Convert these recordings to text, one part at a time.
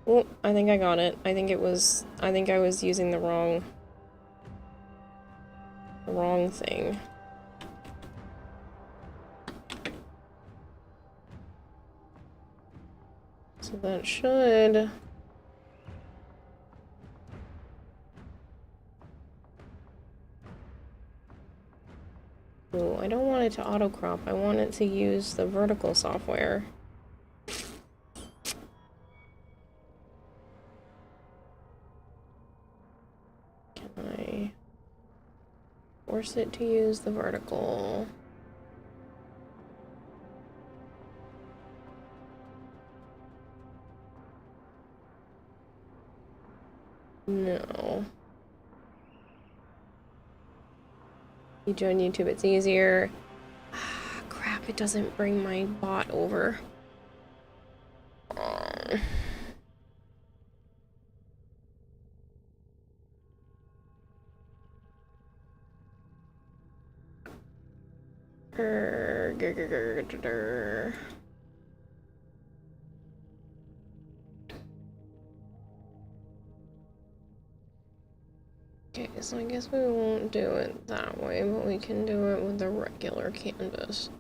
Oh, I think I got it. I think I was using the wrong thing. So that should... Ooh, I don't want it to auto crop. I want it to use the vertical software. Can I force it to use the vertical? No. You join YouTube, it's easier. Ah, crap, it doesn't bring my bot over. Okay, so I guess we won't do it that way, but we can do it with the regular canvas.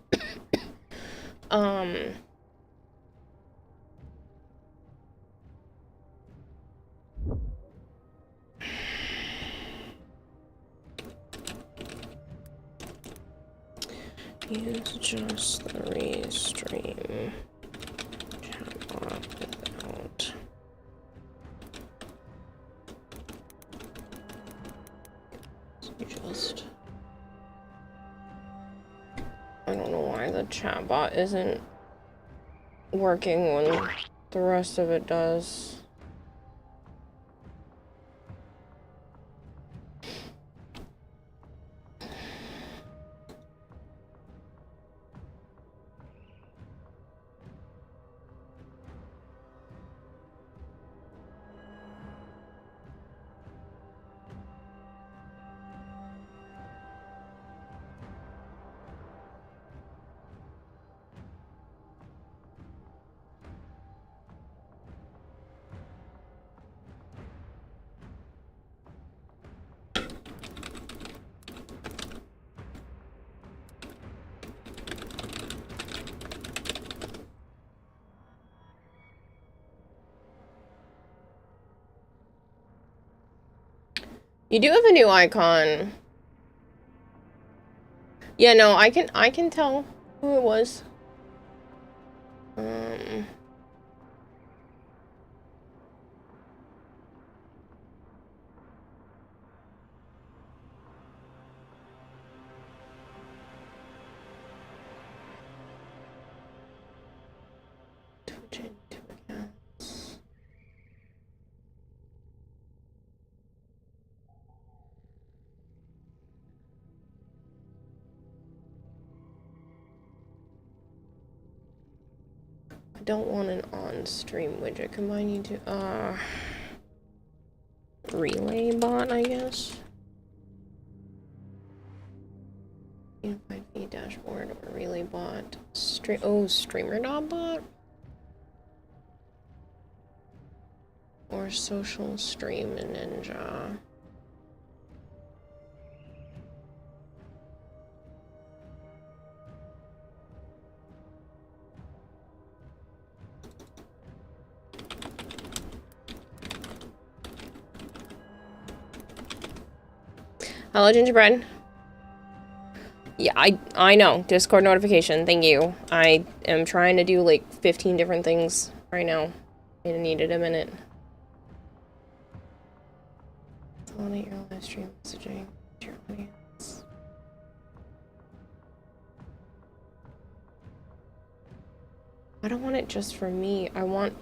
Use just the restream chatbot without. Just. I don't know why the chatbot isn't working when the rest of it does. You do have a new icon. Yeah, no, I can tell who it was. Change to accounts. I don't want an on-stream widget. Combining to relay bot, I guess. Unified feed dashboard or relay bot. Streamer bot? Or social stream in Ninja. Hello, Gingerbread. Yeah, I know. Discord notification. Thank you. I am trying to do like 15 different things right now. It needed a minute. Validate your live stream messaging to your audience. I don't want it just for me. I want...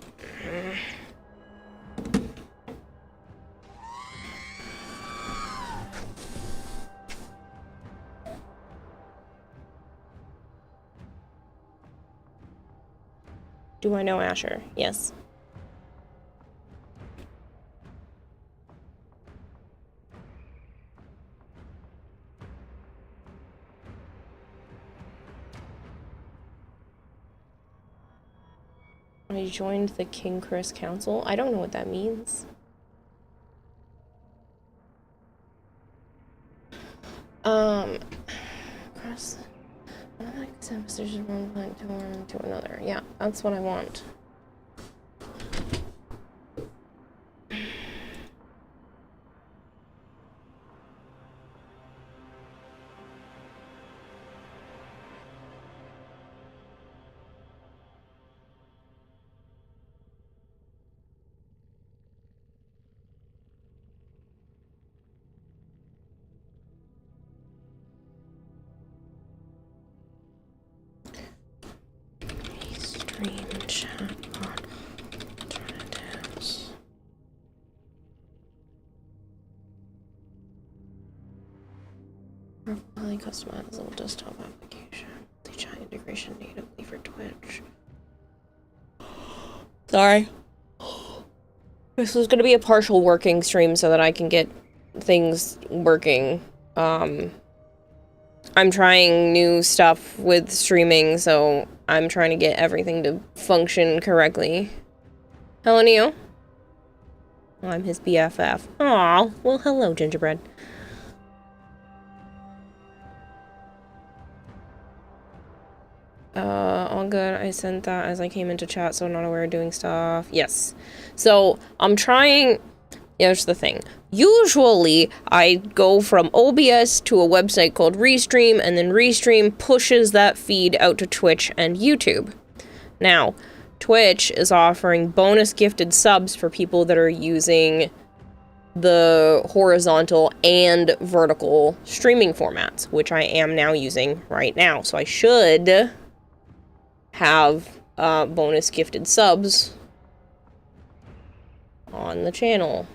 Do I know Asher? Yes. I I joined the King Chris Council. I don't know what that means. Cross semesters from one platform to another. Yeah, that's what I want. Highly customizable desktop application. The chat integration natively for Twitch. Sorry. This was gonna be a partial working stream so that I can get things working. I'm trying new stuff with streaming, so I'm trying to get everything to function correctly. Hello, Neo. Oh, I'm his BFF. Aw, well, hello, Gingerbread. All good. I sent that as I came into chat, so I'm not aware of doing stuff. Yes. So, I'm trying... Here's the thing. Usually, I go from OBS to a website called Restream, and then Restream pushes that feed out to Twitch and YouTube. Now, Twitch is offering bonus gifted subs for people that are using the horizontal and vertical streaming formats, which I am now using right now. So I should have bonus gifted subs on the channel.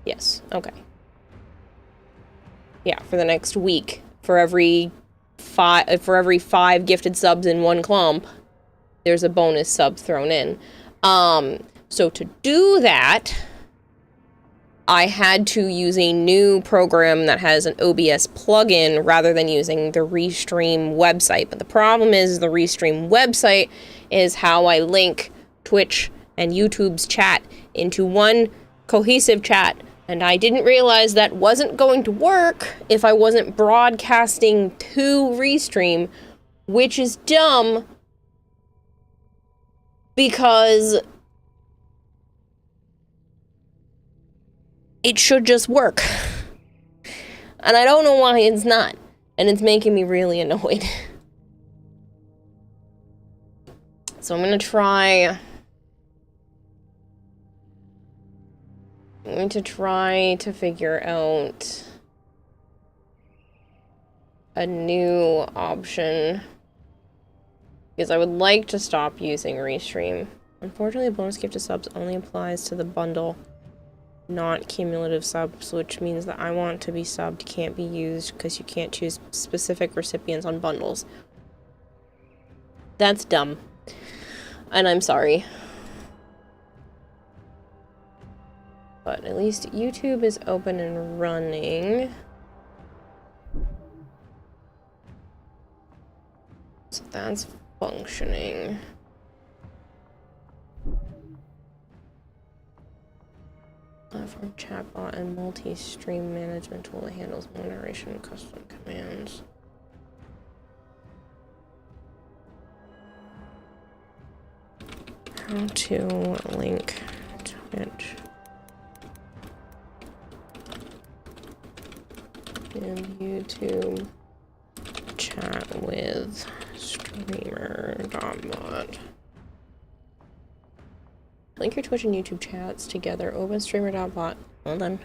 Yes, okay. Yeah, for the next week, for every five gifted subs in one clump, there's a bonus sub thrown in. So to do that, I had to use a new program that has an OBS plugin rather than using the Restream website. But the problem is the Restream website is how I link Twitch and YouTube's chat into one cohesive chat. And I didn't realize that wasn't going to work if I wasn't broadcasting to Restream, which is dumb because it should just work. And I don't know why it's not. And it's making me really annoyed. So I'm going to try to figure out a new option. Because I would like to stop using Restream. Unfortunately, bonus gift to subs only applies to the bundle, not cumulative subs, which means that I want to be subbed can't be used because you can't choose specific recipients on bundles. That's dumb. And I'm sorry. But at least YouTube is open and running. So that's functioning. Platform chatbot and multi-stream management tool that handles moderation and custom commands. How to link Twitch and YouTube chat with streamer.bot. Link your Twitch and YouTube chats together. Open streamer.bot. Hold on.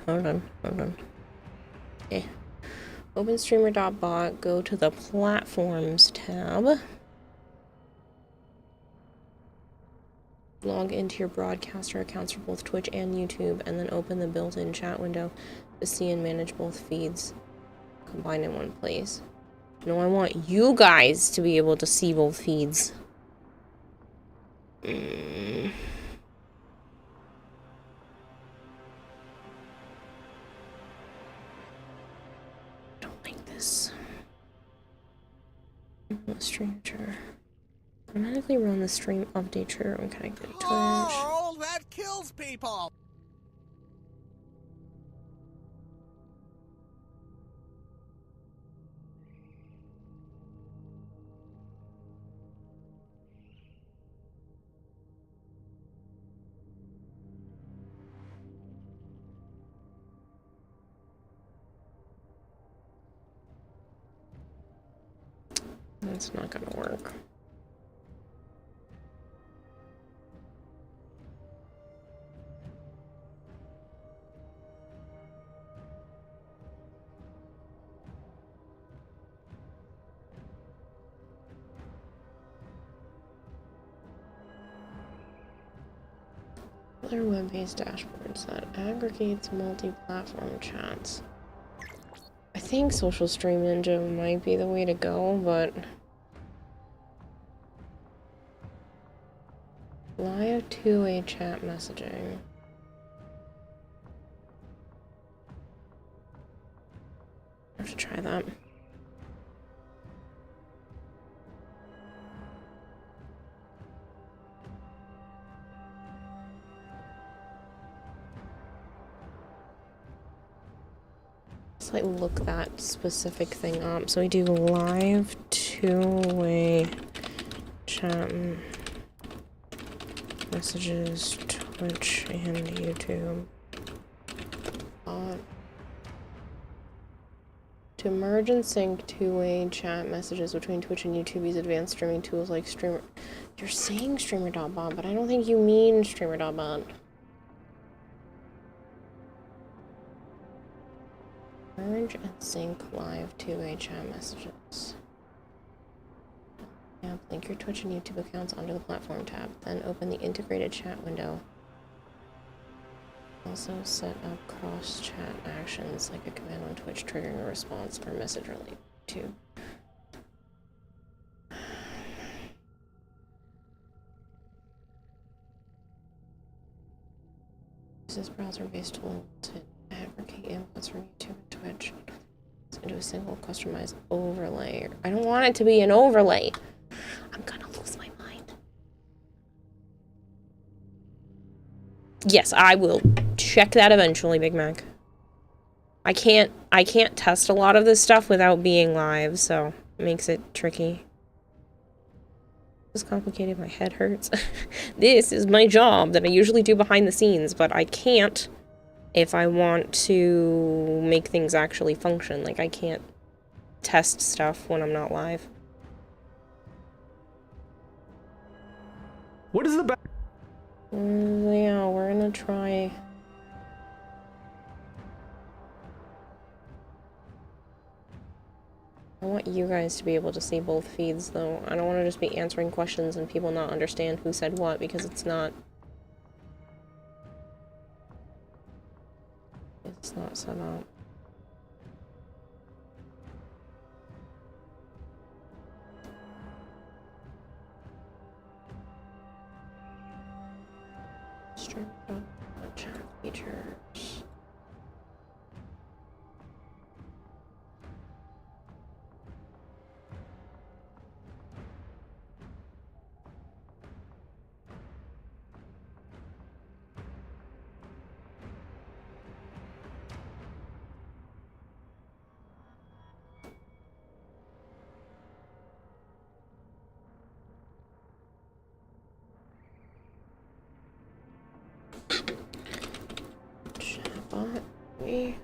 Okay. Open streamer.bot. Go to the platforms tab. Log into your broadcaster accounts for both Twitch and YouTube, and then open the built-in chat window to see and manage both feeds combined in one place. No, I want you guys to be able to see both feeds. Don't like this. Stranger. Automatically run the stream update trigger when connected to Twitch. Oh, that kills people! That's not gonna work. Other web-based dashboards that aggregates multi-platform chats. I think Social Stream Ninja might be the way to go, but live two-way chat messaging. I have to try that. Let's like look that specific thing up. So we do live two-way chat messages, Twitch and YouTube. To merge and sync two-way chat messages between Twitch and YouTube, use advanced streaming tools like Streamer. You're saying Streamer.bot, but I don't think you mean Streamer.bot. Merge and sync live two-way chat messages. Yep, link your Twitch and YouTube accounts onto the platform tab, then open the integrated chat window. Also set up cross-chat actions like a command on Twitch triggering a response or message related to. Use this browser-based tool to aggregate inputs from YouTube and Twitch into a single customized overlay. I don't want it to be an overlay. I'm gonna lose my mind. Yes, I will check that eventually, Big Mac. I can't test a lot of this stuff without being live, so it makes it tricky. It's complicated, my head hurts. This is my job that I usually do behind the scenes, but I can't if I want to make things actually function. Like, I can't test stuff when I'm not live. What is the back? Yeah, we're gonna try. I want you guys to be able to see both feeds, though. I don't want to just be answering questions and people not understand who said what, because it's not set up. Stream chat features. Chatbot, me.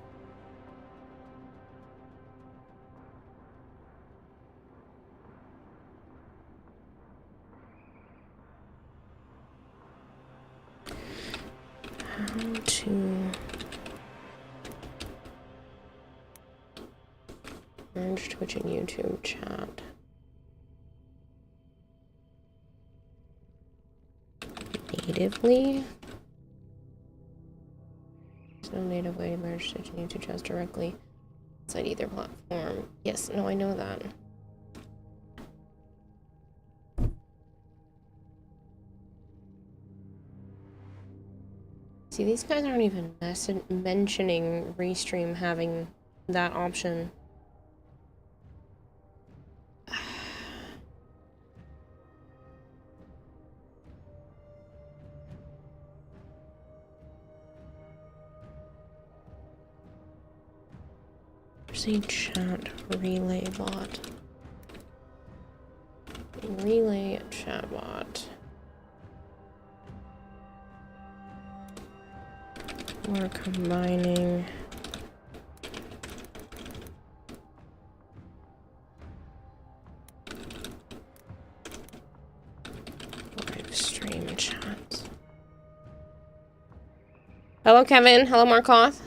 How to merge Twitch and YouTube chat natively. There's no native way to merge Twitch and YouTube chats directly inside either platform. Yes, no, I know that. See, these guys aren't even mentioning Restream having that option. There's a chat relay bot. Relay chat bot. We're combining live stream chat. Hello, Kevin. Hello, Markoth.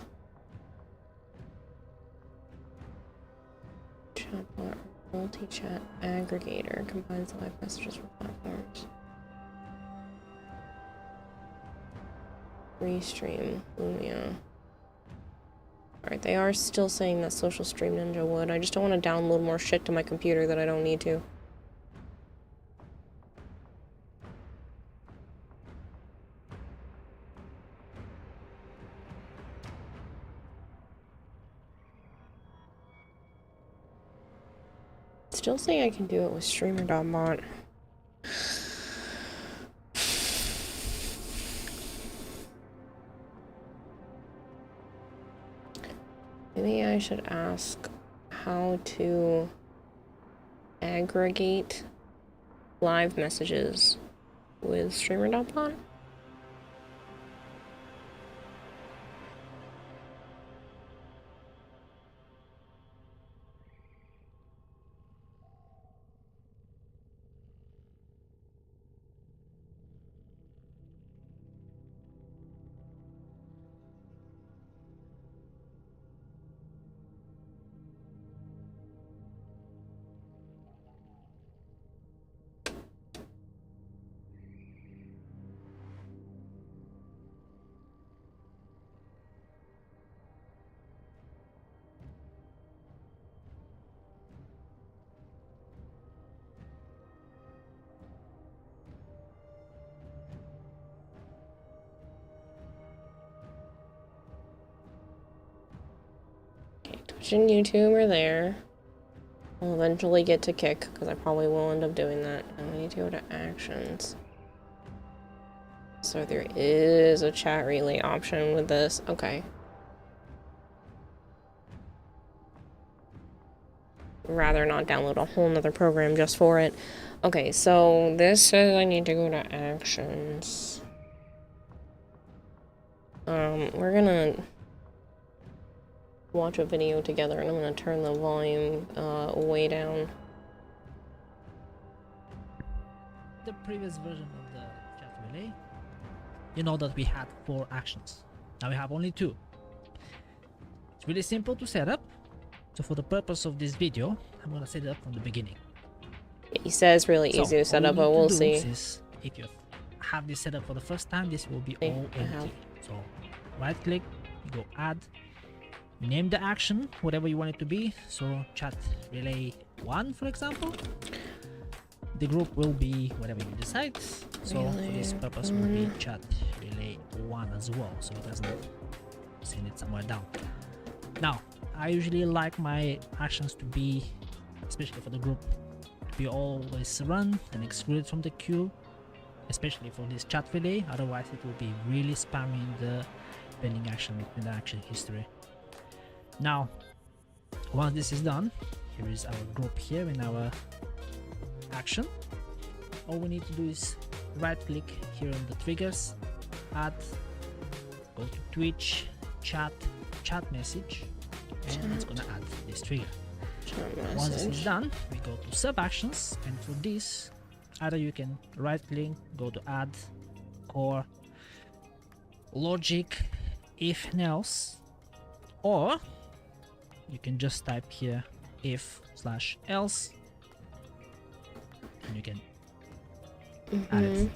Chatbot, multi-chat aggregator combines live messages from platforms. Restream, Lumia. Alright, they are still saying that Social Stream Ninja would. I just don't want to download more shit to my computer that I don't need to. Still saying I can do it with streamer.bot. Maybe I should ask how to aggregate live messages with streamer.bot. Twitch and YouTube are there. I'll eventually get to Kick, because I probably will end up doing that. And I need to go to Actions. So there is a chat relay option with this. Okay. Rather not download a whole nother program just for it. Okay, so this says I need to go to Actions. We're gonna watch a video together, and I'm gonna turn the volume way down. The previous version of the chat relay, you know that we had 4 actions. Now we have only 2. It's really simple to set up. So for the purpose of this video, I'm gonna set it up from the beginning. He says really easy to set up, but we'll see. If you have this set up for the first time, this will be all empty. So right click, go add, name the action whatever you want it to be. So chat relay 1, for example. The group will be whatever you decide. So for this purpose will be chat relay 1 as well, so it doesn't send it somewhere down. Now I usually like my actions to be, especially for the group, to be always run and excluded from the queue, especially for this chat relay. Otherwise it will be really spamming the pending action in the action history. Now once this is done, here is our group here in our action. All we need to do is right click here on the triggers, add, go to Twitch, chat message, and it's gonna add this trigger. Once this is done, we go to sub actions, and for this either you can right click, go to add, core, logic, if and else, or you can just type here if/else, and you can add it.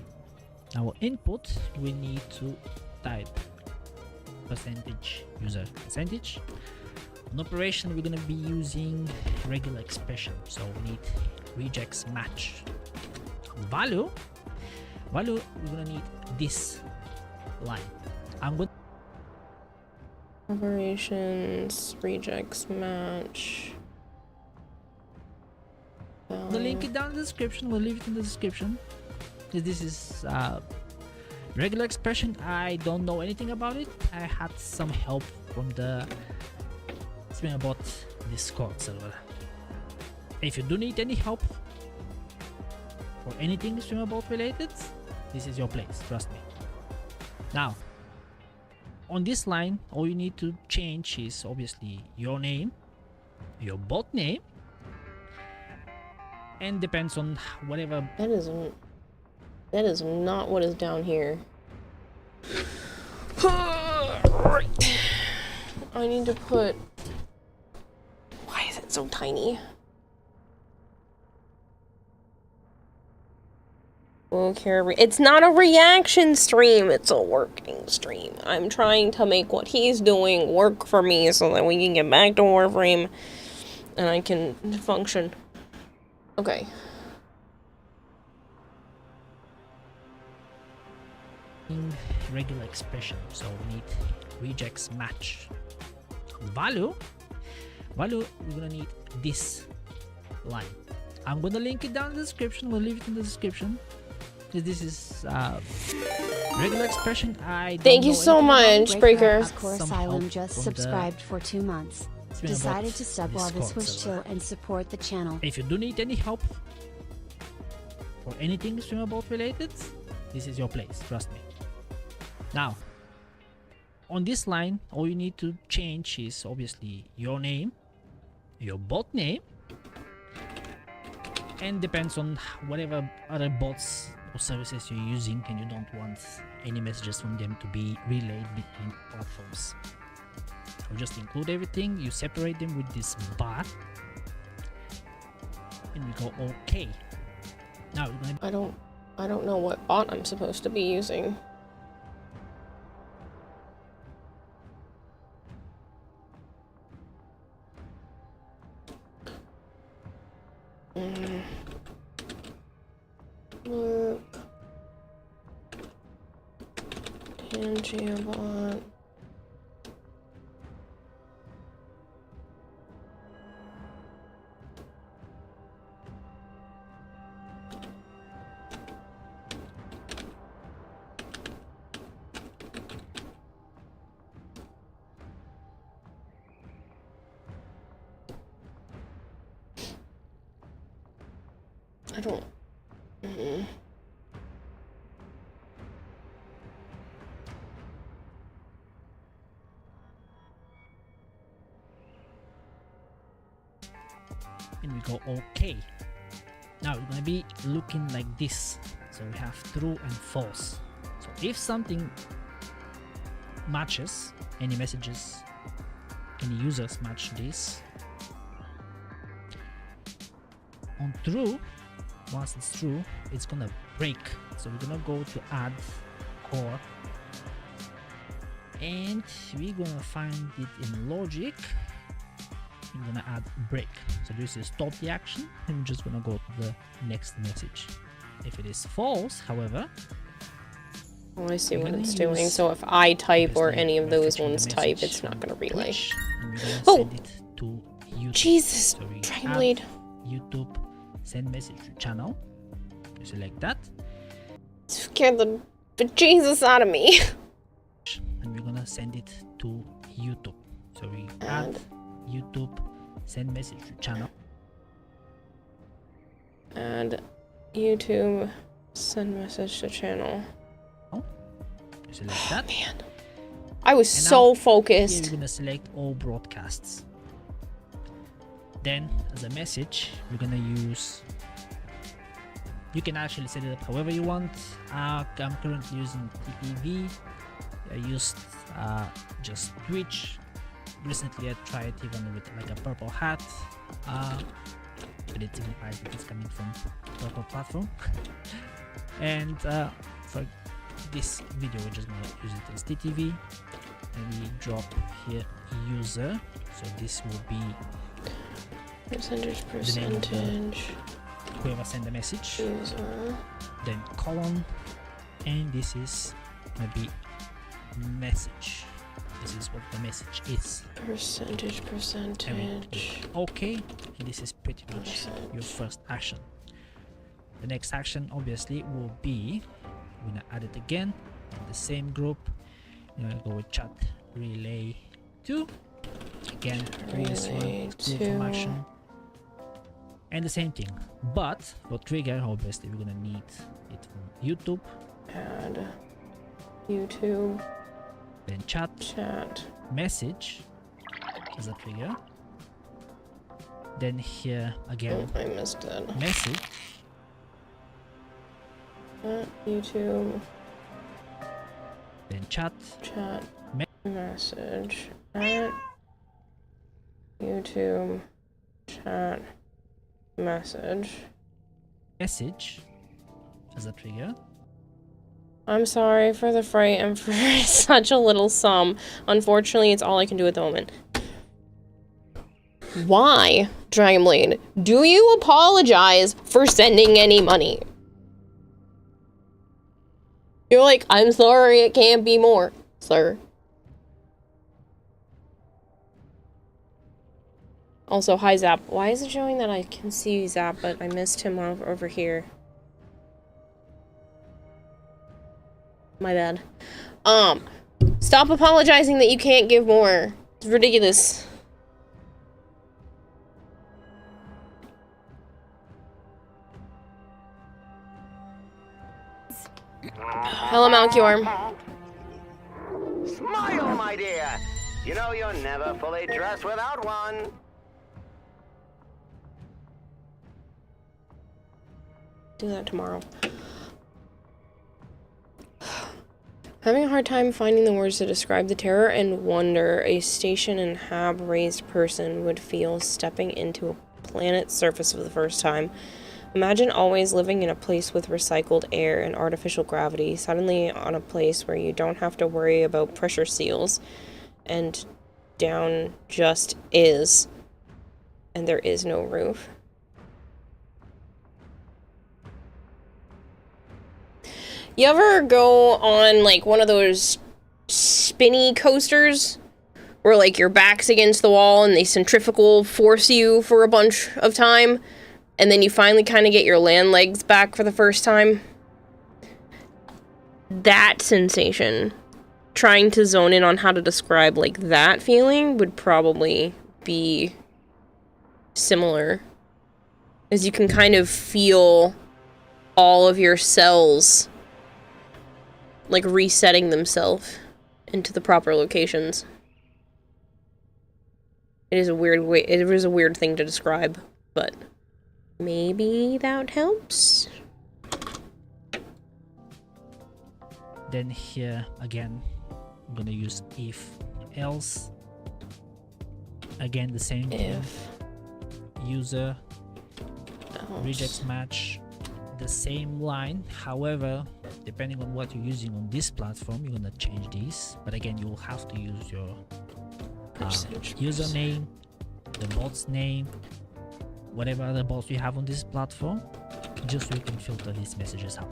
Our input, we need to type percentage user percentage. On operation, we're gonna be using regular expression, so we need regex match. Value, we're gonna need this line. I'm going operations regex match. the link is down in the description. We'll leave it in the description. This is regular expression. I don't know anything about it. I had some help from the streamer bot Discord server. If you do need any help for anything streamabout related, this is your place, trust me. Now, on this line, all you need to change is obviously your name, your bot name, and depends on whatever. That is not what is down here. Right. I need to put. Why is it so tiny? Okay, it's not a reaction stream, it's a working stream. I'm trying to make what he's doing work for me so that we can get back to Warframe and I can function. Okay. Regular expression, so we need regex match. Value, we're gonna need this line. I'm gonna link it down in the description. We'll leave it in the description. This is regular expression. Thank you so much, Breaker. Hardcore Asylum just subscribed for 2 months. Decided to sub while this was chill and support the channel. If you do need any help for anything streamabout related, this is your place, trust me. Now, on this line, all you need to change is obviously your name, your bot name, and depends on whatever other bots or services you're using and you don't want any messages from them to be relayed between platforms. So just include everything, you separate them with this bar, and we go OK. Now we're gonna I don't know what bot I'm supposed to be using. Look. Tangiabot. I don't. and we go OK. Now we're gonna be looking like this. So we have true and false. So if something matches, any messages, any users match this, on true, once it's true, it's gonna break. So we're gonna go to add core, and we're gonna find it in logic. We're gonna add break. So this is stop the action, and we're just gonna go to the next message. If it is false, however, oh, I see what it's doing. So if I type or any of those ones type, it's not gonna relay. And we're gonna Oh! send it to YouTube. Jesus, So we Dragon add Blade. YouTube, send message to channel. You select that, Scared the bejesus out of me. and we're gonna send it to YouTube. So we add YouTube, send message to channel. And YouTube, send message to channel. You select that. Man, I was And so now, focused. Here we're gonna select all broadcasts. Then, as a message, we're gonna use. You can actually set it up however you want. I'm currently using TPV. I used just Twitch. Recently, I tried even with like a purple hat. But it signifies that it's coming from purple platform. And for this video, we're just gonna use it as TTV. And we drop here user. So this will be Percentage. whoever sent the message. User. Then colon, and this is gonna be message. This is what the message is. Percentage. And we click OK, and this is pretty much your first action. The next action obviously will be, we're gonna add it again in the same group. We're gonna go with chat relay 2, again previous one, from action, and the same thing. But for trigger, obviously we're gonna need it from YouTube. Add YouTube. Then chat. Message as a trigger. Then here again. Oh, I missed that. Message. YouTube. Then chat. Message. At YouTube. Chat. Message. Message as a trigger. I'm sorry for the fright and for such a little sum. Unfortunately, it's all I can do at the moment. Why, Dragonblade, do you apologize for sending any money? You're like, I'm sorry, it can't be more, sir. Also, hi Zap. Why is it showing that I can see Zap, but I missed him over here? My bad. Stop apologizing that you can't give more. It's ridiculous. Hello, Malchior. Smile, my dear. You know you're never fully dressed without one. Do that tomorrow. Having a hard time finding the words to describe the terror and wonder a station and hab-raised person would feel stepping into a planet's surface for the first time. Imagine always living in a place with recycled air and artificial gravity, suddenly on a place where you don't have to worry about pressure seals, and down just is, and there is no roof. You ever go on, like, one of those spinny coasters where, like, your back's against the wall and they centrifugal force you for a bunch of time, and then you finally kind of get your land legs back for the first time? That sensation, trying to zone in on how to describe, like, that feeling would probably be similar. As you can kind of feel all of your cells like resetting themselves into the proper locations. It is a weird way. It is a weird thing to describe, but maybe that helps. Then here again, I'm gonna use if else. Again, the same thing. User regex match, the same line. However, depending on what you're using on this platform, you're gonna change these. But again, you'll have to use your username, the bot's name, whatever other bots you have on this platform, just so you can filter these messages out.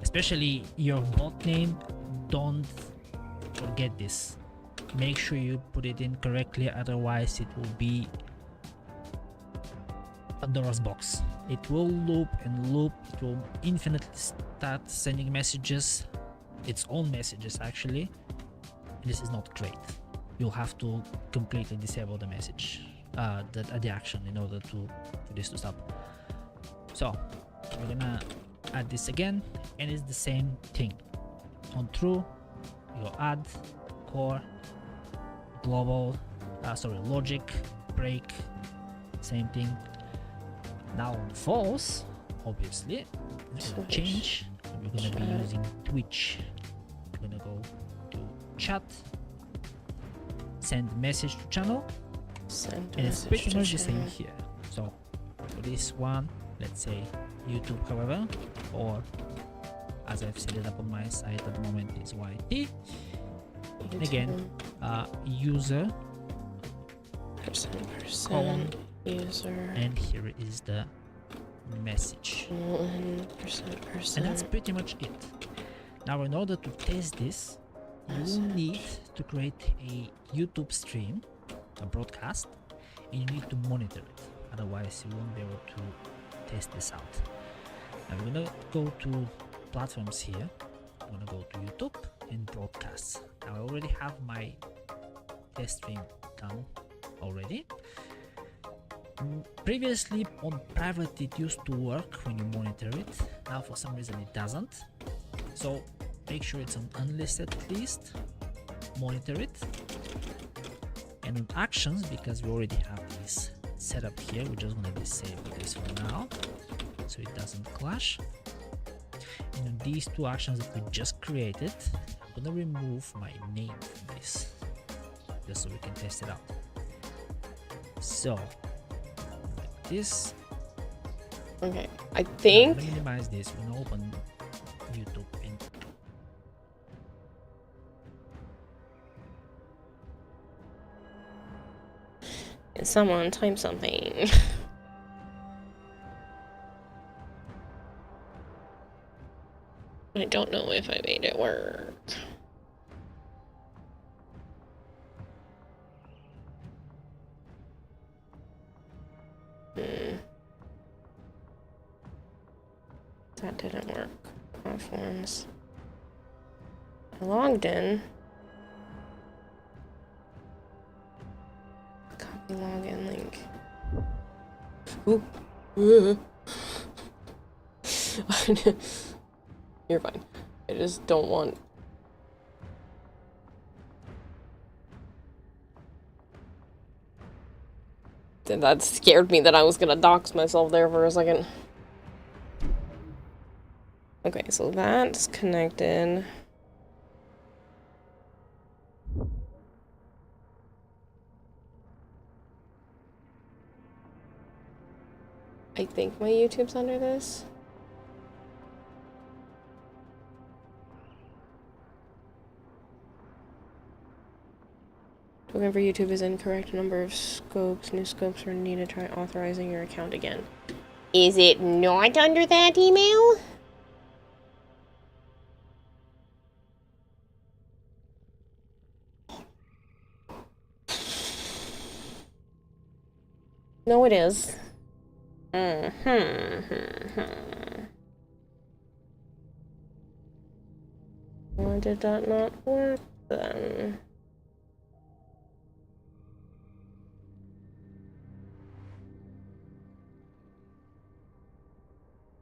Especially your bot name, don't forget this. Make sure you put it in correctly, otherwise it will be Pandora's box. It will loop and loop. It will infinitely start sending messages, its own messages actually. And this is not great. You'll have to completely disable the message, the action, in order for this to stop. So we're gonna add this again, and it's the same thing. On true, you go add core, global, logic, break, same thing. Now on false, obviously, it's gonna change. We're gonna be using Twitch. We're gonna go to chat, send message to channel, and it's pretty much the same here. So for this one, let's say YouTube, however, or as I've set it up on my site at the moment is YT. And again, user, colon, user, and here is the message. And that's pretty much it. Now in order to test this, you will need to create a YouTube stream, a broadcast, and you need to monitor it, otherwise you won't be able to test this out. Now we're gonna go to platforms here. I'm gonna go to YouTube and broadcasts. Now I already have my test stream done already. Previously on private it used to work when you monitor it. Now for some reason it doesn't. So make sure it's on unlisted list. Monitor it. And on actions, because we already have this set up here, we're just going to disable this for now so it doesn't clash. And on these two actions that we just created, I'm going to remove my name from this just so we can test it out. So like this. Okay, I think. Let me minimize this. We're going to open YouTube and Someone type something. I don't know if I made it work. That didn't work. Platforms. I logged in. Copy login link. Ooh. You're fine. I just don't want. That scared me that I was gonna dox myself there for a second. Okay, so that's connected. I think my YouTube's under this. Token for YouTube is incorrect. Number of scopes. New scopes are needed. Try authorizing your account again. Is it not under that email? No, it is. Why did that not work then?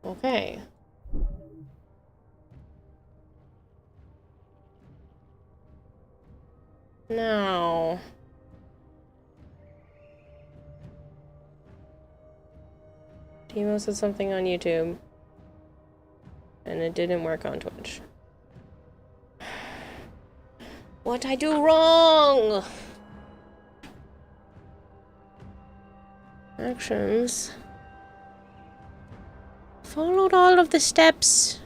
Okay. Now. Timo said something on YouTube. And it didn't work on Twitch. What'd I do wrong? Actions. Followed all of the steps.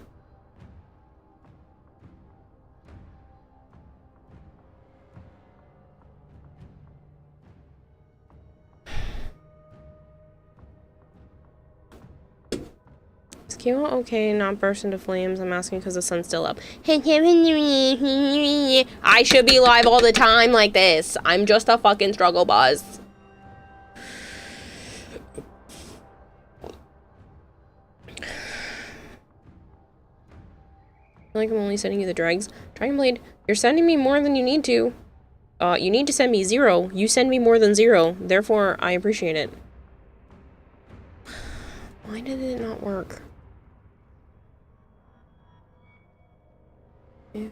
Is Kimo okay not burst into flames? I'm asking because the sun's still up. I should be live all the time like this. I'm just a fucking struggle buzz. Like I'm only sending you the dregs. Dragon Blade, you're sending me more than you need to. You need to send me 0. You send me more than 0. Therefore, I appreciate it. Why did it not work? If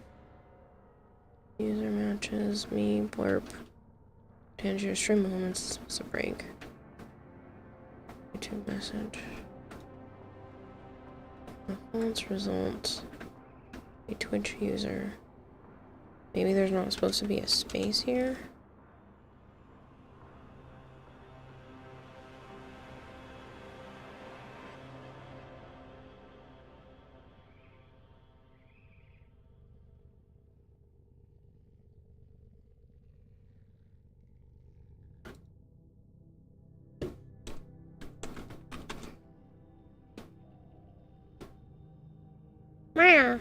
user matches me, blurb. To enter your stream moments, it's a break. YouTube message. Response results. A Twitch user. Maybe there's not supposed to be a space here. Meow.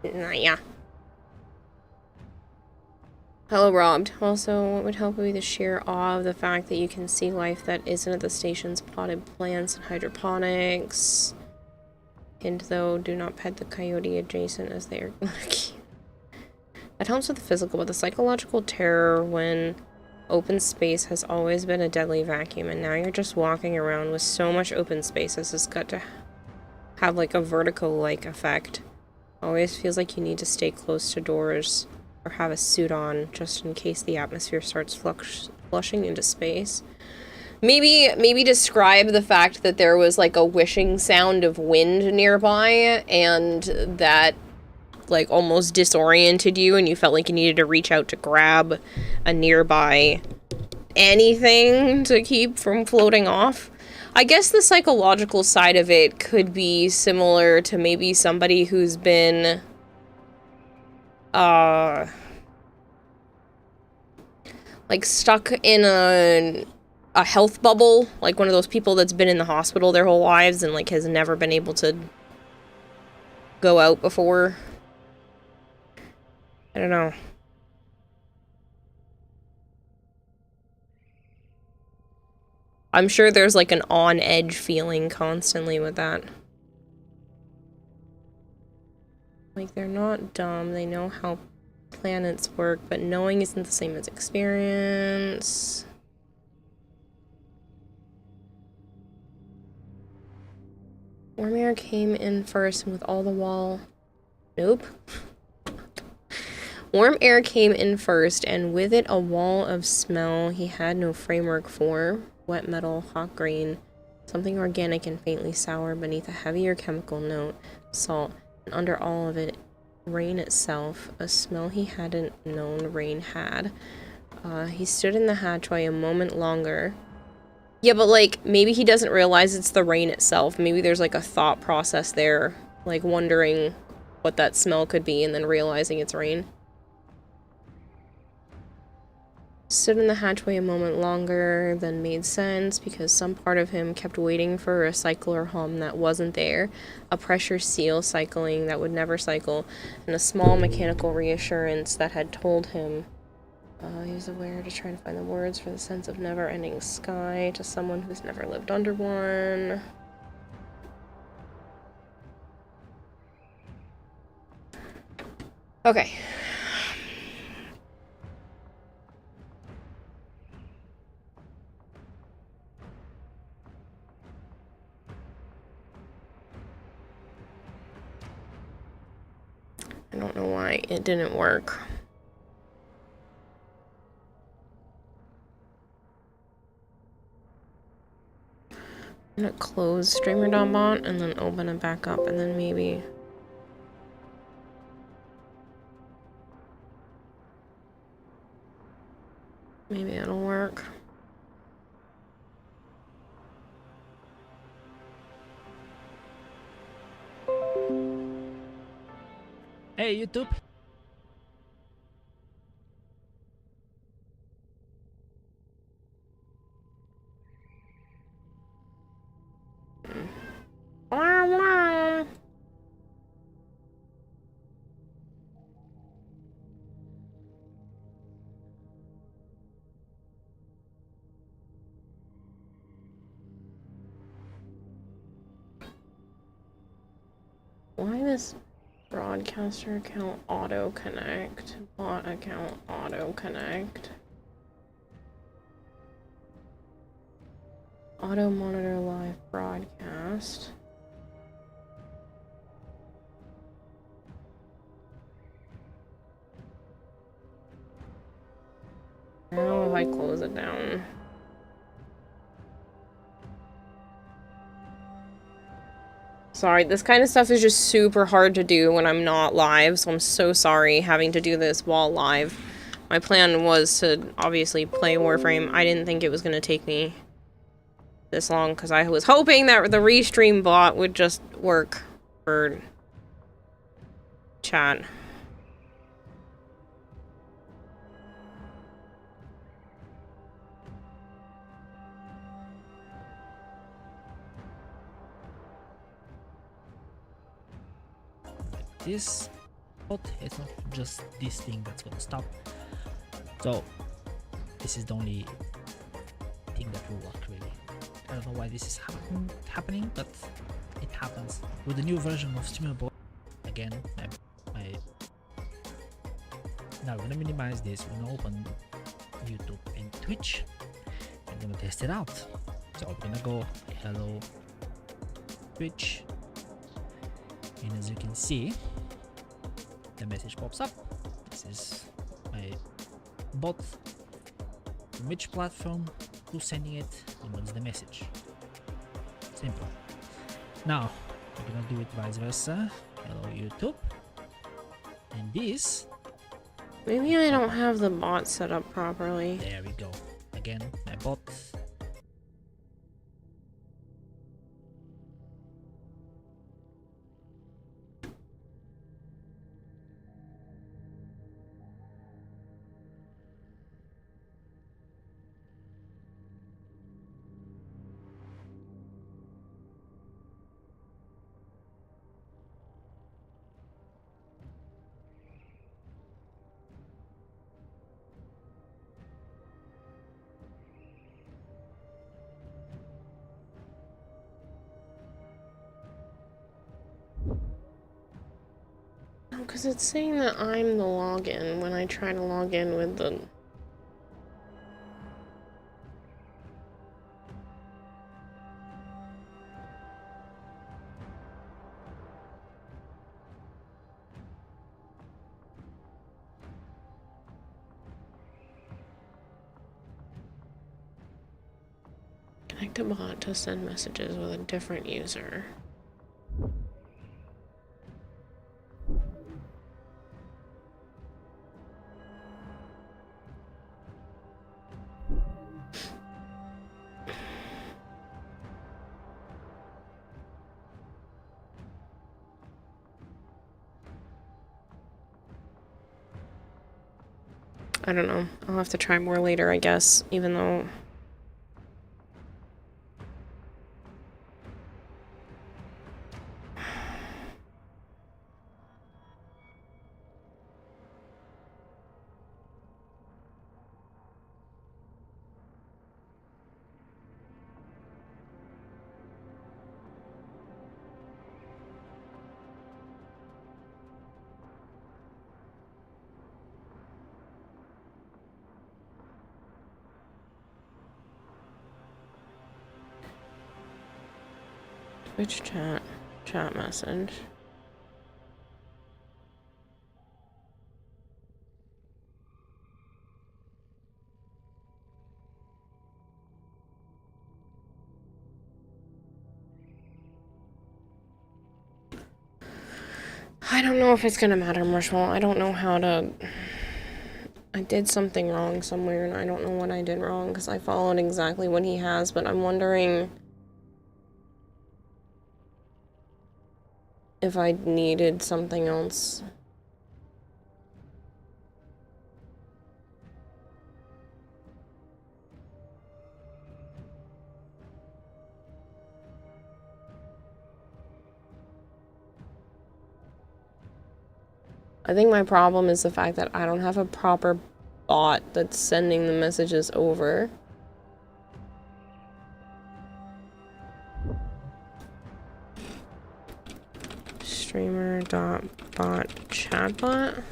Yeah. Hello, robbed. Also, what would help would be the sheer awe of the fact that you can see life that isn't at the station's potted plants and hydroponics. Hint though, do not pet the coyote adjacent as they are That helps with the physical, but the psychological terror when open space has always been a deadly vacuum, and now you're just walking around with so much open space. This has got to have like a vertigo-like effect. Always feels like you need to stay close to doors or have a suit on just in case the atmosphere starts flushing into space. Maybe describe the fact that there was like a whooshing sound of wind nearby and that like almost disoriented you and you felt like you needed to reach out to grab a nearby anything to keep from floating off. I guess the psychological side of it could be similar to maybe somebody who's been like stuck in a health bubble, like one of those people that's been in the hospital their whole lives and like has never been able to go out before. I don't know. I'm sure there's like an on-edge feeling constantly with that. Like, they're not dumb, they know how planets work, but knowing isn't the same as experience. Warm air came in first and with all the wall... Nope. Warm air came in first, and with it a wall of smell he had no framework for. Wet metal, hot green, something organic and faintly sour beneath a heavier chemical note, salt, and under all of it, rain itself, a smell he hadn't known rain had. He stood in the hatchway a moment longer. Yeah, but like, maybe he doesn't realize it's the rain itself. Maybe there's like a thought process there, like wondering what that smell could be and then realizing it's rain. Stood in the hatchway a moment longer than made sense because some part of him kept waiting for a cycler hum that wasn't there, a pressure seal cycling that would never cycle, and a small mechanical reassurance that had told him he was aware to try to find the words for the sense of never-ending sky to someone who's never lived under one. Okay. I don't know why it didn't work. I'm gonna close streamer.bot and then open it back up and then maybe... Maybe it'll work. Hey YouTube. Why this broadcaster account auto connect? Bot account auto connect. Auto monitor live broadcast. Now if I close it down. Sorry, this kind of stuff is just super hard to do when I'm not live, so I'm so sorry having to do this while live. My plan was to obviously play Warframe. I didn't think it was going to take me this long because I was hoping that the restream bot would just work for chat. this, but it's not just this thing that's gonna stop. So this is the only thing that will work really. I don't know why this is happening, but it happens with the new version of Streamer. Again, now we're gonna minimize this. We're gonna open YouTube and Twitch. I'm gonna test it out. So I'm gonna go hello Twitch, and as you can see, the message pops up. This is my bot. From which platform, who's sending it, and what's the message. Simple. Now we're gonna do it vice versa. Hello YouTube, and this. Maybe I don't have the bot set up properly. There we go. Again, my bot. Because it's saying that I'm the login when I try to log in with the... Connect a bot to send messages with a different user. I don't know. I'll have to try more later, I guess, even though... Which chat message? I don't know if it's gonna matter, Marshall. I don't know how to... I did something wrong somewhere, and I don't know what I did wrong, because I followed exactly what he has, but I'm wondering... if I needed something else. I think my problem is the fact that I don't have a proper bot that's sending the messages over. Streamer.bot chatbot.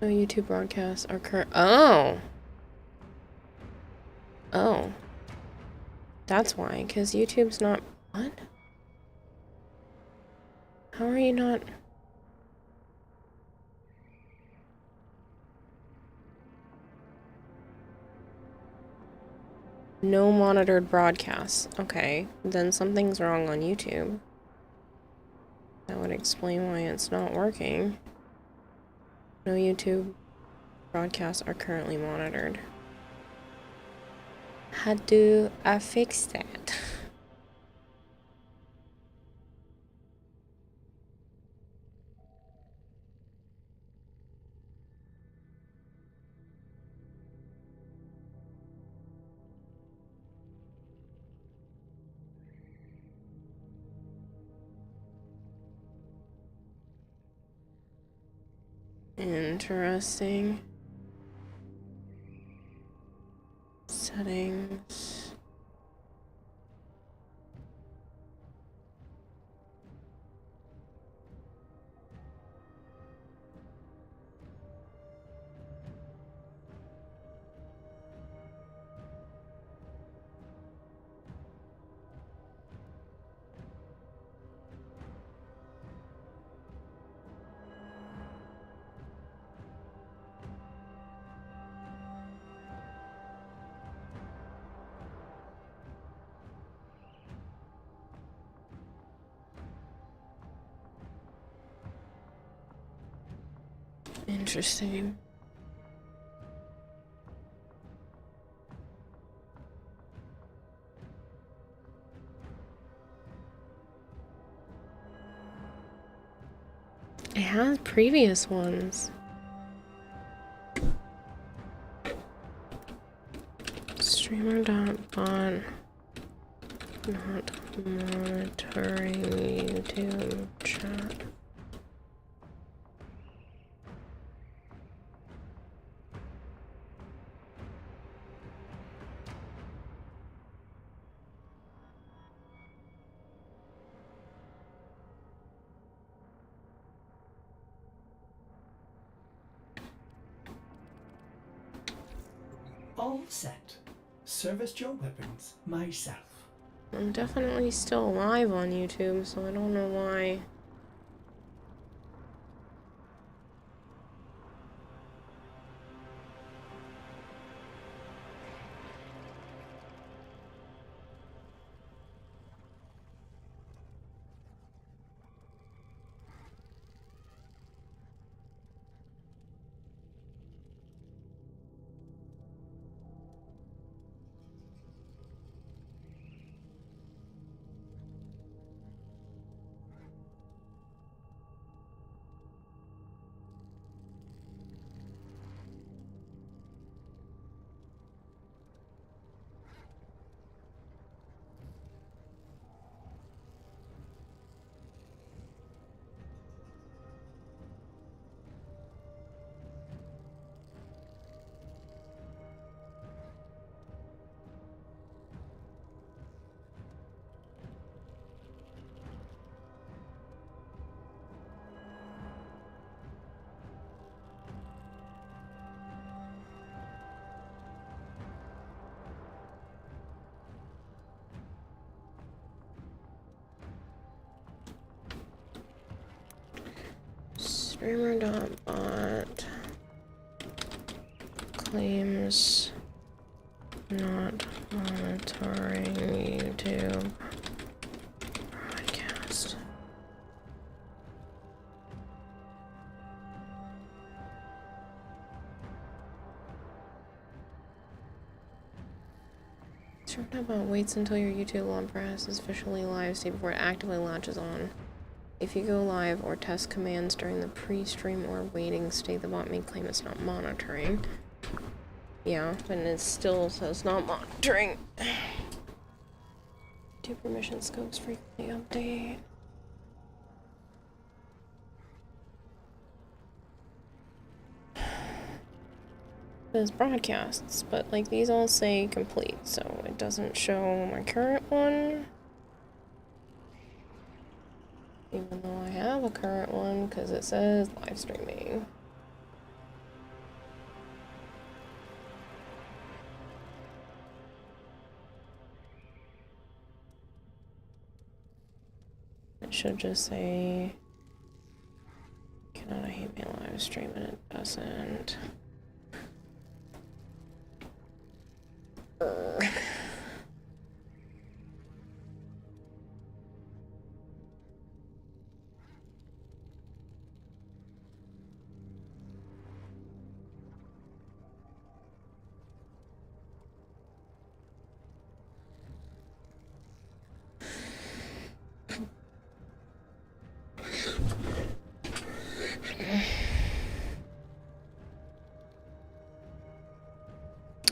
No YouTube broadcasts are current. Oh. Oh. That's why, because YouTube's not... What? How are you not... No monitored broadcasts. Okay, then something's wrong on YouTube. That would explain why it's not working. No YouTube broadcasts are currently monitored. How do I fix that? Interesting. Settings. Interesting. It has previous ones. Streamer.bot not monitoring YouTube chat. All set. Service your weapons myself. I'm definitely still live on YouTube, so I don't know why. Streamer.bot claims not monitoring YouTube broadcast. Streamer.bot waits until your YouTube long press is officially live state before it actively latches on. If you go live or test commands during the pre-stream or waiting state, the bot may claim it's not monitoring. Yeah, but it still says not monitoring. Do permission scopes frequently update. There's broadcasts, but like these all say complete, so it doesn't show my current one. Even though I have a current one, because it says live streaming. It should just say Kirarahime live stream, and it doesn't.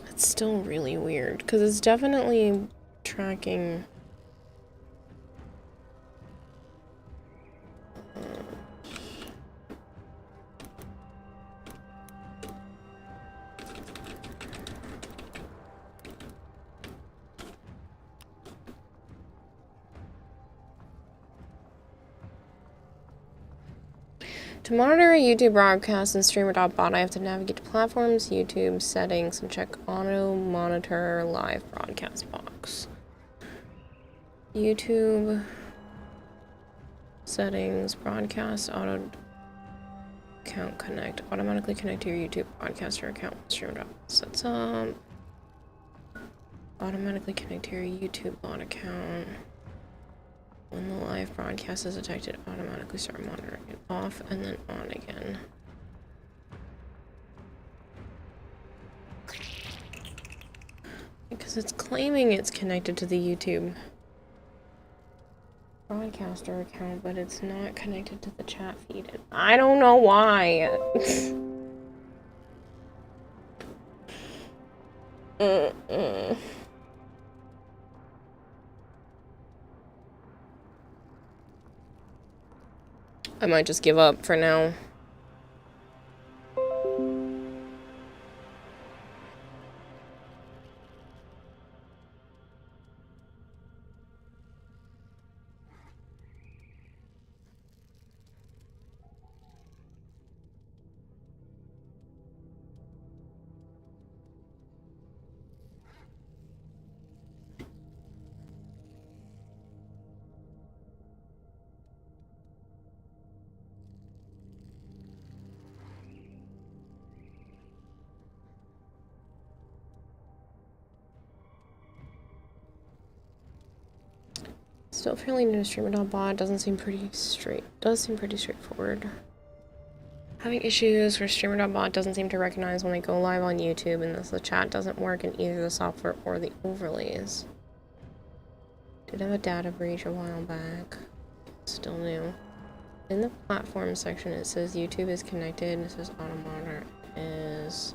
It's still really weird because it's definitely tracking. To monitor a YouTube broadcast and streamer.bot, I have to navigate to platforms, YouTube settings, and check auto monitor live broadcast box. YouTube settings, broadcast, auto account connect, automatically connect to your YouTube broadcaster account. Streamer.bot sets up. Automatically connect to your YouTube bot account. When the live broadcast is detected, automatically start monitoring it off and then on again. Because it's claiming it's connected to the YouTube broadcaster account, but it's not connected to the chat feed. And I don't know why. I might just give up for now. Still fairly new to streamer.bot. Does seem pretty straightforward. Having issues where streamer.bot doesn't seem to recognize when they go live on YouTube, and thus the chat doesn't work in either the software or the overlays. Did have a data breach a while back. Still new. In the platform section, it says YouTube is connected. It says auto monitor is.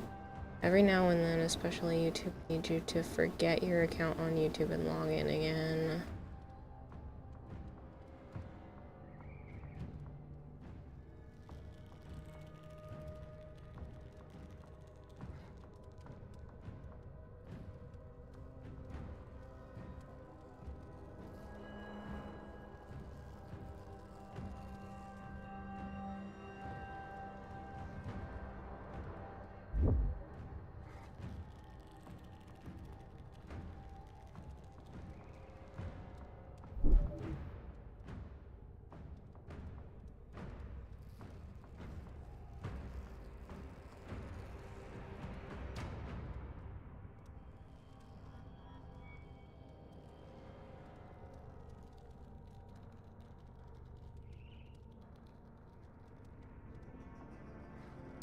Every now and then, especially YouTube needs you to forget your account on YouTube and log in again.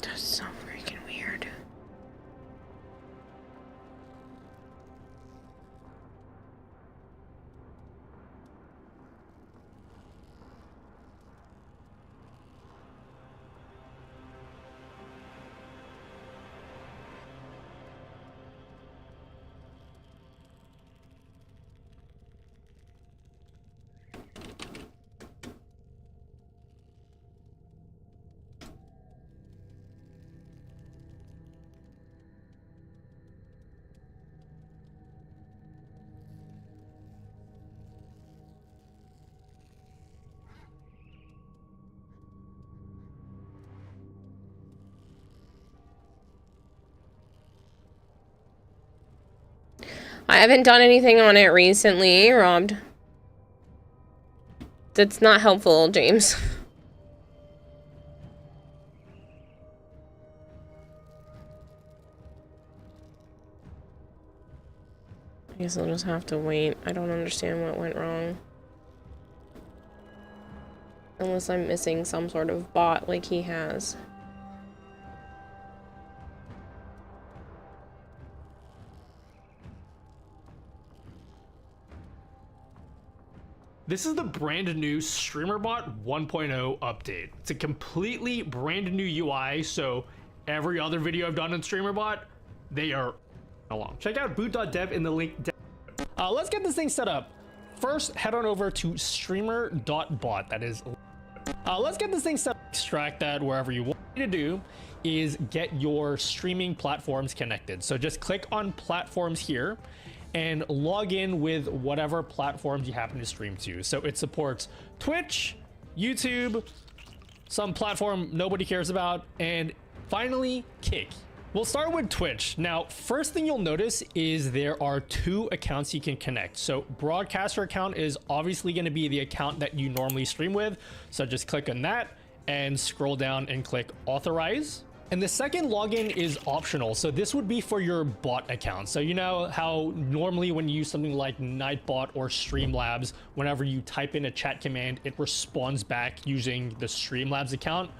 That's so freaking weird. I haven't done anything on it recently, Robbed. That's not helpful, James. I guess I'll just have to wait. I don't understand what went wrong. Unless I'm missing some sort of bot like he has. This is the brand new StreamerBot 1.0 update. It's a completely brand new UI, so every other video I've done on StreamerBot, they are along. Check out boot.dev in the link down. Let's get this thing set up. First, head on over to streamer.bot. That is, let's get this thing set up. Extract that wherever you want to do is get your streaming platforms connected. So just click on platforms here and log in with whatever platforms you happen to stream to. So it supports Twitch, YouTube, some platform nobody cares about, and finally Kick. We'll start with Twitch. Now, first thing you'll notice is there are 2 accounts you can connect. So broadcaster account is obviously going to be the account that you normally stream with. So just click on that and scroll down and click authorize. And the second login is optional. So this would be for your bot account. So you know how normally when you use something like Nightbot or Streamlabs, whenever you type in a chat command, it responds back using the Streamlabs account.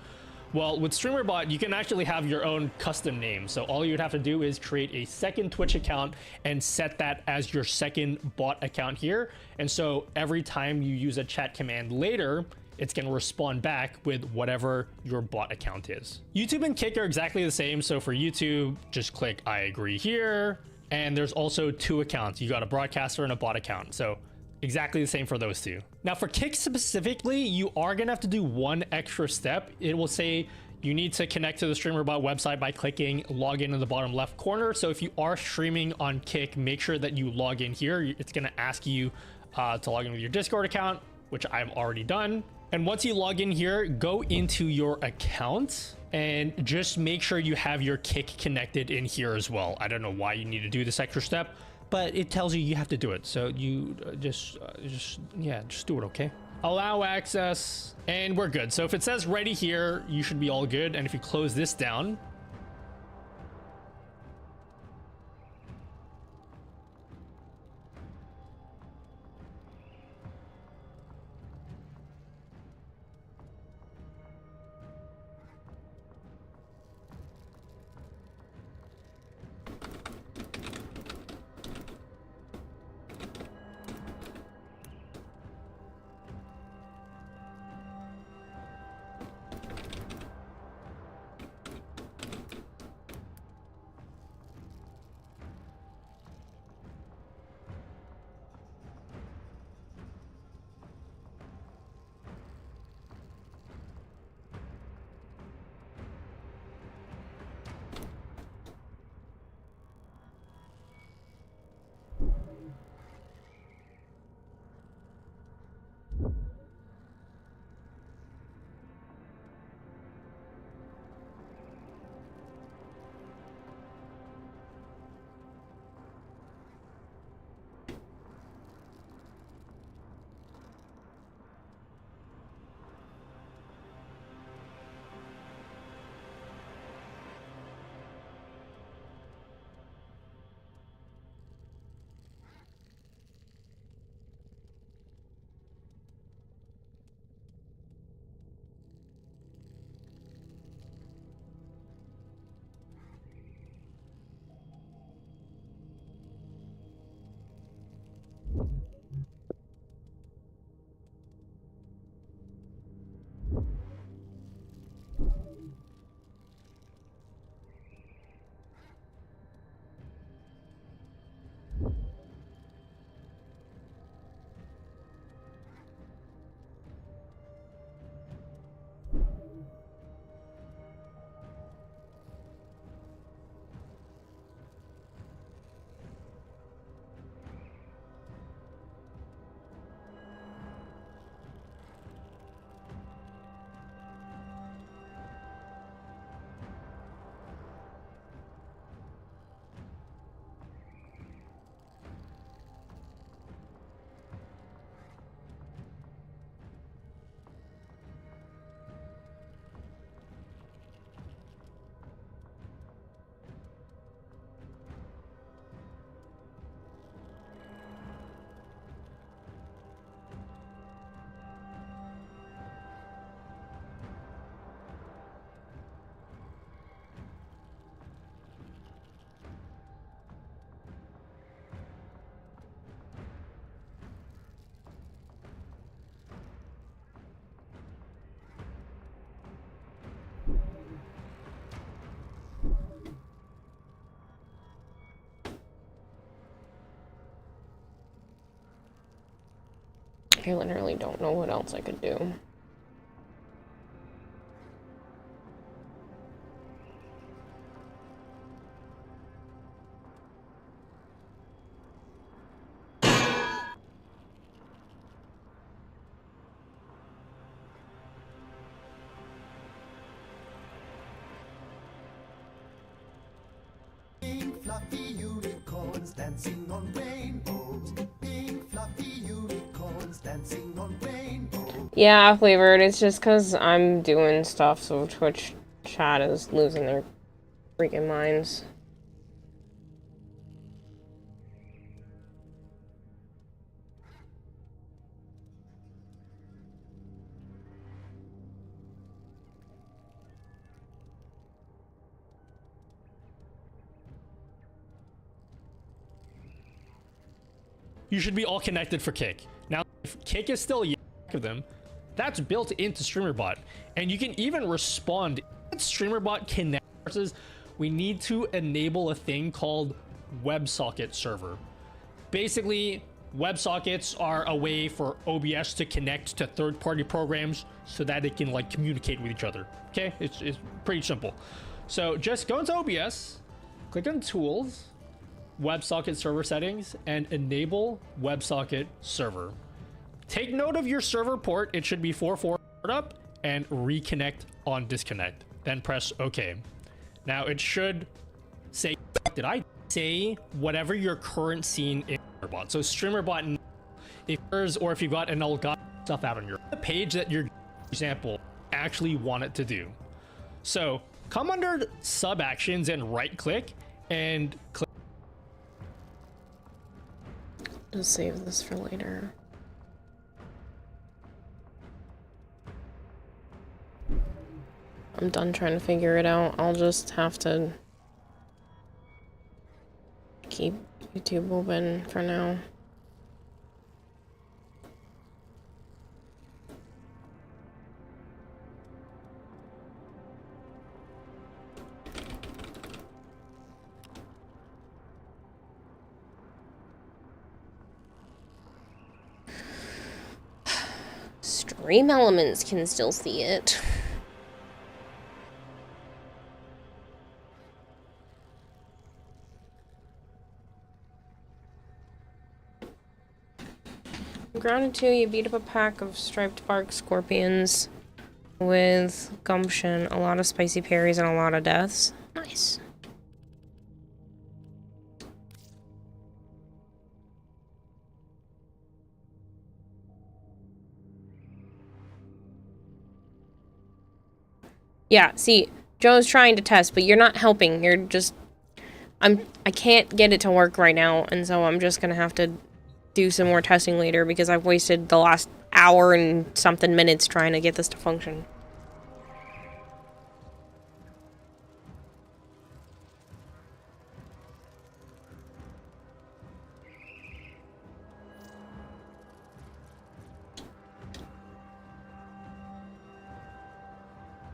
Well, with StreamerBot, you can actually have your own custom name. So all you would have to do is create a second Twitch account and set that as your second bot account here. And so every time you use a chat command later, it's going to respond back with whatever your bot account is. YouTube and Kick are exactly the same. So for YouTube, just click I agree here. And there's also 2 accounts. You got a broadcaster and a bot account. So exactly the same for those 2. Now for Kick specifically, you are gonna have to do one extra step. It will say you need to connect to the StreamerBot website by clicking login in the bottom left corner. So if you are streaming on Kick, make sure that you log in here. It's gonna ask you to log in with your Discord account, which I've already done. And once you log in here, go into your account and just make sure you have your Kick connected in here as well. I don't know why you need to do this extra step, but it tells you have to do it. So you just do it, okay? Allow access, and we're good. So if it says ready here, you should be all good. And if you close this down, I literally don't know what else I could do. Fluffy unicorns dancing on rainbows. Pink fluffy unicorns dancing on rainbows. Yeah, Flavored, it's just because I'm doing stuff, so Twitch chat is losing their freaking minds. You should be all connected for Kick. Now, if Kick is still of them, that's built into StreamerBot, and you can even respond. StreamerBot connects. We need to enable a thing called WebSocket server. Basically, WebSockets are a way for OBS to connect to third-party programs so that it can like communicate with each other. Okay, it's pretty simple. So just go into OBS, click on Tools, WebSocket server settings, and enable WebSocket server. Take note of your server port. It should be 44 up and reconnect on disconnect. Then press OK. Now it should say, did I say whatever your current scene in StreamerBot? So StreamerBot, if yours or if you've got an old stuff out on your page that your example actually want it to do. So come under sub actions and right click and click. I'll save this for later. I'm done trying to figure it out. I'll just have to keep YouTube open for now. Stream Elements can still see it. Grounded 2, you beat up a pack of striped bark scorpions with gumption, a lot of spicy parries, and a lot of deaths. Nice. Yeah, see, Joe's trying to test, but you're not helping. You're just... I can't get it to work right now, and so I'm just gonna have to do some more testing later because I've wasted the last hour and something minutes trying to get this to function.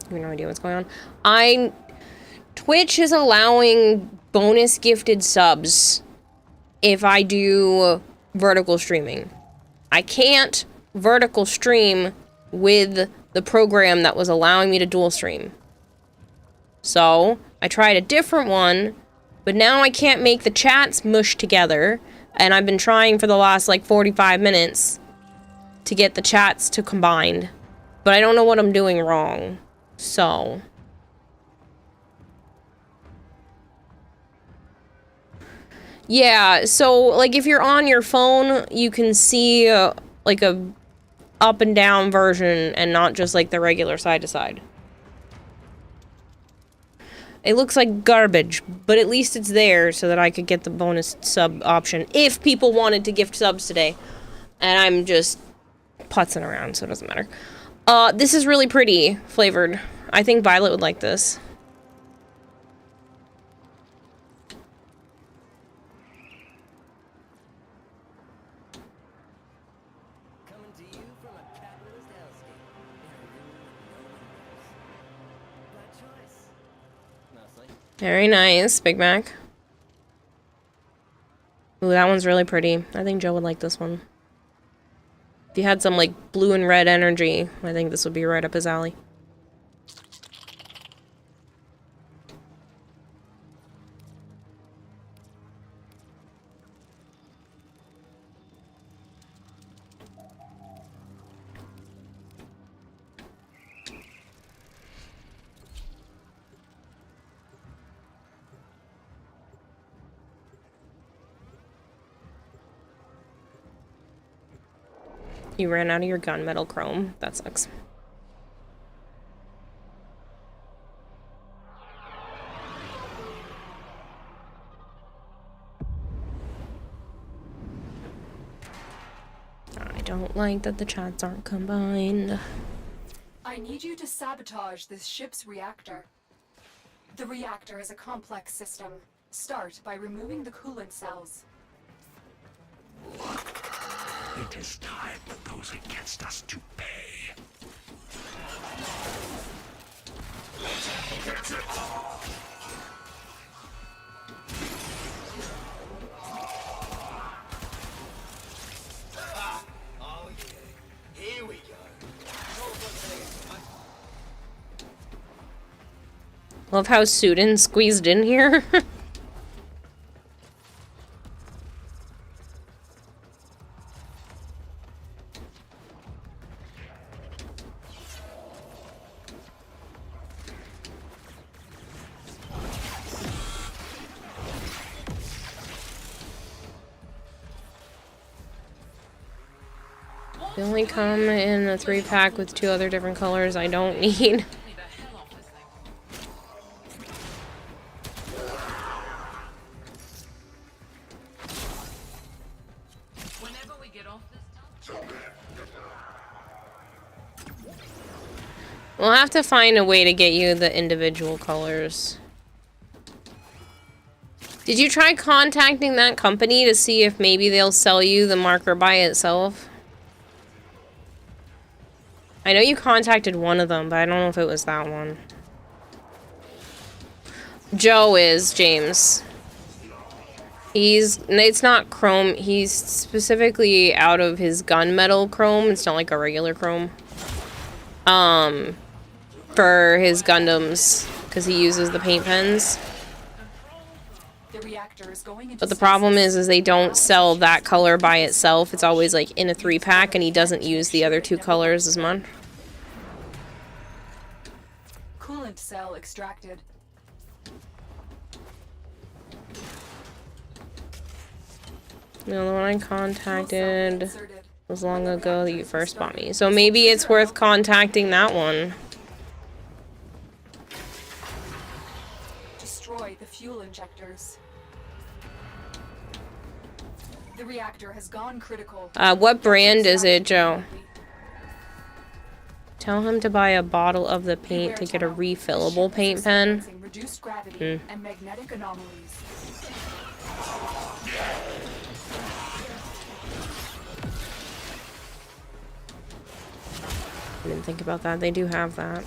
I have no idea what's going on. Twitch is allowing bonus gifted subs if I do vertical streaming. I can't vertical stream with the program that was allowing me to dual stream. So I tried a different one, but now I can't make the chats mush together, and I've been trying for the last like 45 minutes to get the chats to combine, but I don't know what I'm doing wrong. So yeah, so like if you're on your phone, you can see like a up and down version and not just like the regular side to side. It looks like garbage, but at least it's there so that I could get the bonus sub option if people wanted to gift subs today. And I'm just putzing around, so it doesn't matter. This is really pretty flavored. I think Violet would like this. Coming to you from a capitalist hellscape in a room with no windows. By choice. Mostly. Very nice, Big Mac. Ooh, that one's really pretty. I think Joe would like this one. If you had some, like, blue and red energy, I think this would be right up his alley. You ran out of your gunmetal chrome. That sucks. I don't like that the chats aren't combined. I need you to sabotage this ship's reactor. The reactor is a complex system. Start by removing the coolant cells. It is time for those against us to pay. Oh yeah, here we go. Love how Sudin squeezed in here. They only come in a 3-pack with 2 other different colors I don't need. We'll have to find a way to get you the individual colors. Did you try contacting that company to see if maybe they'll sell you the marker by itself? I know you contacted one of them, but I don't know if it was that one. Joe is, James. It's not chrome, he's specifically out of his gunmetal chrome. It's not like a regular chrome. For his Gundams, because he uses the paint pens. But the problem is they don't sell that color by itself. It's always like in a 3-pack, and he doesn't use the other 2 colors as much. Coolant cell extracted. No, the one I contacted was long ago that you first bought me. So maybe it's worth contacting that one. Destroy the fuel injectors. The reactor has gone critical. What brand is it, Joe? Tell him to buy a bottle of the paint to get a refillable paint pen. Reduced gravity and magnetic anomalies. I didn't think about that. They do have that.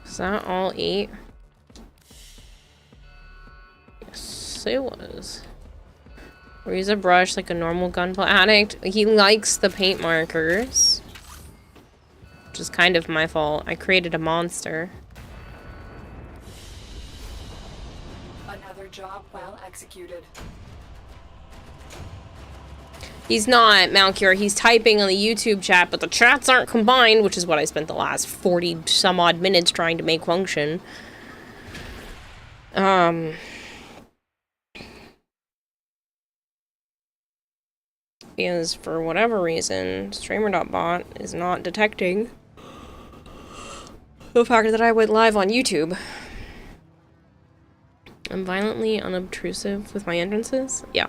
Is that all 8? Yes, it was. Or use a brush like a normal gunpla addict. He likes the paint markers. Which is kind of my fault. I created a monster. Another job well executed. He's not, Malcure. He's typing on the YouTube chat, but the chats aren't combined, which is what I spent the last 40 some odd minutes trying to make function. Because for whatever reason, streamer.bot is not detecting the fact that I went live on YouTube. I'm violently unobtrusive with my entrances? Yeah.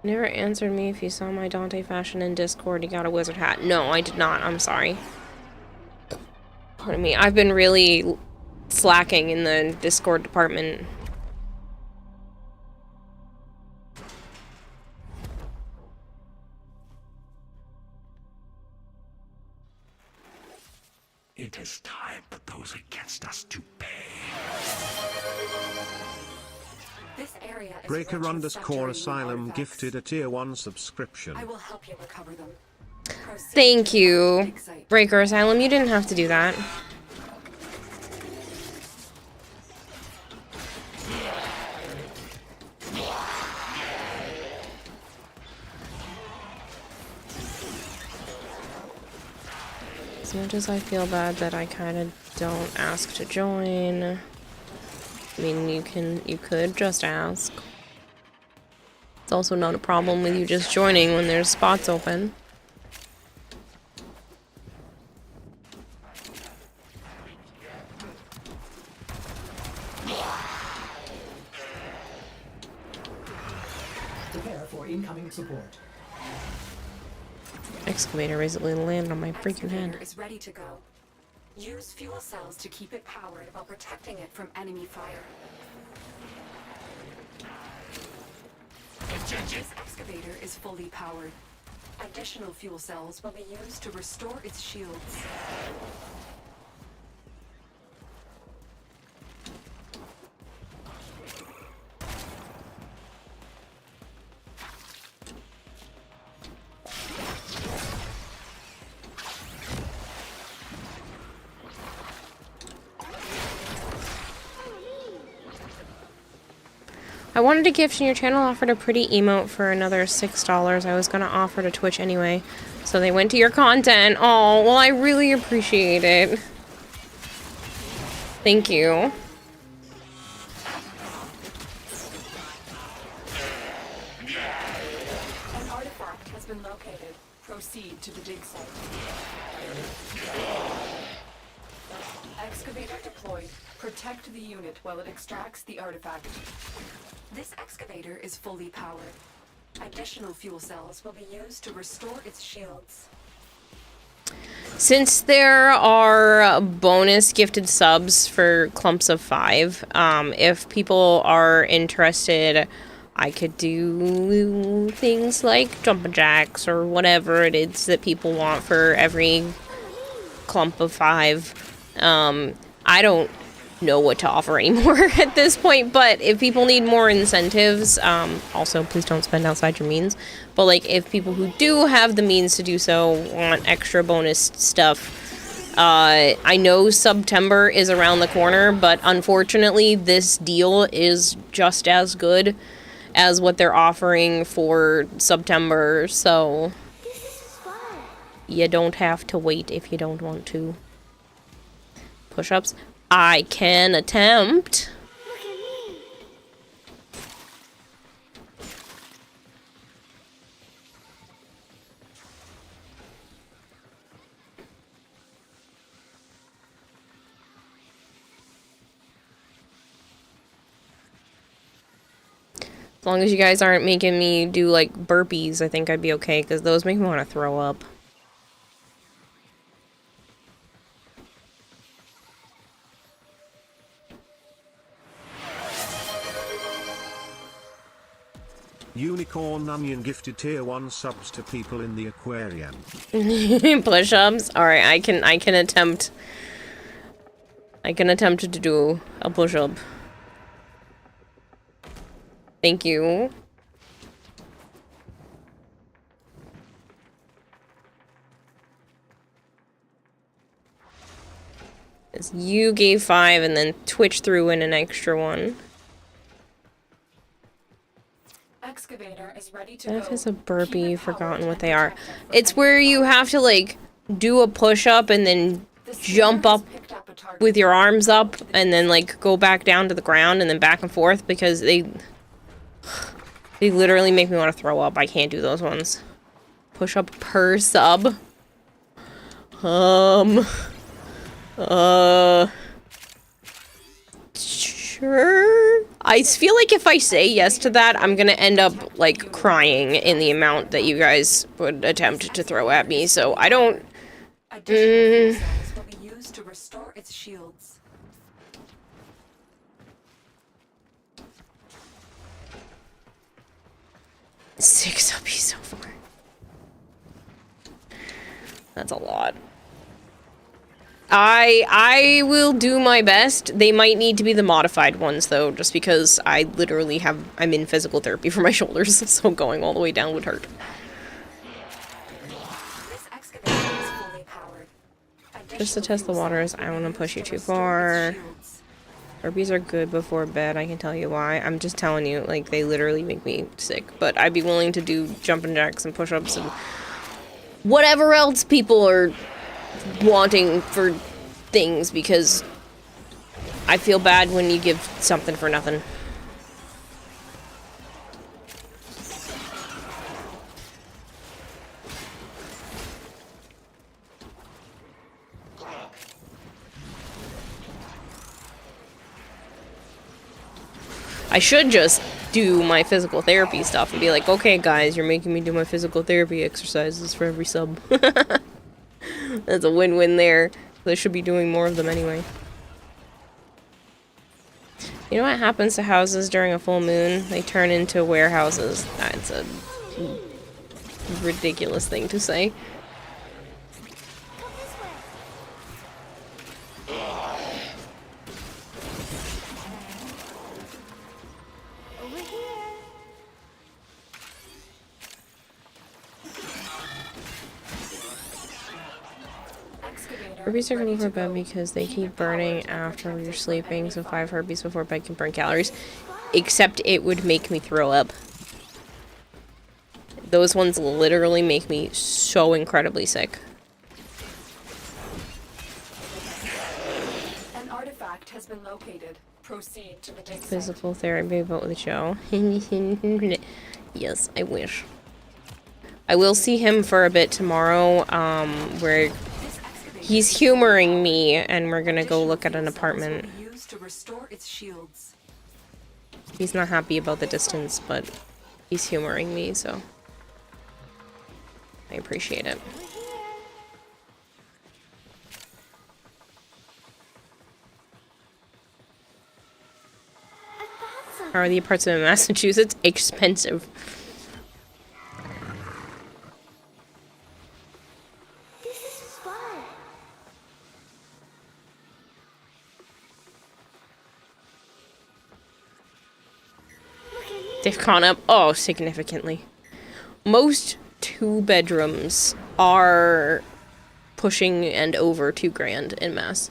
Never answered me if you saw my Dante fashion in Discord. You got a wizard hat. No, I did not. I'm sorry. Pardon me. I've been really slacking in the Discord department. It is time for those against us to pay. This area is Breaker rich with underscore subterranean asylum artifacts. gifted a tier 1 subscription. I will help you recover them. Proceed Thank to the you, dig site. Breaker Asylum. You didn't have to do that. As much as I feel bad that I kind of don't ask to join, I mean, you could just ask. It's also not a problem with you just joining when there's spots open. Prepare for incoming support. Excavator recently landed on my freaking Excavator head. is ready to go. Use fuel cells to keep it powered while protecting it from enemy fire. This excavator is fully powered. Additional fuel cells will be used to restore its shields. I wanted to gift and your channel offered a pretty emote for another $6. I was gonna offer to Twitch anyway. So they went to your content. Oh, well, I really appreciate it. Thank you. An artifact has been located. Proceed to the dig site. Excavator deployed. Protect the unit while it extracts the artifact. This excavator is fully powered. Additional fuel cells will be used to restore its shields. Since there are bonus gifted subs for clumps of 5, if people are interested, I could do things like jumping jacks or whatever it is that people want for every clump of 5. I don't know what to offer anymore at this point, but if people need more incentives, also please don't spend outside your means, but like if people who do have the means to do so want extra bonus stuff, I know September is around the corner, but unfortunately this deal is just as good as what they're offering for September, so you don't have to wait if you don't want to. Push-ups? I can attempt. As long as you guys aren't making me do like burpees, I think I'd be okay, because those make me want to throw up. Unicorn Onion gifted tier 1 subs to people in the aquarium. Push-ups? Alright, I can attempt. I can attempt to do a push-up. Thank you. You gave 5 and then Twitch threw in an extra one. Excavator is ready to That go. is a burpee, Keep it you've forgotten powered what and they are. protected from It's enemy where you fire. have to like do a push-up and then The jump scanner has up picked up a target. with your arms up and then like go back down to the ground and then back and forth, because they literally make me want to throw up. I can't do those ones. Push up per sub. Sure. I feel like if I say yes to that, I'm gonna end up, like, crying in the amount that you guys would attempt to throw at me, so I don't... Additional fuel cells will be used to restore its shields. Six uppies so far. That's a lot. I will do my best. They might need to be the modified ones, though, just because I literally I'm in physical therapy for my shoulders, so going all the way down would hurt. This excavator is fully powered. Just to test the waters, I want to push you too far. Herbies are good before bed, I can tell you why. I'm just telling you, like, they literally make me sick. But I'd be willing to do jumping jacks and push-ups and whatever else people are wanting for things, because I feel bad when you give something for nothing. I should just do my physical therapy stuff and be like, okay guys, you're making me do my physical therapy exercises for every sub. That's a win-win there. They should be doing more of them anyway. You know what happens to houses during a full moon? They turn into warehouses. That's a ridiculous thing to say. Herbies are good before bed because they keep burning after you're sleeping, so 5 herbies before bed can burn calories. Except it would make me throw up. Those ones literally make me so incredibly sick. An artifact has been located. Proceed to the dig site. Physical therapy, but with Joe. Yes, I wish. I will see him for a bit tomorrow, where he's humoring me, and we're gonna go look at an apartment. He's not happy about the distance, but he's humoring me, so I appreciate it. How are the apartments in Massachusetts? Expensive. They've gone up, oh, significantly. Most 2 bedrooms are pushing and over $2,000 in Mass.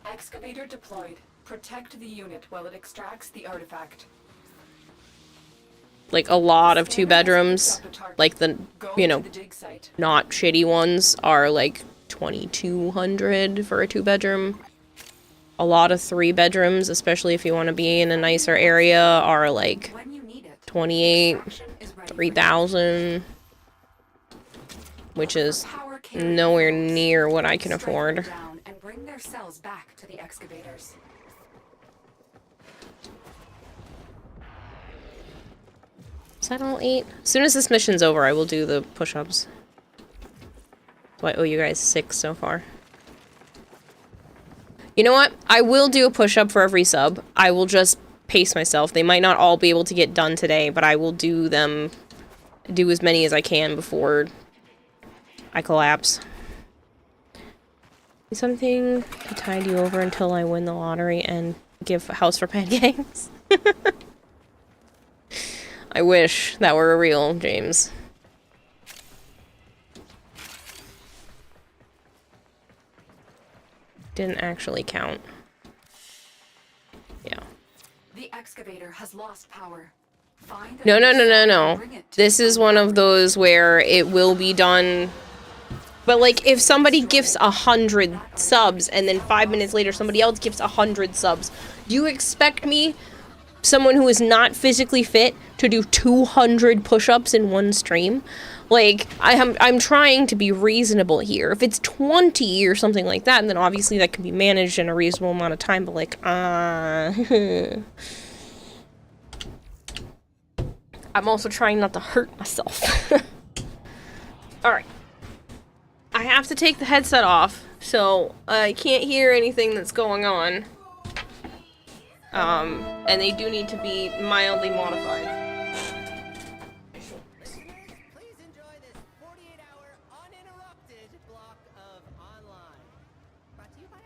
Excavator deployed. Protect the unit while it extracts the artifact. Like, a lot of 2 bedrooms, like the, you know, not shitty ones, are like $2,200 for a 2 bedroom. A lot of 3 bedrooms, especially if you want to be in a nicer area, are like 28, 3,000, which is nowhere near what I can afford. And bring their cells back to the excavators. Is that all 8? As soon as this mission's over, I will do the push-ups. So I owe you guys 6 so far. You know what? I will do a push-up for every sub. I will just pace myself. They might not all be able to get done today, but I will do as many as I can before I collapse. Something to tide you over until I win the lottery and give a house for pancakes. I wish that were real, James. Didn't actually count. Yeah. The excavator has lost power. Find No. This is one of those where it will be done. But like, if somebody gifts 100 subs and then 5 minutes later somebody else gifts 100 subs, do you expect me someone who is not physically fit to do 200 push-ups in one stream. Like, I'm trying to be reasonable here. If it's 20 or something like that, then obviously that can be managed in a reasonable amount of time, but like, I'm also trying not to hurt myself. Alright. I have to take the headset off, so I can't hear anything that's going on. And they do need to be mildly modified. Please enjoy this 48-hour uninterrupted block of online. Brought to you by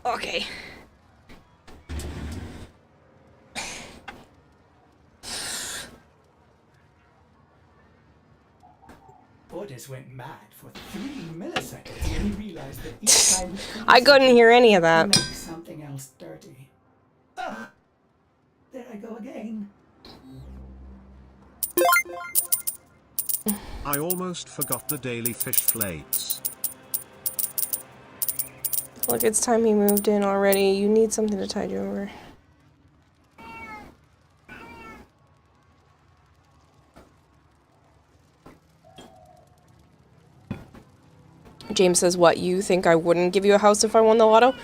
Okay. Borders went mad for 3 milliseconds when he realized that each time I couldn't hear any of that. make something else dirty. Ah, there I go again. I almost forgot the daily fish flakes. Look, it's time he moved in already. You need something to tide you over. James says, what, you think I wouldn't give you a house if I won the lotto?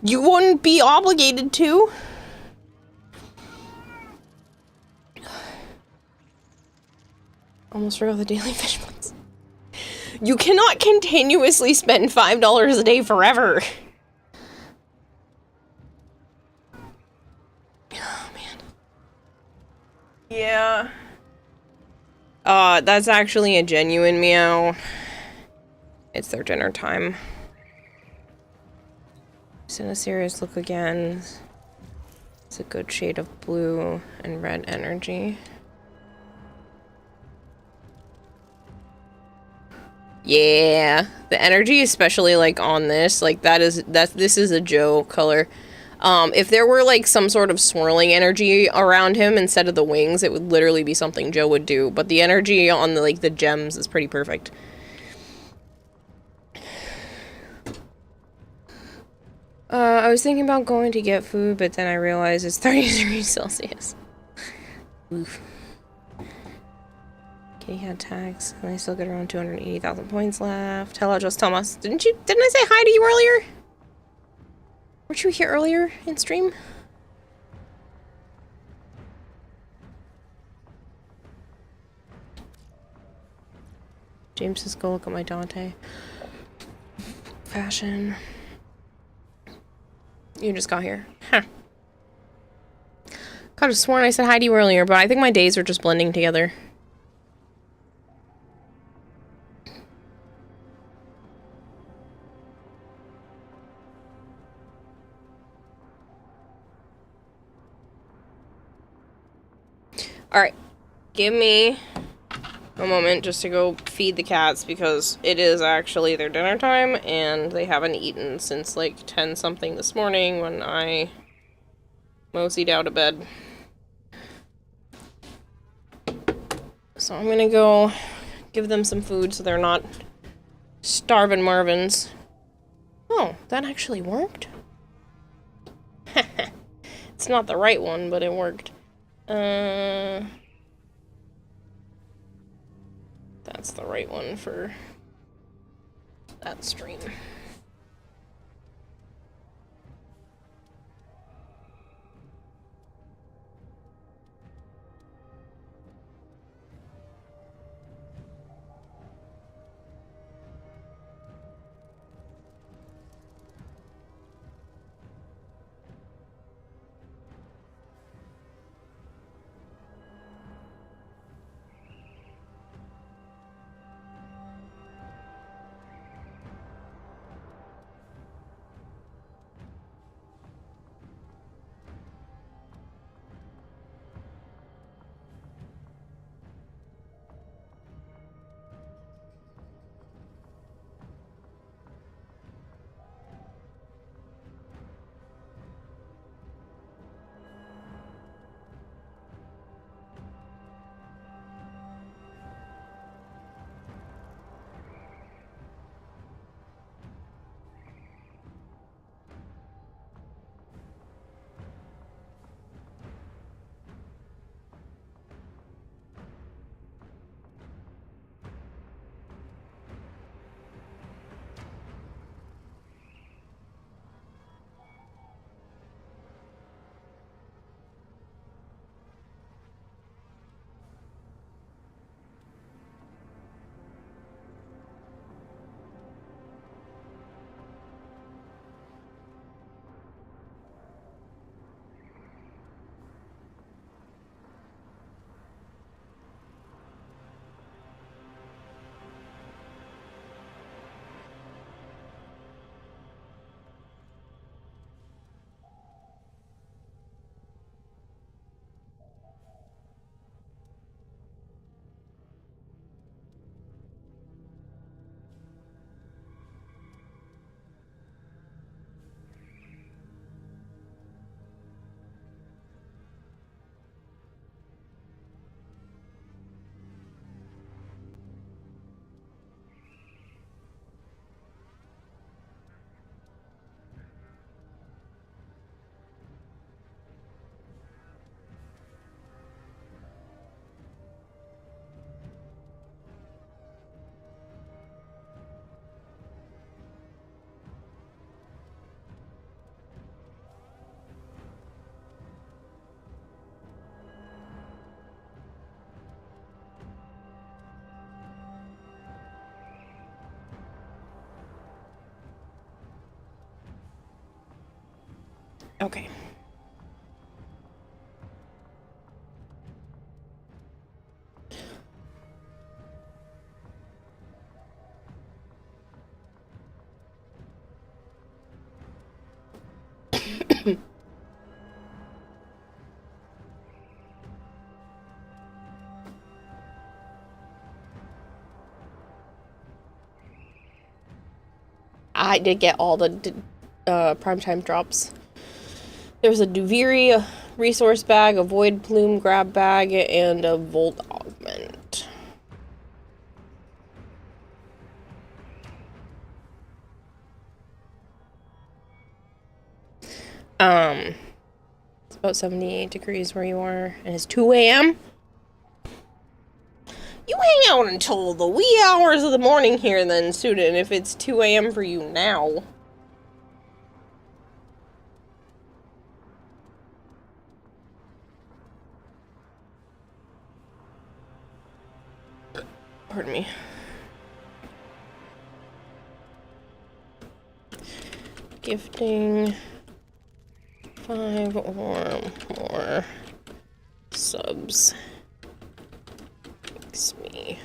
You wouldn't be obligated to. Almost forgot the daily fish ones. You cannot continuously spend $5 a day forever. Oh, man. Yeah. That's actually a genuine meow. It's their dinner time. It's in a serious look again. It's a good shade of blue and red energy. Yeah, the energy, especially like on this, like this is a Joe color. If there were like some sort of swirling energy around him instead of the wings, it would literally be something Joe would do. But the energy on the like the gems is pretty perfect. I was thinking about going to get food, but then I realized it's 30 degrees Celsius. Oof. Kitty had tags, and I still get around 280,000 points left. Hello, Just Thomas. Didn't I say hi to you earlier? Weren't you here earlier in stream? James says, go look at my Dante. Fashion. You just got here. Huh. Could have sworn I said hi to you earlier, but I think my days are just blending together. Alright. Give me a moment just to go feed the cats because it is actually their dinner time and they haven't eaten since like 10 something this morning when I moseyed out of bed. So I'm gonna go give them some food so they're not starving Marvins. Oh, that actually worked? It's not the right one, but it worked. That's the right one for that stream. Okay. I did get all the primetime drops. There's a Duviri resource bag, a Void Plume grab bag, and a Volt Augment. It's about 78 degrees where you are, and it's 2 a.m. You hang out until the wee hours of the morning here then, student, if it's 2 a.m. for you now. Pardon me. Gifting 5 or more subs makes me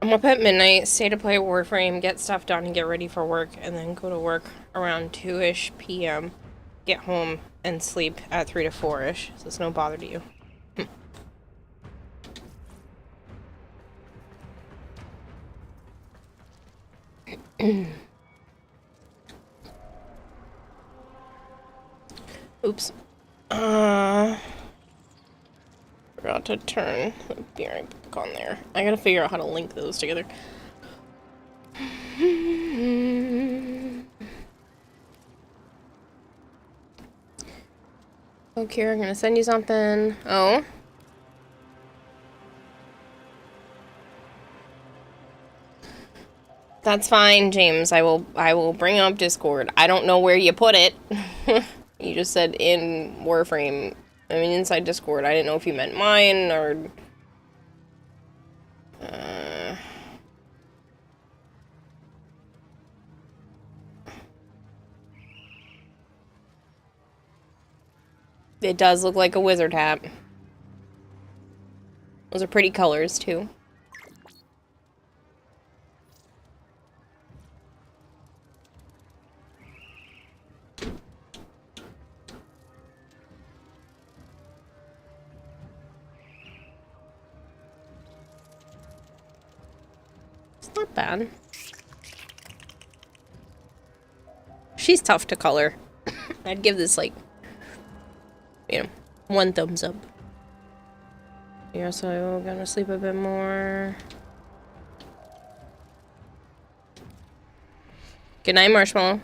I'm up at midnight, stay to play Warframe, get stuff done, and get ready for work, and then go to work around 2-ish p.m., get home, and sleep at 3 to 4-ish, so it's no bother to you. Oops. Forgot to turn the beer back on there. I gotta figure out how to link those together. Okay, I'm gonna send you something. Oh. That's fine, James. I will bring up Discord. I don't know where you put it. You just said in Warframe. I mean, inside Discord. I didn't know if you meant mine or... It does look like a wizard hat. Those are pretty colors, too. It's not bad. She's tough to color. I'd give this, like, you know, 1 thumbs up. Yeah, so I'm gonna sleep a bit more. Good night, Marshmallow.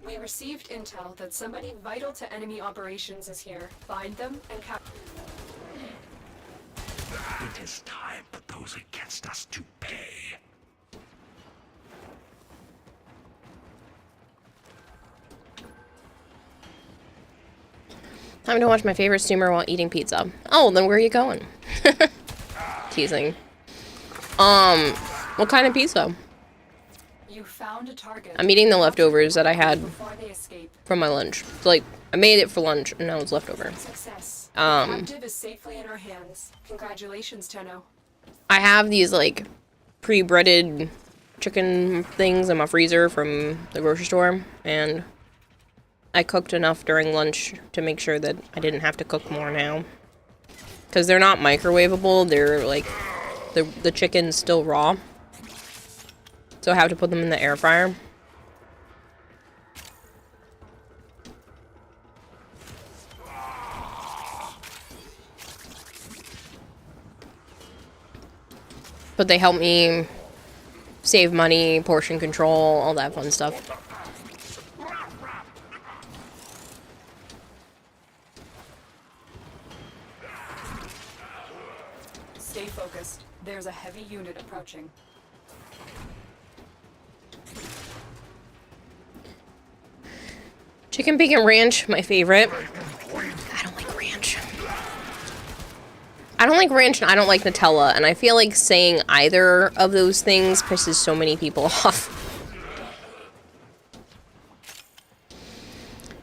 We received intel that somebody vital to enemy operations is here. Find them and capture. It is time for those against us to pay. Time to watch my favorite streamer while eating pizza. Oh, then where are you going? Teasing. What kind of pizza? You found a target. I'm eating the leftovers that I had Before they escape. from my lunch. So, like, I made it for lunch and now it's leftover. Success. Captive is safely in our hands. Congratulations, Tenno. I have these, like, pre-breaded chicken things in my freezer from the grocery store, and I cooked enough during lunch to make sure that I didn't have to cook more now. Because they're not microwavable, they're, like, the chicken's still raw. So I have to put them in the air fryer. But they help me save money, portion control, all that fun stuff. Stay focused. There's a heavy unit approaching. Chicken bacon ranch, my favorite. I don't like ranch. I don't like ranch and I don't like Nutella, and I feel like saying either of those things pisses so many people off.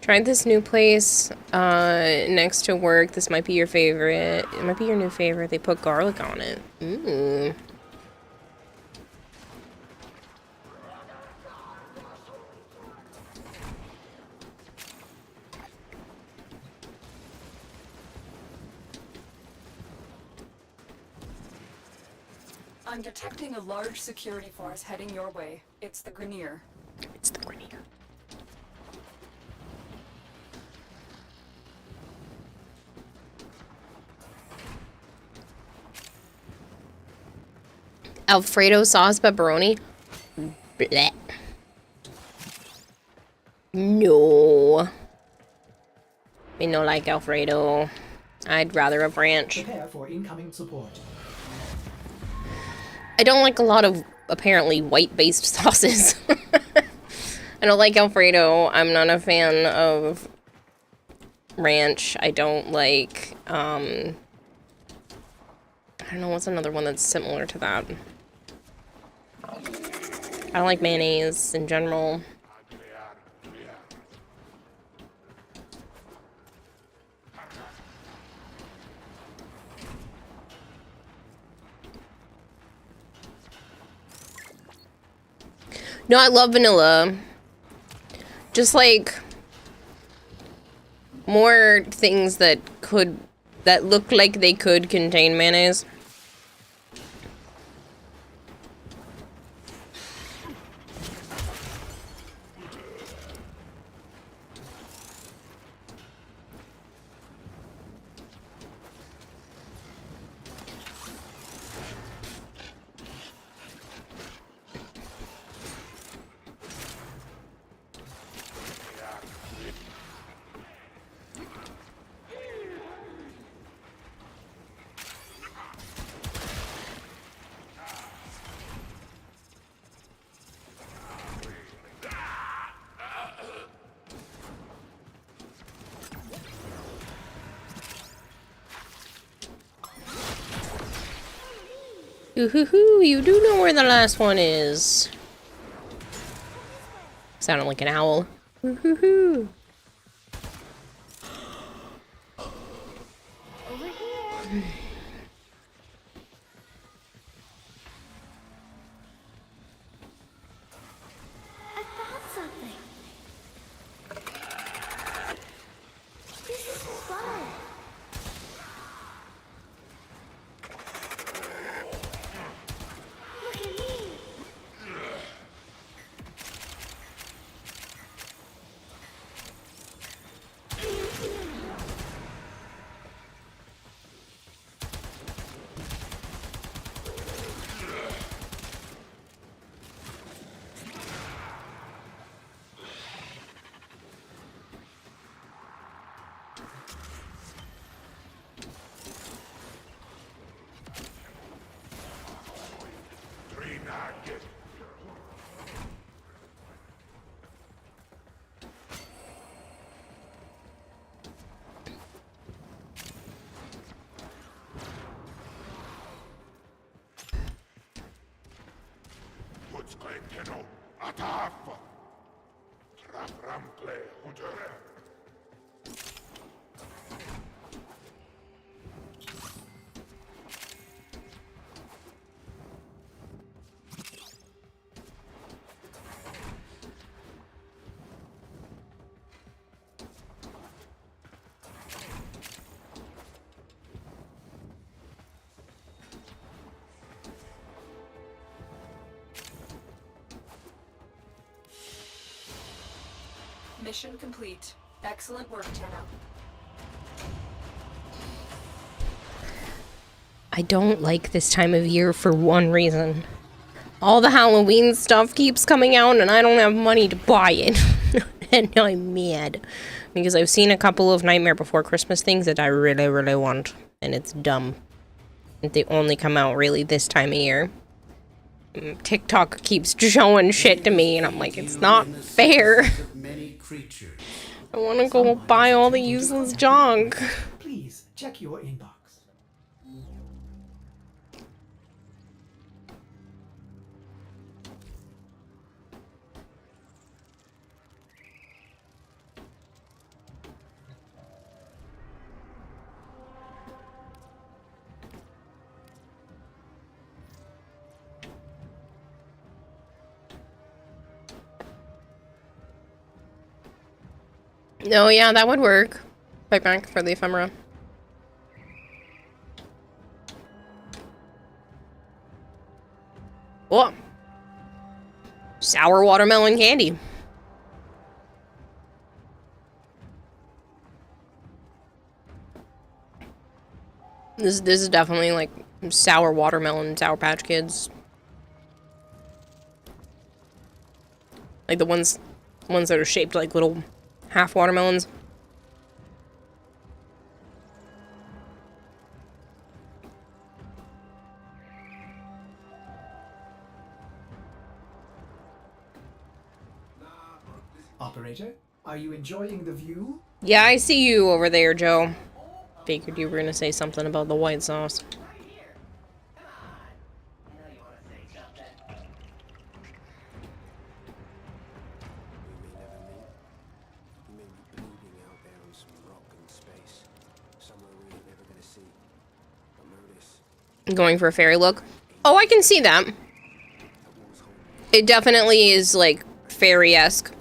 Tried this new place next to work. This might be your favorite. It might be your new favorite. They put garlic on it. Ooh. I'm detecting a large security force heading your way. It's the Grenier. It's the Grenier. Alfredo sauce pepperoni? Blech. Me no like Alfredo. I'd rather a ranch. Prepare for incoming support. I don't like a lot of apparently white-based sauces. I don't like Alfredo. I'm not a fan of ranch. I don't like, I don't know, what's another one that's similar to that? I don't like mayonnaise in general. No, I love vanilla. Just like more things that look like they could contain mayonnaise. Ooh-hoo-hoo, you do know where the last one is. Sounded like an owl. Ooh-hoo-hoo. Over here. I found something. This is fun. Look at me. Mission complete. Excellent work, Tenno. I don't like this time of year for one reason. All the Halloween stuff keeps coming out and I don't have money to buy it. And I'm mad. Because I've seen a couple of Nightmare Before Christmas things that I really, really want. And it's dumb. They only come out really this time of year. TikTok keeps showing shit to me and I'm like, it's not fair. I want to go buy all the useless junk. Please check your inbox. Oh yeah, that would work. Right back for the ephemera. Oh! Sour watermelon candy. This is definitely like sour watermelon, Sour Patch Kids. Like the ones that are shaped like little half watermelons. Are you enjoying the view? Yeah, I see you over there, Joe. Figured you were gonna say something about the white sauce. Going for a fairy look. Oh, I can see that. It definitely is, like, fairy-esque.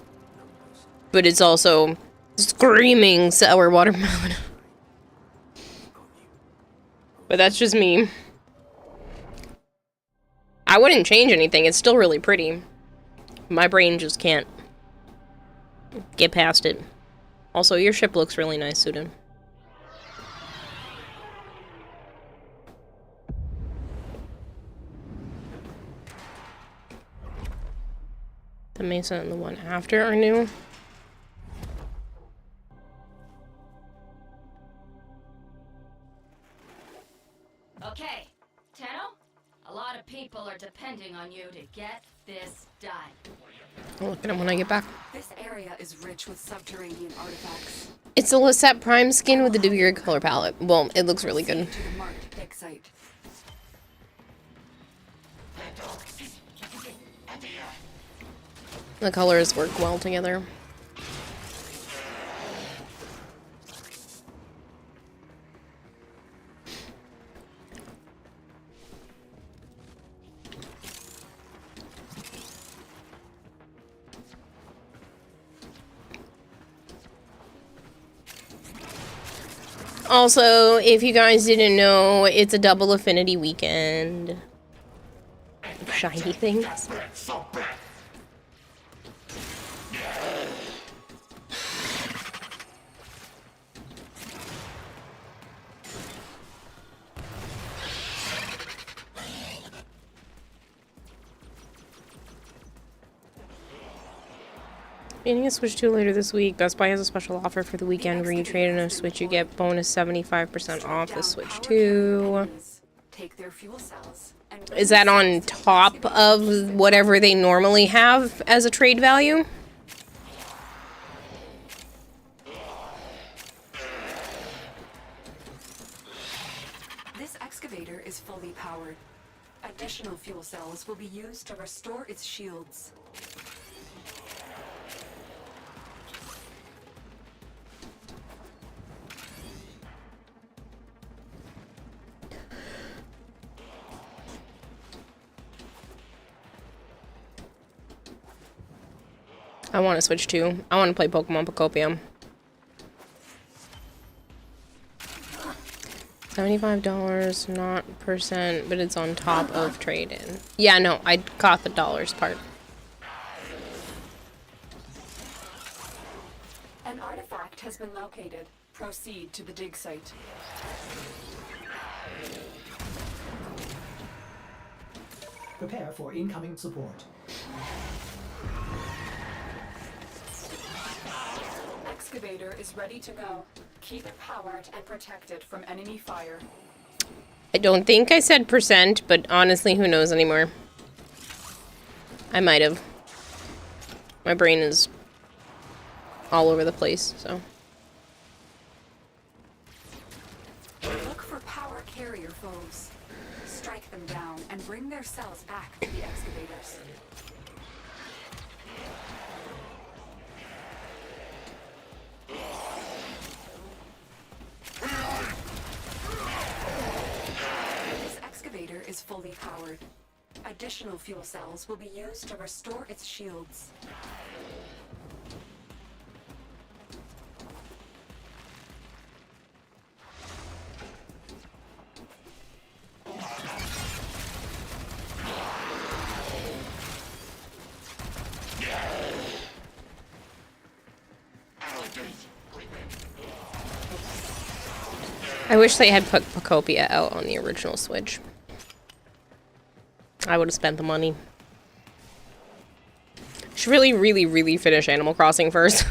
But it's also screaming sour watermelon. But that's just me. I wouldn't change anything. It's still really pretty. My brain just can't get past it. Also, your ship looks really nice, Sudan. The Mesa and the one after are new. Okay, Tenno, a lot of people are depending on you to get this done. I'll look at him when I get back. This area is rich with subterranean artifacts. It's a Lisette Prime skin with a weird color palette. Well, it looks really good. To the marked dig site. The colors work well together. Also, if you guys didn't know, it's a double affinity weekend. Shiny things. Getting a Switch 2 later this week. Best Buy has a special offer for the weekend where you trade in a Switch, you get bonus 75% off the Switch 2. Take their fuel cells and Is that on top of whatever they normally have as a trade value? This excavator is fully powered. Additional fuel cells will be used to restore its shields. I want to Switch 2. I want to play Pokemon Pocopium. $75, not percent, but it's on top of trade-in. Yeah, no, I caught the dollars part. An artifact has been located. Proceed to the dig site. Prepare for incoming support. Excavator is ready to go. Keep it powered and protected from enemy fire. I don't think I said percent, but honestly, who knows anymore? I might have. My brain is all over the place, so. Look for power carrier foes. Strike them down and bring their cells back to the excavators. This excavator is fully powered. Additional fuel cells will be used to restore its shields. I wish they had put Pocopia out on the original Switch. I would have spent the money. Should really, really, really finish Animal Crossing first.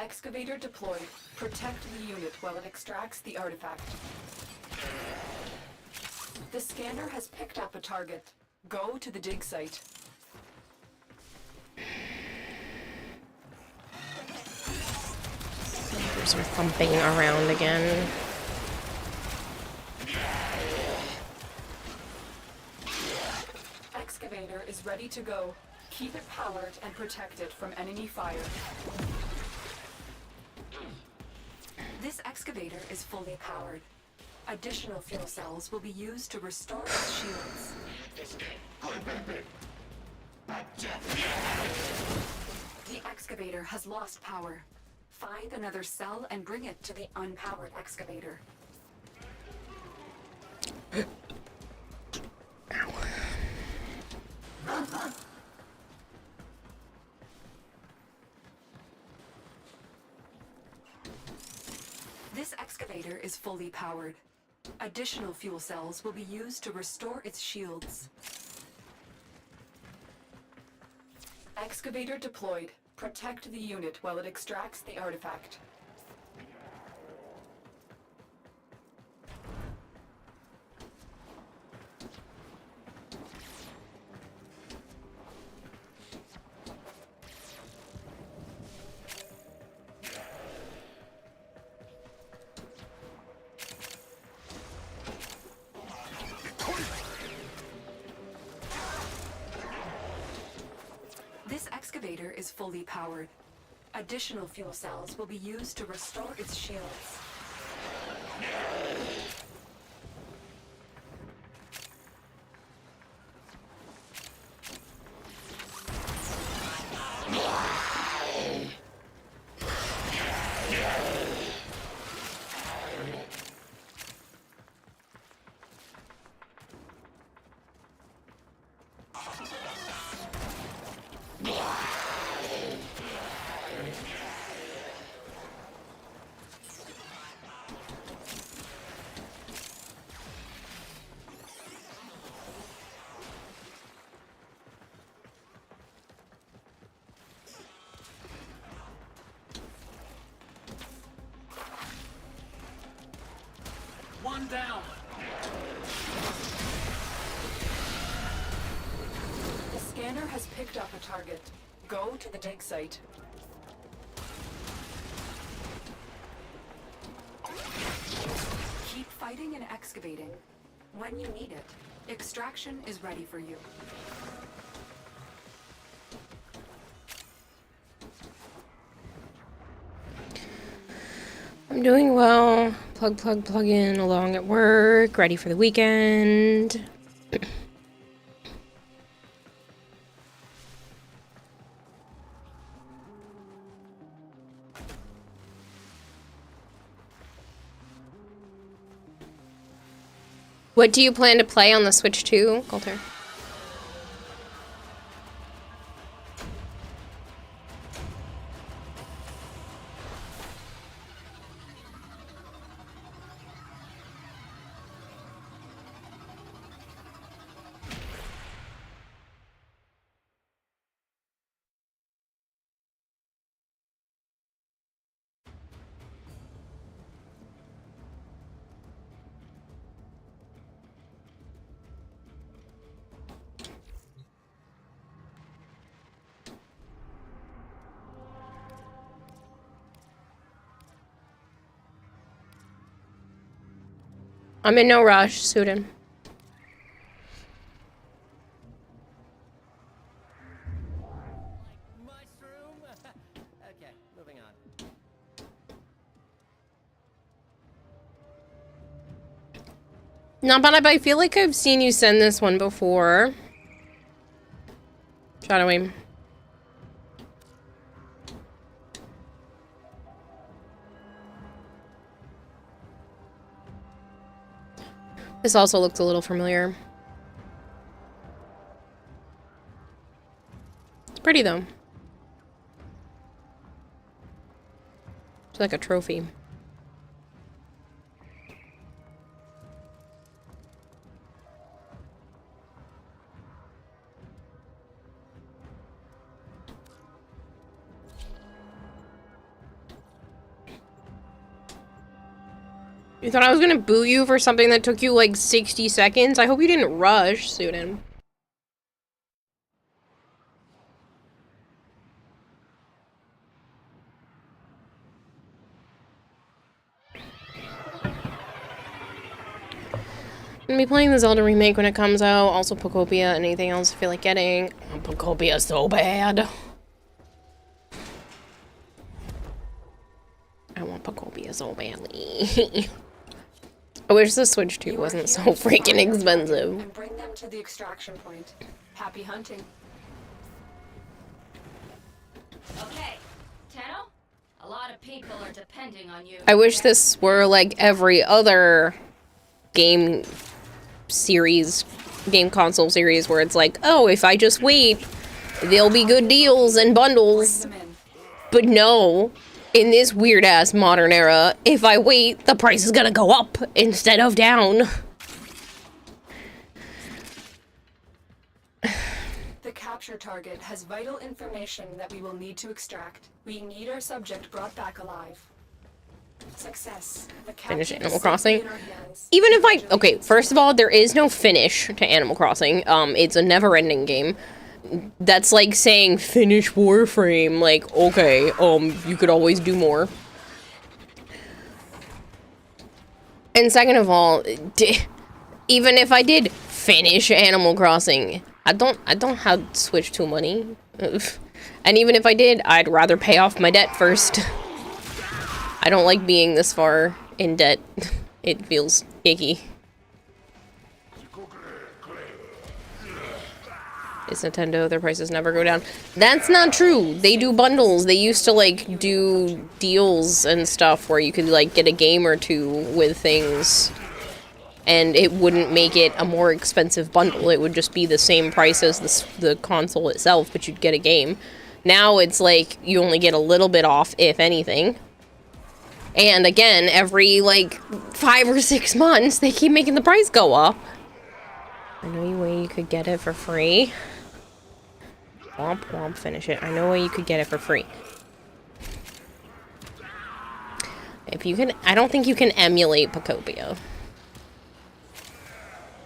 Excavator deployed. Protect the unit while it extracts the artifact. The scanner has picked up a target. Go to the dig site. There's some thumping around again. Excavator is ready to go. Keep it powered and protect it from enemy fire. This excavator is fully powered. Additional fuel cells will be used to restore its shields. The excavator has lost power. Find another cell and bring it to the unpowered excavator. This excavator is fully powered. Additional fuel cells will be used to restore its shields. Excavator deployed. Protect the unit while it extracts the artifact. This excavator is fully powered. Additional fuel cells will be used to restore its shields. One down. The scanner has picked up a target. Go to the dig site. Keep fighting and excavating. When you need it, extraction is ready for you. I'm doing well. Plug in along at work. Ready for the weekend. What do you plan to play on the Switch 2, Coulter? I'm in no rush, Sudan. Mushroom? Okay, moving on. Not bad, but I feel like I've seen you send this one before. Shadowing. This also looks a little familiar. It's pretty though. It's like a trophy. You thought I was gonna boot you for something that took you like 60 seconds? I hope you didn't rush, Sudan. I'm gonna be playing the Zelda remake when it comes out. Also Pokopia and anything else I feel like getting. Oh, Pokopia so bad. I want Pokopia so badly. I wish the Switch 2 wasn't so freaking expensive. And bring them to the extraction point. Happy hunting. Okay, Tenno? A lot of people are depending on you. I wish this were like every other game series, game console series where it's like, oh, if I just wait, there'll be good deals and bundles. But no, in this weird ass modern era, if I wait, the price is gonna go up instead of down. The capture target has vital information that we will need to extract. We need our subject brought back alive. Success. Finish Animal Crossing. Even if I... Okay, first of all, there is no finish to Animal Crossing. It's a never-ending game. That's like saying finish Warframe. Like, okay, you could always do more. And second of all, even if I did finish Animal Crossing, I don't have Switch 2 money. And even if I did, I'd rather pay off my debt first. I don't like being this far in debt. It feels icky. It's Nintendo, their prices never go down. That's not true. They do bundles. They used to, like, do deals and stuff where you could, like, get a game or two with things. And it wouldn't make it a more expensive bundle. It would just be the same price as the console itself, but you'd get a game. Now it's like, you only get a little bit off, if anything. And again, every, like, 5 or 6 months, they keep making the price go up. I know a way you could get it for free. Womp womp, finish it. I know a way you could get it for free. If you can, I don't think you can emulate Pokopia.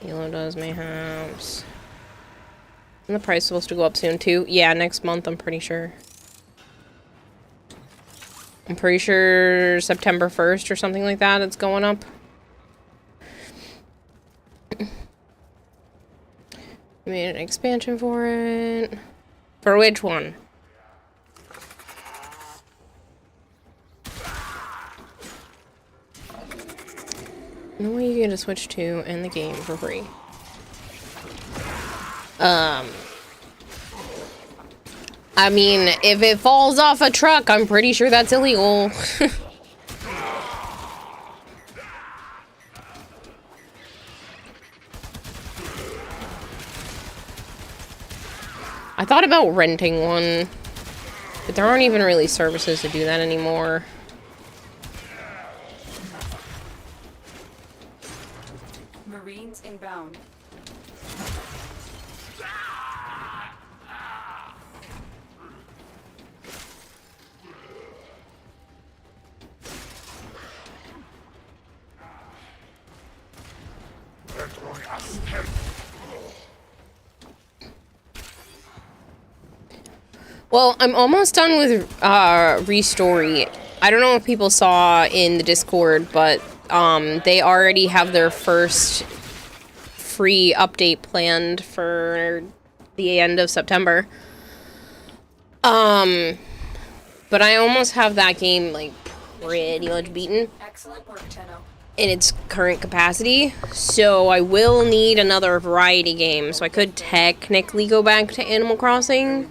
Halo does mayhaps. And the price is supposed to go up soon too. Yeah, next month, I'm pretty sure. I'm pretty sure September 1st or something like that, it's going up. Made an expansion for it. For which one? No way you get a Switch 2 and the game for free. I mean, if it falls off a truck, I'm pretty sure that's illegal. I thought about renting one, but there aren't even really services to do that anymore. Marines inbound. Well, I'm almost done with Restory. I don't know if people saw in the Discord, but they already have their first free update planned for the end of September. But I almost have that game like pretty much beaten. Excellent work, Tenno. In its current capacity, so I will need another variety game. So I could technically go back to Animal Crossing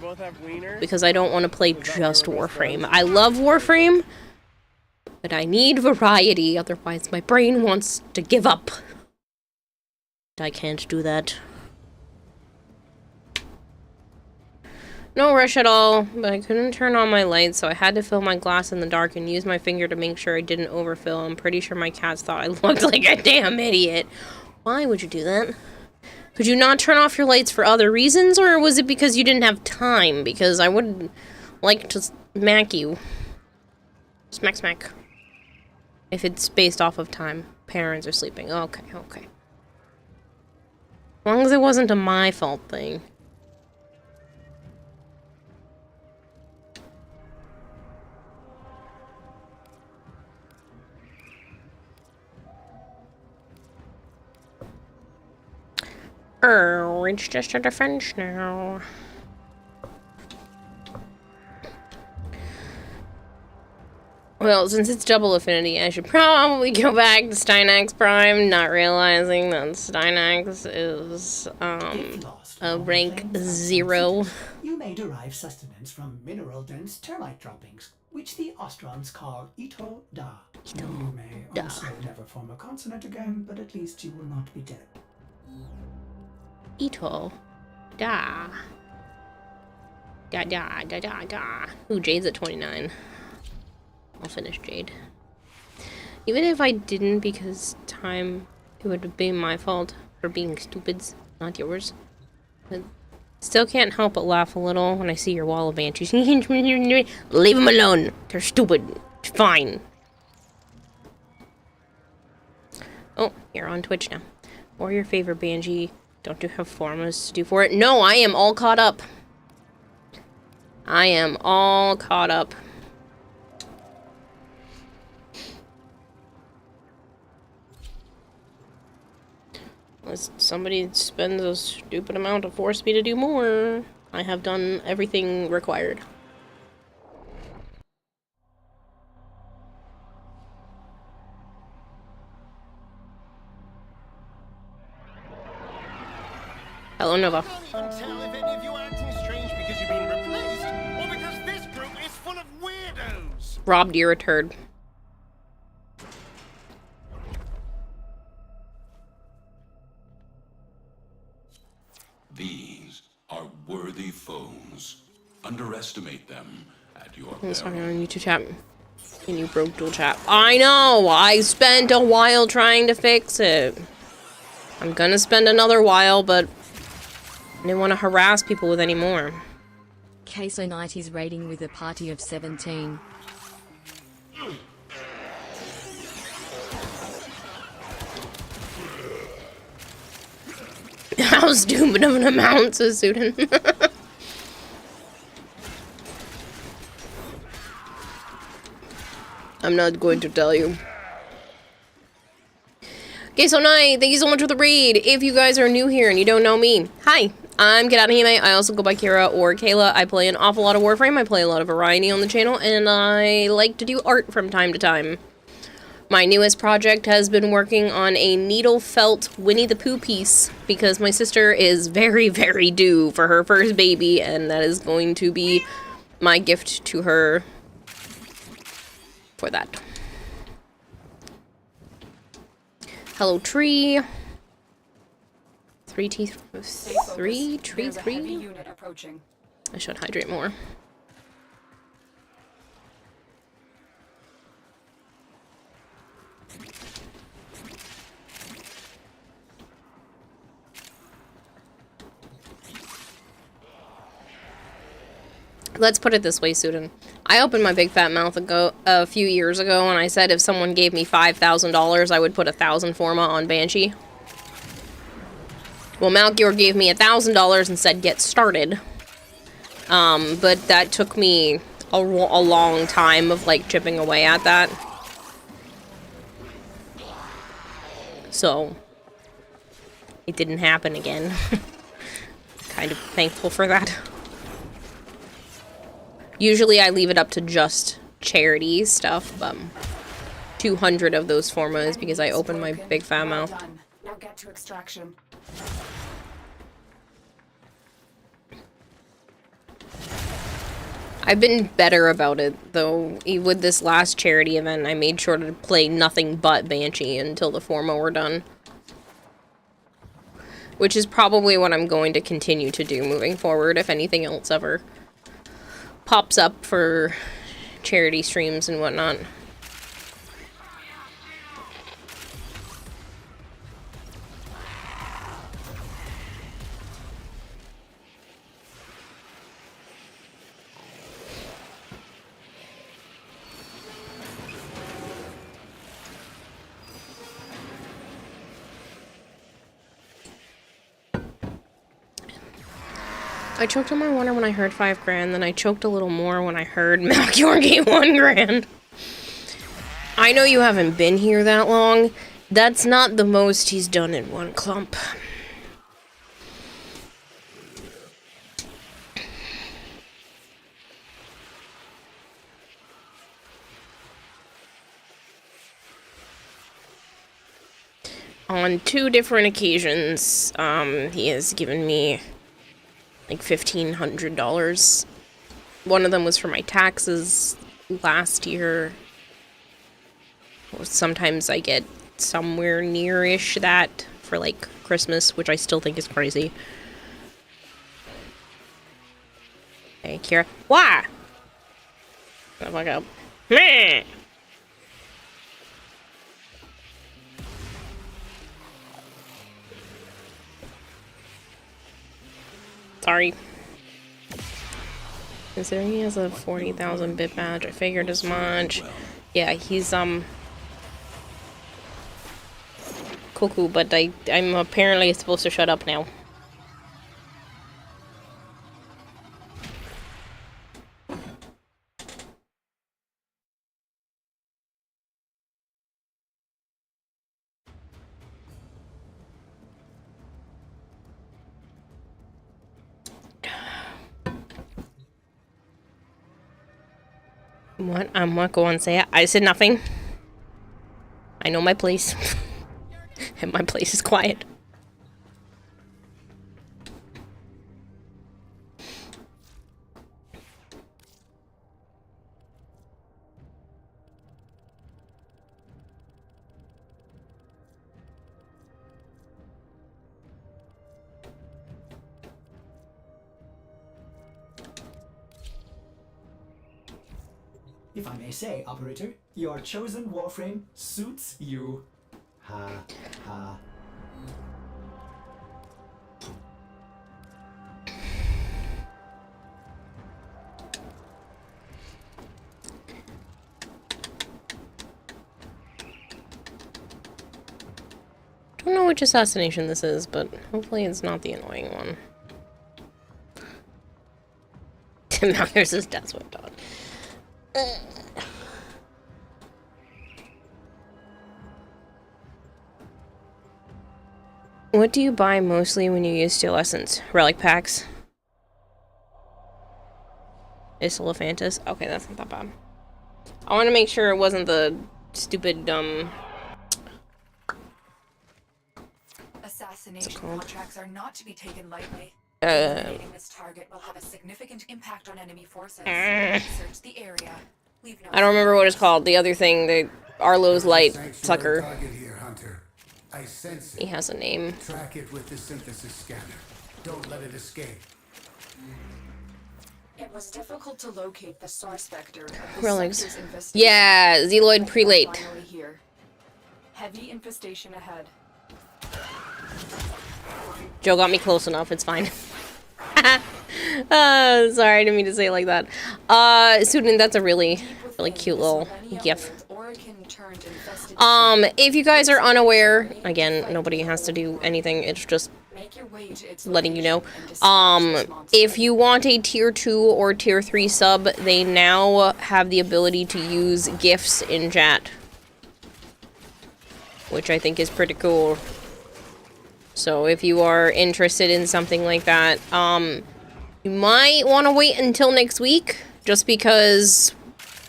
because I don't want to play just Warframe. I love Warframe, but I need variety, otherwise my brain wants to give up. I can't do that. No rush at all, but I couldn't turn on my lights, so I had to fill my glass in the dark and use my finger to make sure I didn't overfill. I'm pretty sure my cats thought I looked like a damn idiot. Why would you do that? Could you not turn off your lights for other reasons, or was it because you didn't have time? Because I would like to smack you. Smack, smack. If it's based off of time. Parents are sleeping. Okay, okay. As long as it wasn't a my fault thing. Oh, it's just a defense now. Well, since it's double affinity, I should probably go back to Steinax Prime, not realizing that Steinax is, a rank 0. You may derive sustenance from mineral-dense termite droppings, which the Ostrons call Ito Da. You may also never form a consonant again, but at least you will not be dead. Ito Da. Da da da da da. Ooh, Jade's at 29. I'll finish Jade. Even if I didn't, because time, it would have been my fault for being stupids, not yours. But still can't help but laugh a little when I see your wall of banshees. Leave them alone. They're stupid. It's fine. Oh, you're on Twitch now. Or your favorite banshee. Don't you have formas to do for it? No, I am all caught up. I am all caught up. Unless somebody spends a stupid amount to force me to do more, I have done everything required. Hello, Nova. Can't even tell if any of you are acting strange because you've been replaced, or because this group is full of weirdos. Robbed, you're a turd. These are worthy foes. Underestimate them at your I was talking on YouTube chat. And you broke dual chat. I know! I spent a while trying to fix it. I'm gonna spend another while, but I didn't want to harass people with any more. Queso Knight is raiding with a party of 17. How stupid of an amount, says Sudan. I'm not going to tell you. Okay, so Night, thank you so much for the raid. If you guys are new here and you don't know me, hi, I'm Kirarahime. I also go by Kira or Kayla. I play an awful lot of Warframe. I play a lot of variety on the channel, and I like to do art from time to time. My newest project has been working on a needle felt Winnie the Pooh piece because my sister is very, very due for her first baby, and that is going to be my gift to her for that. Hello, tree. 3 T3 tree 3. I should hydrate more. Let's put it this way, Sudan. I opened my big fat mouth a few years ago, and I said if someone gave me $5,000, I would put 1,000 forma on Banshee. Well, Malkior gave me $1,000 and said get started. But that took me a long time of, like, chipping away at that. So, it didn't happen again. Kind of thankful for that. Usually I leave it up to just charity stuff, but 200 of those formas because I opened my big fat mouth. Now get to extraction. I've been better about it, though. With this last charity event, I made sure to play nothing but Banshee until the forma were done. Which is probably what I'm going to continue to do moving forward, if anything else ever pops up for charity streams and whatnot. I choked on my water when I heard 5 grand, then I choked a little more when I heard Malchior gave 1 grand. I know you haven't been here that long. That's not the most he's done in one clump. On 2 different occasions, he has given me like $1,500. One of them was for my taxes last year. Sometimes I get somewhere near-ish that for like Christmas, which I still think is crazy. Hey, Kira. Why? Shut the fuck up. Meh. Sorry. Considering he has a 40,000 bit badge, I figured as much. Yeah, he's, cuckoo, but I'm apparently supposed to shut up now. What? I'm not going to say it. I said nothing. I know my place. And my place is quiet. If I may say, operator, your chosen warframe suits you. Ha ha. Don't know which assassination this is, but hopefully it's not the annoying one. Now there's his death swept on. What do you buy mostly when you use Steel Essence? Relic packs? Isolophantus? Okay, that's not that bad. I want to make sure it wasn't the stupid, Assassination contracts are not to be taken lightly. Eliminating this target will have a significant impact on enemy forces. Search the area. Leave no I don't remember what it's called. The other thing, the Arlo's light sucker. Here, Hunter. I sense it. He has a name. Track it with the synthesis scanner. Don't let it escape. It was difficult to locate the source vector of the Relics. sector's infestation. Yeah, Zealoid Prelate. Finally here. Heavy infestation ahead. Joe got me close enough, it's fine. Sorry, I didn't mean to say it like that. Student, that's a really cute little gif. If you guys are unaware, again, nobody has to do anything, it's just letting you know. If you want a tier 2 or tier 3 sub, they now have the ability to use GIFs in chat. Which I think is pretty cool. So if you are interested in something like that, you might want to wait until next week, just because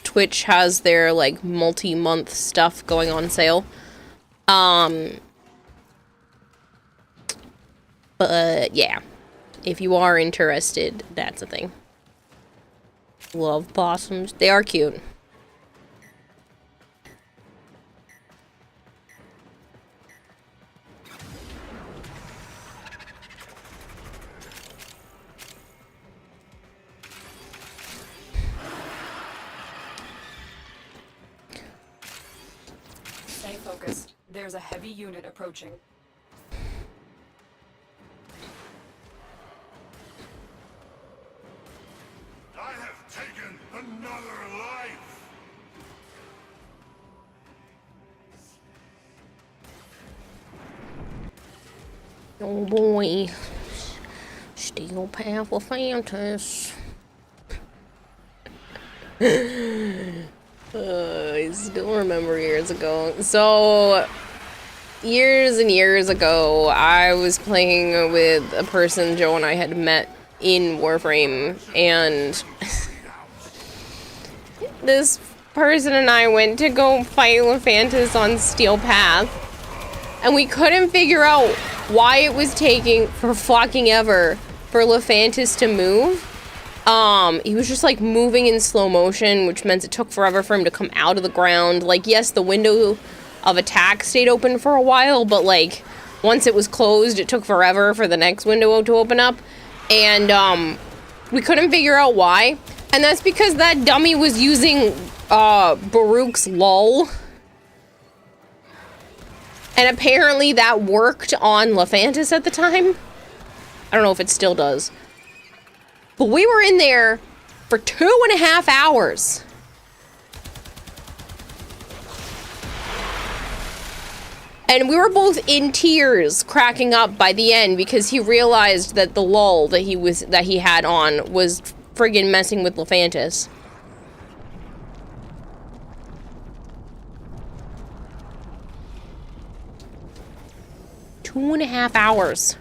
Twitch has their, like, multi-month stuff going on sale. But, yeah. If you are interested, that's a thing. Love possums. They are cute. Stay focused. There's a heavy unit approaching. I have taken another life. Oh boy. Steel Path Lephantis. I still remember years ago. So, years and years ago, I was playing with a person Joe and I had met in Warframe, and this person and I went to go fight Lephantis on Steel Path, and we couldn't figure out why it was taking for fucking ever for Lephantis to move. He was just like moving in slow motion, which meant it took forever for him to come out of the ground. Like, yes, the window of attack stayed open for a while, but like once it was closed, it took forever for the next window to open up. And we couldn't figure out why. And that's because that dummy was using Baruch's lull. And apparently that worked on Lephantis at the time. I don't know if it still does. But we were in there for 2.5 hours. And we were both in tears, cracking up by the end, because he realized that the lull that he had on was friggin' messing with Lephantis. Two 2.5 hours.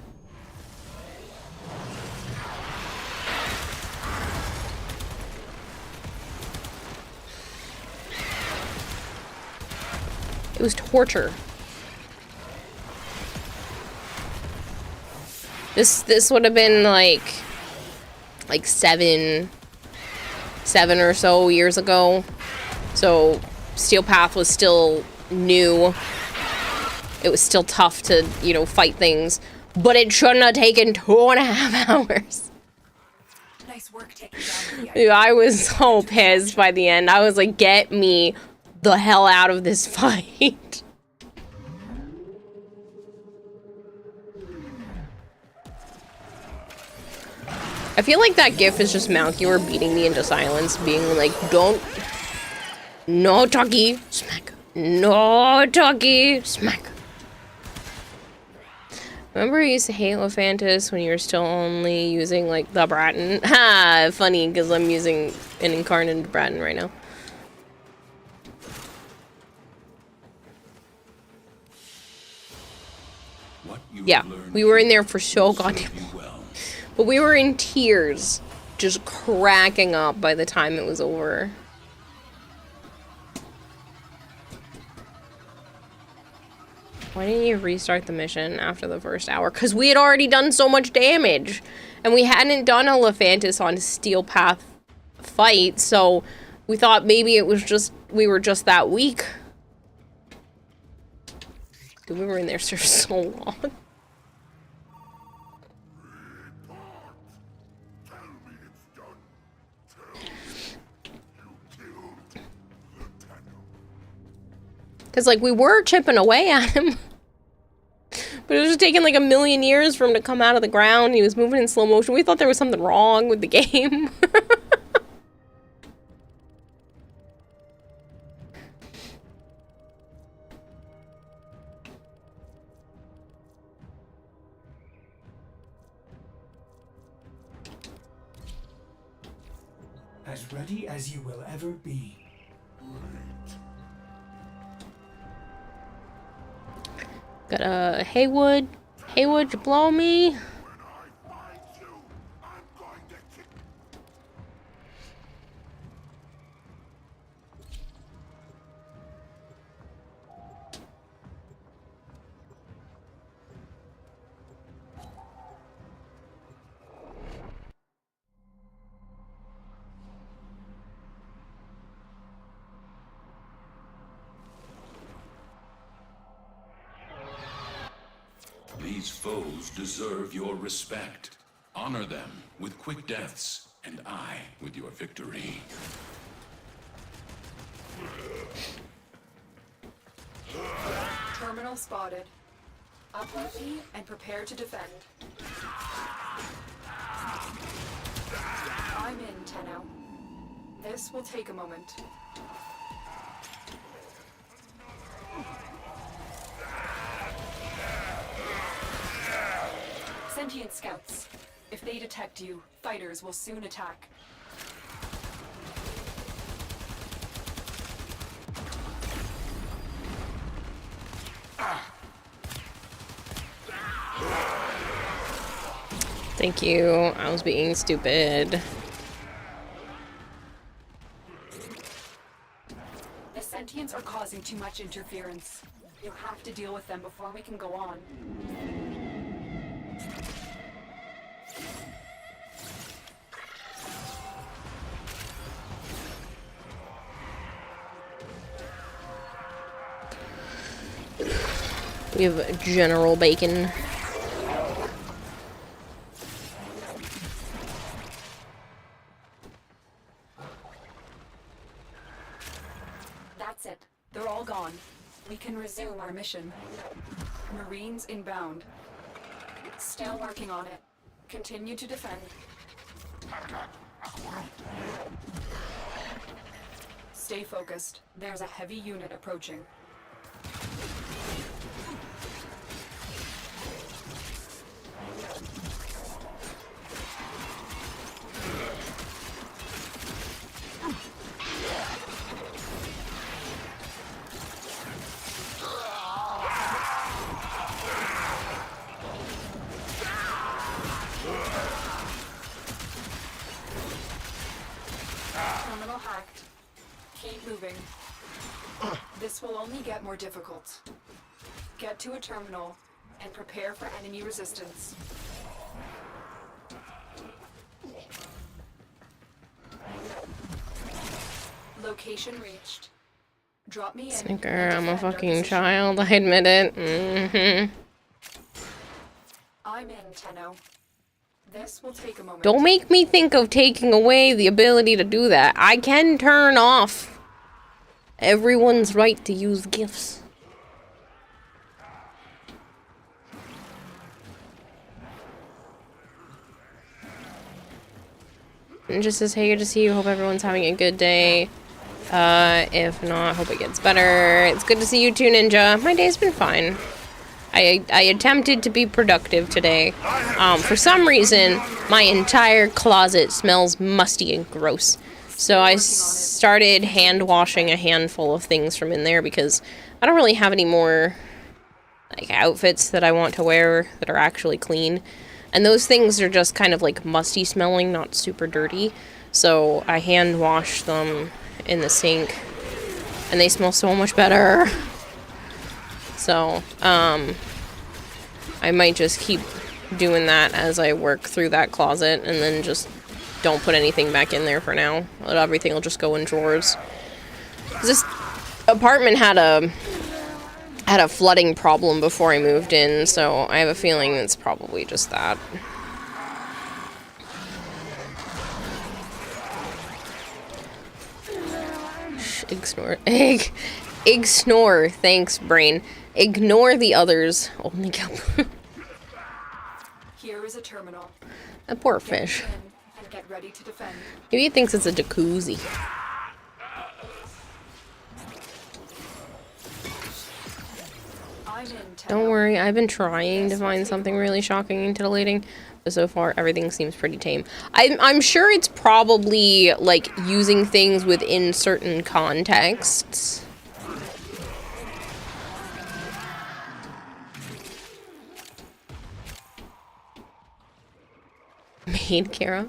It was torture. This would have been like 7 or so years ago. So Steel Path was still new. It was still tough to, you know, fight things, but it shouldn't have taken 2.5 hours. Nice work taking down the Dude, I was so pissed by the end. I was like, get me the hell out of this fight. I feel like that gif is just Malkior beating me into silence, being like, don't, no talkie, smack, no talkie, smack. Remember you used to hate Lephantis when you were still only using, like, the Bratton? Ha! Funny, because I'm using an incarnate Bratton right now. Yeah, we were in there for so goddamn long. But we were in tears, just cracking up by the time it was over. Why didn't you restart the mission after the first hour? Because we had already done so much damage. And we hadn't done a Lephantis on Steel Path fight, so we thought maybe it was just, we were just that weak. Dude, we were in there for so long. Because, like, we were chipping away at him. But it was just taking, like, 1,000,000 years for him to come out of the ground. He was moving in slow motion. We thought there was something wrong with the game. As ready as you will ever be. Got a Haywood. Haywood, you blow me? These foes deserve your respect. Honor them with quick deaths, and I with your victory. Terminal spotted. Uplift E and prepare to defend. I'm in, Tenno. This will take a moment. Sentient scouts. If they detect you, fighters will soon attack. Thank you. I was being stupid. The sentients are causing too much interference. You'll have to deal with them before we can go on. We have General Bacon. That's it. They're all gone. We can resume our mission. Marines inbound. Still working on it. Continue to defend. Stay focused. There's a heavy unit approaching. Terminal hacked. Keep moving. This will only get more difficult. Get to a terminal and prepare for enemy resistance. Location reached. Drop me in. Snicker, I'm a fucking child, I admit it. Mm-hmm. I'm in, Tenno. This will take a moment. Don't make me think of taking away the ability to do that. I can turn off everyone's right to use gifts. And just says, hey, good to see you. Hope everyone's having a good day. If not, hope it gets better. It's good to see you too, Ninja. My day's been fine. I attempted to be productive today. For some reason, my entire closet smells musty and gross. So I started hand washing a handful of things from in there because I don't really have any more like outfits that I want to wear that are actually clean. And those things are just kind of like musty smelling, not super dirty. So I hand washed them in the sink and they smell so much better. So, I might just keep doing that as I work through that closet and then just don't put anything back in there for now. Everything will just go in drawers. This apartment had a flooding problem before I moved in, so I have a feeling it's probably just that. Ignore. Thanks, brain. Ignore the others. Only go. Here is a terminal. A poor fish. Get in and get ready to defend. Maybe he thinks it's a jacuzzi. Don't worry, I've been trying to find something really shocking and titillating, but so far everything seems pretty tame. I'm sure it's probably like using things within certain contexts. Made Kara?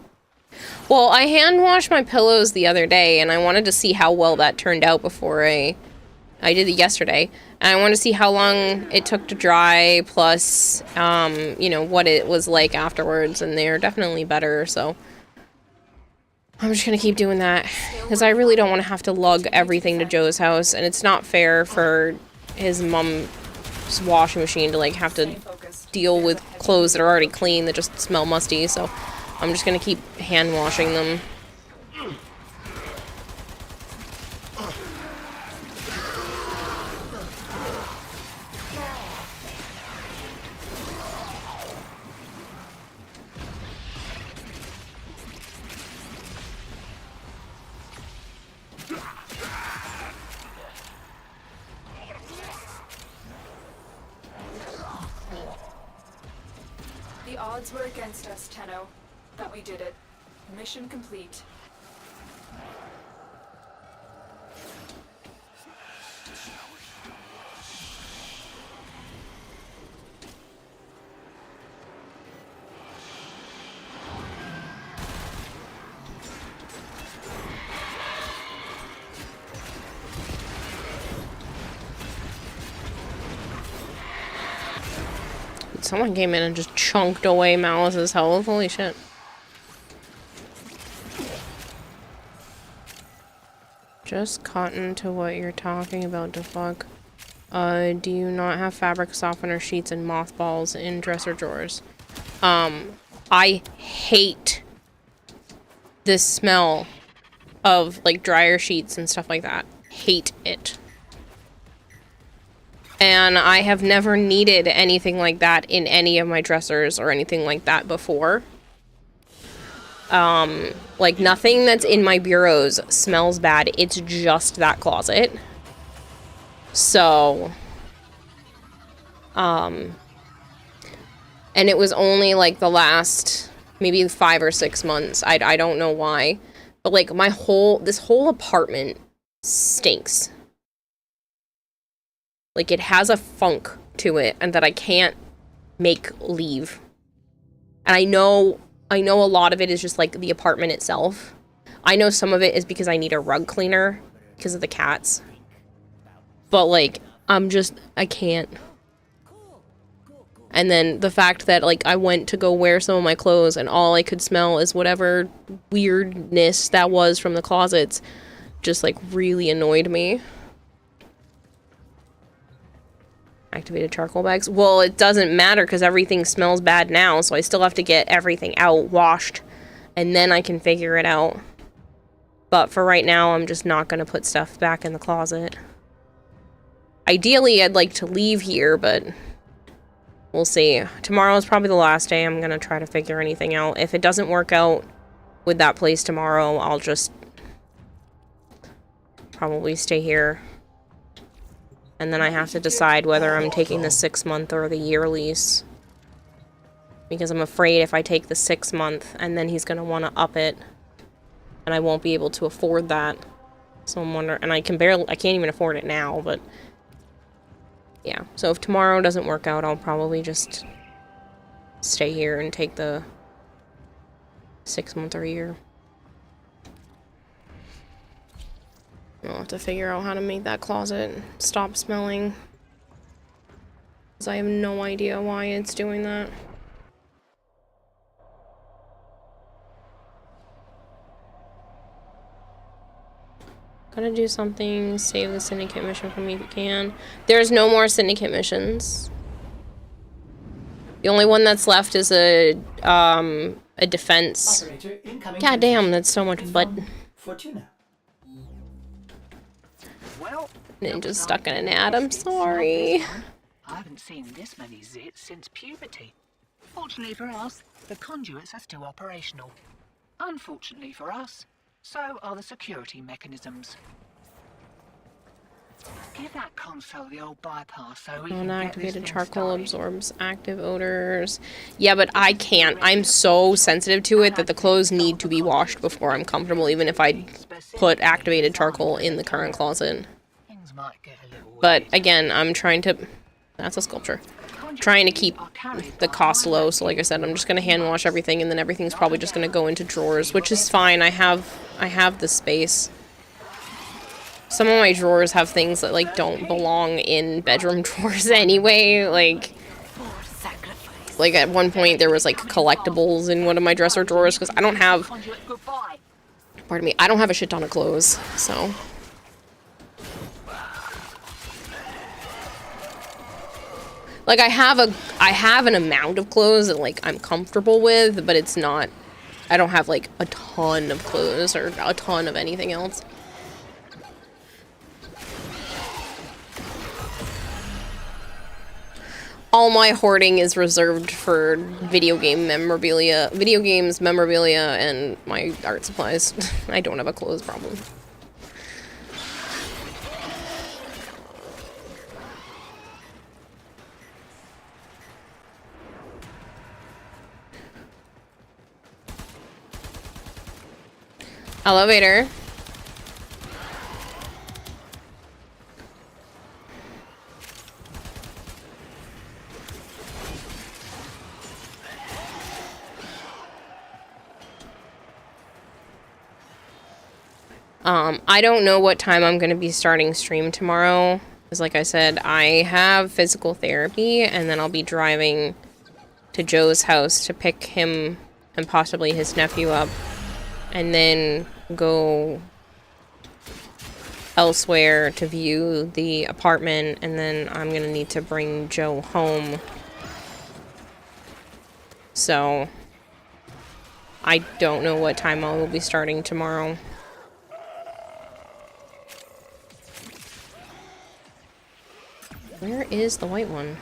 Well, I hand washed my pillows the other day and I wanted to see how well that turned out before I did it yesterday. And I want to see how long it took to dry, plus, you know, what it was like afterwards, and they're definitely better, so I'm just gonna keep doing that, because I really don't want to have to lug everything to Joe's house, and it's not fair for his mom's washing machine to, like, have to deal with clothes that are already clean that just smell musty, so I'm just gonna keep hand washing them. odds were against us, Tenno, but we did it. Mission complete. Someone came in and just chunked away Malice's health. Holy shit. Just cotton to what you're talking about, the fuck. Do you not have fabric softener sheets and mothballs in dresser drawers? I hate the smell of, like, dryer sheets and stuff like that. Hate it. And I have never needed anything like that in any of my dressers or anything like that before. Like, nothing that's in my bureaus smells bad. It's just that closet. So, and it was only, like, the last maybe 5 or 6 months. I don't know why. But, like, this whole apartment stinks. Like, it has a funk to it, and that I can't make leave. And I know a lot of it is just, like, the apartment itself. I know some of it is because I need a rug cleaner because of the cats. But, like, I can't. And then the fact that, like, I went to go wear some of my clothes and all I could smell is whatever weirdness that was from the closets just, like, really annoyed me. Activated charcoal bags. Well, it doesn't matter because everything smells bad now, so I still have to get everything out, washed, and then I can figure it out. But for right now, I'm just not going to put stuff back in the closet. Ideally, I'd like to leave here, but we'll see. Tomorrow is probably the last day I'm going to try to figure anything out. If it doesn't work out with that place tomorrow, I'll just probably stay here. And then I have to decide whether I'm taking the 6-month or the year lease. Because I'm afraid if I take the 6-month and then he's going to want to up it. And I won't be able to afford that. So I'm wondering, and I can't even afford it now, but yeah. So if tomorrow doesn't work out, I'll probably just stay here and take the 6-month or a year. I'll have to figure out how to make that closet stop smelling. Because I have no idea why it's doing that. Gotta do something. Save the syndicate mission for me if you can. There's no more syndicate missions. The only one that's left is a defense. God damn, that's so much butt. Fortuna. Well, Ninja's stuck in an ad, I'm sorry. I haven't seen this many zits since puberty. Fortunately for us, the conduits are still operational. Unfortunately for us, so are the security mechanisms. Give that console the old bypass so we can get this Unactivated thing charcoal started. absorbs active odors. Yeah, but I can't. I'm so sensitive to it that the clothes need to be washed before I'm comfortable, even if I put activated charcoal in the current closet. But again, I'm trying to... That's a sculpture. Trying to keep the cost low, so like I said, I'm just going to hand wash everything, and then everything's probably just going to go into drawers, which is fine. I have the space. Some of my drawers have things that, like, don't belong in bedroom drawers anyway. Like at one point there was, like, collectibles in one of my dresser drawers, because I don't have... Pardon me. I don't have a shit ton of clothes, so... Like, I have an amount of clothes that, like, I'm comfortable with, but it's not... I don't have, like, a ton of clothes or a ton of anything else. All my hoarding is reserved for video games, memorabilia, and my art supplies. I don't have a clothes problem. Elevator. I don't know what time I'm gonna be starting stream tomorrow. Because like I said, I have physical therapy, and then I'll be driving to Joe's house to pick him and possibly his nephew up. And then go elsewhere to view the apartment, and then I'm gonna need to bring Joe home. So, I don't know what time I will be starting tomorrow. Where is the white one?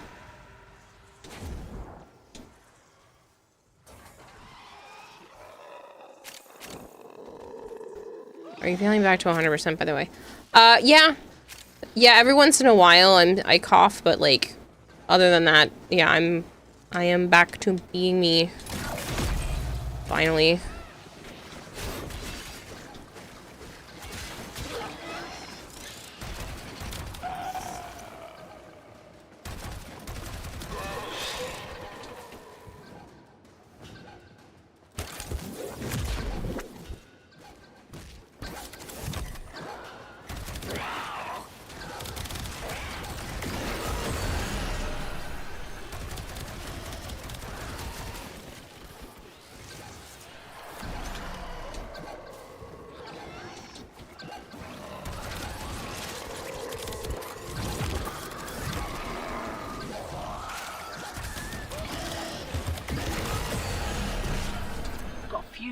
Are you feeling back to 100%, by the way? Yeah. Yeah, every once in a while I cough, but like, other than that, yeah, I am back to being me. Finally.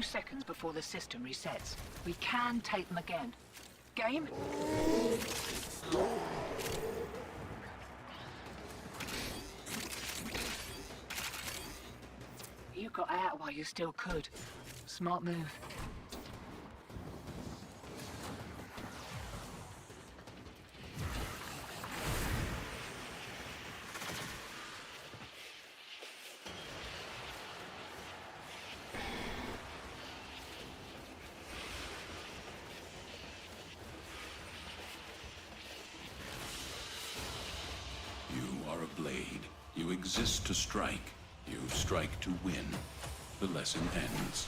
Seconds before the system resets. We can take them again. Game? You got out while you still could. Smart move. You exist to strike. You strike to win. The lesson ends.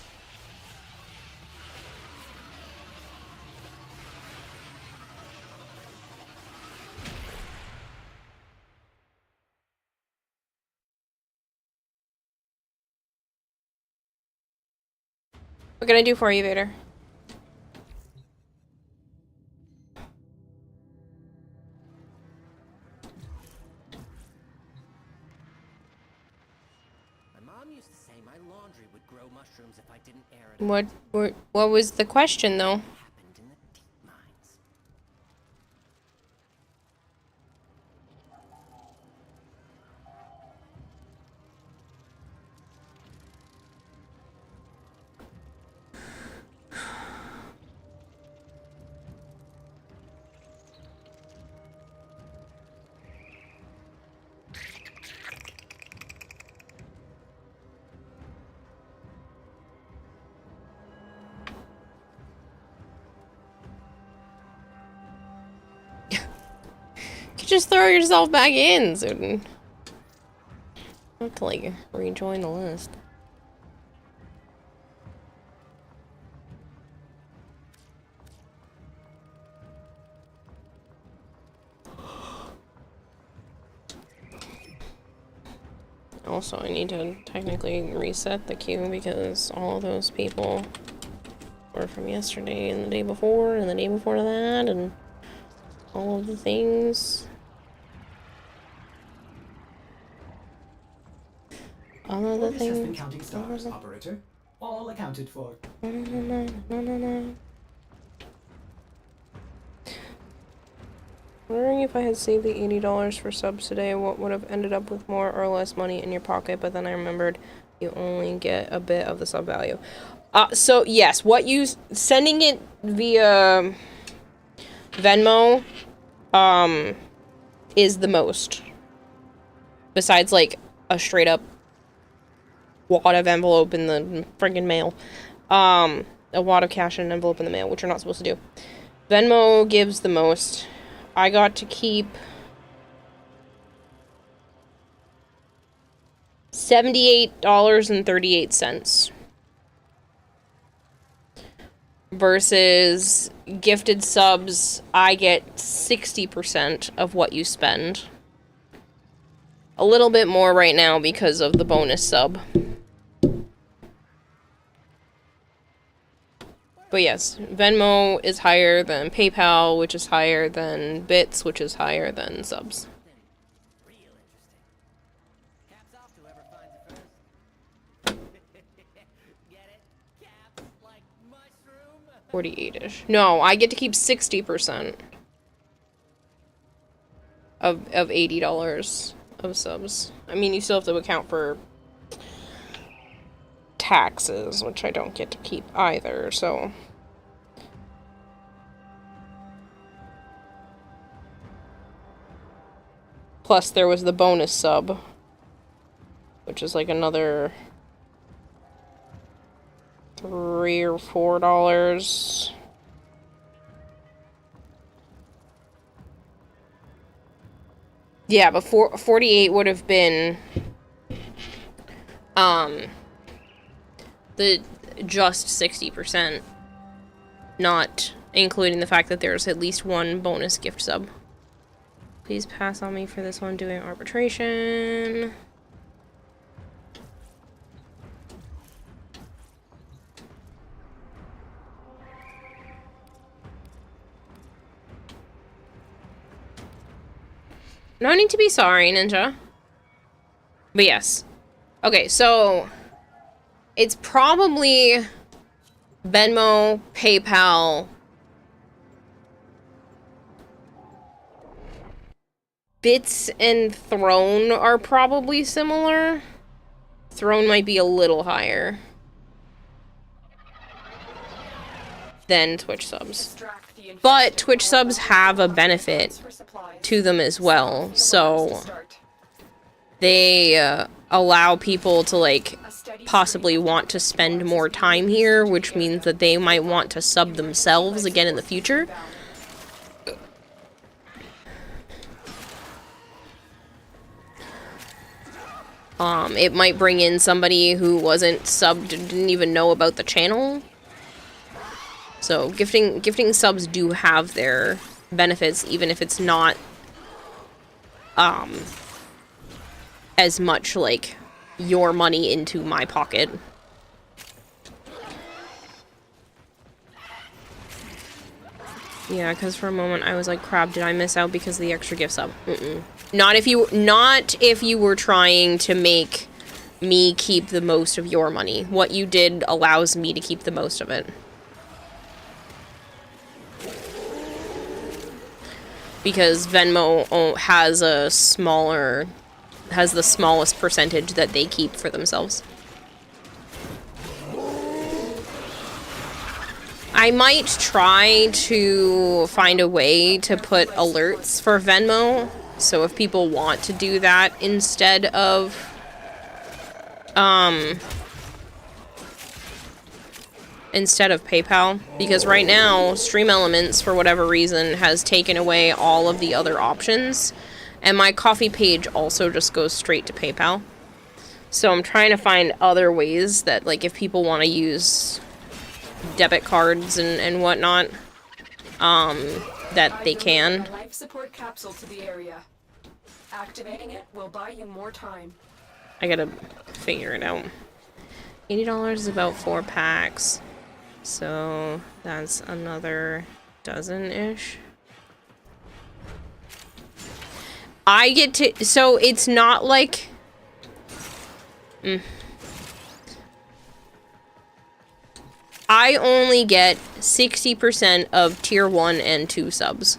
What can I do for you, Vader? What was the question, though? Just throw yourself back in, so you have to like rejoin the list. Also, I need to technically reset the queue because all of those people were from yesterday and the day before and the day before that and all of the things. All of the This has been counting stars, operator. All accounted for. No. Wondering if I had saved the $80 for subs today, what would have ended up with more or less money in your pocket, but then I remembered you only get a bit of the sub value. So yes, what you sending it via Venmo is the most. Besides like a straight up wad of envelope in the friggin' mail. a wad of cash in an envelope in the mail, which you're not supposed to do. Venmo gives the most. I got to keep $78.38 versus gifted subs. I get 60% of what you spend. A little bit more right now because of the bonus sub. But yes, Venmo is higher than PayPal, which is higher than Bits, which is higher than subs. 48-ish. No, I get to keep 60% of $80 of subs. I mean, you still have to account for taxes, which I don't get to keep either, so... Plus, there was the bonus sub, which is like another $3 or $4. Yeah, but 48 would have been the just 60%, not including the fact that there's at least one bonus gift sub. Please pass on me for this one doing arbitration. No need to be sorry, Ninja. But yes. Okay, so it's probably Venmo, PayPal, Bits and Throne are probably similar. Throne might be a little higher than Twitch subs. But Twitch subs have a benefit to them as well, so they allow people to, like, possibly want to spend more time here, which means that they might want to sub themselves again in the future. It might bring in somebody who wasn't subbed, didn't even know about the channel. So gifting subs do have their benefits, even if it's not as much like your money into my pocket. Yeah, because for a moment I was like, crap, did I miss out because of the extra gift sub? Not if you were trying to make me keep the most of your money. What you did allows me to keep the most of it. Because Venmo has the smallest percentage that they keep for themselves. I might try to find a way to put alerts for Venmo, so if people want to do that instead of PayPal, because right now Stream Elements, for whatever reason, has taken away all of the other options, and my coffee page also just goes straight to PayPal. So I'm trying to find other ways that, like, if people want to use debit cards and whatnot, that they can. Life support capsule to the area. Activating it will buy you more time. I gotta figure it out. $80 is about 4 packs. So that's another dozen-ish. I get to, so it's not like, I only get 60% of tier 1 and 2 subs.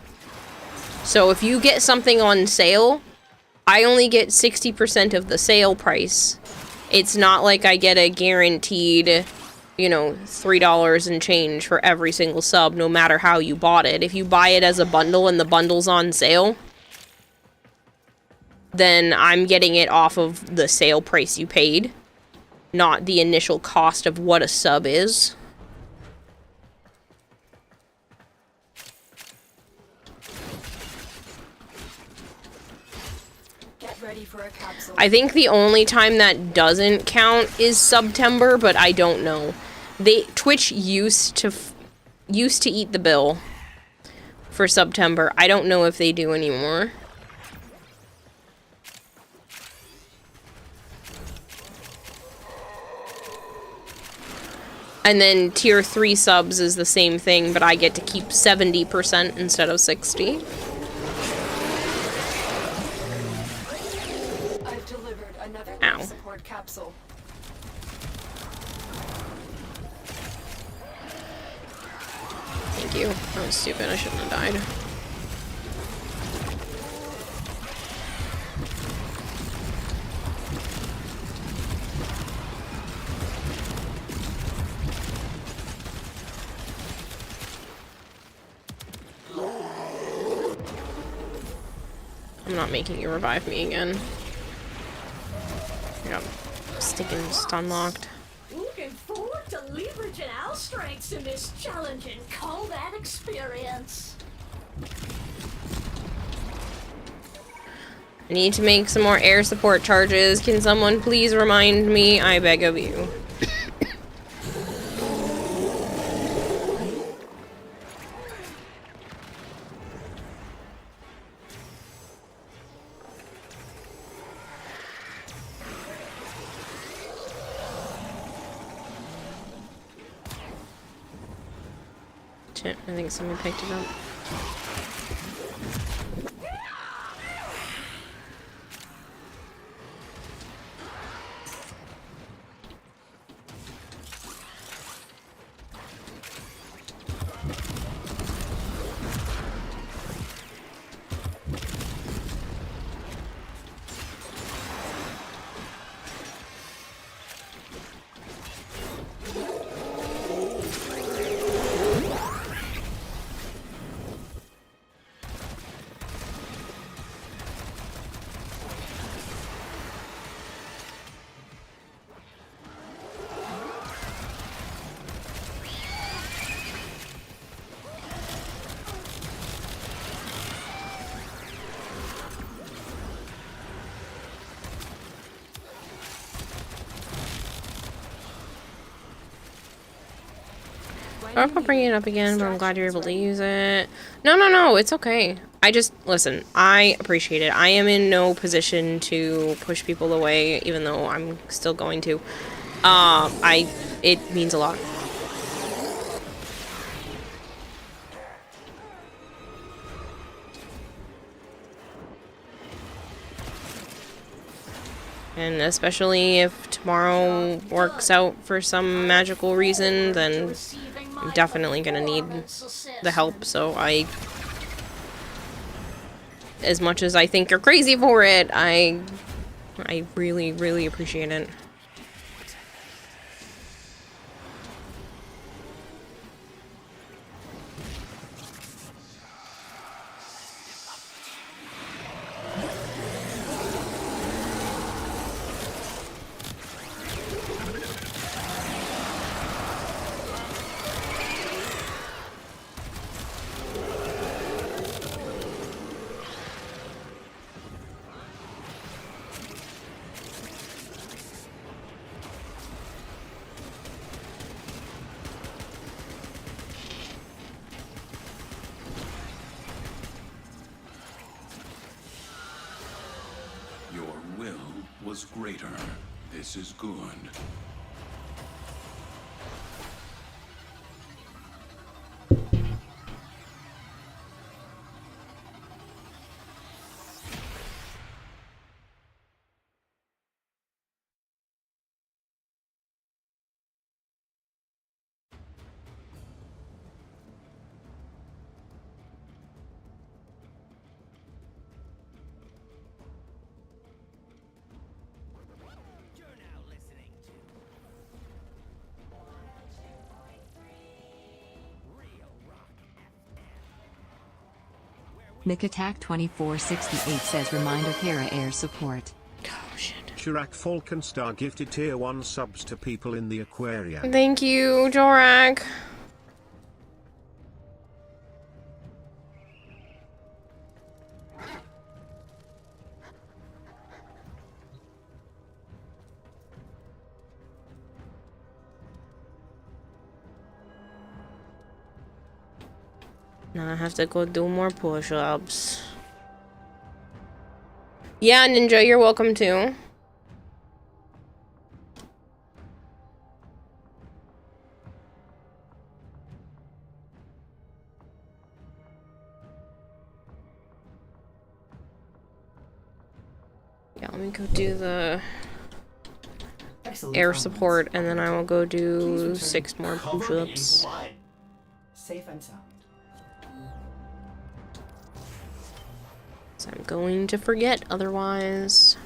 So if you get something on sale, I only get 60% of the sale price. It's not like I get a guaranteed, you know, $3 and change for every single sub, no matter how you bought it. If you buy it as a bundle and the bundle's on sale, then I'm getting it off of the sale price you paid, not the initial cost of what a sub is. ready for a capsule. I think the only time that doesn't count is September, but I don't know. Twitch used to eat the bill for September. I don't know if they do anymore. And then tier 3 subs is the same thing, but I get to keep 70% instead of 60. I've delivered another Ow. life support capsule. Thank you. That was stupid. I shouldn't have died. I'm not making you revive me again. Yep. Sticking stun locked. Looking forward to leveraging our strengths in this challenging combat experience. I need to make some more air support charges. Can someone please remind me? I beg of you. Shit, I think somebody picked it up. I'm not bringing it up again, but I'm glad you're able to use it. No, it's okay. Listen, I appreciate it. I am in no position to push people away, even though I'm still going to. It means a lot. And especially if tomorrow works out for some magical reason, then I'm definitely gonna need the help, so as much as I think you're crazy for it, I really, really appreciate it. Your will was greater. This is good. Nick Attack 2468 says reminder Kara air support. Chirac Falkenstar gifted tier 1 subs to people in the aquarium. Thank you, Jorak. Now I have to go do more push-ups. Yeah, Ninja, you're welcome too. Yeah, let me go do the air support, and then I will go do 6 more push-ups. Safe and sound. So I'm going to forget otherwise.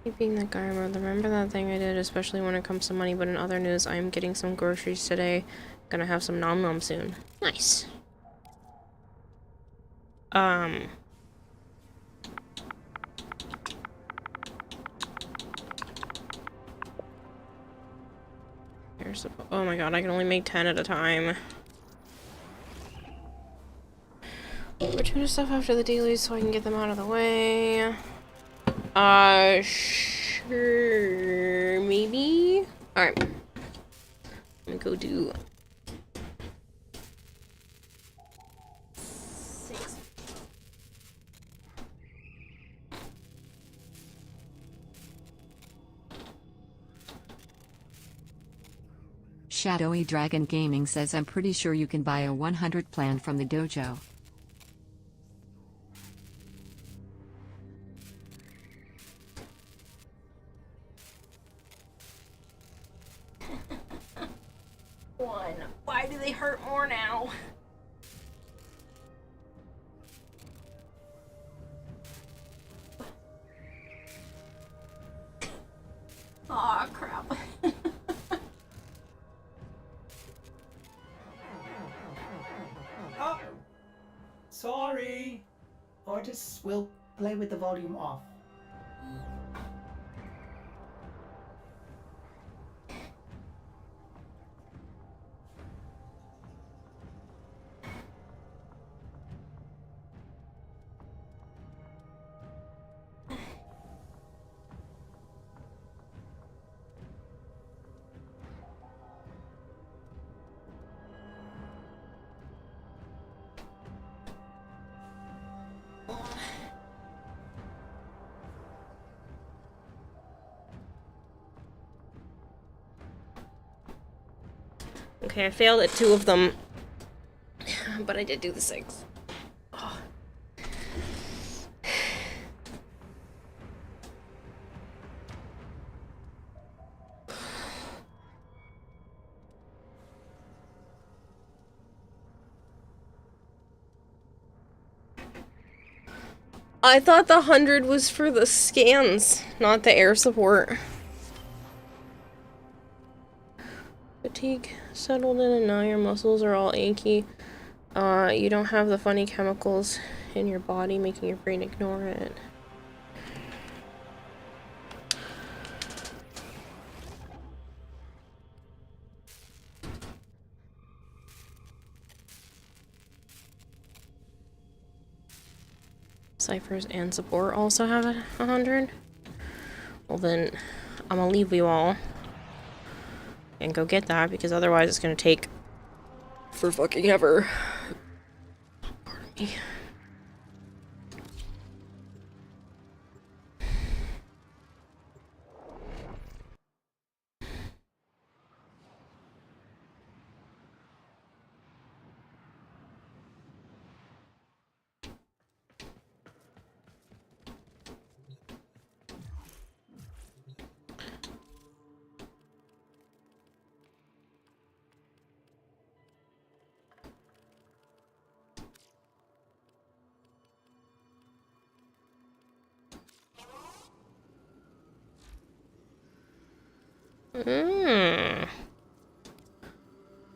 Keeping that guy around. Remember that thing I did, especially when it comes to money, but in other news, I am getting some groceries today. Gonna have some nom nom soon. Nice. Oh my god, I can only make 10 at a time. Return to stuff after the dailies so I can get them out of the way. Sure, maybe? Alright. Let me go do... Shadowy Dragon Gaming says I'm pretty sure you can buy a 100 plan from the dojo. One. Why do they hurt more now? Aw, crap. Oh, sorry. Artists will play with the volume off. Okay, I failed at 2 of them, but I did do the 6. Oh. I thought the 100 was for the scans, not the air support. Fatigue settled in and now your muscles are all achy. You don't have the funny chemicals in your body making your brain ignore it. Ciphers and support also have 100. Well then, I'm gonna leave you all and go get that, because otherwise it's gonna take for fucking ever. Pardon me.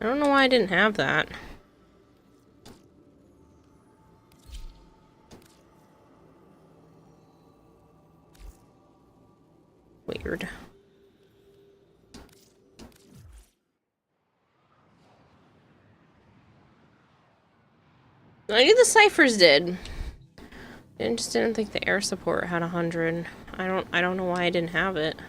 I don't know why I didn't have that. Weird. I knew the ciphers did. I just didn't think the air support had 100. I don't know why I didn't have it.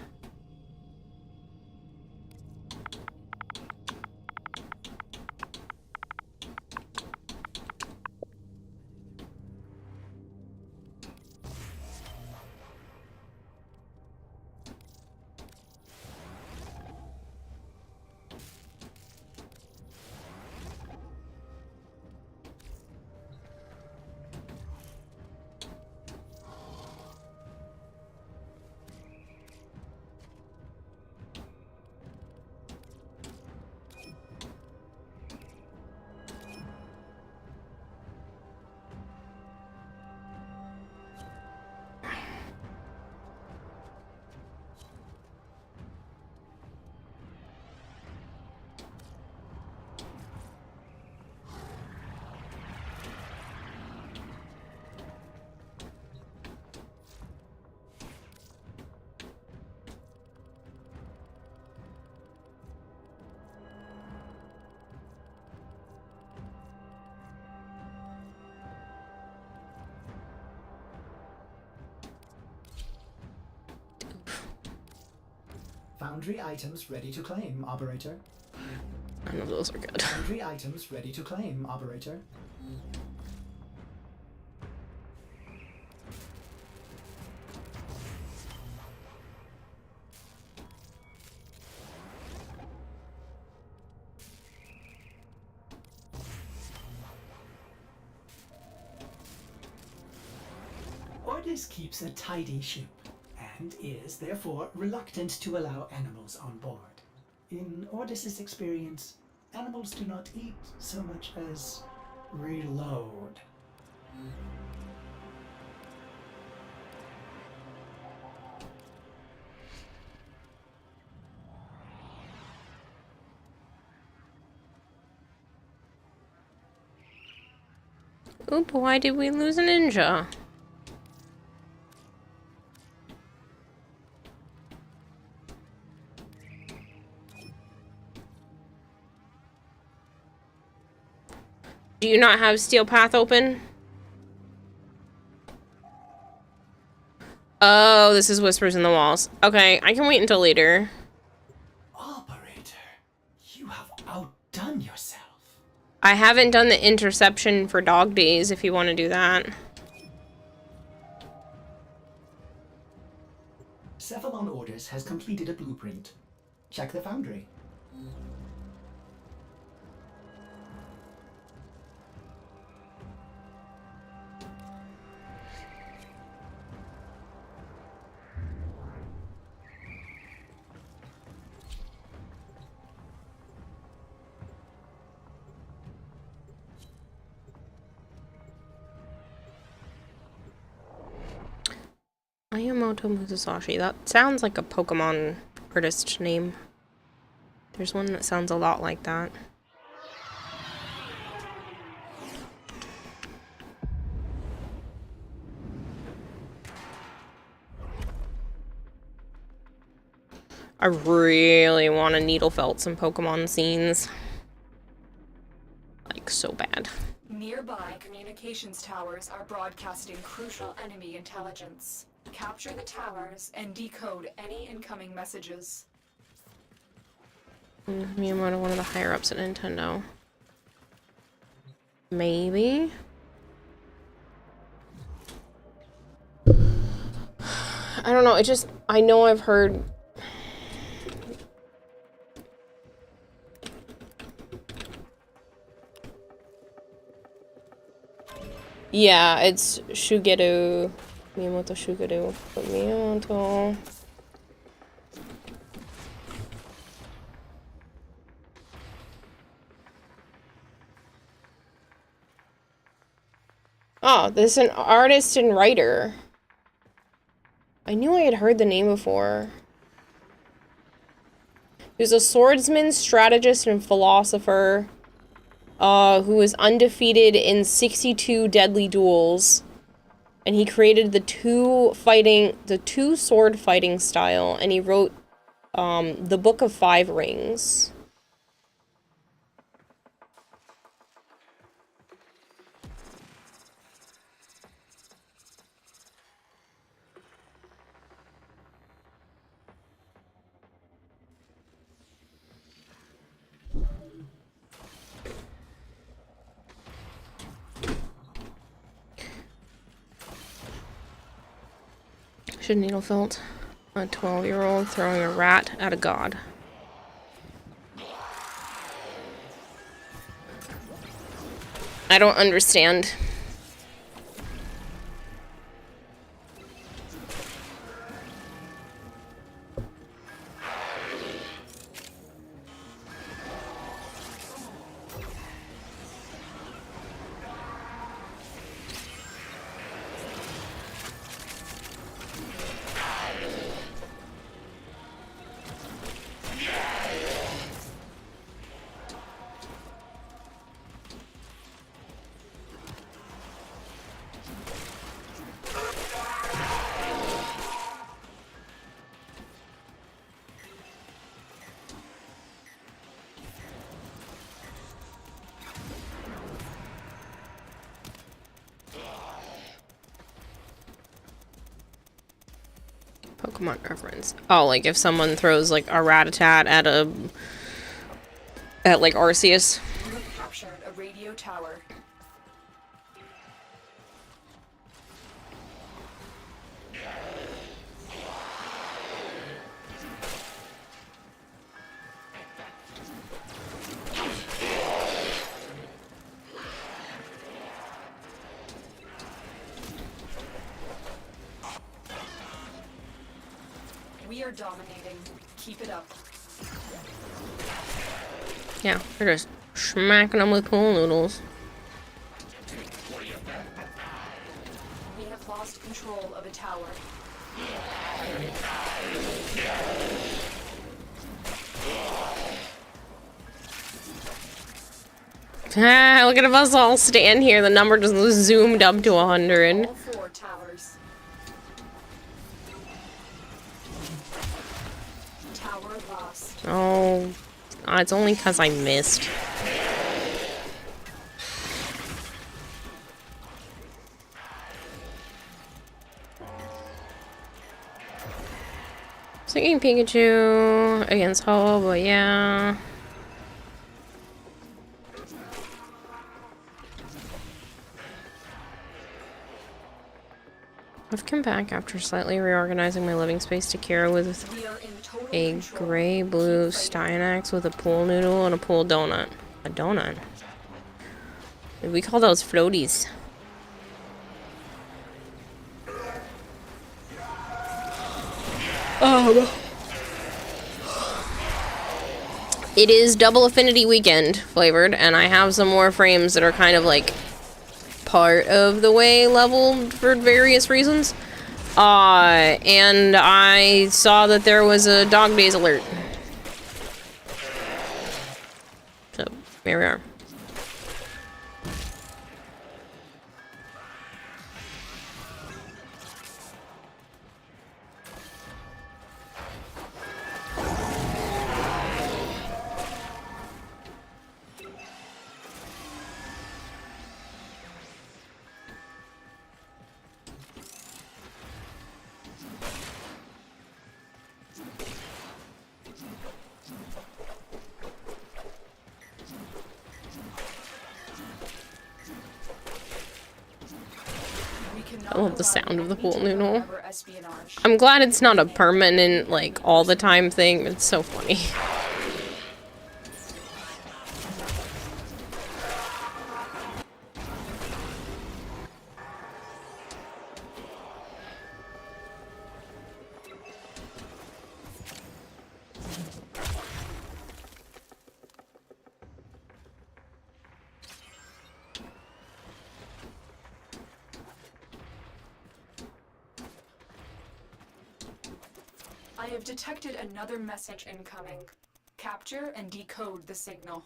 Foundry items ready to claim, operator. None of those are good. Foundry items ready to claim, operator. Ordis keeps a tidy ship, and is therefore reluctant to allow animals on board. In Ordis's experience, animals do not eat so much as reload. Oop, why did we lose a ninja? Do you not have Steel Path open? Oh, this is Whispers in the Walls. Okay, I can wait until later. Operator, you have outdone yourself. I haven't done the interception for Dog Days, if you want to do that. Cephalon Ordis has completed a blueprint. Check the foundry. Ayamoto Musashi. That sounds like a Pokemon artist name. There's one that sounds a lot like that. I really want to needle felt some Pokemon scenes. Like, so bad. Nearby communications towers are broadcasting crucial enemy intelligence. Capture the towers and decode any incoming messages. Miyamoto, one of the higher ups at Nintendo. Maybe? I don't know, I know I've heard... Yeah, it's Shigeru. Miyamoto Shigeru. But Miyamoto... Oh, this is an artist and writer. I knew I had heard the name before. He was a swordsman, strategist, and philosopher who was undefeated in 62 deadly duels. And he created the two sword fighting style, and he wrote the Book of Five Rings. Should needle felt. A 12-year-old throwing a rat at a god. I don't understand. Pokemon reference. Oh, like if someone throws like a Rattata at like Arceus. You have captured a radio tower. We are dominating. Keep it up. Yeah, they're just smacking them with pool noodles. We have lost control of a tower. Ah, look at us all stand here. The number just zoomed up to 100. All 4 towers. Tower lost. Oh, it's only because I missed. Thinking Pikachu against Ho, but yeah. I've come back after slightly reorganizing my living space to Kira with a gray-blue Steinax with a pool noodle and a pool donut. A donut? We call those floaties. It is double affinity weekend flavored, and I have some more frames that are kind of like part of the way leveled for various reasons. And I saw that there was a dog days alert. So, here we are. I love the sound of the pool noodle. I'm glad it's not a permanent, like, all the time thing. It's so funny. I have detected another message incoming. Capture and decode the signal.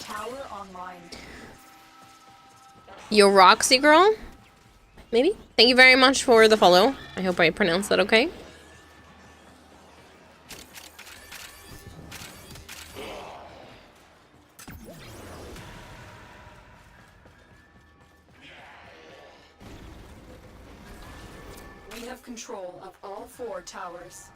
Tower online. Yo, Roxy girl? Maybe? Thank you very much for the follow. I hope I pronounced that okay. control of all 4 towers.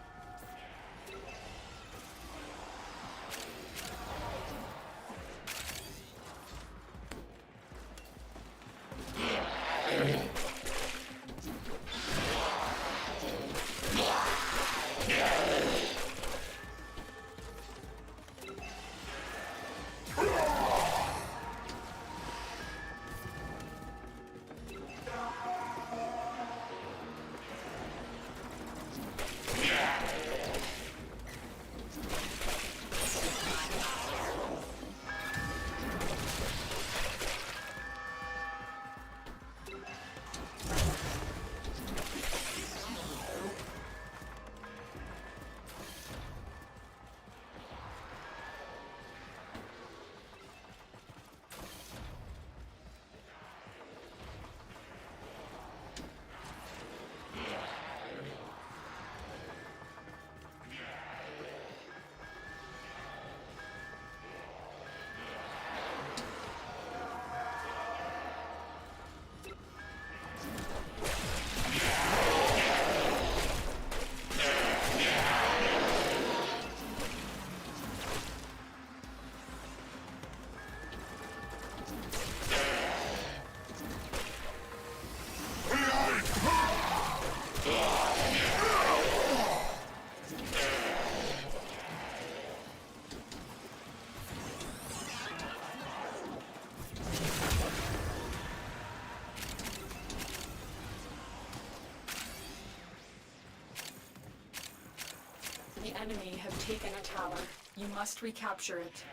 The enemy have taken a tower. You must recapture it.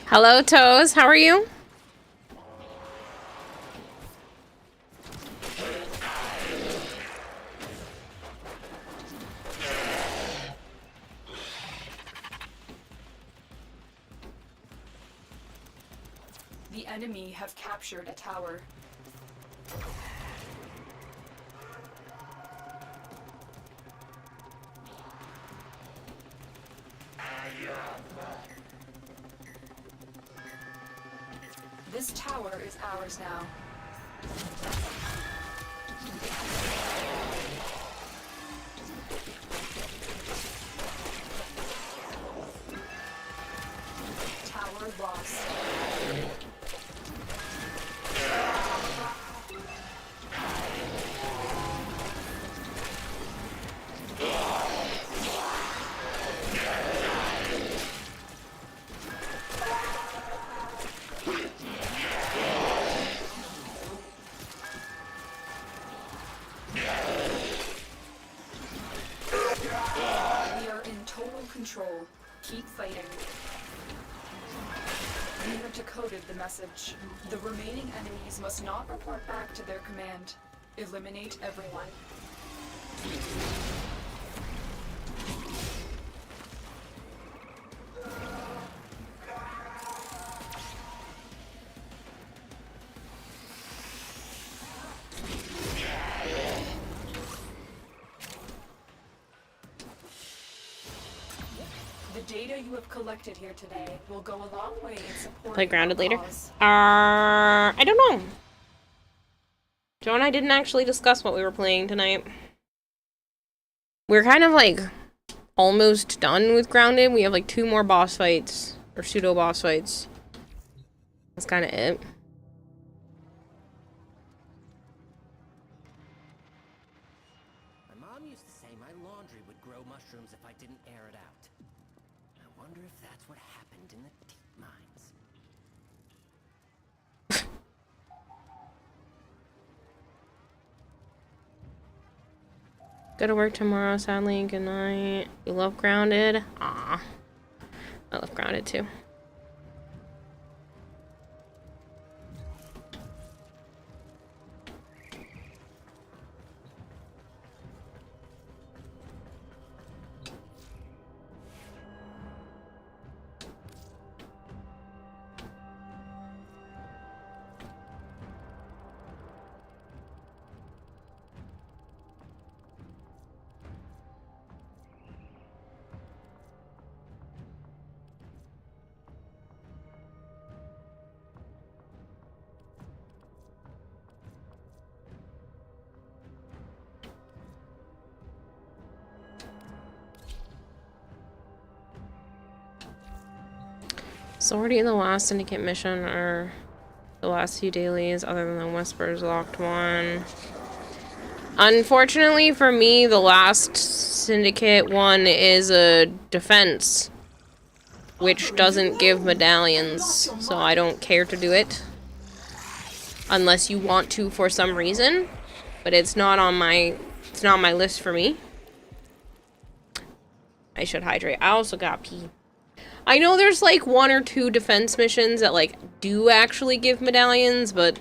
Hello, Toes. How are you? The enemy have captured a tower. This tower is ours now. Tower lost. We are in total control. Keep fighting. We have decoded the message. The remaining enemies must not report back to their command. Eliminate everyone. The data you have collected here today will go a long way in supporting Play grounded our later. cause. I don't know. Joe and I didn't actually discuss what we were playing tonight. We're kind of like almost done with grounded. We have like 2 more boss fights or pseudo boss fights. That's kind of it. My mom used to say my laundry would grow mushrooms if I didn't air it out. I wonder if that's what happened in the deep mines. Go to work tomorrow, sadly. Good night. You love grounded? Aw. I love grounded too. So already in the last syndicate mission or the last few dailies, other than the Whispers locked one. Unfortunately for me, the last syndicate one is a defense, which doesn't give medallions, so I don't care to do it. Unless you want to for some reason, but it's not on my list for me. I should hydrate. I also got pee. I know there's like 1 or 2 defense missions that like do actually give medallions, but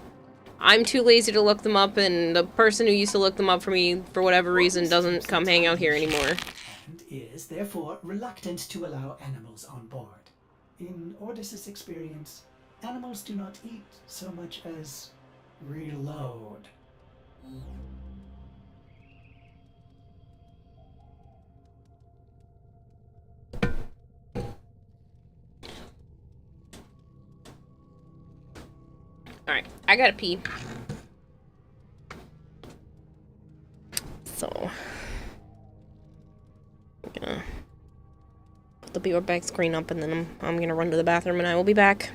I'm too lazy to look them up, and the person who used to look them up for me, for whatever reason, doesn't come hang out here anymore. And is therefore reluctant to allow animals on board. In Ordis's experience, animals do not eat so much as reload. Alright, I gotta pee. So, I'm gonna put the beaver bag screen up, and then I'm gonna run to the bathroom, and I will be back.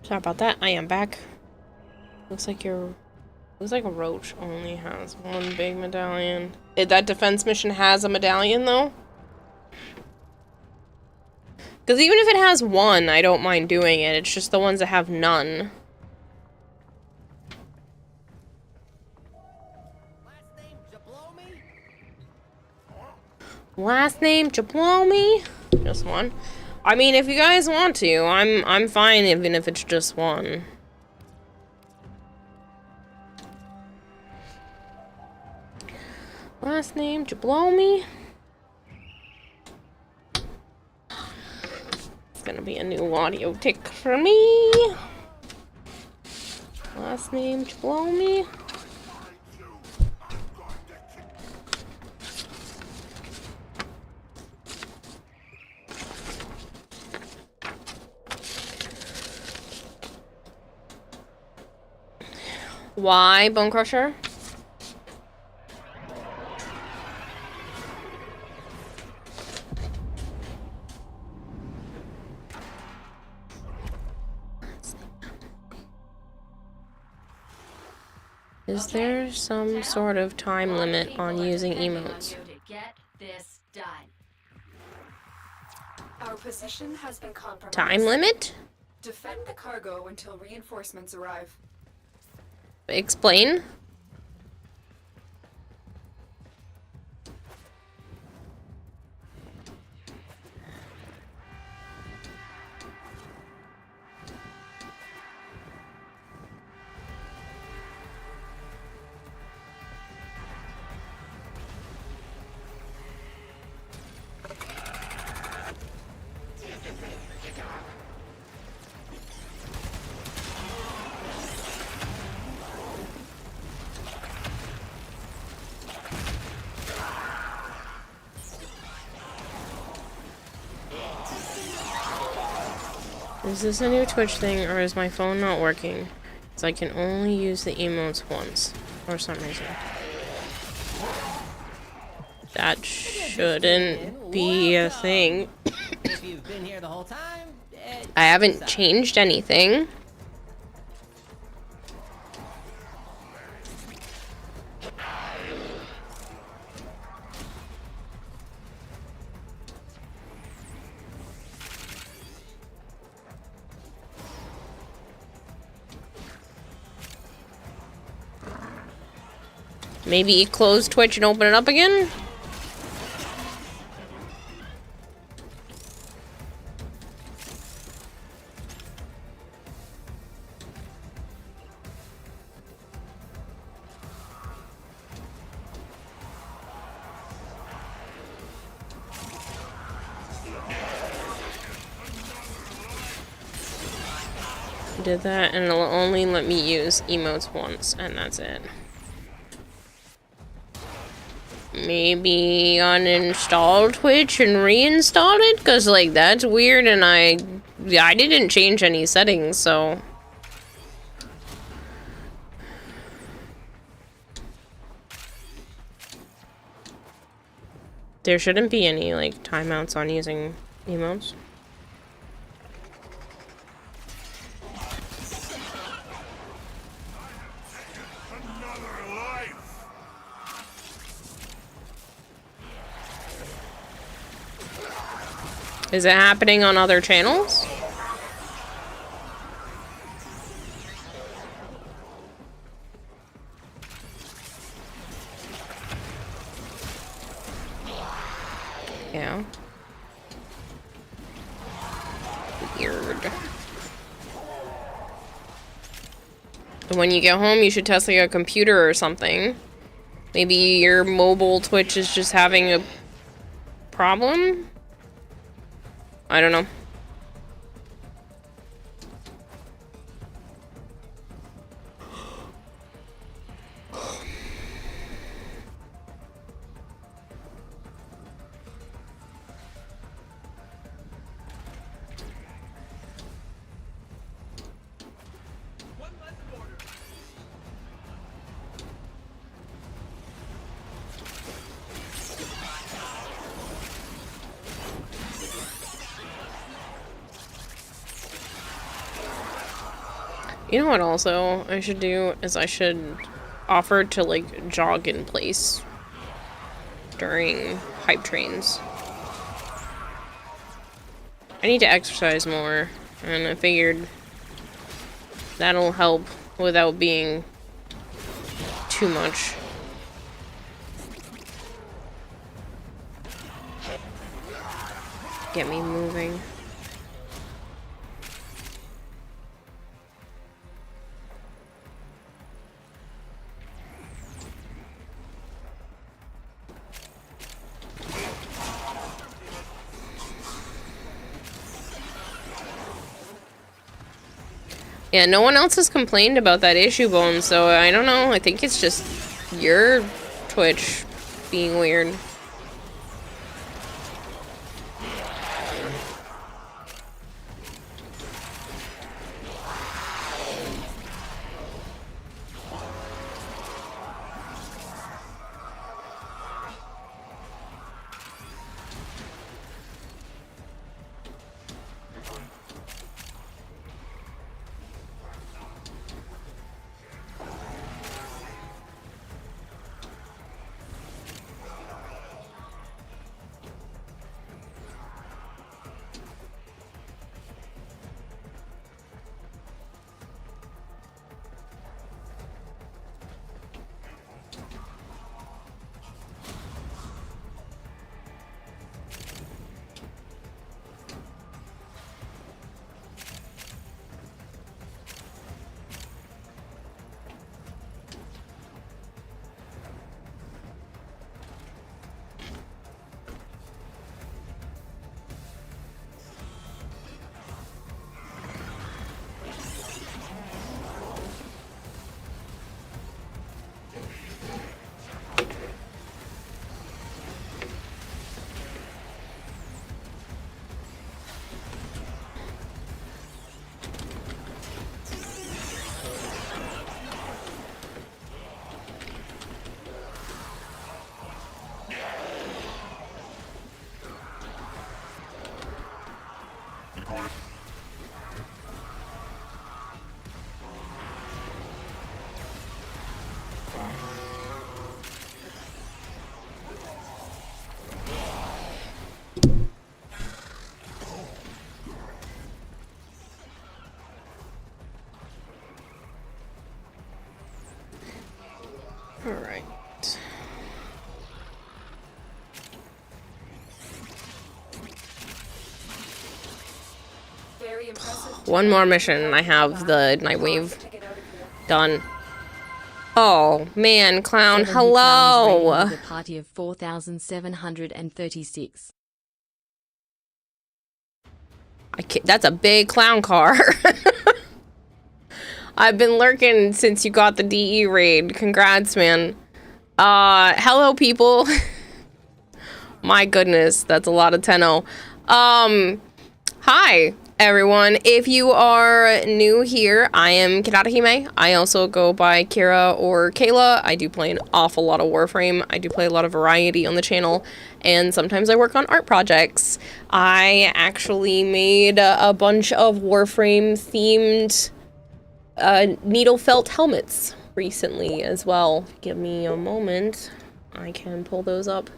Sorry about that. I am back. Looks like a roach only has one big medallion. That defense mission has a medallion though? Because even if it has one, I don't mind doing it. It's just the ones that have none. Last name Jablomi? Just one. I mean, if you guys want to, I'm fine even if it's just one. Last name Jablomi. It's gonna be a new audio tick for me. Last name Jablomi. Why, Bone Crusher? Is there some sort of time limit on using emotes? Get this done. Our position has been compromised. Time limit? Defend the cargo until reinforcements arrive. Explain. Is this a new Twitch thing, or is my phone not working? Because I can only use the emotes once, for some reason. That shouldn't be a thing. If you've been here the whole time, I haven't changed anything. Maybe close Twitch and open it up again? Did that, and it'll only let me use emotes once, and that's it. Maybe uninstall Twitch and reinstall it? Because, like, that's weird, and I didn't change any settings, so... There shouldn't be any, like, timeouts on using emotes. Is it happening on other channels? Yeah. Weird. When you get home, you should test like a computer or something. Maybe your mobile Twitch is just having a problem? I don't know. You know what also I should do is I should offer to like jog in place during hype trains. I need to exercise more, and I figured that'll help without being too much. Get me moving. Yeah, no one else has complained about that issue, Bone, so I don't know. I think it's just your Twitch being weird. Alright. One more mission and I have the Nightwave done. Oh man, Clown, hello! With a party of 4,736. That's a big clown car. I've been lurking since you got the DE raid. Congrats, man. Hello, people. My goodness, that's a lot of 10-0. Hi, everyone. If you are new here, I am Kirarahime. I also go by Kira or Kayla. I do play an awful lot of Warframe. I do play a lot of variety on the channel, and sometimes I work on art projects. I actually made a bunch of Warframe-themed needle felt helmets recently as well. Give me a moment. I can pull those up.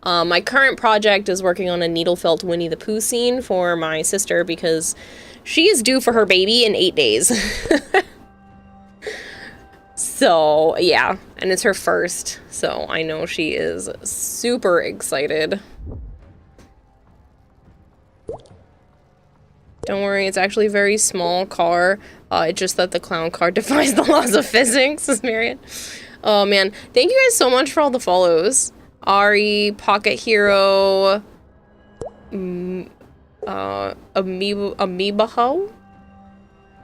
My current project is working on a needle felt Winnie the Pooh scene for my sister because she is due for her baby in 8 days. So yeah, and it's her first, so I know she is super excited. Don't worry, it's actually a very small car. It's just that the clown car defies the laws of physics, says Marion. Oh man, thank you guys so much for all the follows. Ari, Pocket Hero, Amoebaho?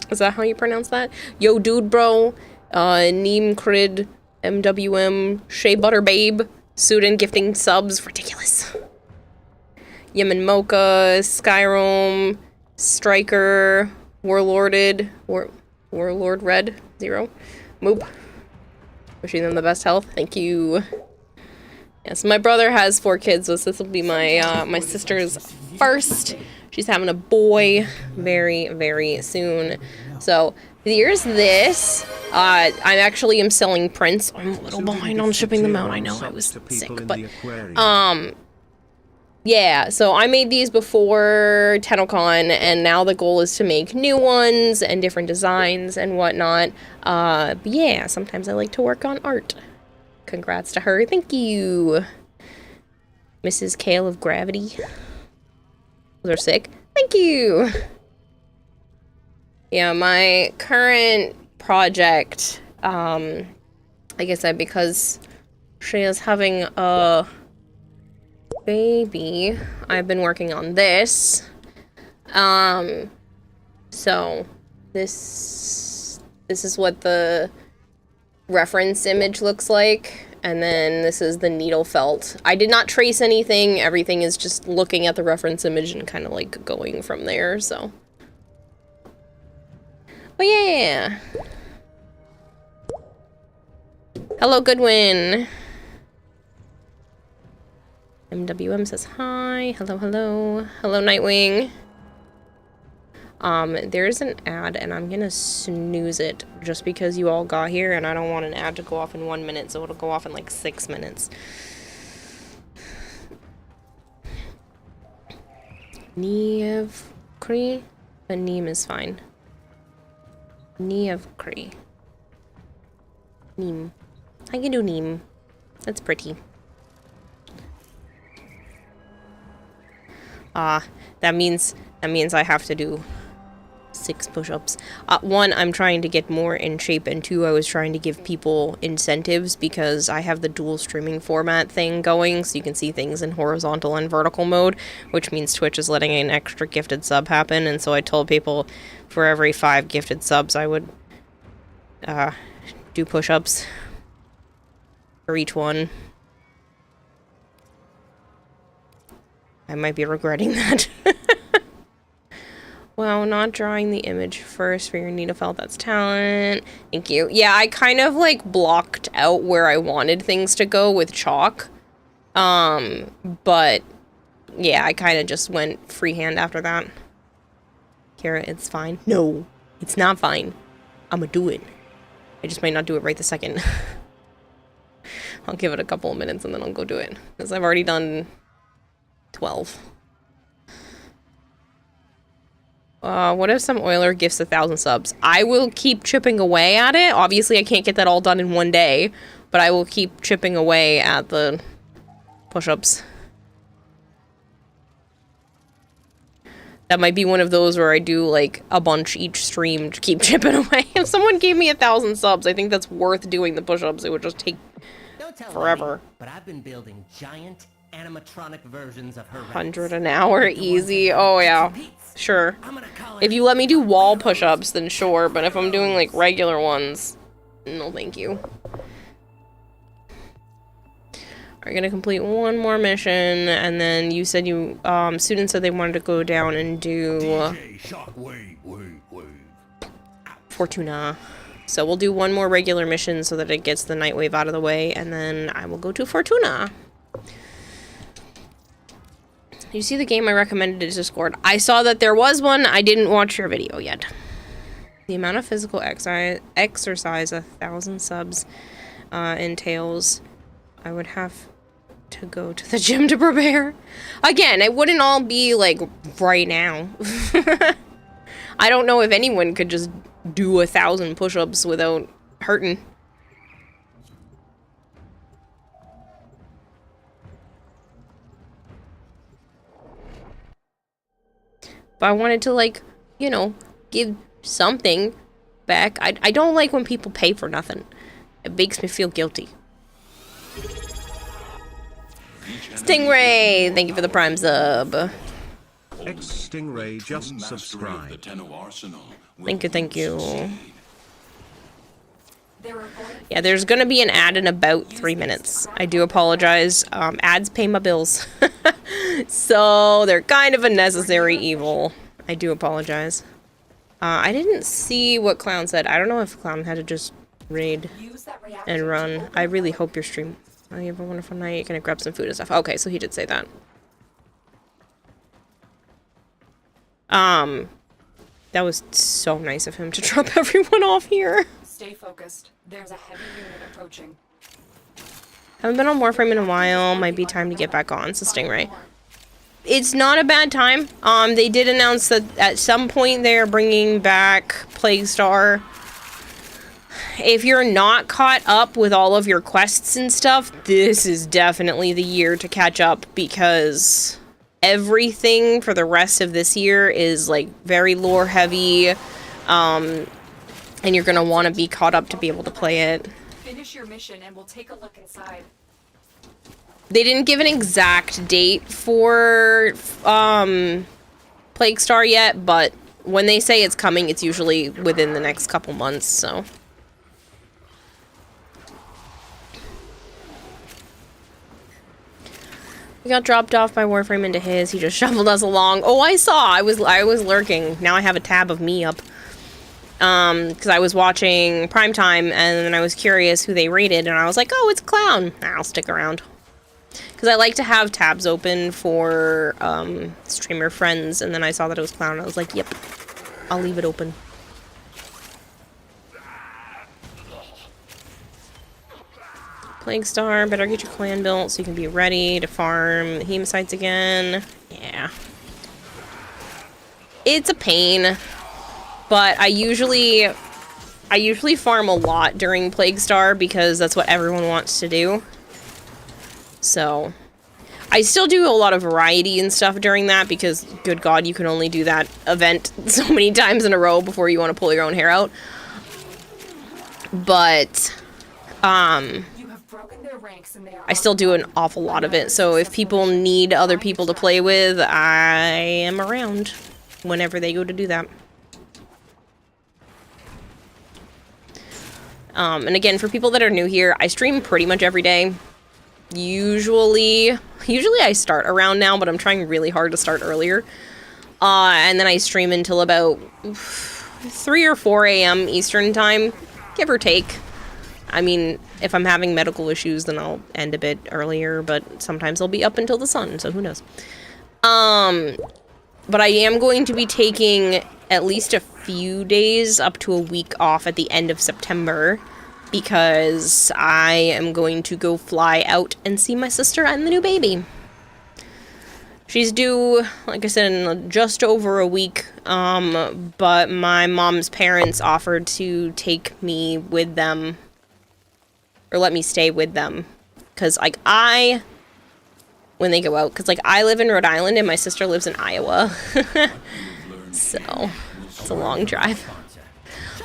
Is that how you pronounce that? Yo Dude Bro, Neem Crid, MWM, Shea Butter Babe, Sudan gifting subs, ridiculous. Yemen Mocha, Skyrim, Striker, Warlord Red 0, Moop. Wishing them the best health. Thank you. Yes, my brother has 4 kids, so this will be my my sister's first. She's having a boy very, very soon. So There's this. I actually am selling prints. I'm a little behind on shipping them out. I know I was sick, but yeah. So I made these before TennoCon, and now the goal is to make new ones and different designs and whatnot. But yeah, sometimes I like to work on art. Congrats to her. Thank you, Mrs. Kale of Gravity. Those are sick. Thank you. Yeah, my current project, like I said, because she is having a baby, I've been working on this. So this is what the reference image looks like, and then this is the needle felt. I did not trace anything. Everything is just looking at the reference image and kind of like going from there, so. But yeah. Hello, Goodwin. MWM says hi. Hello, hello. Hello, Nightwing. There's an ad, and I'm gonna snooze it just because you all got here, and I don't want an ad to go off in 1 minute, so it'll go off in like 6 minutes. Nievkri? The Neem is fine. Nievkri. Neem. I can do Neem. That's pretty. That means I have to do 6 push-ups. 1, I'm trying to get more in shape, and 2, I was trying to give people incentives because I have the dual streaming format thing going, so you can see things in horizontal and vertical mode, which means Twitch is letting an extra gifted sub happen, and so I told people for every 5 gifted subs I would do push-ups for each one. I might be regretting that. Wow, not drawing the image first for your Nita felt. That's talent. Thank you. Yeah, I kind of like blocked out where I wanted things to go with chalk. But yeah, I kind of just went freehand after that. Kara, it's fine. No, it's not fine. I'ma do it. I just might not do it right this second. I'll give it a couple of minutes and then I'll go do it. Because I've already done 12. What if some oiler gifts 1,000 subs? I will keep chipping away at it. Obviously, I can't get that all done in one day, but I will keep chipping away at the push-ups. That might be one of those where I do, like, a bunch each stream to keep chipping away. If someone gave me 1,000 subs, I think that's worth doing the push-ups. It would just take forever. But I've been building giant animatronic versions of her 100 an hour, easy. Oh, yeah. Sure. If you let me do wall push-ups, then sure, but if I'm doing, like, regular ones, no thank you. We're gonna complete one more mission, and then you said you, students said they wanted to go down and do Fortuna. So we'll do one more regular mission so that it gets the Nightwave out of the way, and then I will go to Fortuna. You see the game I recommended to Discord? I saw that there was one. I didn't watch your video yet. The amount of physical exercise 1,000 subs entails. I would have to go to the gym to prepare. Again, it wouldn't all be like right now. I don't know if anyone could just do 1,000 push-ups without hurting. But I wanted to, like, you know, give something back. I don't like when people pay for nothing. It makes me feel guilty. Stingray, thank you for the Prime sub. Stingray just subscribed. Thank you, thank you. Yeah, there's gonna be an ad in about 3 minutes. I do apologize. Ads pay my bills. So they're kind of a necessary evil. I do apologize. I didn't see what Clown said. I don't know if Clown had to just raid and run. I really hope your stream. Oh, you have a wonderful night. You're gonna grab some food and stuff. Okay, so he did say that. That was so nice of him to drop everyone off here. Stay focused. There's a heavy unit approaching. Haven't been on Warframe in a while. Might be time to get back on. So Stingray. It's not a bad time. They did announce that at some point they're bringing back Plague Star. If you're not caught up with all of your quests and stuff, this is definitely the year to catch up, because everything for the rest of this year is like very lore heavy, and you're gonna want to be caught up to be able to play it. Finish your mission and we'll take a look inside. They didn't give an exact date for Plague Star yet, but when they say it's coming, it's usually within the next couple months, so. We got dropped off by Warframe into his. He just shuffled us along. Oh, I saw. I was lurking. Now I have a tab of me up. Because I was watching Primetime, and then I was curious who they rated, and I was like, oh, it's Clown. I'll stick around. Because I like to have tabs open for streamer friends, and then I saw that it was Clown, and I was like, yep, I'll leave it open. Plague Star, better get your clan built so you can be ready to farm the Hemosites again. Yeah. It's a pain, but I usually farm a lot during Plague Star because that's what everyone wants to do. So, I still do a lot of variety and stuff during that because, good God, you can only do that event so many times in a row before you want to pull your own hair out. But, I still do an awful lot of it, so if people need other people to play with, I am around whenever they go to do that. And again, for people that are new here, I stream pretty much every day. Usually I start around now, but I'm trying really hard to start earlier. And then I stream until about 3 or 4 a.m. Eastern time, give or take. I mean, if I'm having medical issues, then I'll end a bit earlier, but sometimes I'll be up until the sun, so who knows. But I am going to be taking at least a few days, up to a week off at the end of September, because I am going to go fly out and see my sister and the new baby. She's due, like I said, in just over a week, but my mom's parents offered to take me with them, or let me stay with them, because, like, when they go out, because, like, I live in Rhode Island and my sister lives in Iowa, so it's a long drive.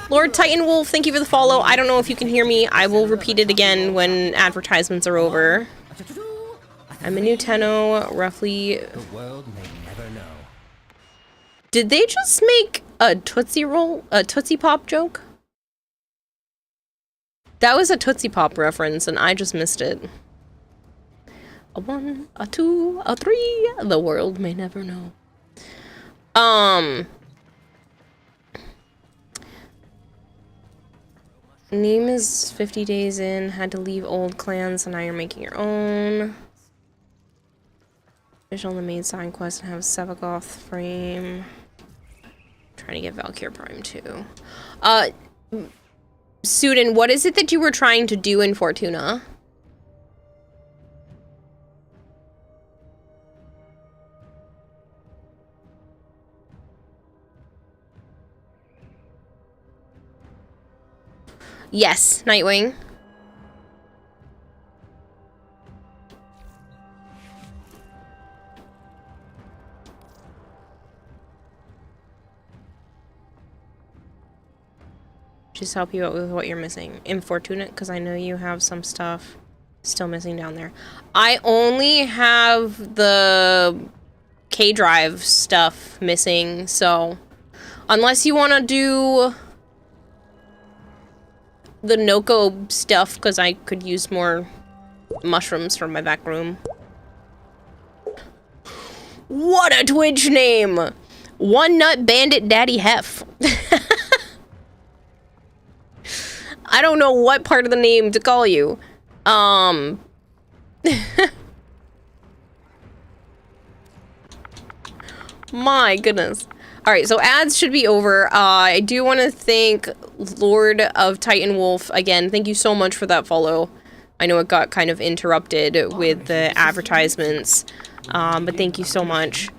Lord Titan Wolf, thank you for the follow. I don't know if you can hear me. I will repeat it again when advertisements are over. I'm a new Tenno, roughly. The world may never know. Did they just make a Tootsie Pop joke? That was a Tootsie Pop reference, and I just missed it. A 1, a 2, a 3. The world may never know. Neem is 50 days in, had to leave old clans, so now you're making your own. Finish on the main side quest and have Sevagoth frame. Trying to get Valkyr Prime too. Sudin, what is it that you were trying to do in Fortuna? Yes, Nightwing. Just help you out with what you're missing. In Fortuna, because I know you have some stuff still missing down there. I only have the K-Drive stuff missing, so unless you want to do the Noko stuff, because I could use more mushrooms for my back room. What a Twitch name! One Nut Bandit Daddy Hef. I don't know what part of the name to call you. My goodness. Alright, so ads should be over. I do want to thank Lord of Titan Wolf again. Thank you so much for that follow. I know it got kind of interrupted with the advertisements, but thank you so much.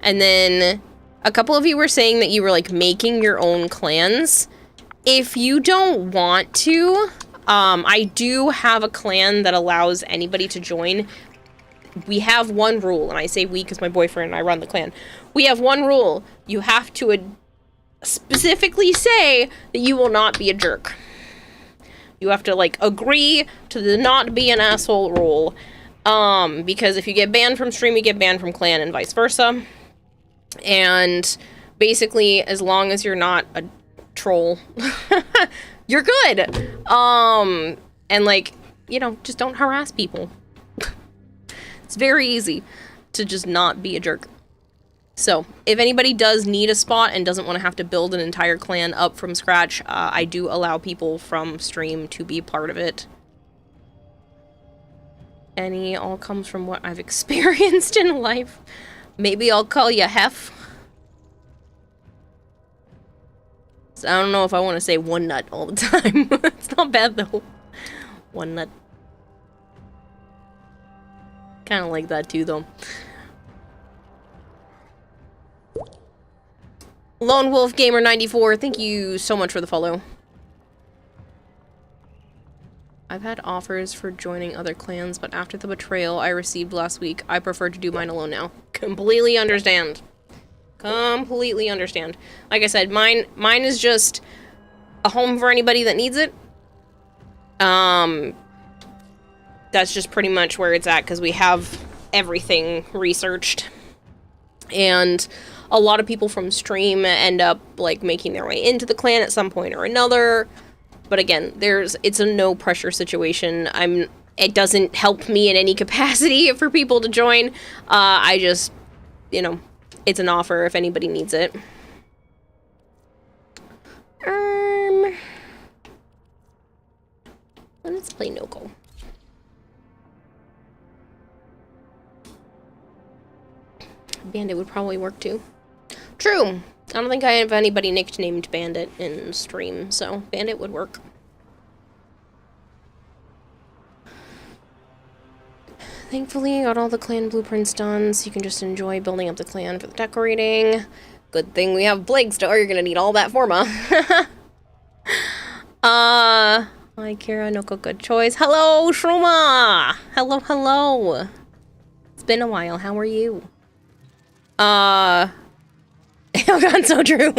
And then a couple of you were saying that you were like making your own clans. If you don't want to, I do have a clan that allows anybody to join. We have one rule, and I say we because my boyfriend and I run the clan. We have one rule. You have to specifically say that you will not be a jerk. You have to, like, agree to the not be an asshole rule. Because if you get banned from stream, you get banned from clan and vice versa. And basically, as long as you're not a troll, you're good. And, like, you know, just don't harass people. It's very easy to just not be a jerk. So, if anybody does need a spot and doesn't want to have to build an entire clan up from scratch, I do allow people from stream to be part of it. Any all comes from what I've experienced in life. Maybe I'll call you Hef. So I don't know if I want to say one nut all the time. It's not bad though. One nut. Kind of like that too though. Lone Wolf Gamer 94, thank you so much for the follow. I've had offers for joining other clans, but after the betrayal I received last week, I prefer to do mine alone now. Completely understand. Completely understand. Like I said, mine is just a home for anybody that needs it. That's just pretty much where it's at, because we have everything researched. And a lot of people from stream end up, like, making their way into the clan at some point or another. But again, it's a no pressure situation. It doesn't help me in any capacity for people to join. I just, you know, it's an offer if anybody needs it. Let's play no-go. Bandit would probably work too. True. I don't think I have anybody nicknamed Bandit in stream, so Bandit would work. Thankfully, got all the clan blueprints done, so you can just enjoy building up the clan for the decorating. Good thing we have Plague Star, you're gonna need all that forma. Hi, Kira, Noko, good choice. Hello, Shroma! Hello, hello! It's been a while, how are you? Oh god, so true.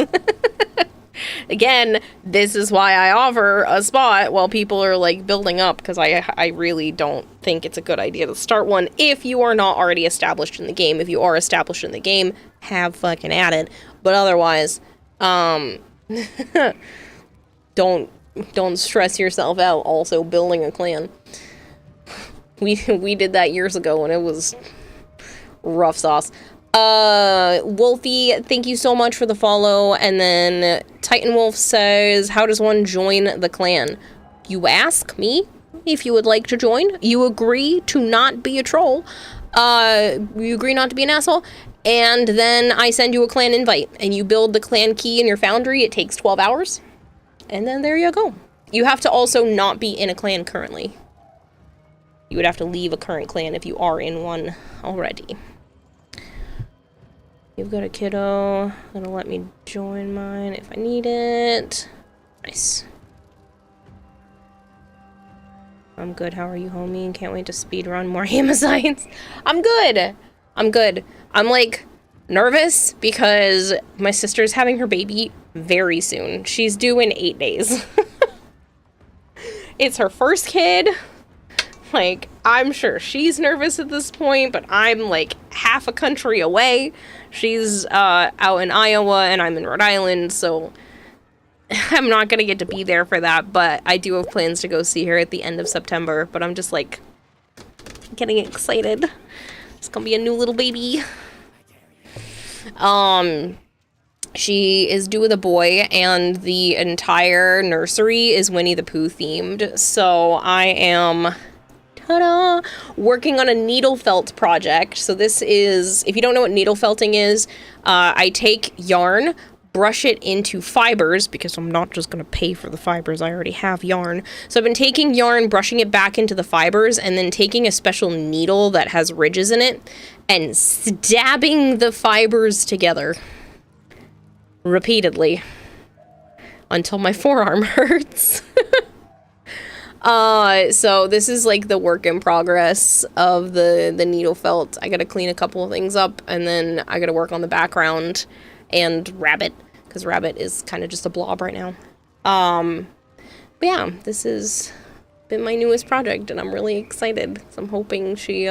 Again, this is why I offer a spot while people are, like, building up, because I really don't think it's a good idea to start one if you are not already established in the game. If you are established in the game, have fucking at it. But otherwise, don't stress yourself out also building a clan. We did that years ago and it was rough sauce. Wolfie, thank you so much for the follow. And then Titan Wolf says, how does one join the clan? You ask me if you would like to join. You agree to not be a troll. You agree not to be an asshole. And then I send you a clan invite. And you build the clan key in your foundry. It takes 12 hours. And then there you go. You have to also not be in a clan currently. You would have to leave a current clan if you are in one already. You've got a kiddo that'll let me join mine if I need it. Nice. I'm good. How are you, homie? Can't wait to speedrun more Amazons. I'm good. I'm good. I'm, like, nervous because my sister's having her baby very soon. She's due in 8 days. It's her first kid. Like, I'm sure she's nervous at this point, but I'm, like, half a country away. She's out in Iowa, and I'm in Rhode Island, so I'm not gonna get to be there for that, but I do have plans to go see her at the end of September, but I'm just, like, getting excited. It's gonna be a new little baby. She is due with a boy, and the entire nursery is Winnie the Pooh themed, so I am ta-da, working on a needle felt project. So this is, if you don't know what needle felting is, I take yarn, brush it into fibers, because I'm not just going to pay for the fibers, I already have yarn. So I've been taking yarn, brushing it back into the fibers, and then taking a special needle that has ridges in it, and stabbing the fibers together. Repeatedly. Until my forearm hurts. So this is like the work in progress of the needle felt. I gotta clean a couple of things up, and then I gotta work on the background and Rabbit, because Rabbit is kind of just a blob right now. But yeah, this has been my newest project, and I'm really excited. So I'm hoping she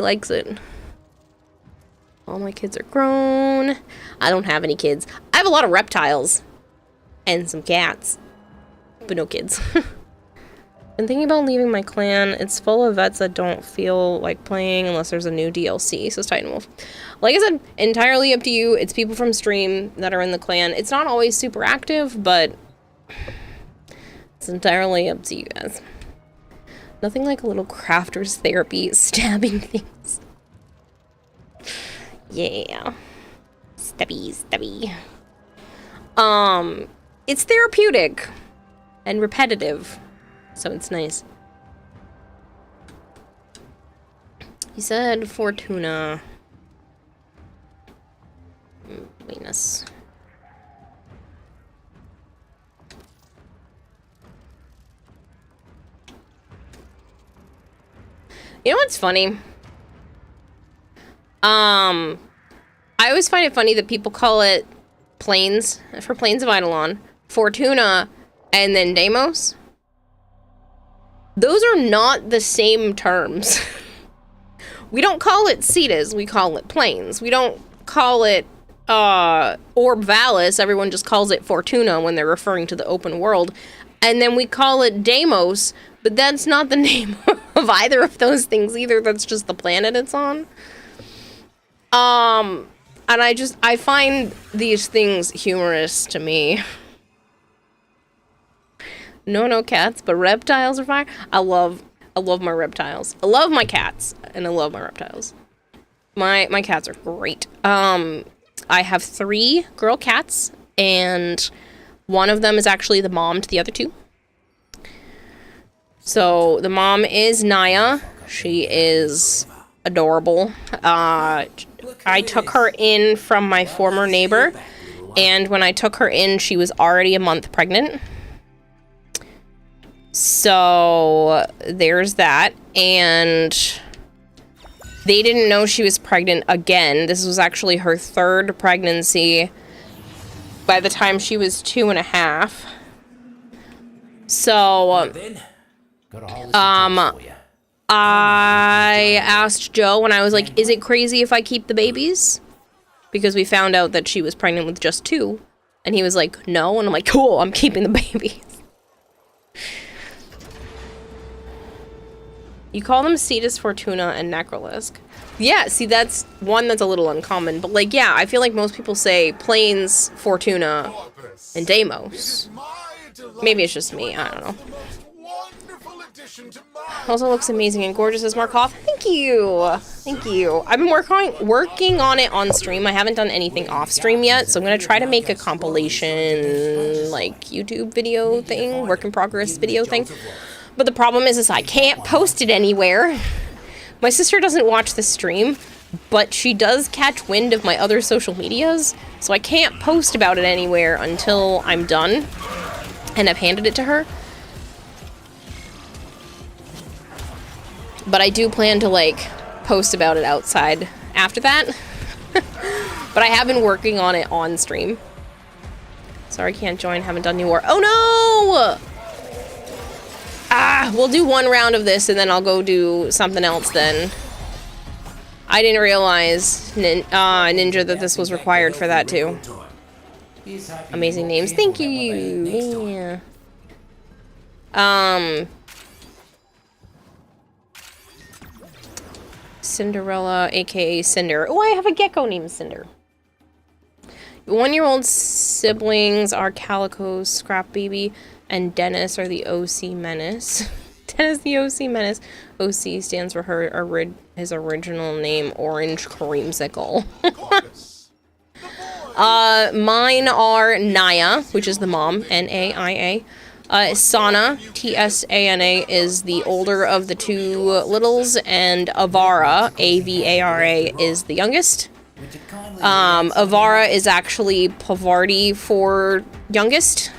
likes it. All my kids are grown. I don't have any kids. I have a lot of reptiles and some cats, but no kids. I'm thinking about leaving my clan. It's full of vets that don't feel like playing unless there's a new DLC, says Titan Wolf. Like I said, entirely up to you. It's people from stream that are in the clan. It's not always super active, but it's entirely up to you guys. Nothing like a little crafter's therapy, stabbing things. Yeah. Stabby. It's therapeutic and repetitive, so it's nice. He said Fortuna. Venus. You know what's funny? I always find it funny that people call it Plains, for Plains of Eidolon, Fortuna, and then Deimos. Those are not the same terms. We don't call it Cetas, we call it Plains. We don't call it Orb Valis, everyone just calls it Fortuna when they're referring to the open world. And then we call it Deimos, but that's not the name of either of those things either, that's just the planet it's on. And I find these things humorous to me. No cats, but reptiles are fine. I love my reptiles. I love my cats, and I love my reptiles. My cats are great. I have 3 girl cats, and one of them is actually the mom to the other 2. So the mom is Naya. She is adorable. I took her in from my former neighbor, and when I took her in, she was already a month pregnant. So there's that, and they didn't know she was pregnant again. This was actually her 3rd pregnancy by the time she was 2.5. So, I asked Joe, and I was like, is it crazy if I keep the babies? Because we found out that she was pregnant with just 2. And he was like, no. And I'm like, cool, I'm keeping the babies. You call them Cetus, Fortuna, and Necrolisk. Yeah, see, that's one that's a little uncommon. But, like, yeah, I feel like most people say Plains, Fortuna, and Deimos. Maybe it's just me, I don't know. Also looks amazing and gorgeous as Markov. Thank you. Thank you. I've been working on it on stream. I haven't done anything off stream yet, so I'm going to try to make a compilation, like, YouTube video thing, work in progress video thing. But the problem is I can't post it anywhere. My sister doesn't watch the stream, but she does catch wind of my other social medias, so I can't post about it anywhere until I'm done and I've handed it to her. But I do plan to, like, post about it outside after that. But I have been working on it on stream. Sorry, can't join, haven't done New War. Oh no! We'll do 1 round of this and then I'll go do something else then. I didn't realize, Ninja, that this was required for that too. Amazing names. Thank you. Yeah. Cinderella, aka Cinder. Oh, I have a gecko named Cinder. 1-year-old siblings are Calico's Scrap Baby and Dennis are the OC Menace. as the OC Menace. OC stands for his original name, Orange Creamsicle. Mine are Naya, which is the mom, N-A-I-A. Sana, T-S-A-N-A, is the older of the two littles, and Avara, A-V-A-R-A, is the youngest. Avara is actually Pavarti for youngest.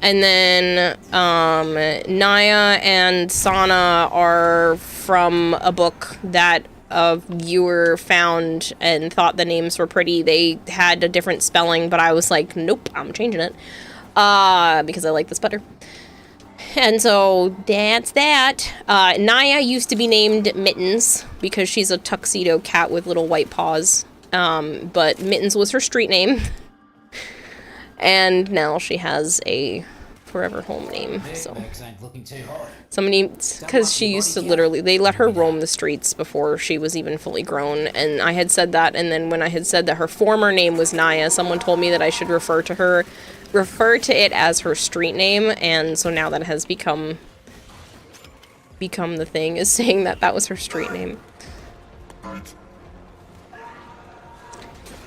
And then Naya and Sana are from a book that a viewer found and thought the names were pretty. They had a different spelling, but I was like, nope, I'm changing it. Because I like this better. And so that's that. Naya used to be named Mittens because she's a tuxedo cat with little white paws. But Mittens was her street name. And now she has a forever home name. So somebody, because she used to literally, they let her roam the streets before she was even fully grown. And I had said that, and then when I had said that her former name was Naya, someone told me that I should refer to it as her street name, and so now that has become the thing, is saying that was her street name.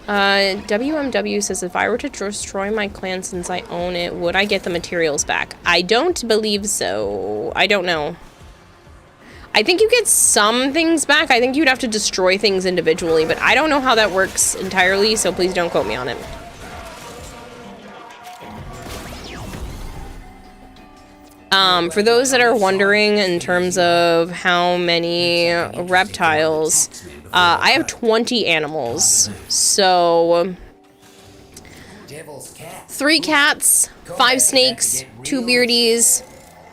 WMW says, if I were to destroy my clan since I own it, would I get the materials back? I don't believe so. I don't know. I think you get some things back. I think you'd have to destroy things individually, but I don't know how that works entirely, so please don't quote me on it. For those that are wondering in terms of how many reptiles, I have 20 animals. So 3 cats, 5 snakes, 2 beardies,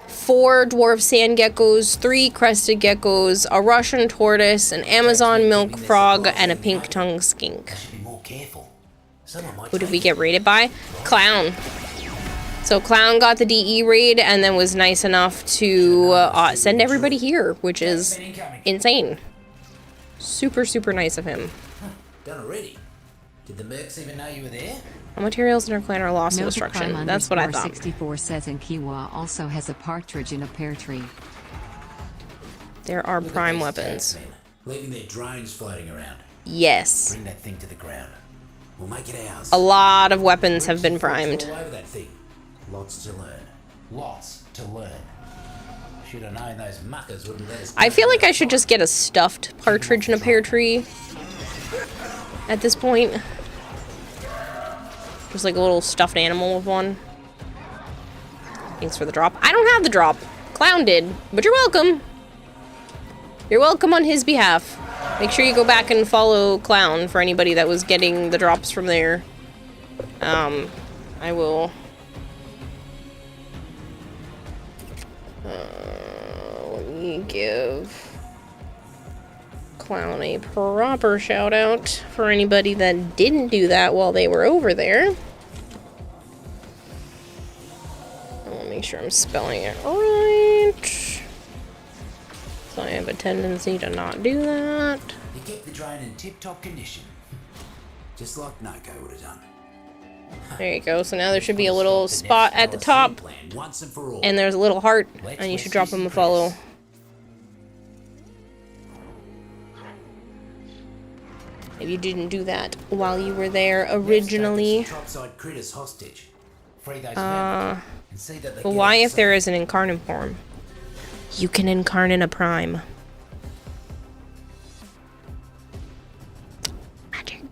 4 dwarf sand geckos, 3 crested geckos, a Russian tortoise, an Amazon milk frog, and a pink tongue skink. Who did we get raided by? Clown. So Clown got the DE raid and then was nice enough to send everybody here, which is insane. Super, super nice of him. Done already. Did the mercs even know you were there? All materials in our clan are lost to destruction. That's what I thought. 64 says Inkiwa also has a partridge in a pear tree. There are prime weapons. Leaving their drones floating around. Yes. Bring that thing to the ground. We'll make it ours. A lot of weapons have been primed. All over that thing. Lots to learn. Lots to learn. Should have known those muckers wouldn't let us. I feel like I should just get a stuffed partridge in a pear tree at this point. Just like a little stuffed animal with one. Thanks for the drop. I don't have the drop. Clown did, but you're welcome. You're welcome on his behalf. Make sure you go back and follow Clown for anybody that was getting the drops from there. I will... let me give Clown a proper shout out for anybody that didn't do that while they were over there. I'll make sure I'm spelling it right. So I have a tendency to not do that. You kept the drone in tip-top condition. Just like Noko would have done. There you go. So now there should be a little spot at the top. And there's a little heart. And you should drop him a follow. If you didn't do that while you were there originally. But why if there is an incarnate form? You can incarnate a prime. Magic.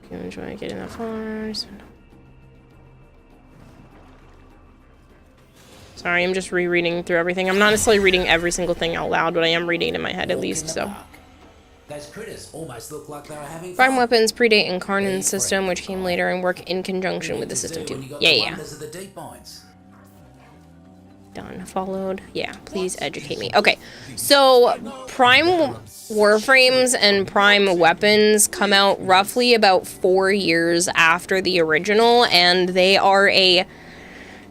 Okay, I'm trying to get enough far. Sorry, I'm just rereading through everything. I'm not necessarily reading every single thing out loud, but I am reading it in my head at least, so. Those critters almost look like they were having Prime fun. weapons predate Incarnate's system, which came later and work in conjunction with the system too. Yeah. Done. Followed. Yeah, please educate me. Okay, so Prime Warframes and Prime Weapons come out roughly about 4 years after the original, and they are a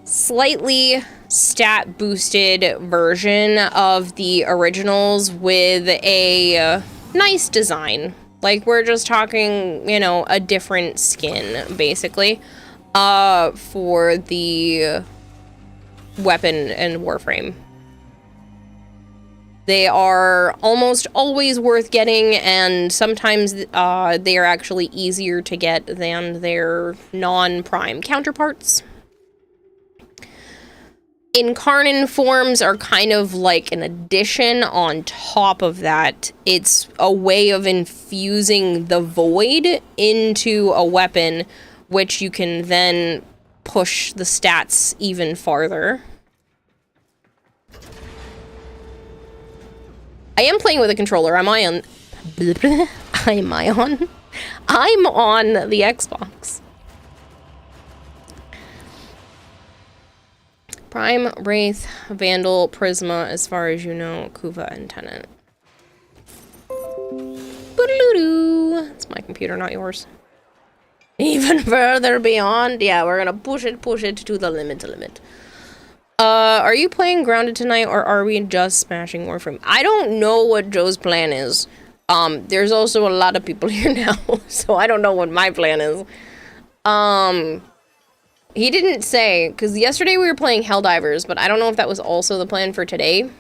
slightly stat boosted version of the originals with a nice design. Like, we're just talking, you know, a different skin, basically, for the weapon and warframe. They are almost always worth getting, and sometimes they are actually easier to get than their non-prime counterparts. Incarnate forms are kind of like an addition on top of that. It's a way of infusing the void into a weapon, which you can then push the stats even farther. I am playing with a controller. I'm on the Xbox. Prime, Wraith, Vandal, Prisma, as far as you know, Kuva, and Tenant. Boodaloo-doo. It's my computer, not yours. Even further beyond? Yeah, we're gonna push it to the limit. Are you playing Grounded tonight, or are we just smashing Warframe? I don't know what Joe's plan is. There's also a lot of people here now, so I don't know what my plan is. He didn't say, because yesterday we were playing Helldivers, but I don't know if that was also the plan for today,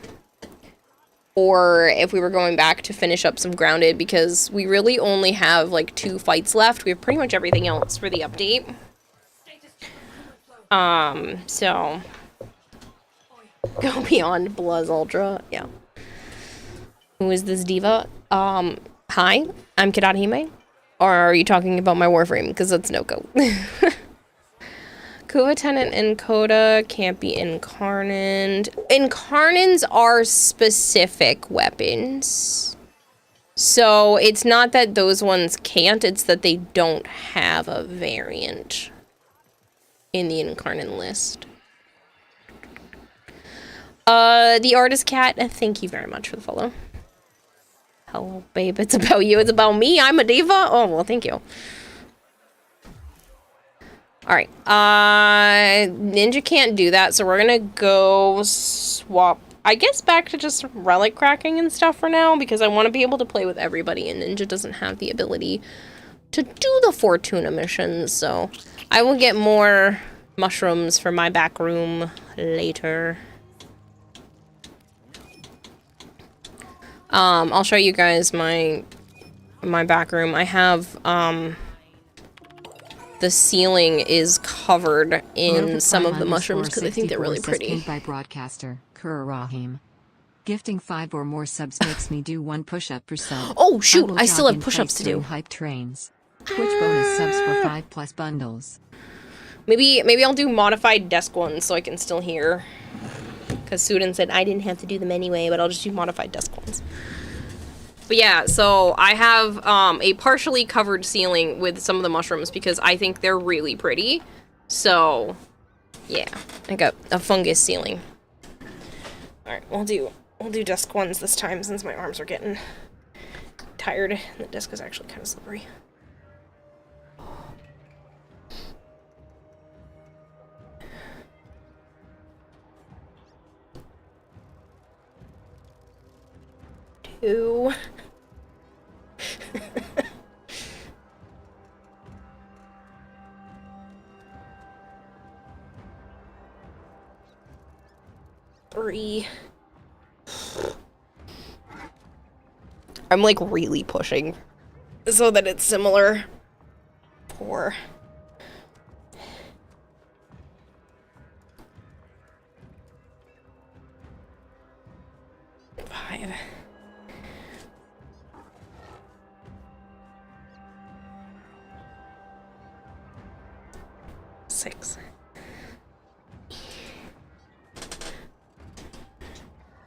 or if we were going back to finish up some Grounded, because we really only have, like, 2 fights left. We have pretty much everything else for the update. So... Go beyond Bluzz Ultra, yeah. Who is this diva? Hi, I'm Kirarahime. Or are you talking about my Warframe? Because that's no-go. Kuva, Tenant, and Coda can't be Incarnate. Incarnates are specific weapons. So it's not that those ones can't, it's that they don't have a variant in the Incarnate list. The artist cat, thank you very much for the follow. Hello, babe, it's about you, it's about me, I'm a diva? Oh, well, thank you. Alright, Ninja can't do that, so we're gonna go swap, I guess, back to just relic cracking and stuff for now, because I want to be able to play with everybody, and Ninja doesn't have the ability to do the Fortuna missions, so I will get more mushrooms for my back room later. I'll show you guys my back room. I have, the ceiling is covered in some of the mushrooms because I think they're really pretty. By broadcaster, Kirarahime. Gifting 5 or more subs makes me do 1 push-up per sub. Oh shoot, I still have push-ups to do. Hype trains. Twitch bonus subs for 5+ bundles. Maybe I'll do modified desk ones so I can still hear. Because Sudan said I didn't have to do them anyway, but I'll just do modified desk ones. But yeah, so I have a partially covered ceiling with some of the mushrooms because I think they're really pretty. So, yeah, I got a fungus ceiling. Alright, we'll do desk ones this time since my arms are getting tired. The desk is actually kind of slippery. Two. 3. I'm like really pushing so that it's similar. 4. 5. 6.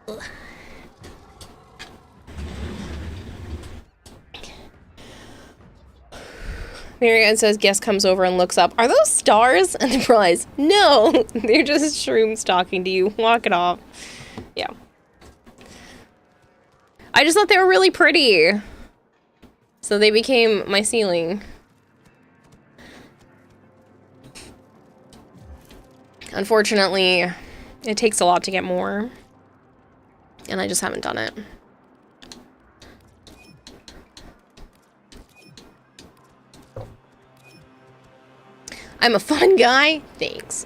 Ugh. Marianne says guest comes over and looks up. Are those stars? And replies, no, they're just shrooms talking to you. Walk it off. Yeah. I just thought they were really pretty. So they became my ceiling. Unfortunately, It takes a lot to get more. And I just haven't done it. I'm a fun guy. Thanks.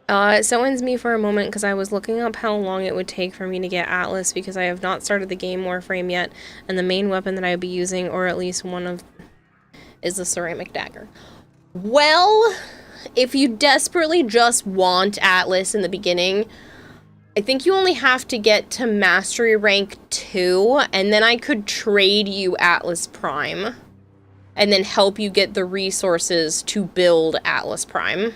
So ends me for a moment because I was looking up how long it would take for me to get Atlas because I have not started the game Warframe yet, and the main weapon that I would be using, or at least one of, is the ceramic dagger. Well, if you desperately just want Atlas in the beginning, I think you only have to get to Mastery Rank 2, and then I could trade you Atlas Prime, and then help you get the resources to build Atlas Prime.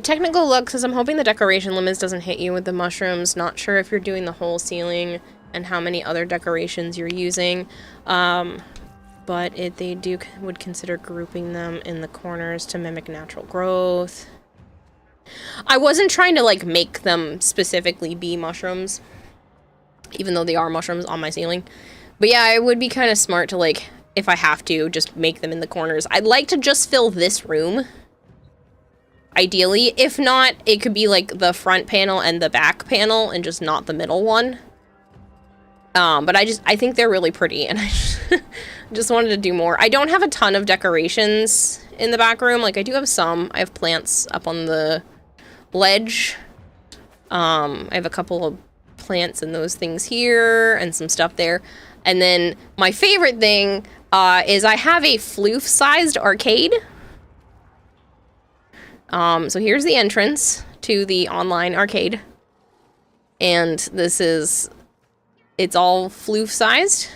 Technical look says, I'm hoping the decoration limits doesn't hit you with the mushrooms. Not sure if you're doing the whole ceiling and how many other decorations you're using. But they would consider grouping them in the corners to mimic natural growth. I wasn't trying to, like, make them specifically be mushrooms, even though they are mushrooms on my ceiling. But yeah, it would be kind of smart to, like, if I have to, just make them in the corners. I'd like to just fill this room, ideally. If not, it could be, like, the front panel and the back panel, and just not the middle one. But I think they're really pretty, and I just wanted to do more. I don't have a ton of decorations in the back room. Like, I do have some. I have plants up on the ledge. I have a couple of plants and those things here, and some stuff there. And then my favorite thing is I have a floof-sized arcade. So here's the entrance to the online arcade. And this is... it's all floof-sized.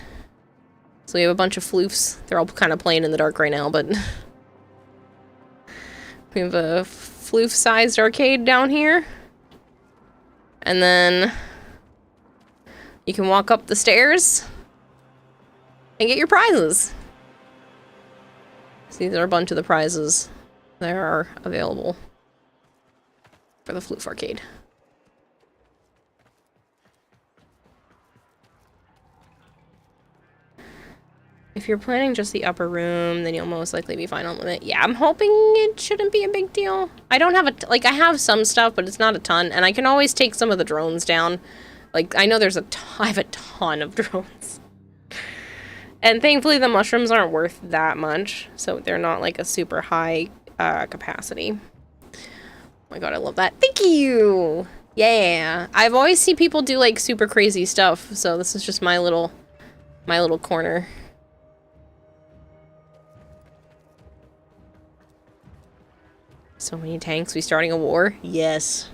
So we have a bunch of floofs. They're all kind of playing in the dark right now, but... we have a floof-sized arcade down here. And then... you can walk up the stairs and get your prizes. So these are a bunch of the prizes that are available for the floof arcade. If you're planning just the upper room, then you'll most likely be fine on limit. Yeah, I'm hoping it shouldn't be a big deal. I don't have like, I have some stuff, but it's not a ton, and I can always take some of the drones down. Like, I know there's I have a ton of drones. And thankfully the mushrooms aren't worth that much, so they're not like a super high capacity. Oh my god, I love that. Thank you! Yeah! I've always seen people do like super crazy stuff, so this is just my little corner. So many tanks, we starting a war? Yes.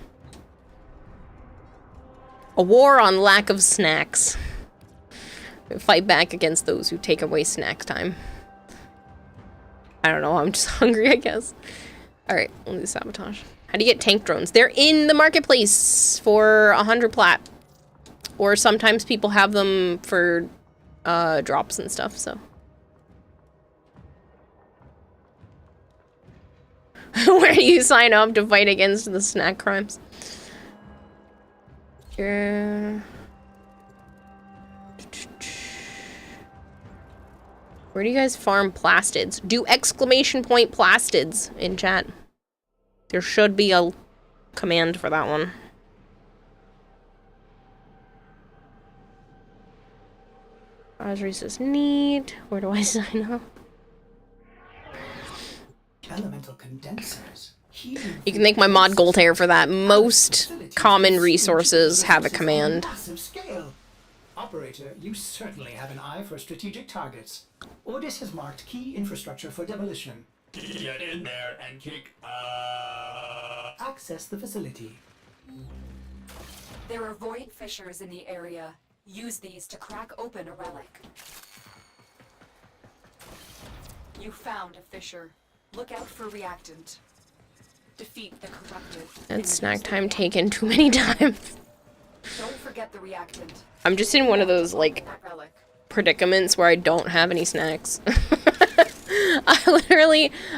A war on lack of snacks. We fight back against those who take away snack time. I don't know, I'm just hungry, I guess. Alright, we'll do sabotage. How do you get tank drones? They're in the marketplace for 100 plat. Or sometimes people have them for drops and stuff, so. Where do you sign up to fight against the snack crimes? Yeah. Where do you guys farm plastids? Do exclamation point plastids in chat. There should be a command for that one. Audrey says neat. Where do I sign up? Elemental condensers. You can thank my mod Goldhair for that. Most common resources have a command. Massive scale. Operator, you certainly have an eye for strategic targets. Ordis has marked key infrastructure for demolition. Get in there and kick Access the facility. There are void fissures in the area. Use these to crack open a relic. You found a fissure. Look out for reactant. Defeat the corrupted. And snack time taken too many times. Don't forget the reactant. I'm just in one of those, like, predicaments where I don't have any snacks.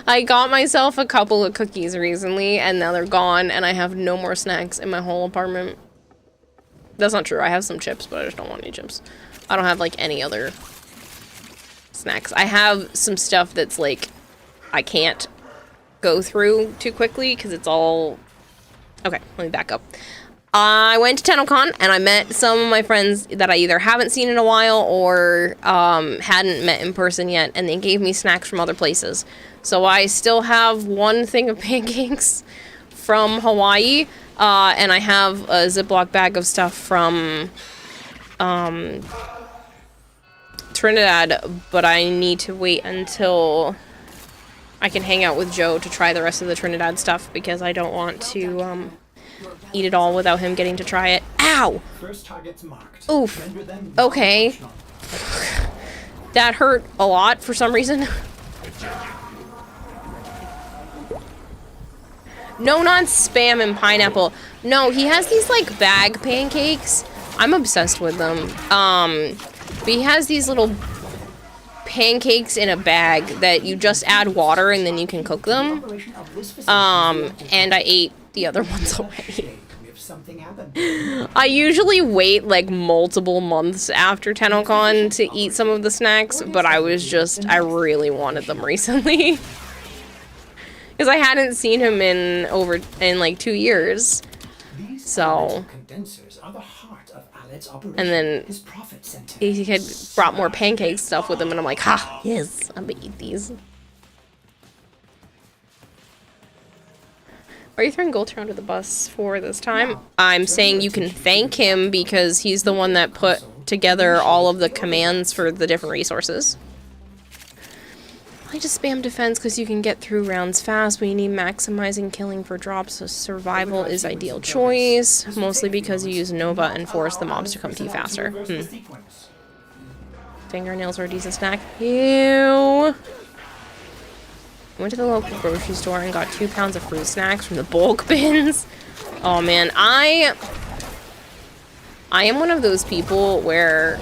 I got myself a couple of cookies recently, and now they're gone, and I have no more snacks in my whole apartment. That's not true. I have some chips, but I just don't want any chips. I don't have, like, any other snacks. I have some stuff that's, like, I can't go through too quickly, because it's all... Okay, let me back up. I went to TennoCon, and I met some of my friends that I either haven't seen in a while or hadn't met in person yet, and they gave me snacks from other places. So I still have one thing of pancakes from Hawaii, and I have a Ziploc bag of stuff from Trinidad, but I need to wait until I can hang out with Joe to try the rest of the Trinidad stuff, because I don't want to eat it all without him getting to try it. Ow! First targets marked. Oof. Okay. That hurt a lot for some reason. No, not Spam and Pineapple. No, he has these, like, bag pancakes. I'm obsessed with them. But he has these little pancakes in a bag that you just add water and then you can cook them. And I ate the other ones already. I usually wait like multiple months after TennoCon to eat some of the snacks, but I really wanted them recently. Because I hadn't seen him in like 2 years. So, and then he had brought more pancake stuff with him, and I'm like, ha, yes, I'm gonna eat these. Are you throwing Gulcher under the bus for this time? I'm saying you can thank him because he's the one that put together all of the commands for the different resources. I just spam defense because you can get through rounds fast, but you need maximizing killing for drops, so survival is ideal choice, mostly because you use Nova and force the mobs to come to you faster. Fingernails are a decent snack. Ew. Went to the local grocery store and got 2 pounds of fruit snacks from the bulk bins. Oh man, I am one of those people where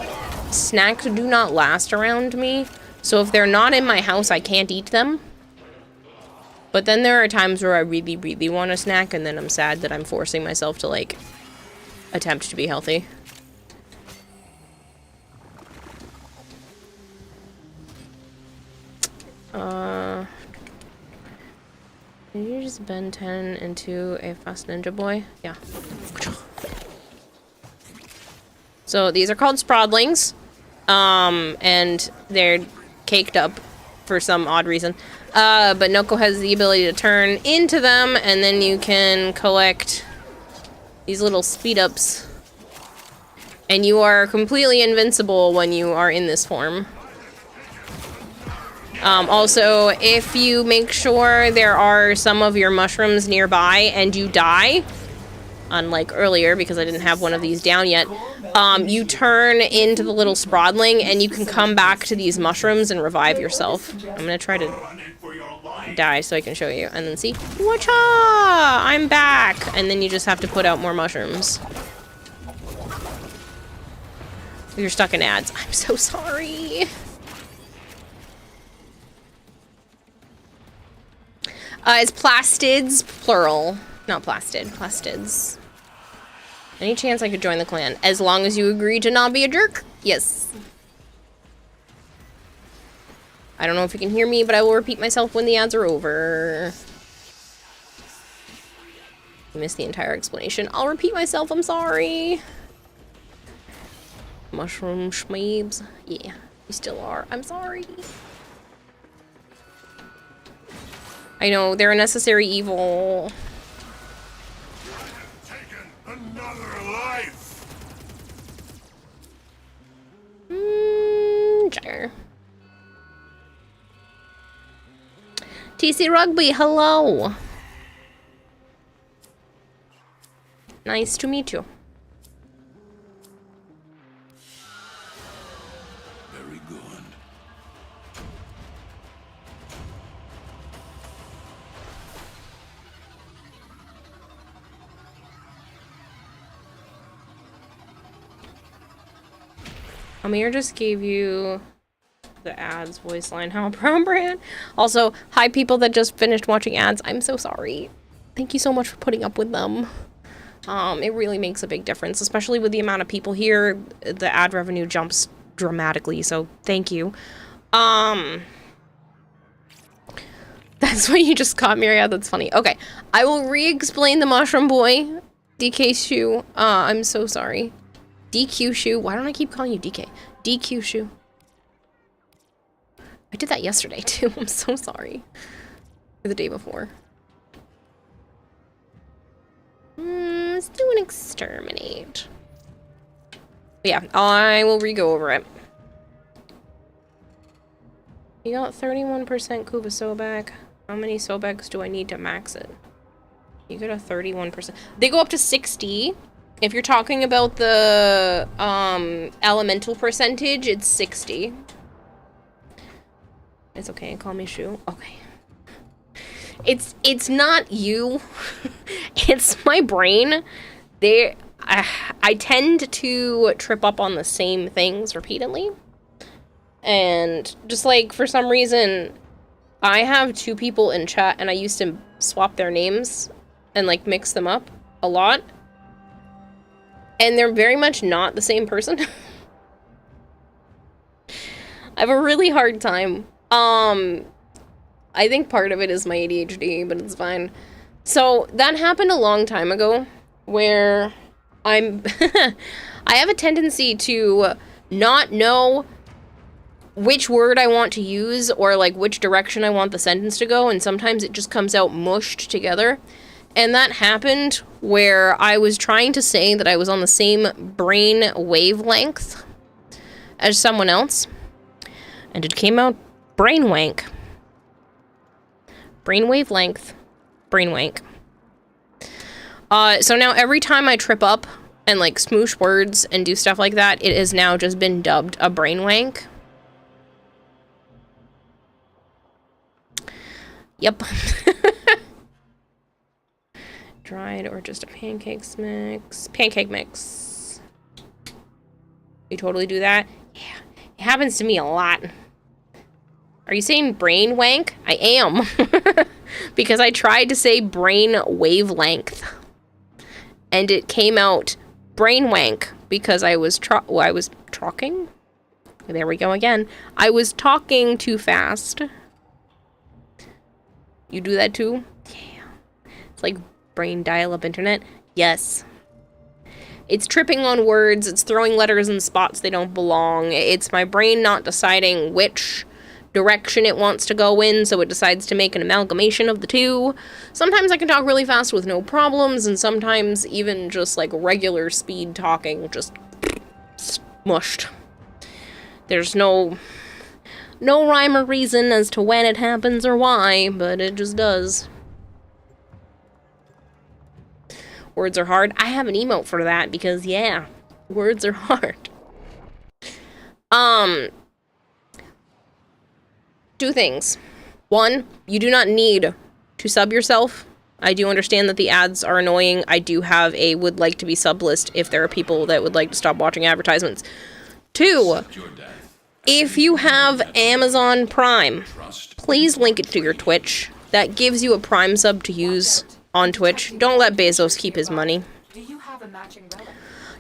snacks do not last around me. So if they're not in my house, I can't eat them. But then there are times where I really, really want a snack, and then I'm sad that I'm forcing myself to, like, attempt to be healthy. Did you just bend 10 into a fast ninja boy? Yeah. So these are called Sprodlings. And they're caked up for some odd reason. But Noko has the ability to turn into them, and then you can collect these little speed-ups. And you are completely invincible when you are in this form. Also, if you make sure there are some of your mushrooms nearby and you die, unlike earlier because I didn't have one of these down yet, you turn into the little Sprodling and you can come back to these mushrooms and revive yourself. I'm gonna try to die so I can show you, and then see, whatcha! I'm back! And then you just have to put out more mushrooms. You're stuck in ads. I'm so sorry. It's plastids, plural. Not plastid, plastids. Any chance I could join the clan? As long as you agree to not be a jerk? Yes. I don't know if you can hear me, but I will repeat myself when the ads are over. I missed the entire explanation. I'll repeat myself, I'm sorry. Mushroom schmeebs. Yeah, you still are. I'm sorry. I know, they're a necessary evil. Another life. Sure. TC Rugby, hello. Nice to meet you. Very good. Amir just gave you the ads voice line. How brown brand. Also, hi people that just finished watching ads. I'm so sorry. Thank you so much for putting up with them. It really makes a big difference, especially with the amount of people here. The ad revenue jumps dramatically, so thank you. That's what you just caught, Myriad. That's funny. Okay, I will re-explain the Mushroom Boy. DK Shoe. I'm so sorry. DQ Shoe. Why don't I keep calling you DK? DQ Shoe. I did that yesterday, too. I'm so sorry. Or the day before. Let's do an exterminate. Yeah, I will re-go over it. You got 31% Kuva Sobek. How many Sobeks do I need to max it? You got a 31%. They go up to 60. If you're talking about the elemental percentage, it's 60. It's okay, call me Shu. Okay. It's not you. It's my brain. I tend to trip up on the same things repeatedly. And just like for some reason, I have two people in chat and I used to swap their names and like mix them up a lot. And they're very much not the same person. I have a really hard time. I think part of it is my ADHD, but it's fine. So that happened a long time ago where I have a tendency to not know which word I want to use or like which direction I want the sentence to go, and sometimes it just comes out mushed together. And that happened where I was trying to say that I was on the same brain wavelength as someone else, and it came out brain wank. Brain wavelength. Brain wank. So now every time I trip up and like smoosh words and do stuff like that, it has now just been dubbed a brain wank. Yep. Dried or just a pancakes mix. Pancake mix. You totally do that? Yeah. It happens to me a lot. Are you saying brain wank? I am. Because I tried to say brain wavelength. And it came out brain wank because I was talking. There we go again. I was talking too fast. You do that too? Yeah. It's like brain dial-up internet. Yes. It's tripping on words. It's throwing letters in spots they don't belong. It's my brain not deciding which direction it wants to go in, so it decides to make an amalgamation of the two. Sometimes I can talk really fast with no problems, and sometimes even just like regular speed talking just smushed. There's no rhyme or reason as to when it happens or why, but it just does. Words are hard. I have an emote for that because, yeah, words are hard. Two things. One, you do not need to sub yourself. I do understand that the ads are annoying. I do have a would like to be sub list if there are people that would like to stop watching advertisements. Two, if you have Amazon Prime, please link it to your Twitch. That gives you a Prime sub to use on Twitch. Don't let Bezos keep his money. Do you have a matching relic?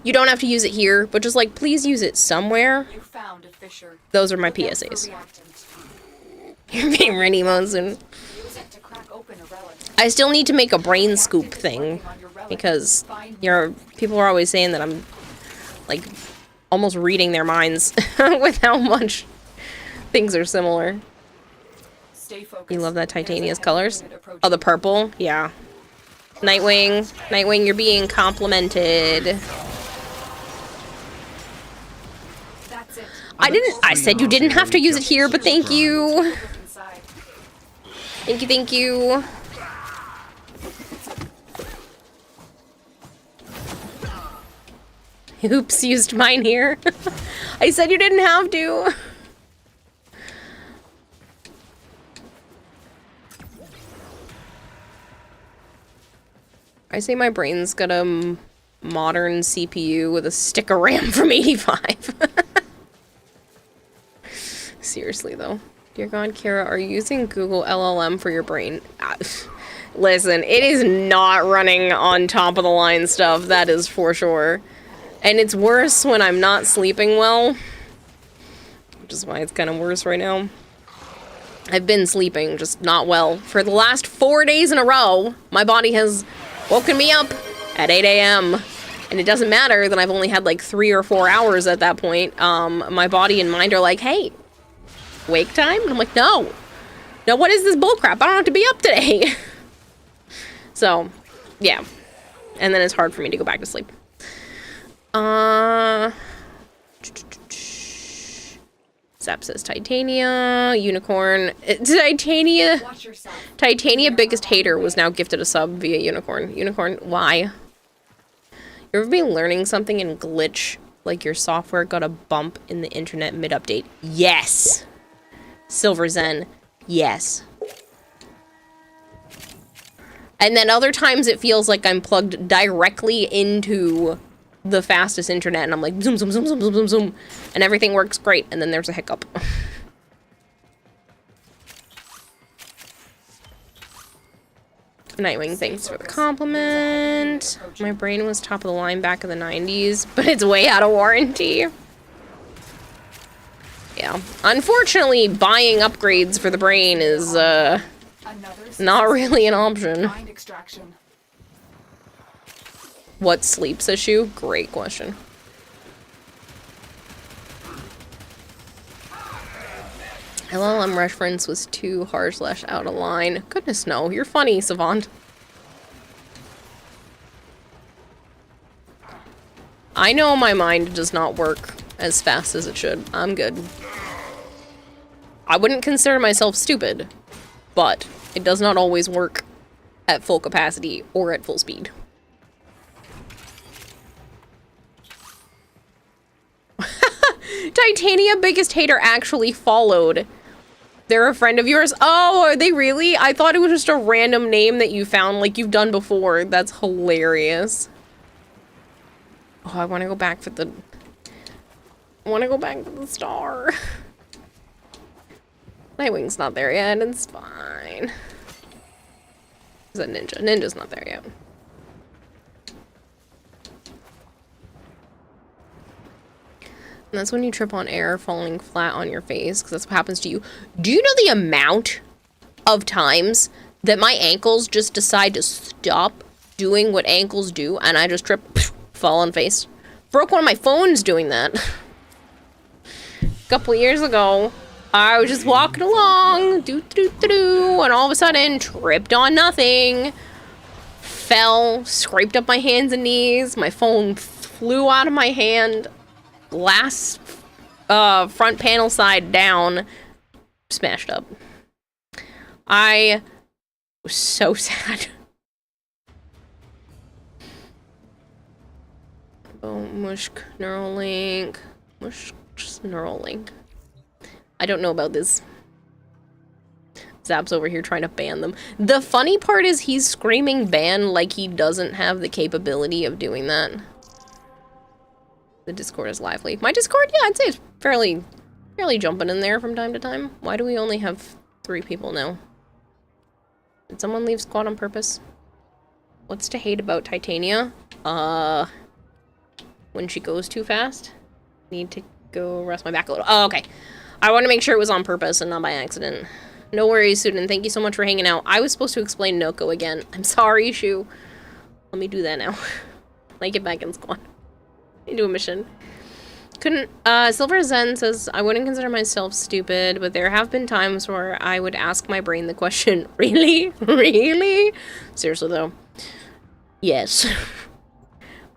You don't have to use it here, but just like please use it somewhere. You found a fissure. Those are my PSAs. Your favorite emotion. Use it to crack open a relic. I still need to make a brain scoop thing because people are always saying that I'm like almost reading their minds with how much things are similar. You love that Titania's colors? Oh, the purple? Yeah. Nightwing, you're being complimented. I said you didn't have to use it here, but thank you. Thank you. Oops, used mine here. I said you didn't have to. I say my brain's got a modern CPU with a stick of RAM from 85. seriously, though. Dear God, Kira, are you using Google LLM for your brain? Listen, it is not running on top of the line stuff, that is for sure. And it's worse when I'm not sleeping well. Which is why it's kind of worse right now. I've been sleeping, just not well. For the last 4 days in a row, my body has woken me up at 8 a.m. And it doesn't matter that I've only had like 3 or 4 hours at that point. My body and mind are like, hey, wake time? And I'm like, no. No, what is this bullcrap? I don't have to be up today. So, yeah. And then it's hard for me to go back to sleep. Zap says Titania, Unicorn. Titania biggest hater was now gifted a sub via Unicorn. Unicorn, why? You ever been learning something and glitch? Like your software got a bump in the internet mid-update? Yes! Silver Zen, yes. And then other times it feels like I'm plugged directly into the fastest internet and I'm like zoom, zoom, zoom, zoom, zoom, zoom, zoom, and everything works great, and then there's a hiccup. Nightwing, thanks for the compliment. My brain was top of the line back in the 90s, but it's way out of warranty. Yeah. Unfortunately, buying upgrades for the brain is, not really an option. What sleeps issue? Great question. LLM reference was too harsh / out of line. Goodness no, you're funny, Savant. I know my mind does not work as fast as it should. I'm good. I wouldn't consider myself stupid, but it does not always work at full capacity or at full speed. Titania biggest hater actually followed. They're a friend of yours? Oh, are they really? I thought it was just a random name that you found like you've done before. That's hilarious. Oh, I want to go back for the... I want to go back to the star. Nightwing's not there yet. It's fine. Is that Ninja? Ninja's not there yet. And that's when you trip on air falling flat on your face, because that's what happens to you. Do you know the amount of times that my ankles just decide to stop doing what ankles do, and I just trip, fall on face? Broke one of my phones doing that. A couple years ago, I was just walking along, and all of a sudden, tripped on nothing, fell, scraped up my hands and knees, my phone flew out of my hand, glass front panel side down, smashed up. I was so sad. Oh, mushk, Neuralink. Mushk, just Neuralink. I don't know about this. Zap's over here trying to ban them. The funny part is he's screaming ban like he doesn't have the capability of doing that. The Discord is lively. My Discord, yeah, I'd say it's fairly jumping in there from time to time. Why do we only have 3 people now? Did someone leave squad on purpose? What's to hate about Titania? When she goes too fast. Need to go rest my back a little. Oh, okay. I want to make sure it was on purpose and not by accident. No worries, student. Thank you so much for hanging out. I was supposed to explain Noko again. I'm sorry, Shu. Let me do that now. Let me get back in squad. Do a mission. Couldn't, Silver Zen says, I wouldn't consider myself stupid, but there have been times where I would ask my brain the question, really? Really? Seriously though. Yes.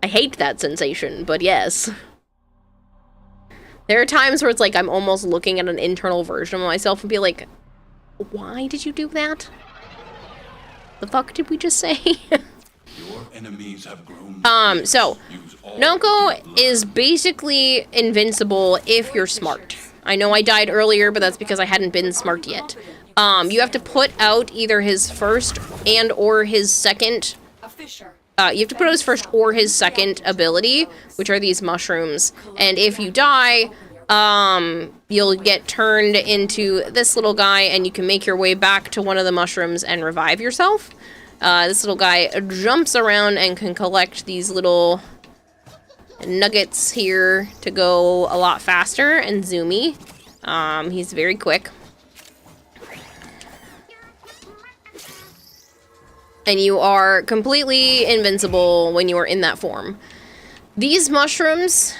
I hate that sensation, but yes. There are times where it's like I'm almost looking at an internal version of myself and be like, why did you do that? The fuck did we just say? Your enemies have grown. So Noko is basically invincible if you're smart. I know I died earlier, but that's because I hadn't been smart yet. You have to put out either his first and or his second. You have to put out his first or his second ability, which are these mushrooms. And if you die, you'll get turned into this little guy, and you can make your way back to one of the mushrooms and revive yourself. This little guy jumps around and can collect these little nuggets here to go a lot faster and zoomy. He's very quick. And you are completely invincible when you are in that form. These mushrooms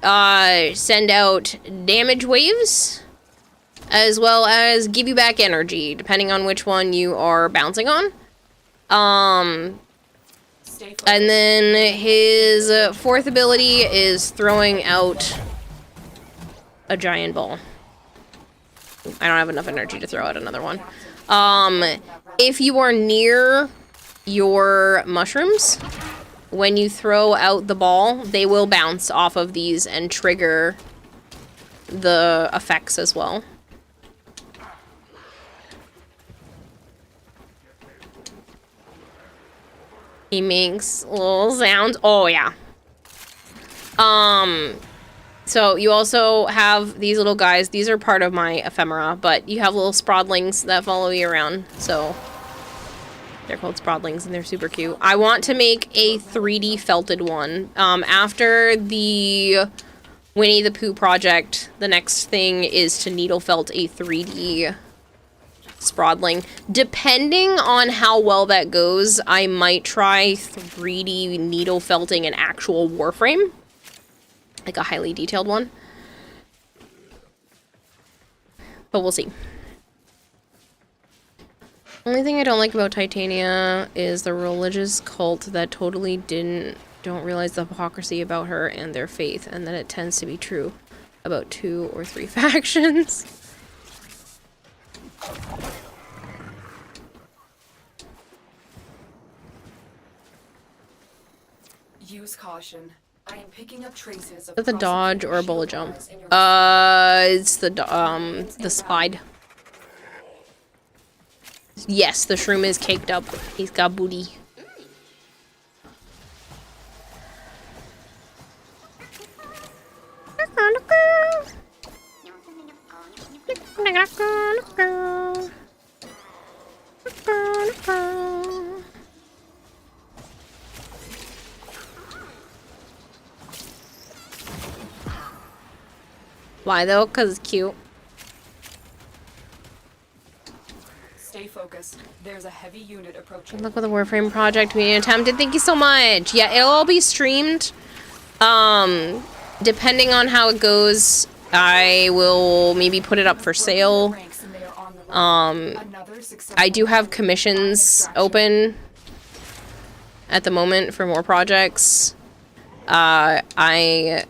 send out damage waves, as well as give you back energy, depending on which one you are bouncing on. And then his fourth ability is throwing out a giant ball. I don't have enough energy to throw out another one. If you are near your mushrooms, when you throw out the ball, they will bounce off of these and trigger the effects as well. He makes little sounds. Oh, yeah. So you also have these little guys. These are part of my ephemera, but you have little sprodlings that follow you around. So they're called sprodlings, and they're super cute. I want to make a 3D felted one. After the Winnie the Pooh project, the next thing is to needle felt a 3D sprodling. Depending on how well that goes, I might try 3D needle felting an actual Warframe. Like a highly detailed one. But we'll see. Only thing I don't like about Titania is the religious cult that totally don't realize the hypocrisy about her and their faith, and that it tends to be true about 2 or 3 factions. Use caution. I am picking up traces of Is that the dodge or a bullet jump? It's the slide. Yes, the shroom is caked up. He's got booty. Why though? 'Cause it's cute. Stay focused. There's a heavy unit approaching. Look at the Warframe project being attempted. Thank you so much. Yeah, it'll all be streamed. Depending on how it goes, I will maybe put it up for sale. I do have commissions open at the moment for more projects. I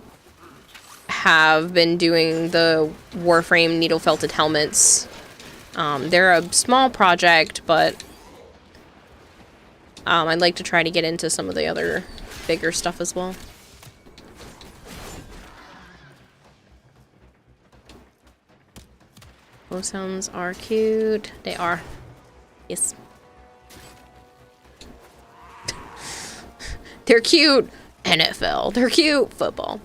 have been doing the Warframe needle felted helmets. They're a small project, but I'd like to try to get into some of the other bigger stuff as well. Those sounds are cute. They are. Yes. They're cute. NFL. They're cute. Football.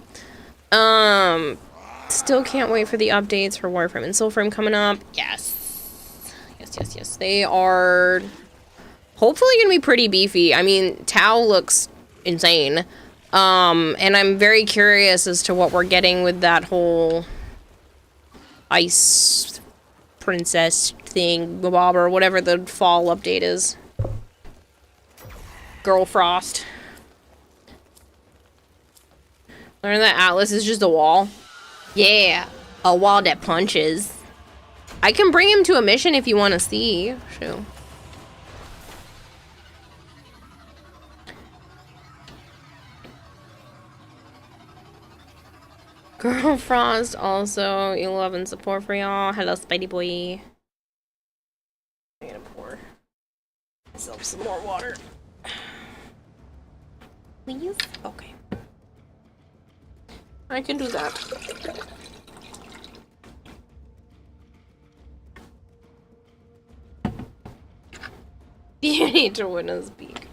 Still can't wait for the updates for Warframe and Soulframe coming up. Yes. Yes. They are hopefully gonna be pretty beefy. I mean, Tau looks insane. And I'm very curious as to what we're getting with that whole ice princess thing, Bob, or whatever the fall update is. Girl Frost. Learn that Atlas is just a wall. Yeah, a wall that punches. I can bring him to a mission if you want to see. Shoot. Girl Frost also 11 support for y'all. Hello, Spidey boy. I'm gonna pour myself some more water. Please? Okay. I can do that. You need to win a speak.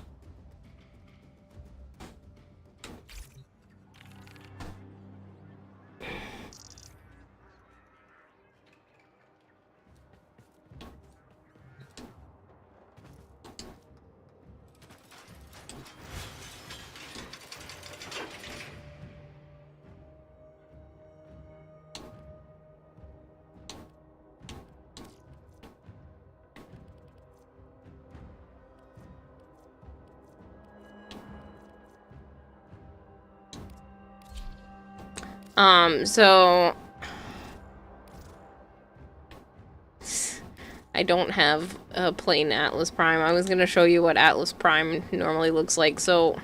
So I don't have a plain Atlas Prime. I was gonna show you what Atlas Prime normally looks like, so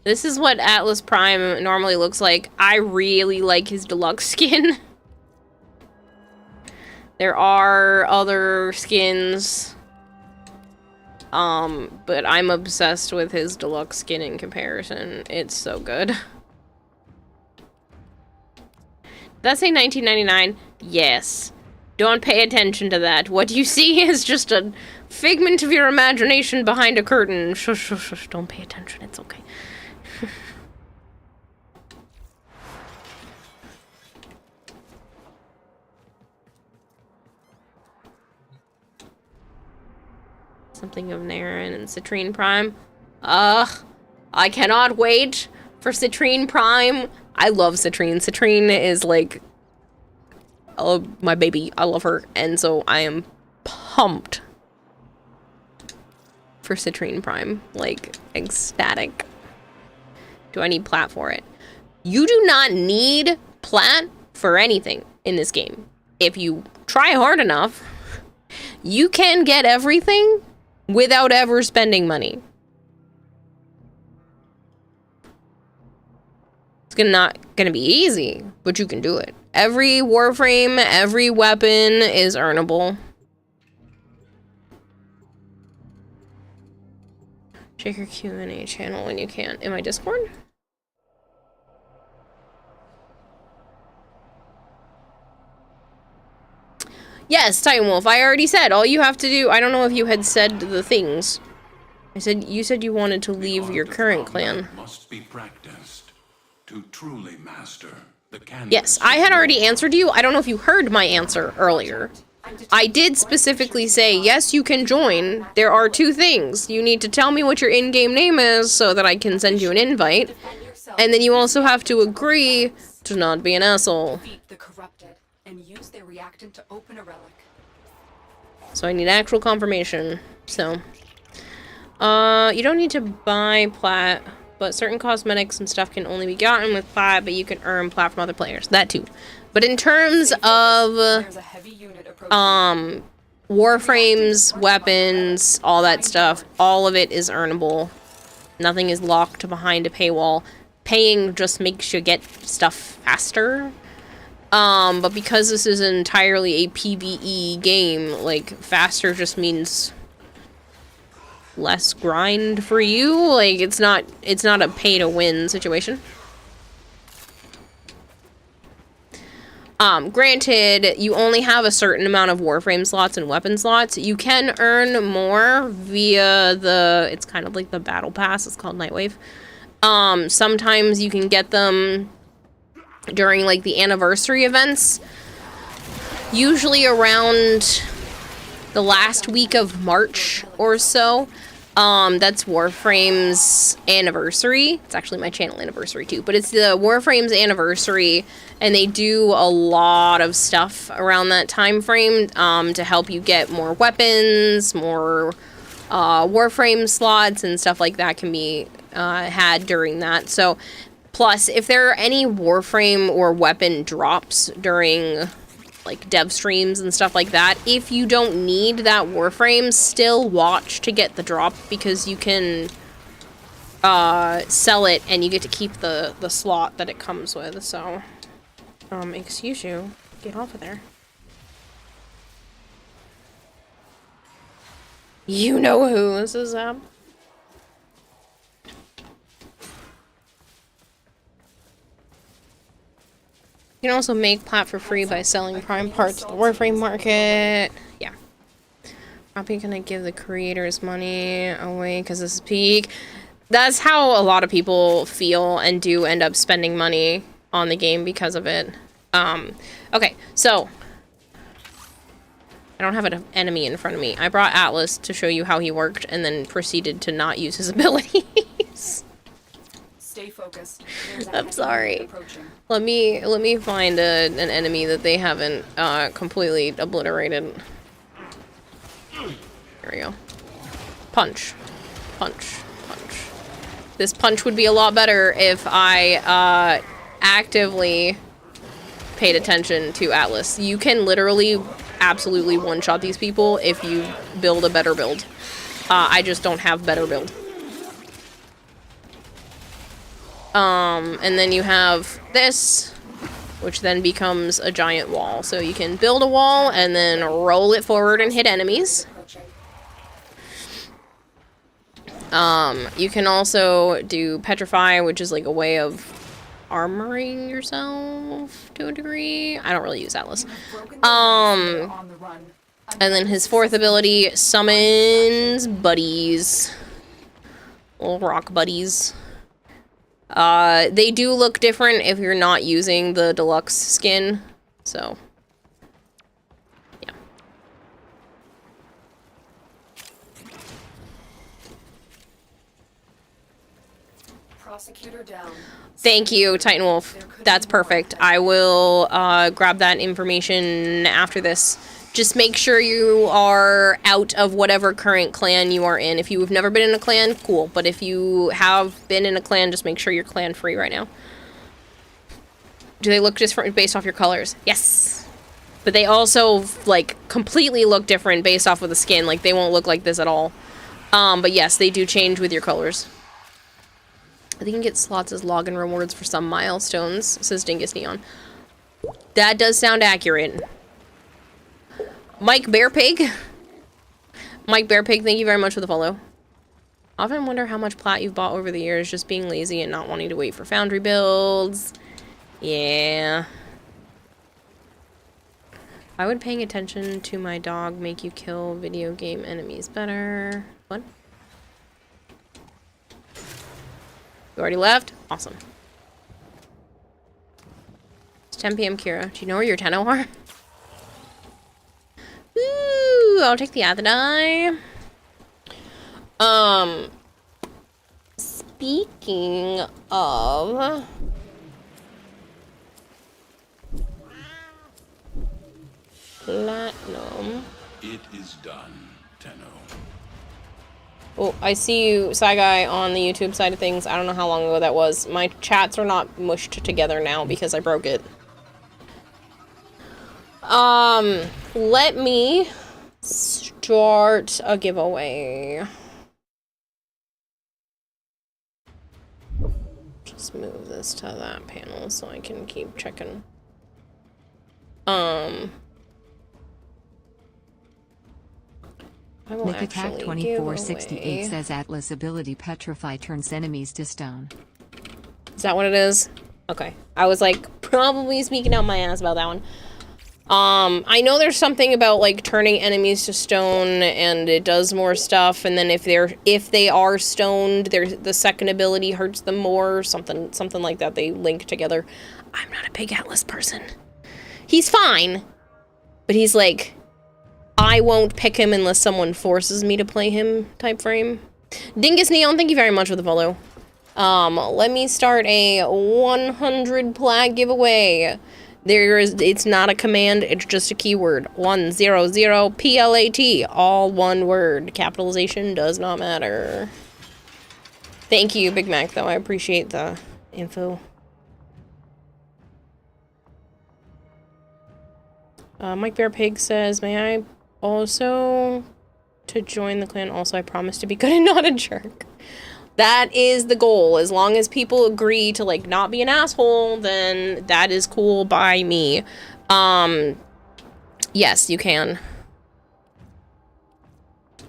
this is what Atlas Prime normally looks like. I really like his deluxe skin. There are other skins, but I'm obsessed with his deluxe skin in comparison. It's so good. Did that say 1999? Yes. Don't pay attention to that. What you see is just a figment of your imagination behind a curtain. Shush, shush, shush. Don't pay attention. It's okay. Something of Naren and Citrine Prime. Ugh. I cannot wait for Citrine Prime. I love Citrine. Citrine is like, oh, my baby. I love her. And so I am pumped for Citrine Prime. Like, ecstatic. Do I need plat for it? You do not need plat for anything in this game. If you try hard enough, you can get everything without ever spending money. It's not gonna be easy, but you can do it. Every warframe, every weapon is earnable. Check your Q&A channel when you can. In my Discord? Yes, Titan Wolf, I already said. All you have to do, I don't know if you had said the things. You said you wanted to leave your current clan. Must be practiced to truly master the canvas. Yes, I had already answered you. I don't know if you heard my answer earlier. I did specifically say, yes, you can join. There are two things. You need to tell me what your in-game name is so that I can send you an invite. And then you also have to agree to not be an asshole. To open a relic. So I need actual confirmation. So, you don't need to buy plat, but certain cosmetics and stuff can only be gotten with plat, but you can earn plat from other players. That too. But in terms of, warframes, weapons, all that stuff, all of it is earnable. Nothing is locked behind a paywall. Paying just makes you get stuff faster. But because this is entirely a PvE game, like, faster just means less grind for you. Like, it's not a pay-to-win situation. Granted, you only have a certain amount of Warframe slots and weapon slots. You can earn more via it's kind of like the Battle Pass. It's called Nightwave. Sometimes you can get them during like the anniversary events, usually around the last week of March or so. That's Warframe's anniversary. It's actually my channel anniversary too, but it's the Warframe's anniversary, and they do a lot of stuff around that time frame to help you get more weapons, more Warframe slots and stuff like that can be had during that. So plus, if there are any Warframe or weapon drops during, like, dev streams and stuff like that, if you don't need that Warframe, still watch to get the drop, because you can sell it and you get to keep the slot that it comes with. So, excuse you. Get off of there. You know who this is, You can also make plat for free by selling prime parts at the Warframe market. Yeah. Probably gonna give the creators money away because this is peak. That's how a lot of people feel and do end up spending money on the game because of it. Okay, so I don't have an enemy in front of me. I brought Atlas to show you how he worked and then proceeded to not use his abilities. Stay focused. I'm sorry. Let me find an enemy that they haven't completely obliterated. There we go. Punch. Punch. Punch. This punch would be a lot better if I actively paid attention to Atlas. You can literally absolutely one-shot these people if you build a better build. I just don't have better build. And then you have this, which then becomes a giant wall. So you can build a wall and then roll it forward and hit enemies. You can also do petrify, which is like a way of armoring yourself to a degree. I don't really use Atlas. And then his fourth ability summons buddies. Little rock buddies. They do look different if you're not using the deluxe skin, so yeah. Prosecutor down. Thank you, Titan Wolf. That's perfect. I will grab that information after this. Just make sure you are out of whatever current clan you are in. If you have never been in a clan, cool. But if you have been in a clan, just make sure you're clan free right now. Do they look different based off your colors? Yes. But they also, like, completely look different based off of the skin. Like, they won't look like this at all. But yes, they do change with your colors. I think you can get slots as login rewards for some milestones, says Dingus Neon. That does sound accurate. Mike Bearpig. Mike Bearpig, thank you very much for the follow. Often wonder how much plat you've bought over the years, just being lazy and not wanting to wait for foundry builds. Yeah. Why would paying attention to my dog make you kill video game enemies better? What? You already left? Awesome. It's 10 p.m. Kira. Do you know where your Tenno are? Ooh, I'll take the other die. Speaking of platinum. It is done, Tenno. Oh, I see you, Sci Guy, on the YouTube side of things. I don't know how long ago that was. My chats are not mushed together now because I broke it. Let me start a giveaway. Just move this to that panel so I can keep checking. Nick Attack 2468 says Atlas ability Petrify turns enemies to stone. Is that what it is? Okay. I was like probably speaking out my ass about that one. I know there's something about like turning enemies to stone and it does more stuff, and then if they are stoned, the second ability hurts them more, something like that. They link together. I'm not a big Atlas person. He's fine, but he's like, I won't pick him unless someone forces me to play him type frame. Dingus Neon, thank you very much for the follow. Let me start a 100 plat giveaway. It's not a command, it's just a keyword. 100 PLAT, all one word. Capitalization does not matter. Thank you, Big Mac, though. I appreciate the info. Mike Bear Pig says, may I also, to join the clan, also I promise to be good and not a jerk. That is the goal. As long as people agree to, like, not be an asshole, then that is cool by me. Yes, you can.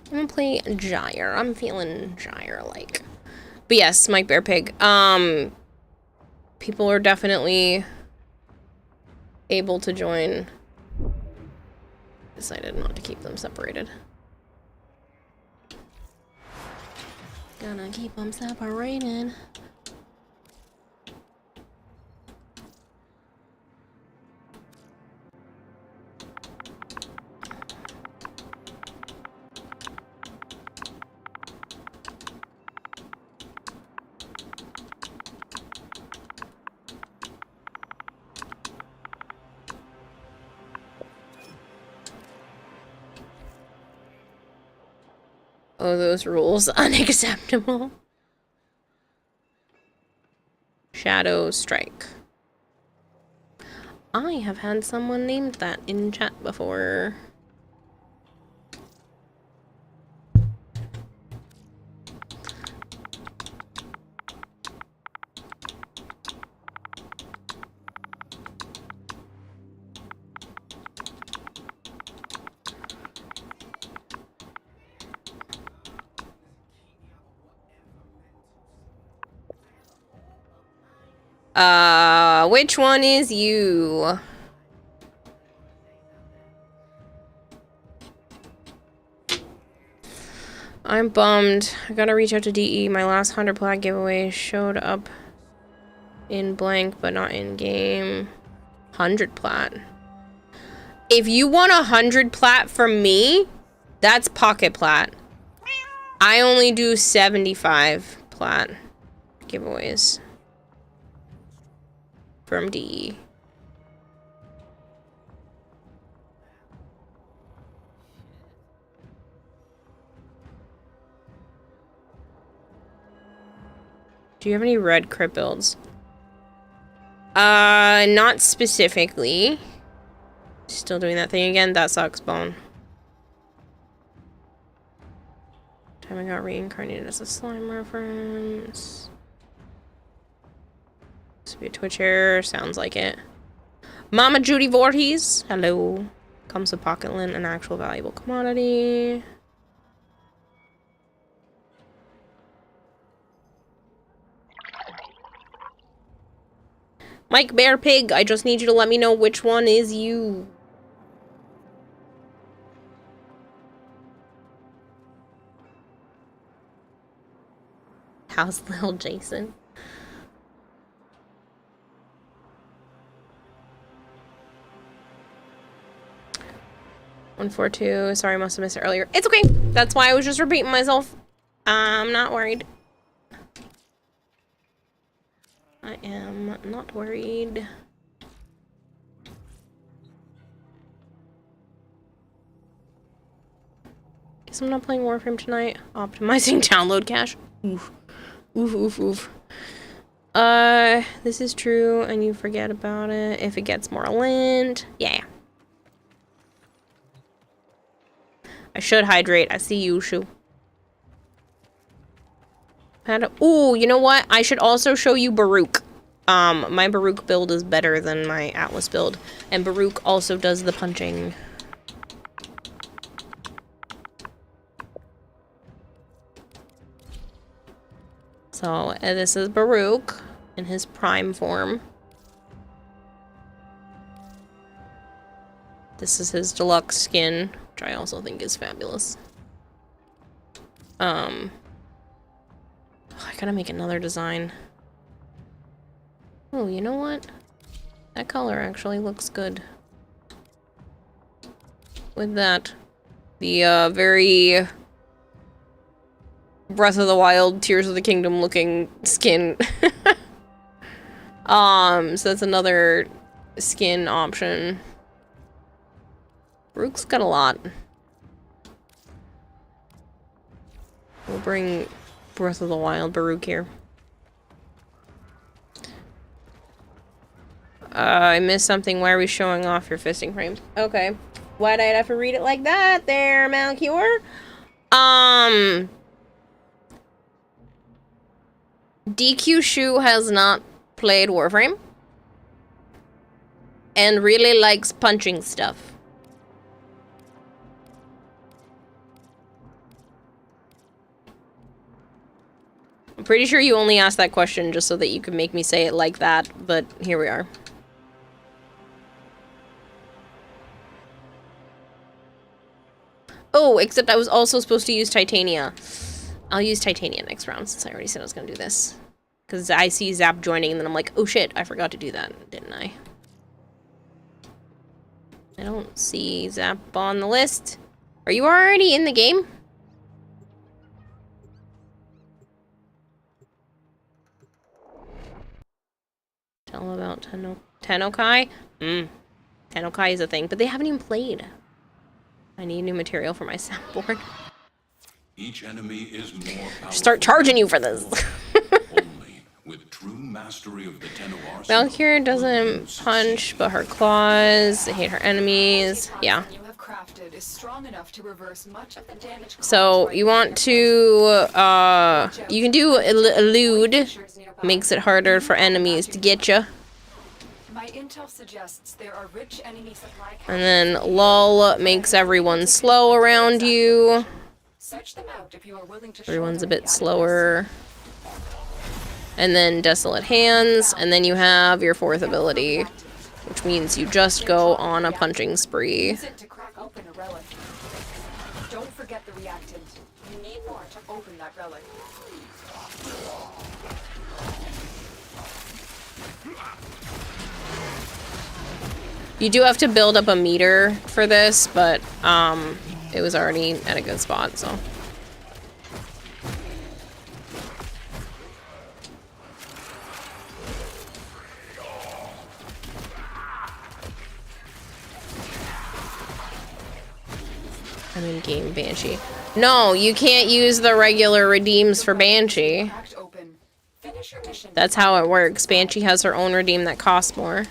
I'm gonna play Gyre. I'm feeling Gyre-like. But yes, Mike Bear Pig. People are definitely able to join. Decided not to keep them separated. Gonna keep them separated. Oh, those rules unacceptable. Shadow Strike. I have had someone named that in chat before. Which one is you? I'm bummed. I gotta reach out to DE. My last 100 plat giveaway showed up in blank, but not in game. 100 plat. If you want 100 plat from me, that's pocket plat. I only do 75 plat giveaways from DE. Do you have any red crit builds? Not specifically. Still doing that thing again? That sucks, Bone. Time I got reincarnated as a slime reference. This would be a Twitch error. Sounds like it. Mama Judy Voorhees. Hello. Comes with pocket lint, an actual valuable commodity. Mike Bear Pig, I just need you to let me know which one is you. How's little Jason? $142. Sorry, I must have missed it earlier. It's okay. That's why I was just repeating myself. I'm not worried. I am not worried. Guess I'm not playing Warframe tonight. Optimizing download cache. Oof. Oof, oof, oof. This is true, and you forget about it if it gets more lint. Yeah. I should hydrate. I see you, Shu. Ooh, you know what? I should also show you Baruch. My Baruch build is better than my Atlas build. And Baruch also does the punching. So, this is Baruch in his prime form. This is his deluxe skin, which I also think is fabulous. I gotta make another design. Oh, you know what? That color actually looks good. With that. The, very Breath of the Wild, Tears of the Kingdom looking skin. So that's another skin option. Baruch's got a lot. We'll bring Breath of the Wild Baruch here. I missed something. Why are we showing off your fisting frames? Okay. Why'd I have to read it like that there, Malchior? DQ Shu has not played Warframe. And really likes punching stuff. I'm pretty sure you only asked that question just so that you could make me say it like that, but here we are. Oh, except I was also supposed to use Titania. I'll use Titania next round since I already said I was going to do this. Because I see Zap joining and then I'm like, oh shit, I forgot to do that, didn't I? I don't see Zap on the list. Are you already in the game? Tell about Tennokai? Tennokai is a thing, but they haven't even played. I need new material for my soundboard. Each enemy is more powerful. Start charging you for this. Only with true mastery of the Tenno arsenal. Valkyrie doesn't punch, but her claws, they hate her enemies. Yeah. You have crafted is strong enough to reverse much of the damage. So you want to, you can do elude, makes it harder for enemies to get you. My intel suggests there are rich enemy supply. And then lull makes everyone slow around you. Search them out if you are willing to. Everyone's a bit slower. And then Desolate Hands, and then you have your fourth ability, which means you just go on a punching spree. Use it to crack open a relic. Don't forget the reactant. You need more to open that relic. You do have to build up a meter for this, but it was already at a good spot, so. I'm in game Banshee. No, you can't use the regular redeems for Banshee. That's how it works. Banshee has her own redeem that costs more.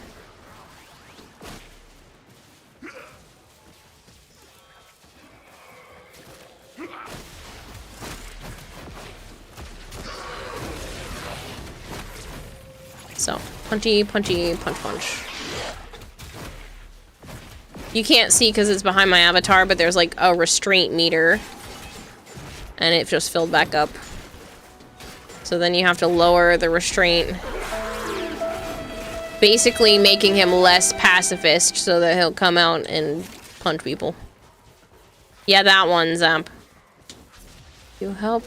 So, punchy, punchy, punch, punch. You can't see because it's behind my avatar, but there's like a restraint meter. And it just filled back up. So then you have to lower the restraint. Basically making him less pacifist so that he'll come out and punch people. Yeah, that one, Zamp. You help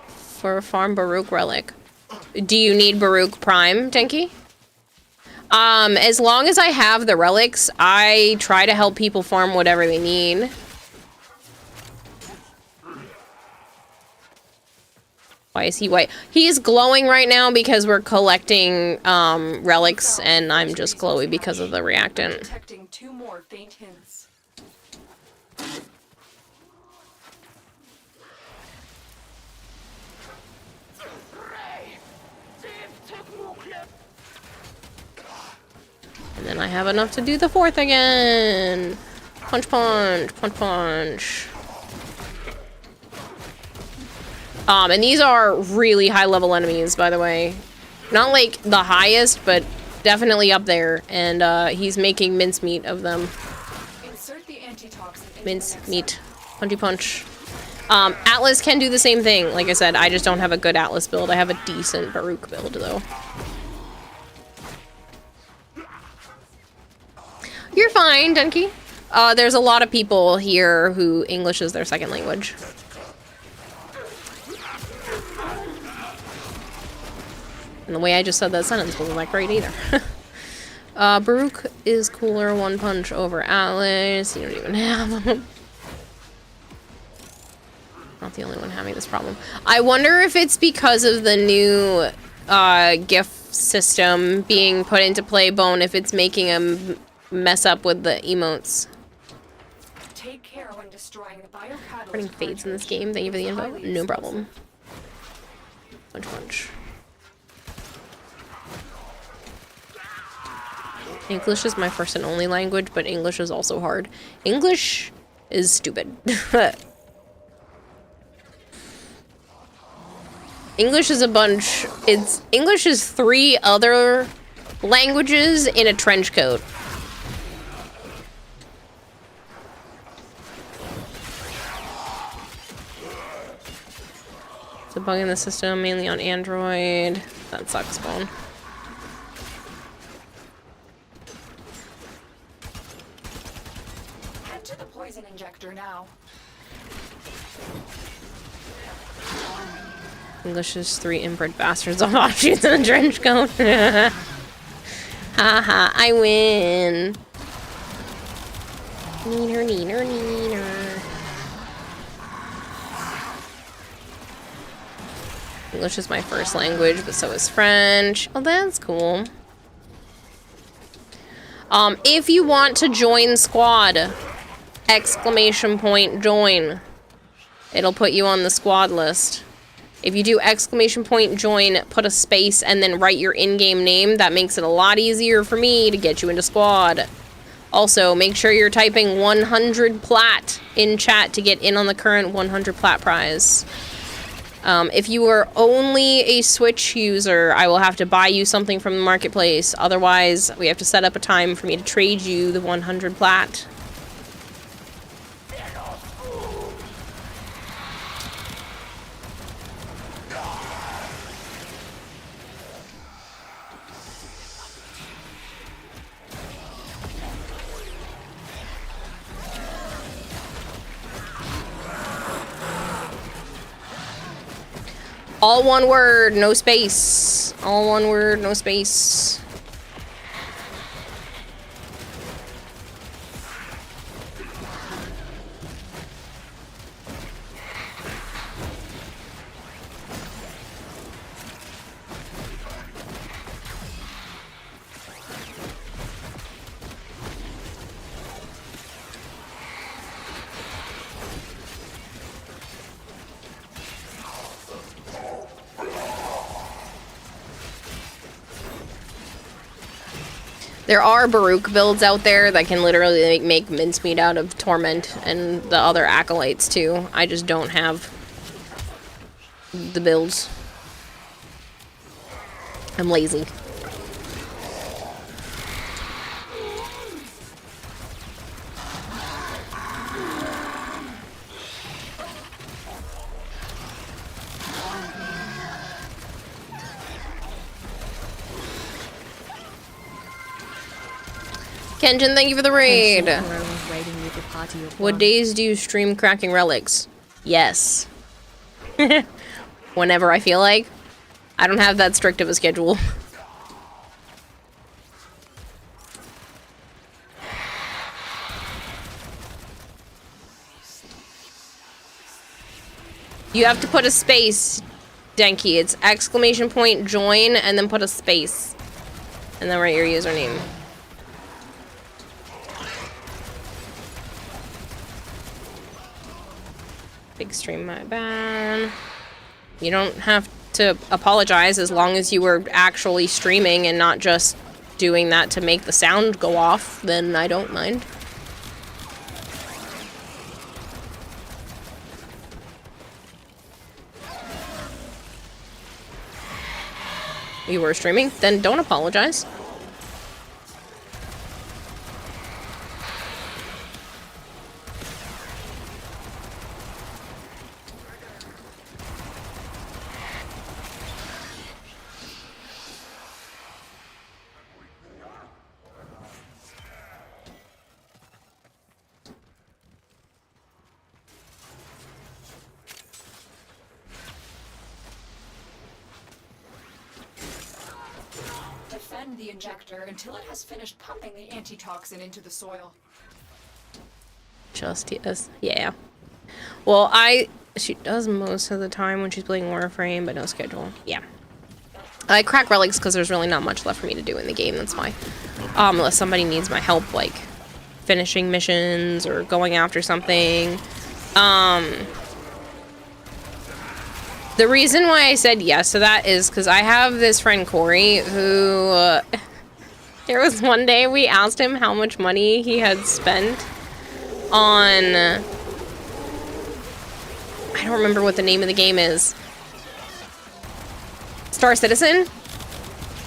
for farm Baruch relic. Do you need Baruch Prime, Tenki? As long as I have the relics, I try to help people farm whatever they need. Why is he white? He's glowing right now because we're collecting relics, and I'm just glowy because of the reactant. Detecting 2 more faint hints. And then I have enough to do the fourth again. Punch, punch, punch, punch. And these are really high level enemies, by the way. Not like the highest, but definitely up there. And he's making mincemeat of them. Insert the antitoxin. Mincemeat. Punchy punch. Atlas can do the same thing. Like I said, I just don't have a good Atlas build. I have a decent Baruch build, though. You're fine, Dunky. There's a lot of people here who English is their second language. And the way I just said that sentence wasn't that great either. Baruch is cooler 1 punch over Atlas. You don't even have him. Not the only one having this problem. I wonder if it's because of the new gift system being put into play, Bone, if it's making him mess up with the emotes. Take care when destroying the biocatalyst. Running fades in this game. Thank you for the info. No problem. Punch, punch. English is my first and only language, but English is also hard. English is stupid. English is a bunch. English is 3 other languages in a trench coat. It's a bug in the system, mainly on Android. That sucks, Bone. Head to the poison injector now. English is 3 inbred bastards on offshoots in a trench coat. Haha, I win. Neener, neener, neener. English is my first language, but so is French. Oh, that's cool. If you want to join squad, exclamation point join. It'll put you on the squad list. If you do exclamation point join, put a space, and then write your in-game name, that makes it a lot easier for me to get you into squad. Also, make sure you're typing 100 plat in chat to get in on the current 100 plat prize. If you are only a Switch user, I will have to buy you something from the marketplace. Otherwise, we have to set up a time for me to trade you the 100 plat. All one word, no space. All one word, no space. There are Baruch builds out there that can literally make mincemeat out of Torment and the other acolytes too. I just don't have the builds. I'm lazy. Kenjin, thank you for the raid. What days do you stream Cracking Relics? Yes. Whenever I feel like. I don't have that strict of a schedule. You have to put a space, Denki. It's exclamation point join and then put a space. And then write your username. Big stream, my bad. You don't have to apologize as long as you were actually streaming and not just doing that to make the sound go off, then I don't mind. You were streaming? Then don't apologize. The injector until it has finished pumping the antitoxin into the soil. Just yes. Yeah. Well, she does most of the time when she's playing Warframe, but no schedule. Yeah. I crack relics because there's really not much left for me to do in the game, that's why. Unless somebody needs my help, like finishing missions or going after something. The reason why I said yes to that is because I have this friend Corey who there was one day we asked him how much money he had spent on, I don't remember what the name of the game is. Star Citizen?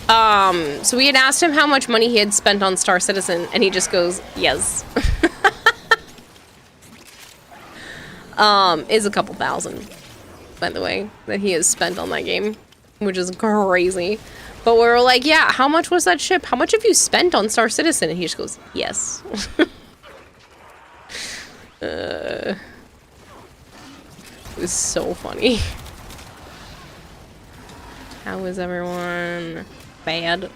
So we had asked him how much money he had spent on Star Citizen and he just goes, yes. Is a couple thousand, by the way, that he has spent on that game, which is crazy. But we were like, yeah, how much was that ship? How much have you spent on Star Citizen? And he just goes, yes. It was so funny. How is everyone? Bad. You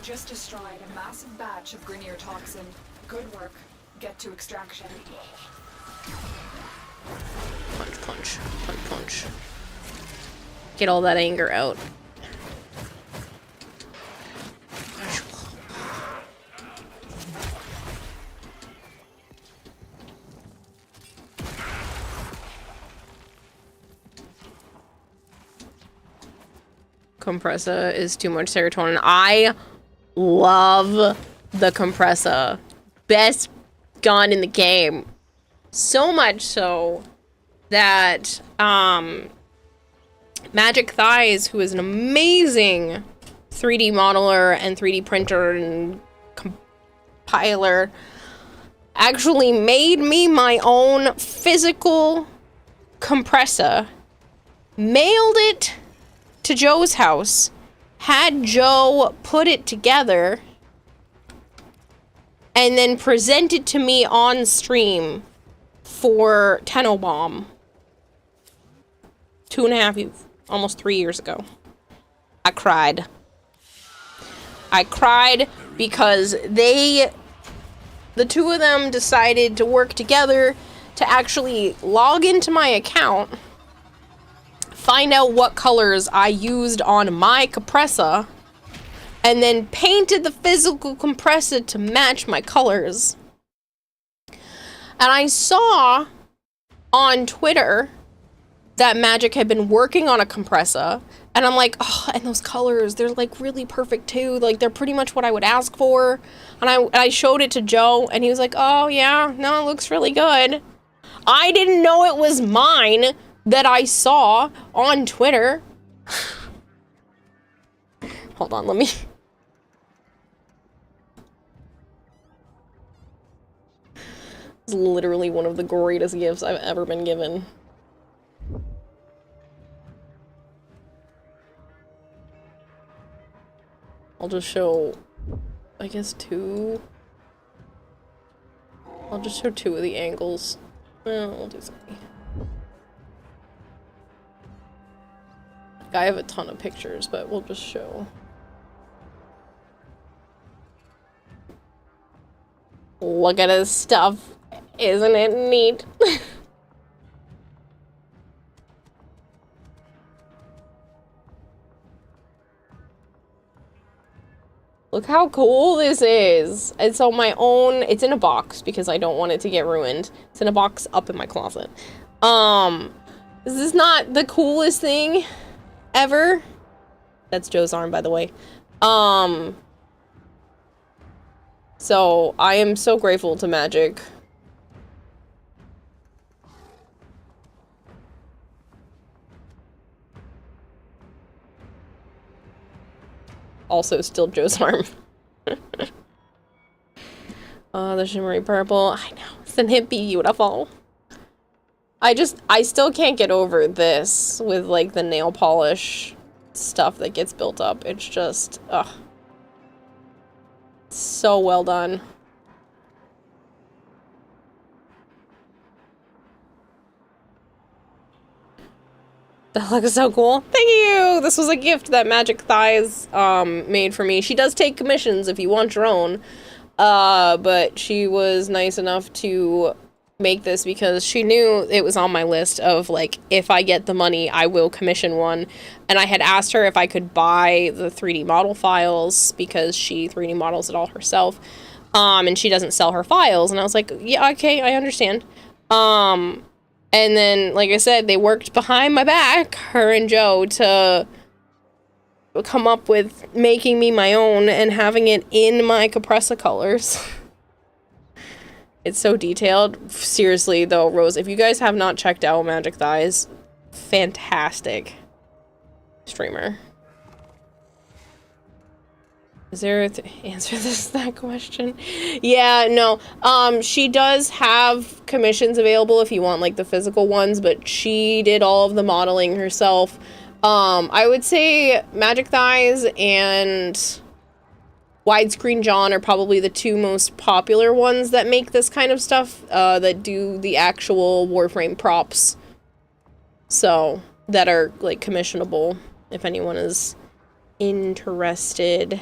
just destroyed a massive batch of Grineer toxin. Good work. Get to extraction. Punch, punch, punch, punch. Get all that anger out. compressor is too much serotonin. I love the compressor. Best gun in the game. So much so that Magic Thighs, who is an amazing 3D modeler and 3D printer and compiler, actually made me my own physical compressor, mailed it to Joe's house, had Joe put it together, and then present it to me on stream for Tenobomb 2.5, almost 3 years ago. I cried. I cried because the two of them decided to work together to actually log into my account, find out what colors I used on my compressor, and then painted the physical compressor to match my colors. And I saw on Twitter that Magic had been working on a compressor, and I'm like, oh, and those colors, they're like really perfect too. Like, they're pretty much what I would ask for. And I showed it to Joe, and he was like, oh yeah, no, it looks really good. I didn't know it was mine that I saw on Twitter. Hold on, let me... It's literally one of the greatest gifts I've ever been given. I'll just show, I guess, two. I'll just show two of the angles. Well, I'll do 3. Like, I have a ton of pictures, but we'll just show. Look at his stuff. Isn't it neat? Look how cool this is. It's on my own. It's in a box because I don't want it to get ruined. It's in a box up in my closet. Is this not the coolest thing ever? That's Joe's arm, by the way. So I am so grateful to Magic. Also still Joe's arm. Oh, the shimmery purple. I know. Isn't it beautiful? I still can't get over this with, like, the nail polish stuff that gets built up. It's just, ugh. So well done. That looks so cool. Thank you! This was a gift that Magic Thighs made for me. She does take commissions if you want your own. But she was nice enough to make this because she knew it was on my list of, like, if I get the money, I will commission one. And I had asked her if I could buy the 3D model files because she 3D models it all herself. And she doesn't sell her files. And I was like, yeah, okay, I understand. And then, like I said, they worked behind my back, her and Joe, to come up with making me my own and having it in my compressor colors. It's so detailed. Seriously, though, Rose, if you guys have not checked out Magic Thighs, fantastic streamer. Is there an answer to that question? Yeah, no. She does have commissions available if you want, like, the physical ones, but she did all of the modeling herself. I would say Magic Thighs and Widescreen John are probably the two most popular ones that make this kind of stuff, that do the actual Warframe props. So, that are, like, commissionable, if anyone is interested.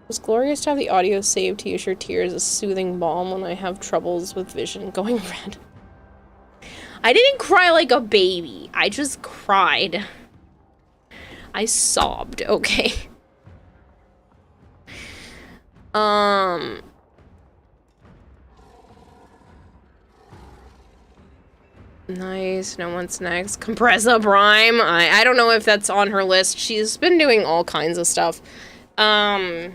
It's glorious to have the audio saved to use your tears as soothing balm when I have troubles with vision going red. I didn't cry like a baby. I just cried. I sobbed, okay. Nice. No one's next. Compressa Prime. I don't know if that's on her list. She's been doing all kinds of stuff. The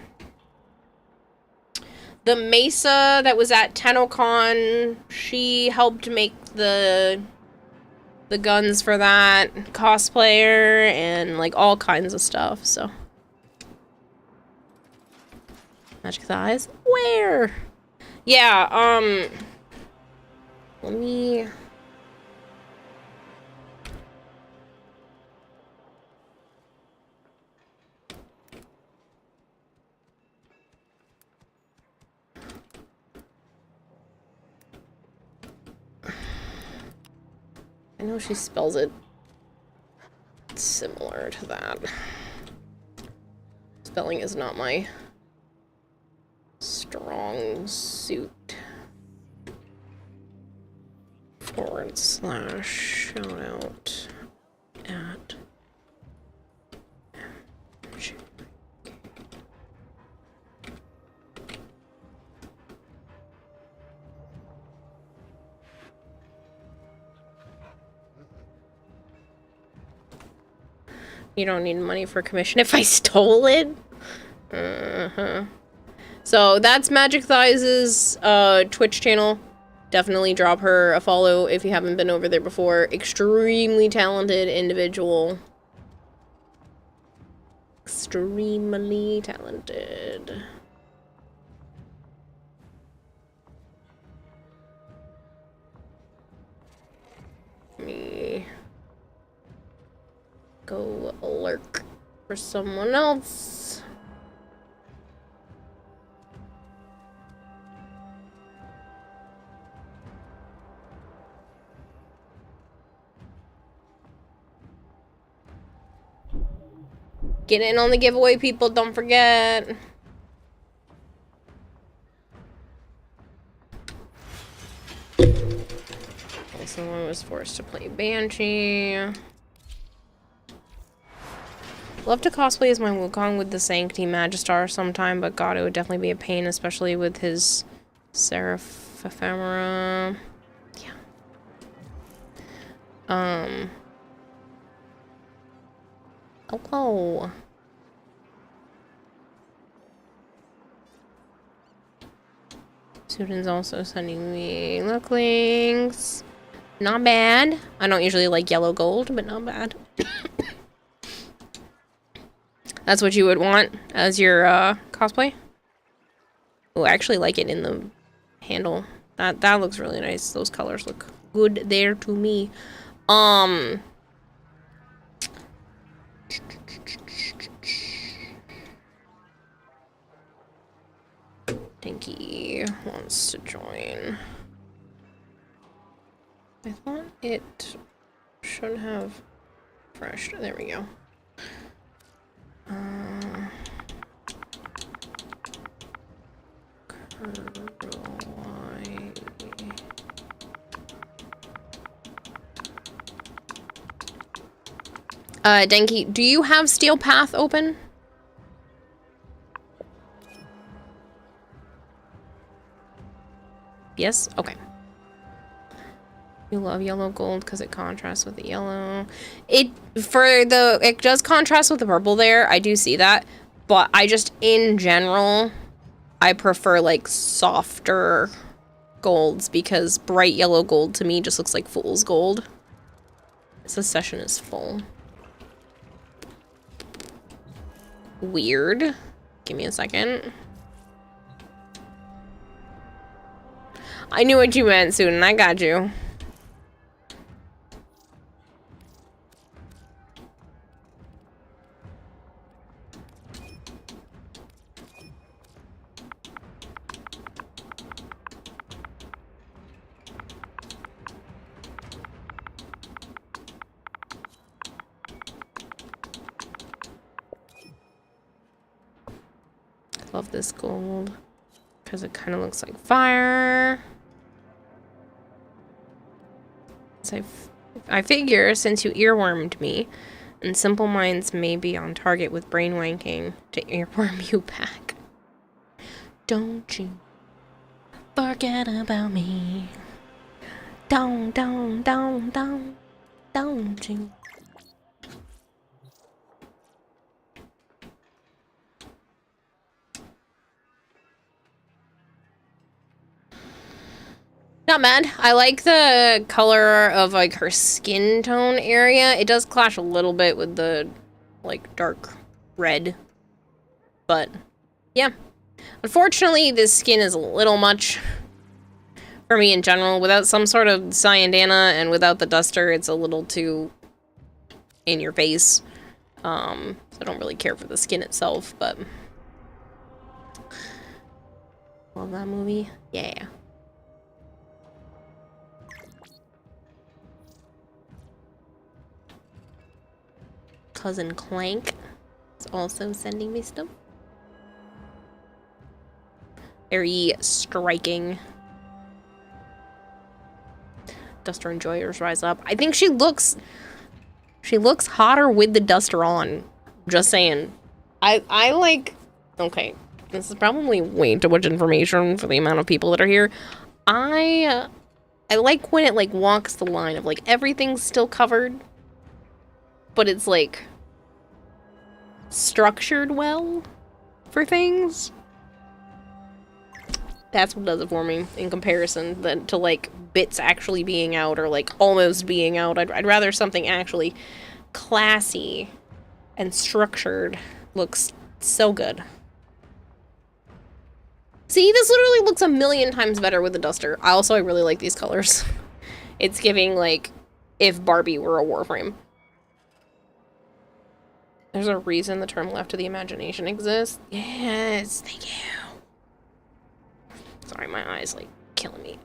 Mesa that was at TennoCon, she helped make the guns for that. Cosplayer and like all kinds of stuff, so. Magic Thighs? Where? Yeah, let me... I know she spells it similar to that. Spelling is not my strong suit. / shout out at You don't need money for commission if I stole it? So that's Magic Thighs' Twitch channel. Definitely drop her a follow if you haven't been over there before. Extremely talented individual. Extremely talented. Me go lurk for someone else. Get in on the giveaway, people, don't forget. Someone was forced to play Banshee. Love to cosplay as my Wukong with the Sanctity Magistar sometime, but God, it would definitely be a pain, especially with his Seraph Ephemera. Yeah. Hello. Sudan's also sending me look links. Not bad. I don't usually like yellow gold, but not bad. That's what you would want as your cosplay? Oh, I actually like it in the handle. That looks really nice. Those colors look good there to me. Dinky wants to join. I thought it should have refreshed. There we go. Denki, do you have Steel Path open? Yes? Okay. You love yellow gold because it contrasts with the yellow. It does contrast with the purple there. I do see that. But I just, in general, I prefer like softer golds because bright yellow gold to me just looks like fool's gold. This session is full. Weird. Give me a second. I knew what you meant, Sudan. I got you. Love this gold because it kind of looks like fire. So I figure since you earwormed me, and simple minds may be on target with brain wanking to earworm you back. Don't you forget about me. Down, down, down, down, down, ching. Not bad. I like the color of like her skin tone area. It does clash a little bit with the like dark red. But yeah. Unfortunately, this skin is a little much for me in general. Without some sort of cyandana and without the duster, it's a little too in your face. So I don't really care for the skin itself, but love that movie. Yeah. Cousin Clank is also sending me stuff. Very striking. Duster enjoyers rise up. I think she looks hotter with the duster on. Just saying. I like, okay, this is probably way too much information for the amount of people that are here. I like when it like walks the line of like everything's still covered, but it's like structured well for things. That's what does it for me in comparison to like bits actually being out or like almost being out. I'd rather something actually classy and structured. Looks so good. See, this literally looks a million times better with the duster. I really like these colors. It's giving like if Barbie were a Warframe. There's a reason the term left to the imagination exists. Yes, thank you. Sorry, my eyes like killing me.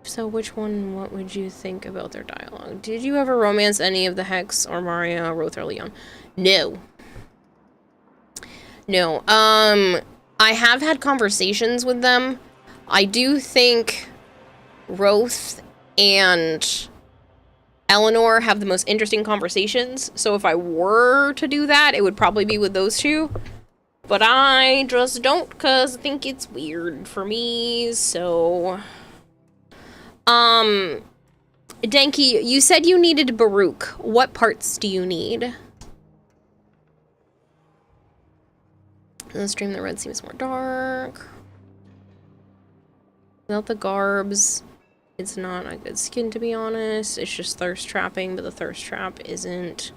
So which one, what would you think about their dialogue? Did you ever romance any of the Hex or Maria, Roth, or Leon? No. No. I have had conversations with them. I do think Roth and Eleanor have the most interesting conversations. So if I were to do that, it would probably be with those two. But I just don't, because I think it's weird for me, so... Denki, you said you needed Baruch. What parts do you need? In the stream, the red seems more dark. Without the garbs, it's not a good skin, to be honest. It's just thirst trapping, but the thirst trap isn't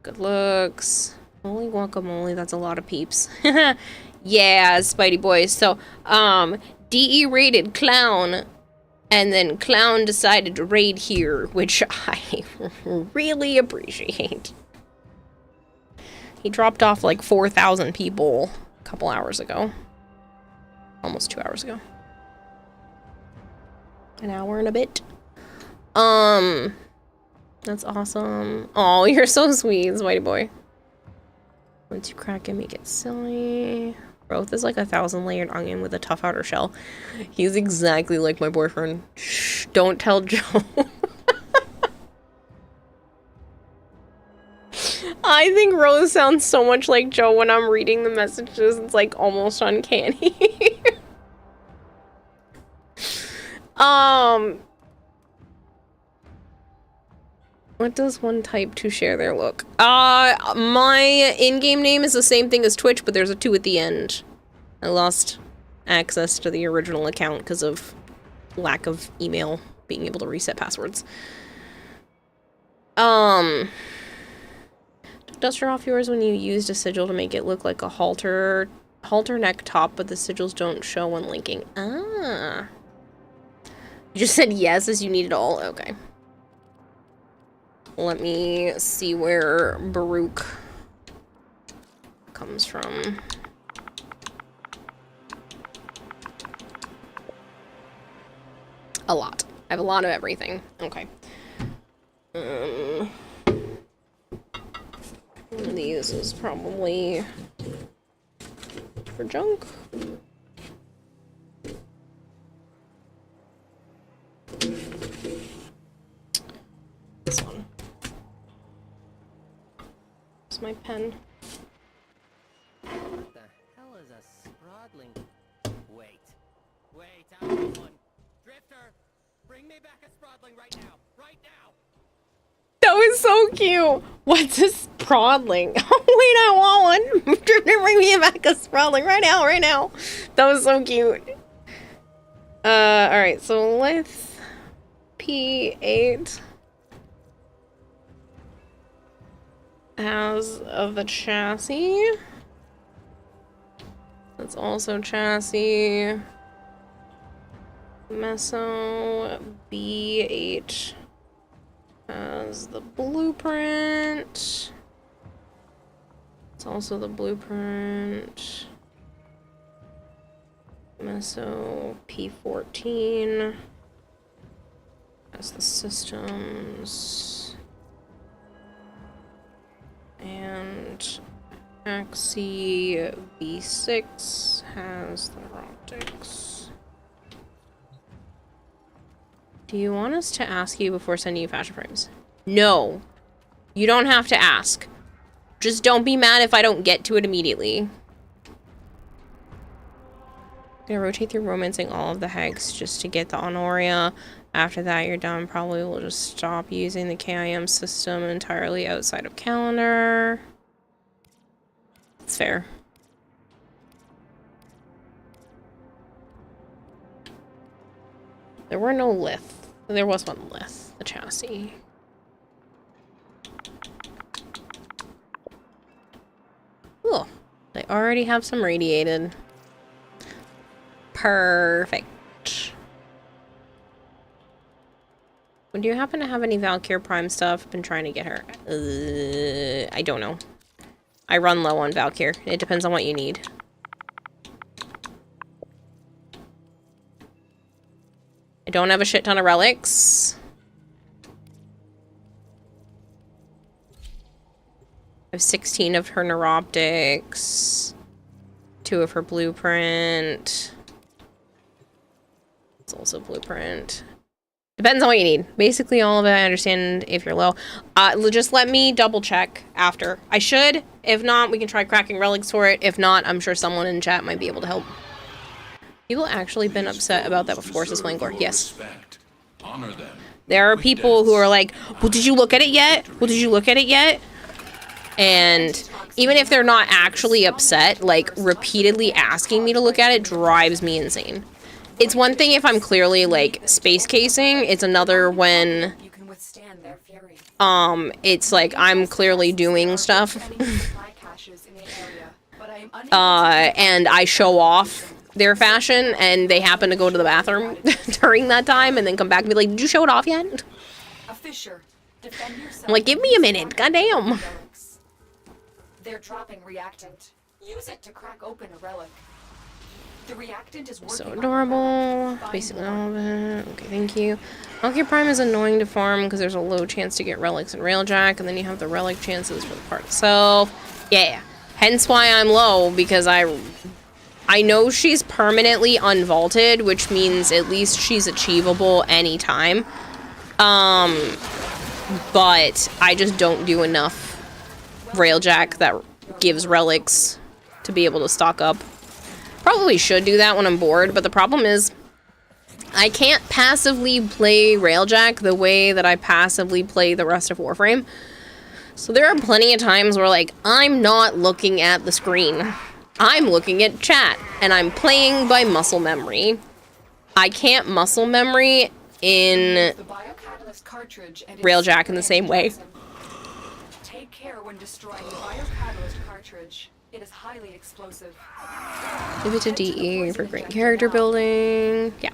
good looks. Holy guacamole, that's a lot of peeps. Yeah, Spidey boys. So, DE rated Clown, and then Clown decided to raid here, which I really appreciate. He dropped off like 4,000 people a couple hours ago. Almost 2 hours ago. An hour and a bit. That's awesome. Oh, you're so sweet, Spidey boy. Once you crack it, make it silly. Roth is like a 1,000-layered onion with a tough outer shell. He's exactly like my boyfriend. Shh, don't tell Joe. I think Rose sounds so much like Joe when I'm reading the messages. It's like almost uncanny. What does one type to share their look? My in-game name is the same thing as Twitch, but there's a 2 at the end. I lost access to the original account because of lack of email, being able to reset passwords. Duster off yours when you used a sigil to make it look like a halter neck top, but the sigils don't show when linking. Ah. You just said yes as you need it all? Okay. Let me see where Baruch comes from. A lot. I have a lot of everything. Okay. One of these is probably for junk. This one. It's my pen. What the hell is a sprawling? Wait, I'm on. Drifter, That was so cute. What's a sprawling? Oh, wait, I want one. Bring me back a sprawling right now, right now. That was so cute. Alright, so with P8 has of the chassis. That's also chassis. Meso B8 has the blueprint. It's also the blueprint. Meso P14 has the systems. And Axie B6 has the optics. Do you want us to ask you before sending you fashion frames? No. You don't have to ask. Just don't be mad if I don't get to it immediately. I'm gonna rotate through romancing all of the hex just to get the Honoria. After that, you're done. Probably we'll just stop using the KIM system entirely outside of calendar. It's fair. There were no lith. There was one lith, the chassis. Cool. They already have some radiated. Perfect. Would you happen to have any Valkyr Prime stuff? I've been trying to get her. I don't know. I run low on Valkyr. It depends on what you need. I don't have a shit ton of relics. I have 16 of her neuroptics. 2 of her blueprint. It's also blueprint. Depends on what you need. Basically all of it, I understand if you're low. Just let me double check after. I should. If not, we can try cracking relics for it. If not, I'm sure someone in chat might be able to help. People actually been upset about that before this Flame Gore. Yes. There are people who are like, well, did you look at it yet? Well, did you look at it yet? And even if they're not actually upset, like, repeatedly asking me to look at it drives me insane. It's one thing if I'm clearly, like, space casing. It's another when, it's like I'm clearly doing stuff. And I show off their fashion, and they happen to go to the bathroom during that time, and then come back and be like, did you show it off yet? I'm like, give me a minute, goddamn. They're dropping reactant. Use it to crack open a relic. The reactant is So adorable. Basically all of it. Okay, thank you. Valkyr Prime is annoying to farm because there's a low chance to get relics and Railjack, and then you have the relic chances for the part itself. Yeah. Hence why I'm low, because I know she's permanently unvaulted, which means at least she's achievable anytime. But I just don't do enough Railjack that gives relics to be able to stock up. Probably should do that when I'm bored, but the problem is I can't passively play Railjack the way that I passively play the rest of Warframe. So there are plenty of times where, like, I'm not looking at the screen. I'm looking at chat, and I'm playing by muscle memory. I can't muscle memory in Railjack in the same way. Take care when destroying the biocatalyst cartridge. It is highly explosive. Give it to DE for great character building. Yeah.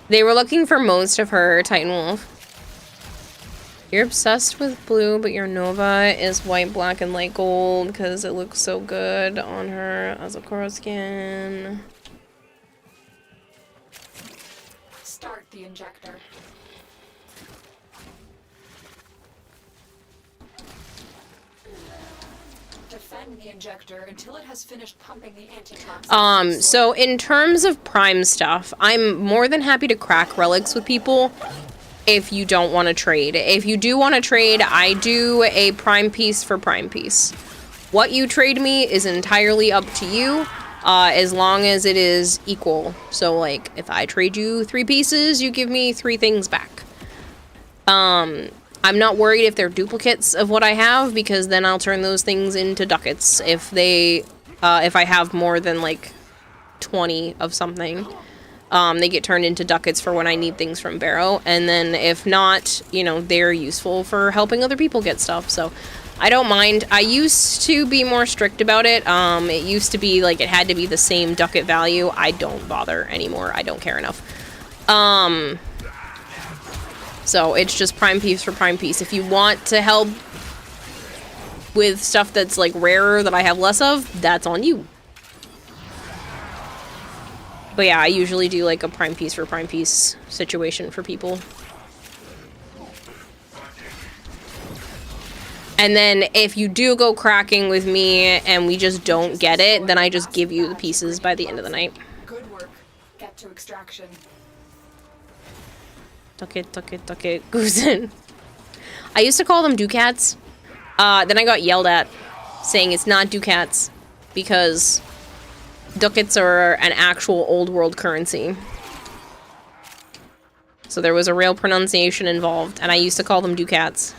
They were looking for most of her Titan Wolf. You're obsessed with blue, but your Nova is white, black, and light gold because it looks so good on her Azokoro skin. Start the injector. Defend the injector until it has finished pumping the antitoxin. So in terms of Prime stuff, I'm more than happy to crack relics with people. if you don't want to trade. If you do want to trade, I do a prime piece for prime piece. What you trade me is entirely up to you, as long as it is equal. So, like, if I trade you 3 pieces, you give me 3 things back. I'm not worried if they're duplicates of what I have, because then I'll turn those things into ducats. If I have more than, like, 20 of something, they get turned into ducats for when I need things from Barrow. And then if not, you know, they're useful for helping other people get stuff. So I don't mind. I used to be more strict about it. It used to be like it had to be the same ducat value. I don't bother anymore. I don't care enough. So it's just prime piece for prime piece. If you want to help with stuff that's like rarer that I have less of, that's on you. But yeah, I usually do like a prime piece for prime piece situation for people. And then if you do go cracking with me and we just don't get it, then I just give you the pieces by the end of the night. Good work. Get to extraction. Ducat, goose in. I used to call them ducats. Then I got yelled at saying it's not ducats because ducats are an actual old world currency. So there was a real pronunciation involved, and I used to call them ducats.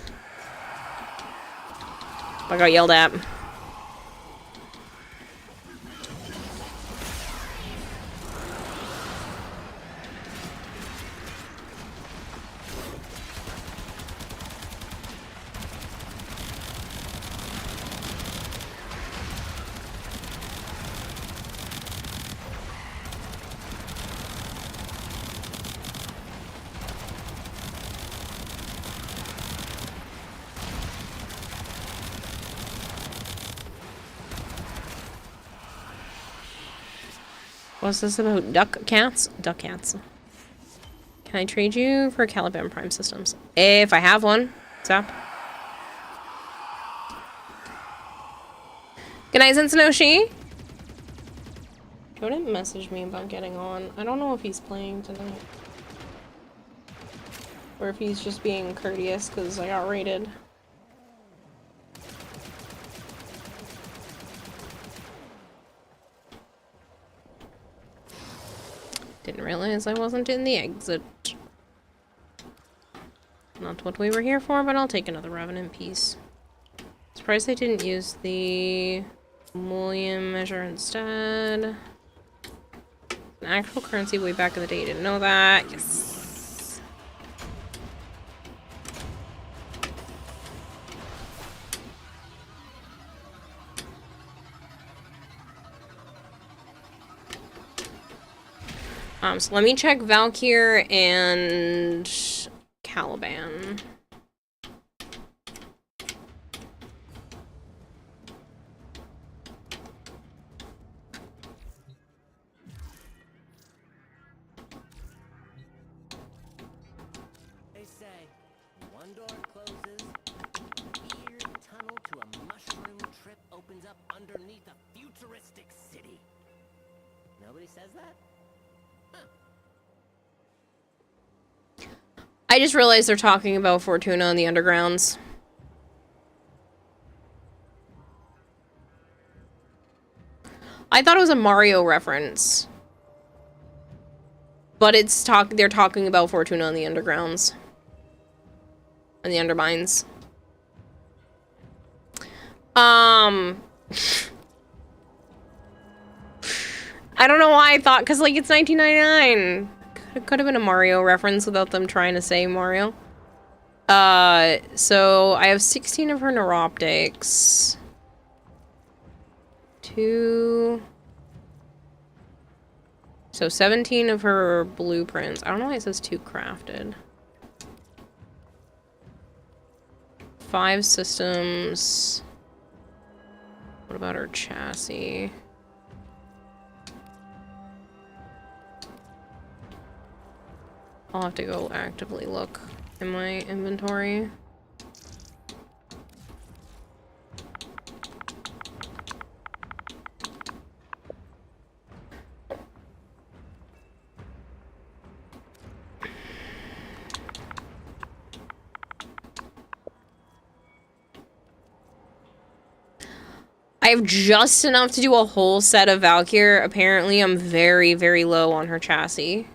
I got yelled at. What's this about? Duck cats? Duck cats. Can I trade you for Caliban Prime Systems? If I have one. What's up? Good night, Cincinnati. Joe didn't message me about getting on. I don't know if he's playing tonight. Or if he's just being courteous because I got raided. Didn't realize I wasn't in the exit. Not what we were here for, but I'll take another Revenant piece. Surprised they didn't use the Mullion measure instead. An actual currency way back in the day. Didn't know that. Yes. So let me check Valkyr and Caliban. They say one door closes, a weird tunnel to a mushroom trip opens up underneath a futuristic city. Nobody says that? I just realized they're talking about Fortuna and the Undergrounds. I thought it was a Mario reference. But they're talking about Fortuna and the Undergrounds. And the Undermines. I don't know why I thought, because like it's 1999. It could have been a Mario reference without them trying to say Mario. So I have 16 of her neuroptics. 2. So 17 of her blueprints. I don't know why it says 2 crafted. 5 systems. What about her chassis? I'll have to go actively look in my inventory. have just enough to do a whole set of Valkyr. Apparently, I'm very, very low on her chassis.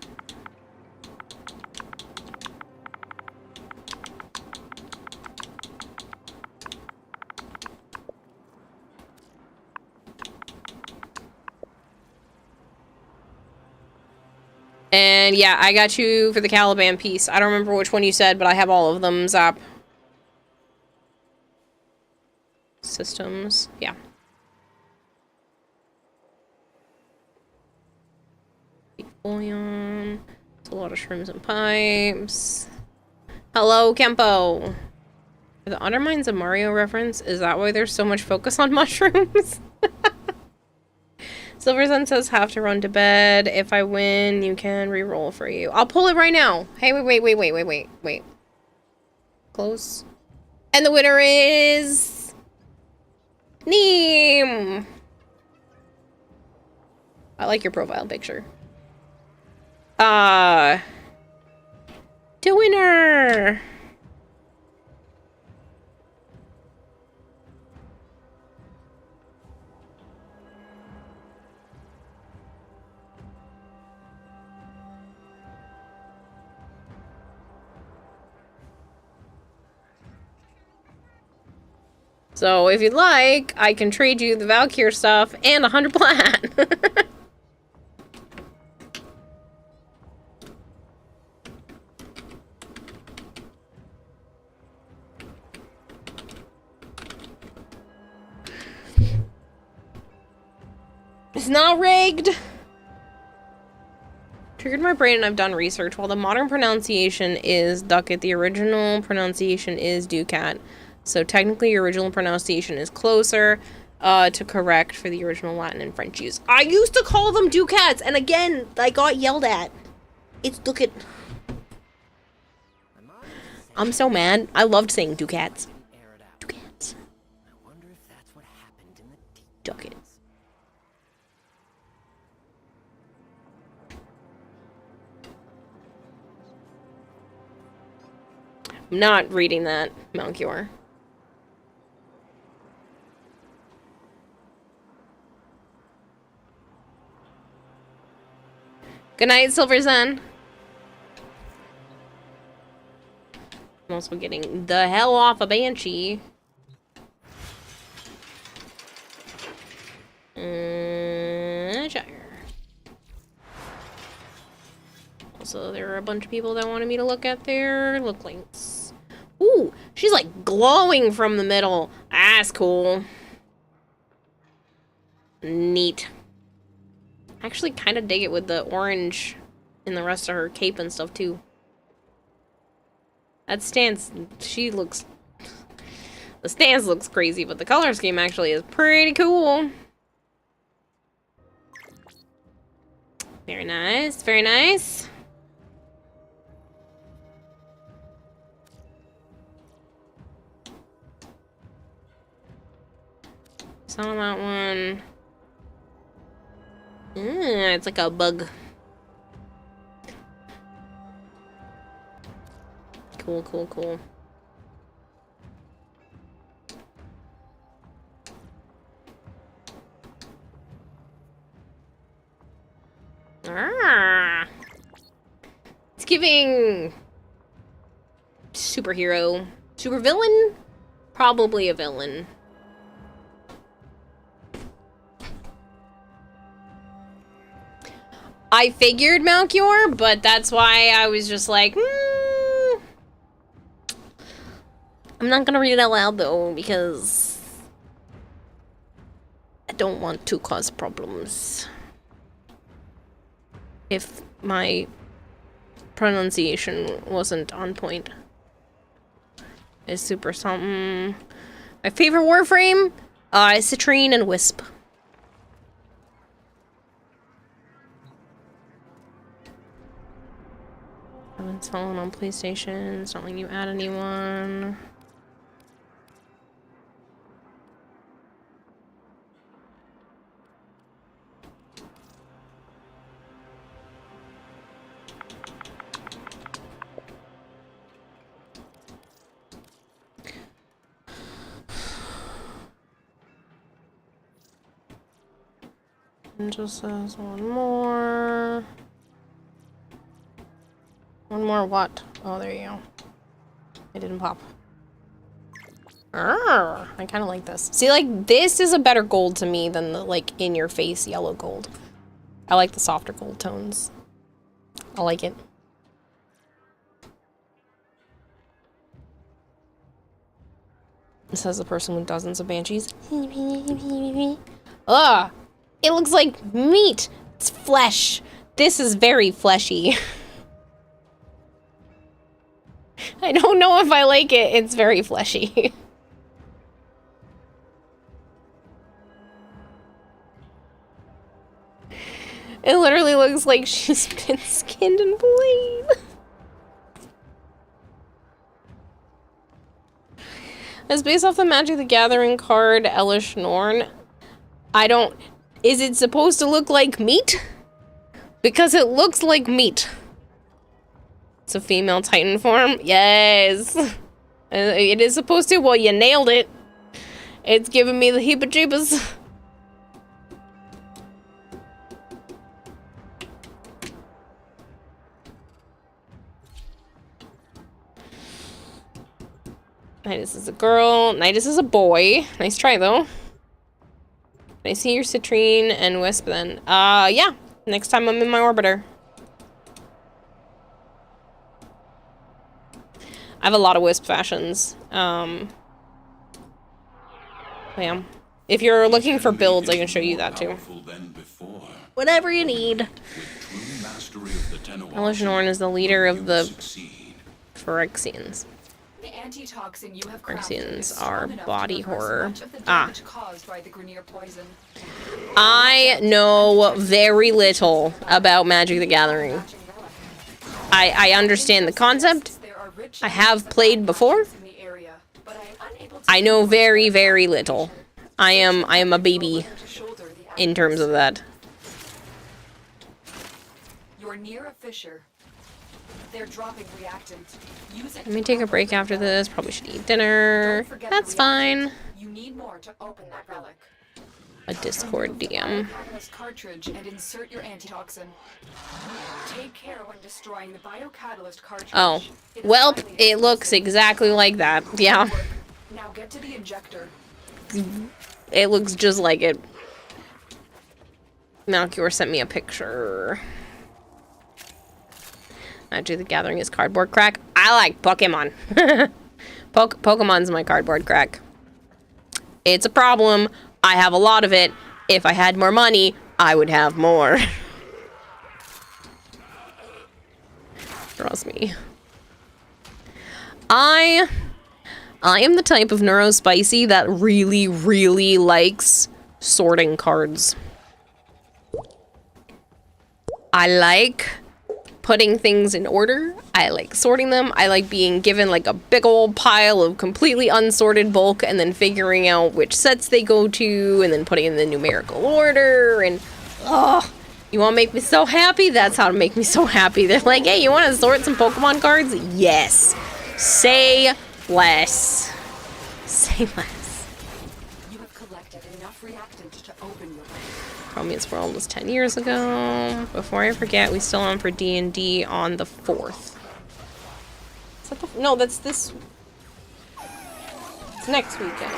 And yeah, I got you for the Caliban piece. I don't remember which one you said, but I have all of them, Zap. Systems, yeah. Bullion. It's a lot of shrooms and pipes. Hello, Kempo. Are the Undermines a Mario reference? Is that why there's so much focus on mushrooms? Silver Sun says have to run to bed. If I win, you can re-roll for you. I'll pull it right now. Hey, wait. Close. And the winner is... Neem! I like your profile picture. The winner! So, if you'd like, I can trade you the Valkyr stuff and 100 plat. It's not rigged! Triggered my brain and I've done research. While the modern pronunciation is Ducat, the original pronunciation is Ducat. So technically your original pronunciation is closer to correct for the original Latin and French use. I used to call them Ducats, and again, I got yelled at. It's Ducat. I'm so mad. I loved saying Ducats. Ducats. Ducat. I'm not reading that, Malchior. Good night, Silver Sun. I'm also getting the hell off a Banshee. Shire. Also, there are a bunch of people that wanted me to look at their look links. Ooh, she's like glowing from the middle. That's cool. Neat. I actually kind of dig it with the orange in the rest of her cape and stuff, too. That stance, she looks... The stance looks crazy, but the color scheme actually is pretty cool. Very nice, very nice. Saw that one. It's like a bug. Cool, cool, cool. It's giving superhero. Supervillain? Probably a villain. I figured Malchior, but that's why I was just like, I'm not gonna read it out loud though, because I don't want to cause problems. If my pronunciation wasn't on point. Is super something. My favorite Warframe? Citrine and Wisp. I've been installing on PlayStation. It's not letting you add anyone. And just says one more. One more what? Oh, there you go. It didn't pop. I kind of like this. See, like, this is a better gold to me than the, like, in-your-face yellow gold. I like the softer gold tones. I like it. This says the person with dozens of banshees. Ugh! It looks like meat! It's flesh! This is very fleshy. I don't know if I like it. It's very fleshy. It literally looks like she's been skinned and played. It's based off the Magic the Gathering card, Elish Norn. I don't... Is it supposed to look like meat? Because it looks like meat. It's a female Titan form? Yes! It is supposed to. Well, you nailed it. It's giving me the heebie-jeebies. Nidus is a girl. Nidus is a boy. Nice try, though. Can I see your citrine and wisp then? Yeah. Next time I'm in my orbiter. I have a lot of wisp fashions. Yeah. If you're looking for builds, I can show you that, too. Whatever you need. Elish Norn is the leader of the Phyrexians. The antitoxin you have Phyrexians are body horror. Caused by the Grineer poison. I know very little about Magic the Gathering. I understand the concept. I have played before. I know very, very little. I am a baby in terms of that. You're near a fissure. They're dropping reactant. Let me take a break after this. Probably should eat dinner. That's fine. You need more to open that relic. A Discord DM. Cartridge and insert your antitoxin. Take care when destroying the biocatalyst cartridge. Oh, welp, it looks exactly like that. Yeah. Now get to the injector. It looks just like it. Malchior sent me a picture. Magic the Gathering is cardboard crack. I like Pokemon. Pokemon's my cardboard crack. It's a problem. I have a lot of it. If I had more money, I would have more. Trust me. I am the type of neurospicy that really, really likes sorting cards. I like putting things in order. I like sorting them. I like being given like a big old pile of completely unsorted bulk and then figuring out which sets they go to and then putting in the numerical order and oh, you want to make me so happy? That's how to make me so happy. They're like, hey, you want to sort some Pokemon cards? Yes. Say less. Say less. You have collected enough reactant to open your Prometheus World was 10 years ago. Before I forget, we still on for D&D on the 4th. Is that the... No, that's this... It's next weekend.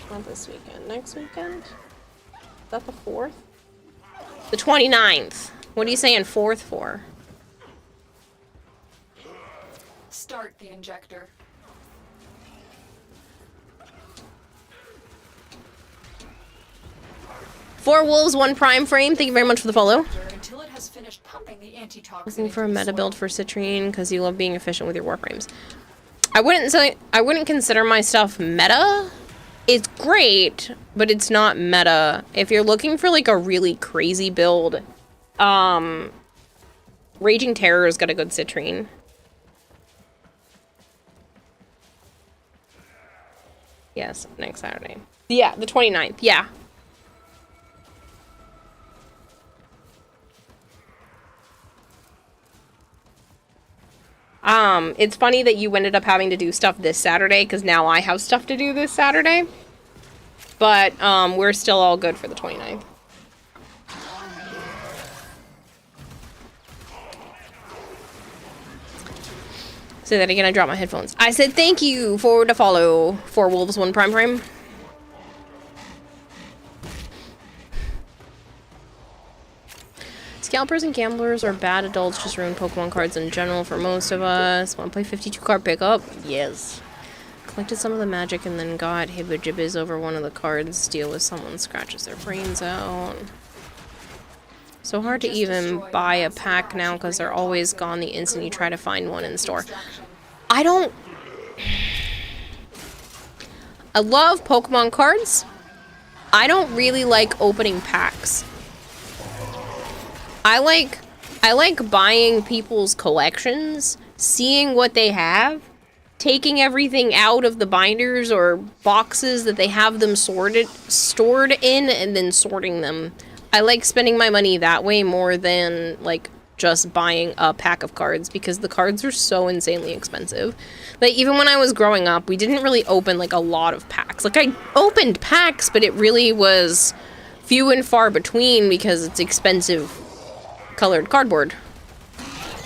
Not this weekend. Next weekend? Is that the 4th? The 29th. What are you saying 4th for? Start the injector. Four Wolves, 1 Prime Frame. Thank you very much for the follow. Until it has finished pumping the antitoxin. Looking for a meta build for Citrine because you love being efficient with your warframes. I wouldn't consider my stuff meta. It's great, but it's not meta. If you're looking for like a really crazy build, Raging Terror's got a good Citrine. Yes, next Saturday. Yeah, the 29th. Yeah. It's funny that you ended up having to do stuff this Saturday, because now I have stuff to do this Saturday. But, we're still all good for the 29th. Say that again, I dropped my headphones. I said thank you for the follow. 4 Wolves, 1 Prime. Scalpers and gamblers are bad adults, just ruin Pokemon cards in general for most of us. Want to play 52 card pickup? Yes. Collected some of the magic and then got hibba-jibbies over one of the cards. Deal with someone scratches their brains out. So hard to even buy a pack now because they're always gone the instant you try to find one in store. I love Pokemon cards. I don't really like opening packs. I like buying people's collections, seeing what they have, taking everything out of the binders or boxes that they have them stored in, and then sorting them. I like spending my money that way more than, like, just buying a pack of cards, because the cards are so insanely expensive. Like, even when I was growing up, we didn't really open, like, a lot of packs. Like, I opened packs, but it really was few and far between because it's expensive colored cardboard.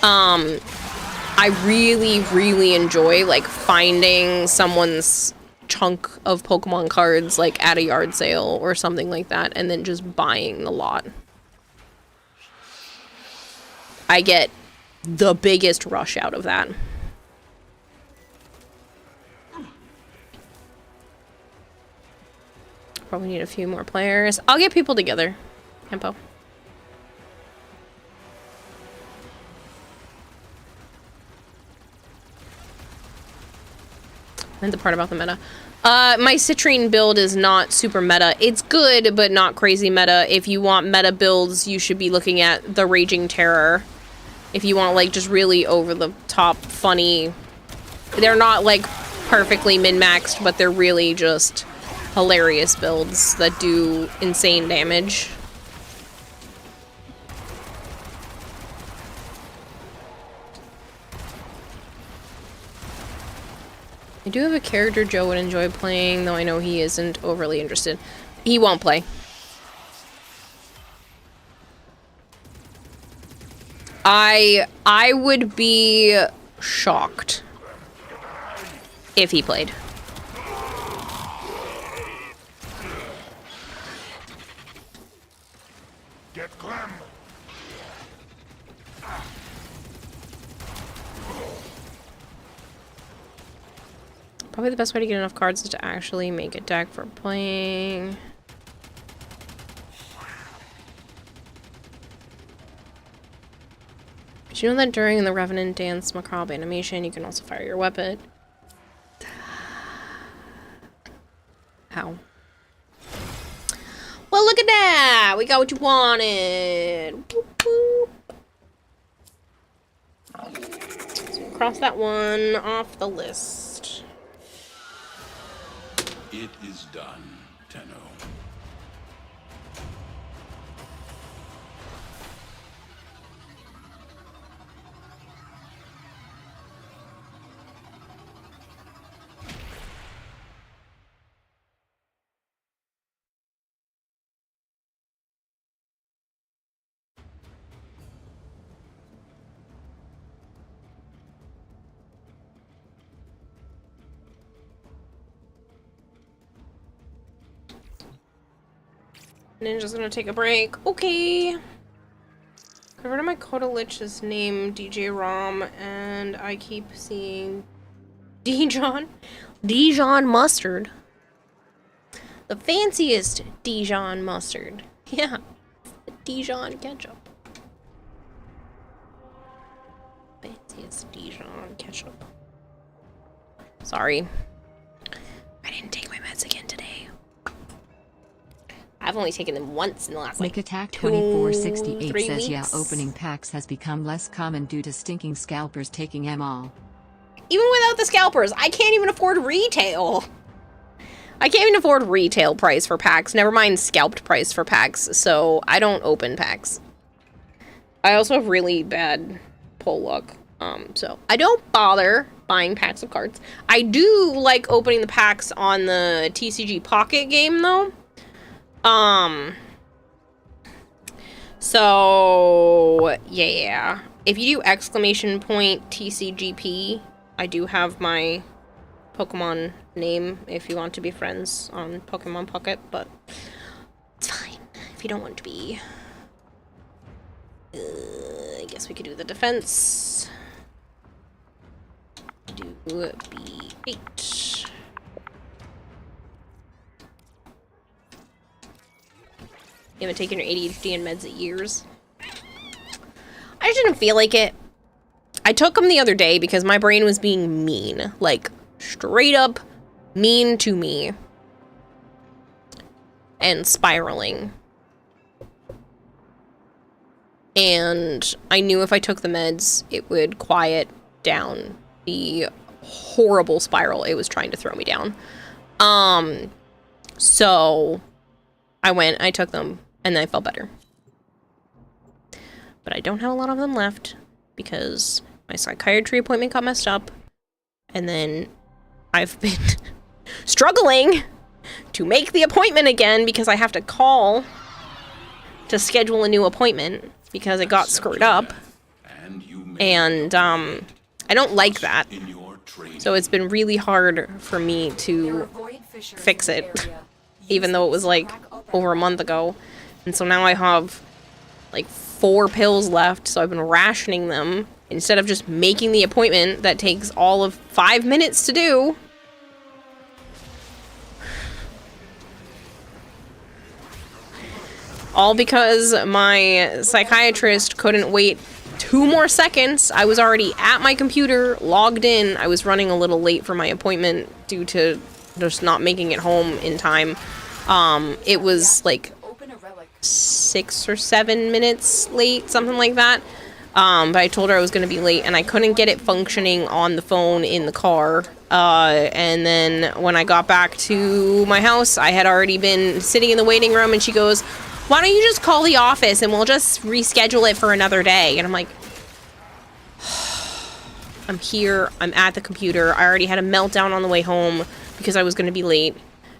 I really enjoy, like, finding someone's chunk of Pokemon cards, like, at a yard sale or something like that, and then just buying the lot. I get the biggest rush out of that. Probably need a few more players. I'll get people together. Tempo. And the part about the meta. My Citrine build is not super meta. It's good, but not crazy meta. If you want meta builds, you should be looking at the Raging Terror. If you want, like, just really over-the-top funny... They're not, like, perfectly min-maxed, but they're really just hilarious builds that do insane damage. I do have a character Joe would enjoy playing, though I know he isn't overly interested. He won't play. I would be shocked if he played. Get Clem. Probably the best way to get enough cards is to actually make a deck for playing. Did you know that during the Revenant Dance Macabre animation, you can also fire your weapon? How? Well, look at that! We got what you wanted! Boop, boop. So cross that one off the list. It is done, Tenno. Ninja's gonna take a break. Okay. I heard of my Kodalich's name, DJ Rom, and I keep seeing Dijon mustard. The fanciest Dijon mustard. Yeah. Dijon ketchup. Fanciest Dijon ketchup. Sorry. I didn't take my meds again today. I've only taken them once in the last, like, Attack 2468 3 says, weeks. yeah, opening packs has become less common due to stinking scalpers taking them all. Even without the scalpers, I can't even afford retail. I can't even afford retail price for packs, never mind scalped price for packs, so I don't open packs. I also have really bad pull luck, so I don't bother buying packs of cards. I do like opening the packs on the TCG Pocket game, though. So, yeah. If you do exclamation point TCGP, I do have my Pokemon name if you want to be friends on Pokemon Pocket, but it's fine if you don't want to be. I guess we could do the defense. Do B8. You haven't taken your ADHD and meds in years. I just didn't feel like it. I took them the other day because my brain was being mean. Like, straight up mean to me. And spiraling. And I knew if I took the meds, it would quiet down the horrible spiral it was trying to throw me down. So I went, I took them, and then I felt better. But I don't have a lot of them left because my psychiatry appointment got messed up. And then I've been struggling to make the appointment again because I have to call to schedule a new appointment because it got screwed up. And I don't like that. So it's been really hard for me to fix it, even though it was like over a month ago. And so now I have like 4 pills left, so I've been rationing them instead of just making the appointment that takes all of 5 minutes to do. All because my psychiatrist couldn't wait 2 more seconds. I was already at my computer, logged in. I was running a little late for my appointment due to just not making it home in time. It was like 6 or 7 minutes late, something like that. But I told her I was going to be late, and I couldn't get it functioning on the phone in the car. And then when I got back to my house, I had already been sitting in the waiting room, and she goes, "Why don't you just call the office and we'll just reschedule it for another day?" And I'm like, I'm here, I'm at the computer. I already had a meltdown on the way home because I was going to be late.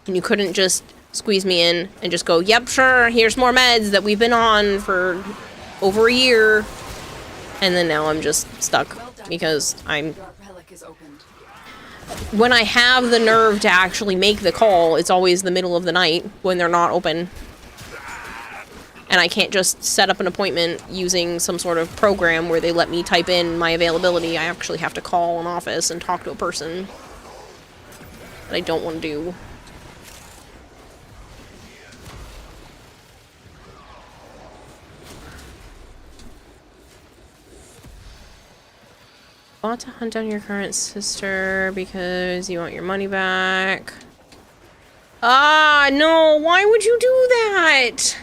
And you couldn't just squeeze me in and just go, "Yep, sure, here's more meds that we've been on for over a year." And then now I'm just stuck because when I have the nerve to actually make the call, it's always the middle of the night when they're not open. And I can't just set up an appointment using some sort of program where they let me type in my availability. I actually have to call an office and talk to a person that I don't want to do. Want to hunt down your current sister because you want your money back. Ah, no, why would you do that?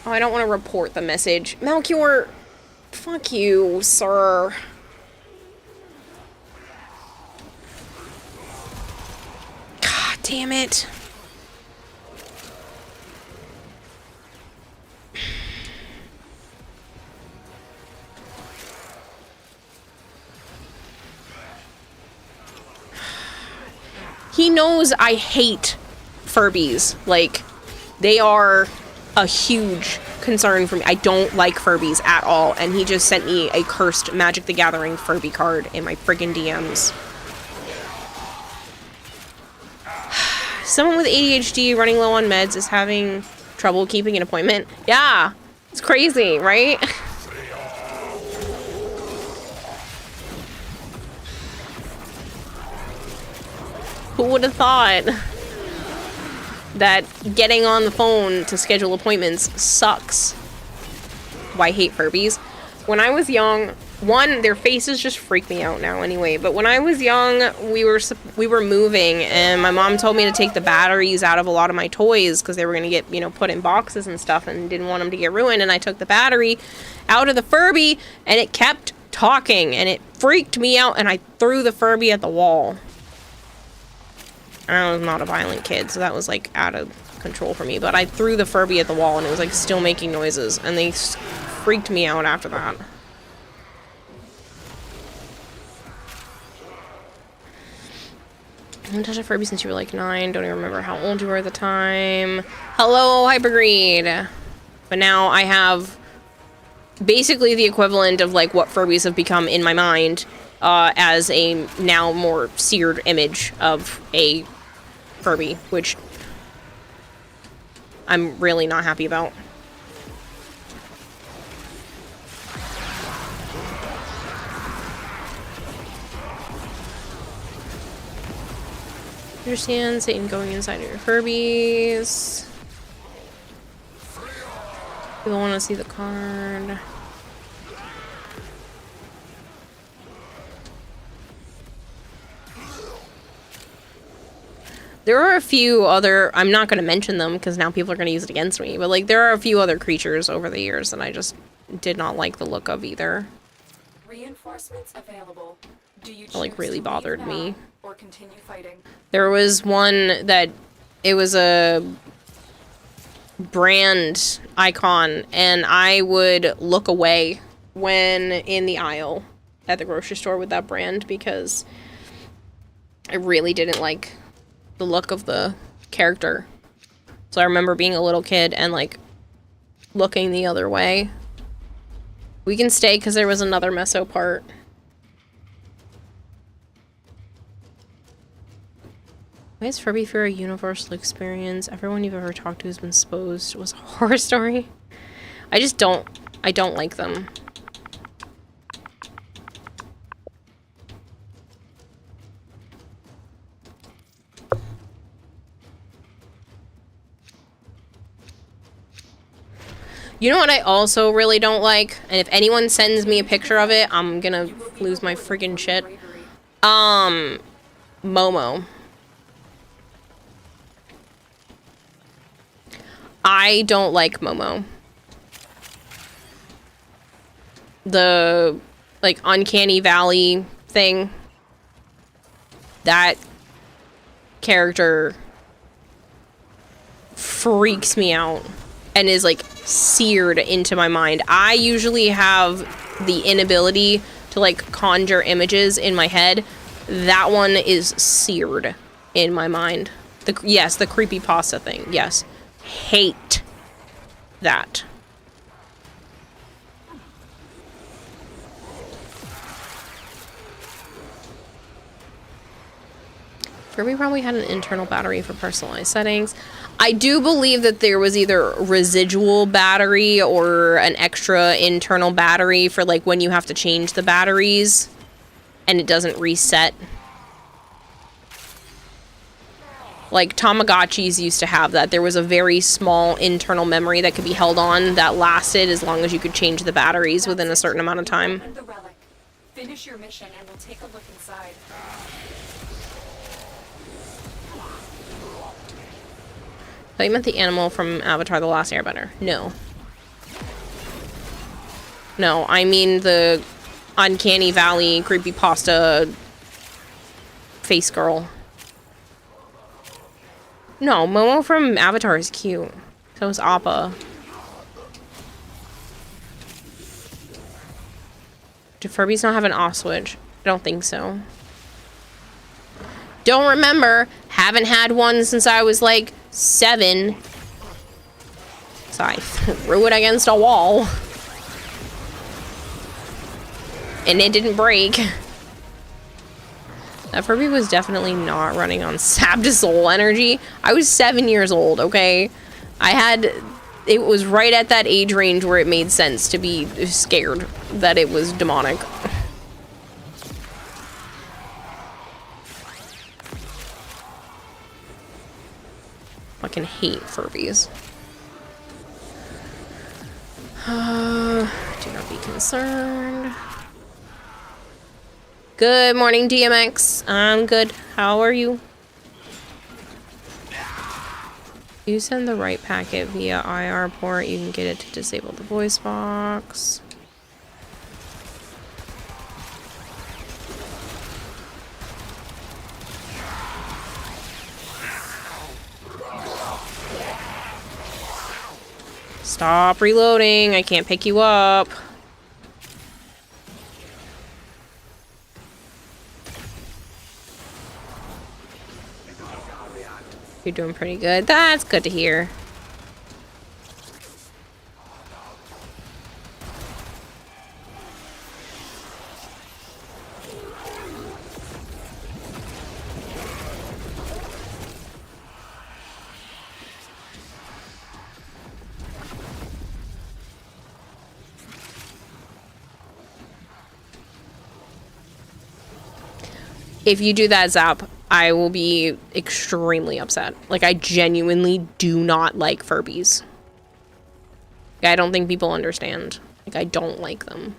Oh, I don't want to report the message. Melchior, fuck you, sir. God damn it. He knows I hate Furbies. Like, they are a huge concern for me. I don't like Furbies at all, and he just sent me a cursed Magic the Gathering Furby card in my friggin' DMs. Someone with ADHD running low on meds is having trouble keeping an appointment. Yeah, it's crazy, right? Who would have thought that getting on the phone to schedule appointments sucks? Why I hate Furbies. When I was young, one, their faces just freak me out now anyway, but when I was young, we were moving, and my mom told me to take the batteries out of a lot of my toys because they were going to get, you know, put in boxes and stuff, and didn't want them to get ruined, and I took the battery out of the Furby, and it kept talking, and it freaked me out, and I threw the Furby at the wall. I was not a violent kid, so that was like out of control for me. But I threw the Furby at the wall and it was like still making noises, and they freaked me out after that. I haven't touched a Furby since you were like 9. Don't even remember how old you were at the time. Hello, Hypergreed. But now I have basically the equivalent of like what Furbies have become in my mind, as a now more seared image of a Furby, which I'm really not happy about. Understand Satan going inside of your Furbies. People want to see the card. There are a few other, I'm not going to mention them because now people are going to use it against me, but like there are a few other creatures over the years that I just did not like the look of either. Reinforcements available. Do you It like really bothered me. Or continue fighting? There was one that it was a brand icon and I would look away when in the aisle at the grocery store with that brand because I really didn't like the look of the character. So I remember being a little kid and like looking the other way. We can stay because there was another meso part. Why is Furby Fear a universal experience? Everyone you've ever talked to has been exposed was a horror story. I don't like them. You know what I also really don't like? And if anyone sends me a picture of it, I'm gonna lose my freaking shit. Momo. I don't like Momo. The, like, Uncanny Valley thing. That character freaks me out and is, like, seared into my mind. I usually have the inability to, like, conjure images in my head. That one is seared in my mind. Yes, the creepypasta thing, yes. Hate that. Furby probably had an internal battery for personalized settings. I do believe that there was either residual battery or an extra internal battery for like when you have to change the batteries and it doesn't reset. Like, Tamagotchis used to have that. There was a very small internal memory that could be held on that lasted as long as you could change the batteries within a certain amount of time. The relic. Finish your mission and we'll take a look inside. I thought you meant the animal from Avatar: The Last Airbender. No. No, I mean the Uncanny Valley creepypasta face girl. No, Momo from Avatar is cute. So is Appa. Do Furbies not have an off switch? I don't think so. Don't remember. Haven't had one since I was like 7. So I threw it against a wall. And it didn't break. That Furby was definitely not running on sapped soul energy. I was 7 years old, okay? It was right at that age range where it made sense to be scared that it was demonic. Fucking hate Furbies. Do not be concerned. Good morning, DMX. I'm good. How are you? You send the right packet via IR port, you can get it to disable the voice box. Stop reloading. I can't pick you up. You're doing pretty good. That's good to hear. if you do that, Zap, I will be extremely upset. Like, I genuinely do not like Furbies. I don't think people understand. Like, I don't like them.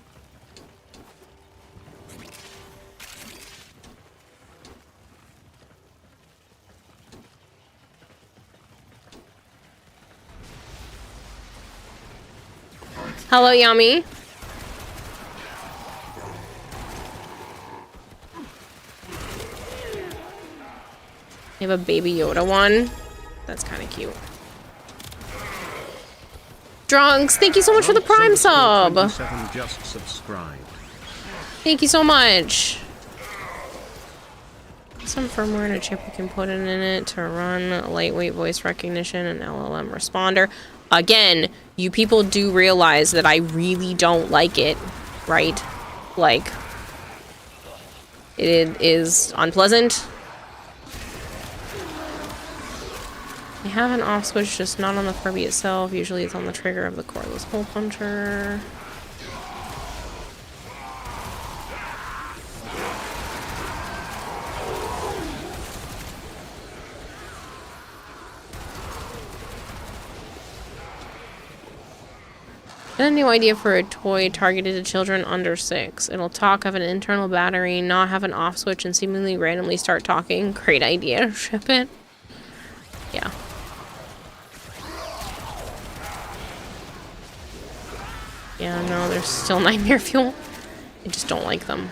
Hello, Yummy. You have a Baby Yoda one. That's kind of cute. Drunks, thank you so much for the Prime sub. Just subscribed. Thank you so much. Some firmware and a chip we can put in it to run lightweight voice recognition and LLM responder. Again, you people do realize that I really don't like it, right? Like, it is unpleasant. I have an off switch, just not on the Furby itself. Usually it's on the trigger of the cordless hole puncher. Got a new idea for a toy targeted to children under 6. It'll talk, have an internal battery, not have an off switch, and seemingly randomly start talking. Great idea. Ship it. Yeah. Yeah, no, there's still nightmare fuel. I just don't like them.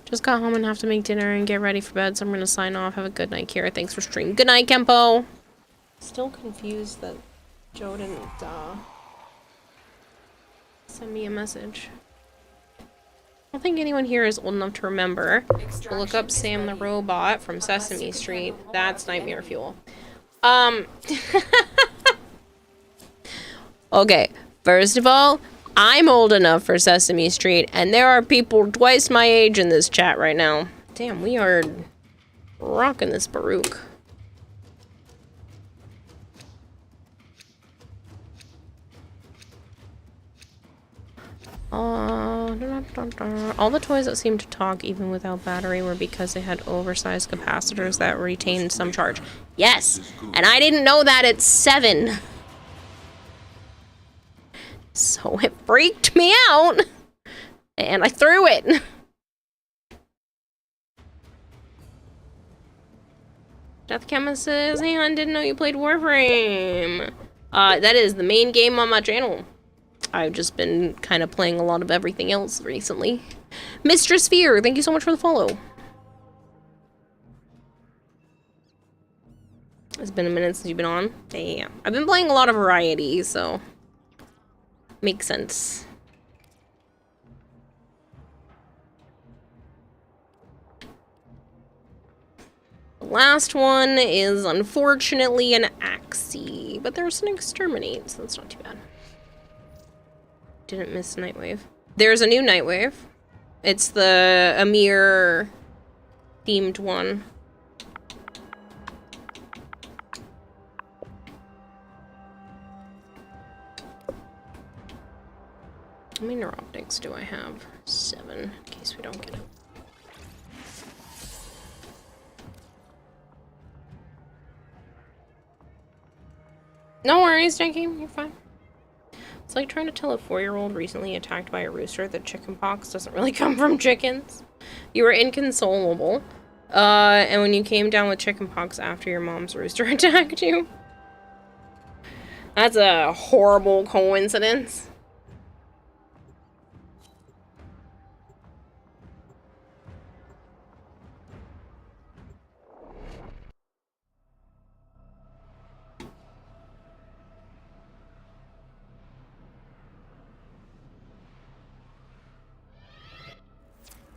Just got home and have to make dinner and get ready for bed, so I'm gonna sign off. Have a good night, Kira. Thanks for streaming. Good night, Kempo. Still confused that Joe didn't send me a message. I don't think anyone here is old enough to remember. We'll look up Sam the Robot from Sesame Street. That's nightmare fuel. Okay, first of all, I'm old enough for Sesame Street, and there are people twice my age in this chat right now. Damn, we are rocking this Baruch. All the toys that seemed to talk even without battery were because they had oversized capacitors that retained some charge. Yes, and I didn't know that at 7. So it freaked me out, and I threw it. Death Chemist says, hey, I didn't know you played Warframe. That is the main game on my channel. I've just been kind of playing a lot of everything else recently. Mistress Fear, thank you so much for the follow. It's been a minute since you've been on. Damn. I've been playing a lot of variety, so makes sense. The last one is unfortunately an Axie, but there's an Exterminate, so that's not too bad. Didn't miss Nightwave. There's a new Nightwave. It's the Amir themed one. How many neuroptics do I have? 7, in case we don't get it. No worries, Janky. You're fine. It's like trying to tell a 4-year-old recently attacked by a rooster that chickenpox doesn't really come from chickens. You were inconsolable. And when you came down with chickenpox after your mom's rooster attacked you. That's a horrible coincidence.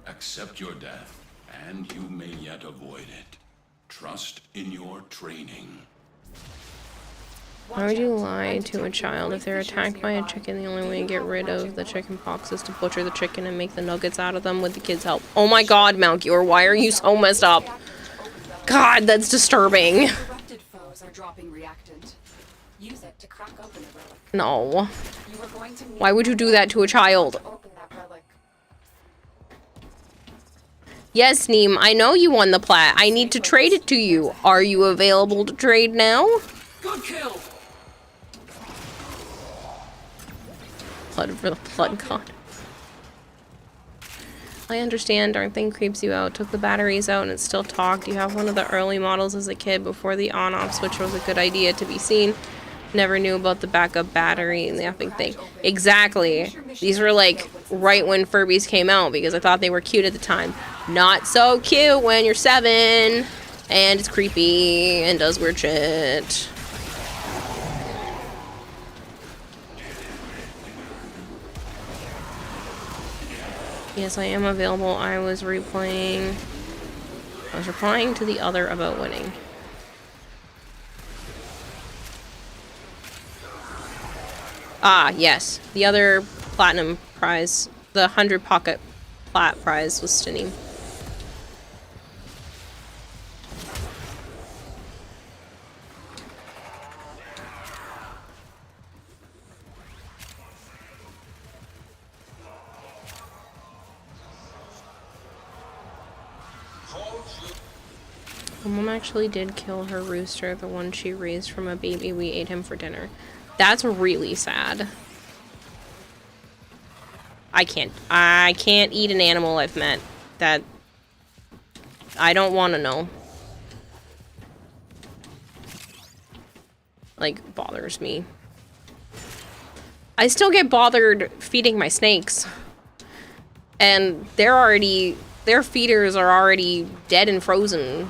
Accept your death, and you may yet avoid it. Trust in your training. Why would you lie to a child? If they're attacked by a chicken, the only way to get rid of the chicken pox is to butcher the chicken and make the nuggets out of them with the kids' help. Oh my god, Malkior, why are you so messed up? God, that's disturbing. Use it to crack open a relic. No. You are going to need Why would you do that to a child? to open that relic. Yes, Neem, I know you won the plat. I need to trade it to you. Are you available to trade now? Good kill. Blood for the blood god. I understand, darn thing creeps you out. Took the batteries out and it still talked. You have one of the early models as a kid before the on-off switch was a good idea to be seen. Never knew about the backup battery and the effing thing. Exactly. These were like right when Furbies came out because I thought they were cute at the time. Not so cute when you're 7 and it's creepy and does weird shit. Yes, I am available. I was replying to the other about winning. Ah, yes. The other platinum prize, the 100 pocket plat prize was to Neem. My mom actually did kill her rooster, the one she raised from a baby. We ate him for dinner. That's really sad. I can't eat an animal I've met. That I don't want to know. Like, bothers me. I still get bothered feeding my snakes. And their feeders are already dead and frozen.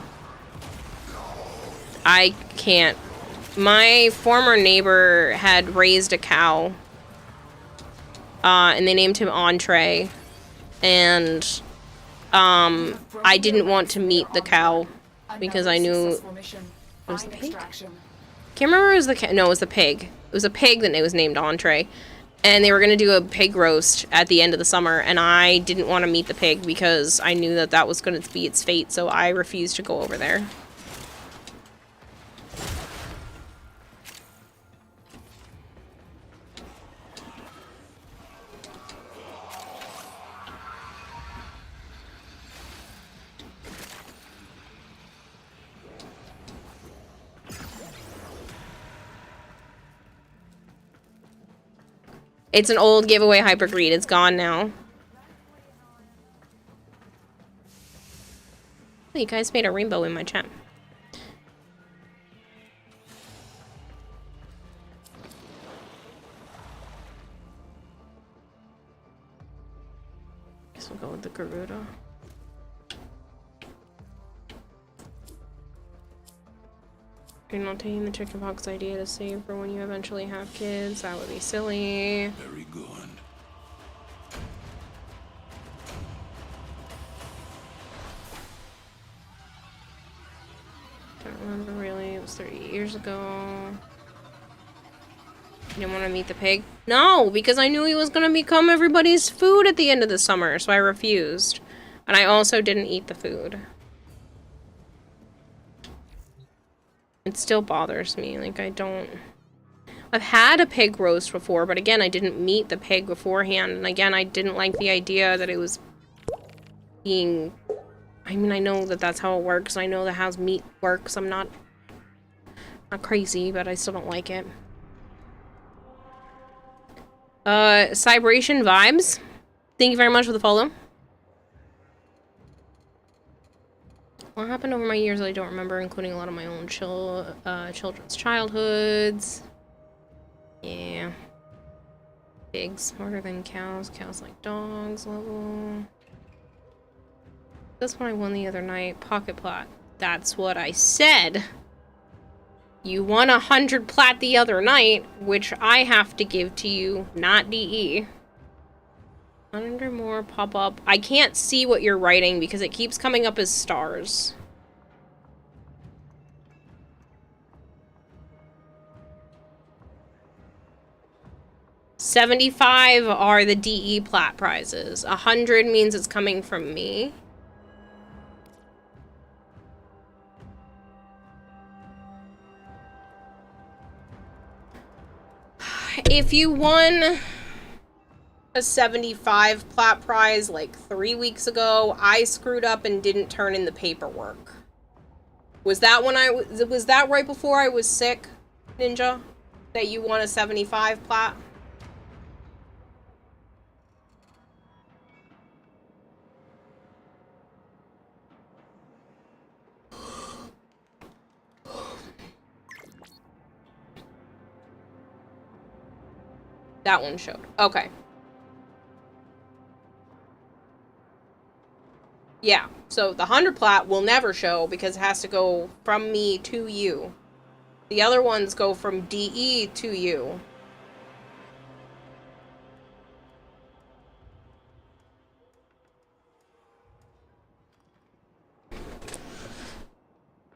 I can't. My former neighbor had raised a cow. And they named him Entree. And I didn't want to meet the cow because I knew it was the pig. Can't remember if it was the cow. No, it was the pig. It was a pig that it was named Entree. And they were gonna do a pig roast at the end of the summer, and I didn't want to meet the pig because I knew that that was gonna be its fate, so I refused to go over there. It's an old giveaway hypergreed. It's gone now. Oh, you guys made a rainbow in my chat. Guess we'll go with the Garuda. You're not taking the chickenpox idea to save for when you eventually have kids. That would be silly. Very good. Don't remember really. It was 30 years ago. You didn't want to meet the pig? No, because I knew he was going to become everybody's food at the end of the summer, so I refused. And I also didn't eat the food. It still bothers me. Like, I've had a pig roast before, but again, I didn't meet the pig beforehand. And again, I didn't like the idea that it was being... I mean, I know that that's how it works. I know that how meat works. I'm not crazy, but I still don't like it. Cybration Vibes. Thank you very much for the follow. What happened over my years I don't remember, including a lot of my own children's childhoods. Yeah. Pigs harder than cows. Cows like dogs level. That's what I won the other night. Pocket plat. That's what I said. You won 100 plat the other night, which I have to give to you, not DE. 100 more pop up. I can't see what you're writing because it keeps coming up as stars. $75 are the DE plat prizes. 100 means it's coming from me. if you won a 75 plat prize like 3 weeks ago, I screwed up and didn't turn in the paperwork. Was that when was that right before I was sick, Ninja? That you won a 75 plat? That one showed. Okay. Yeah, so the 100 plat will never show because it has to go from me to you. The other ones go from DE to you.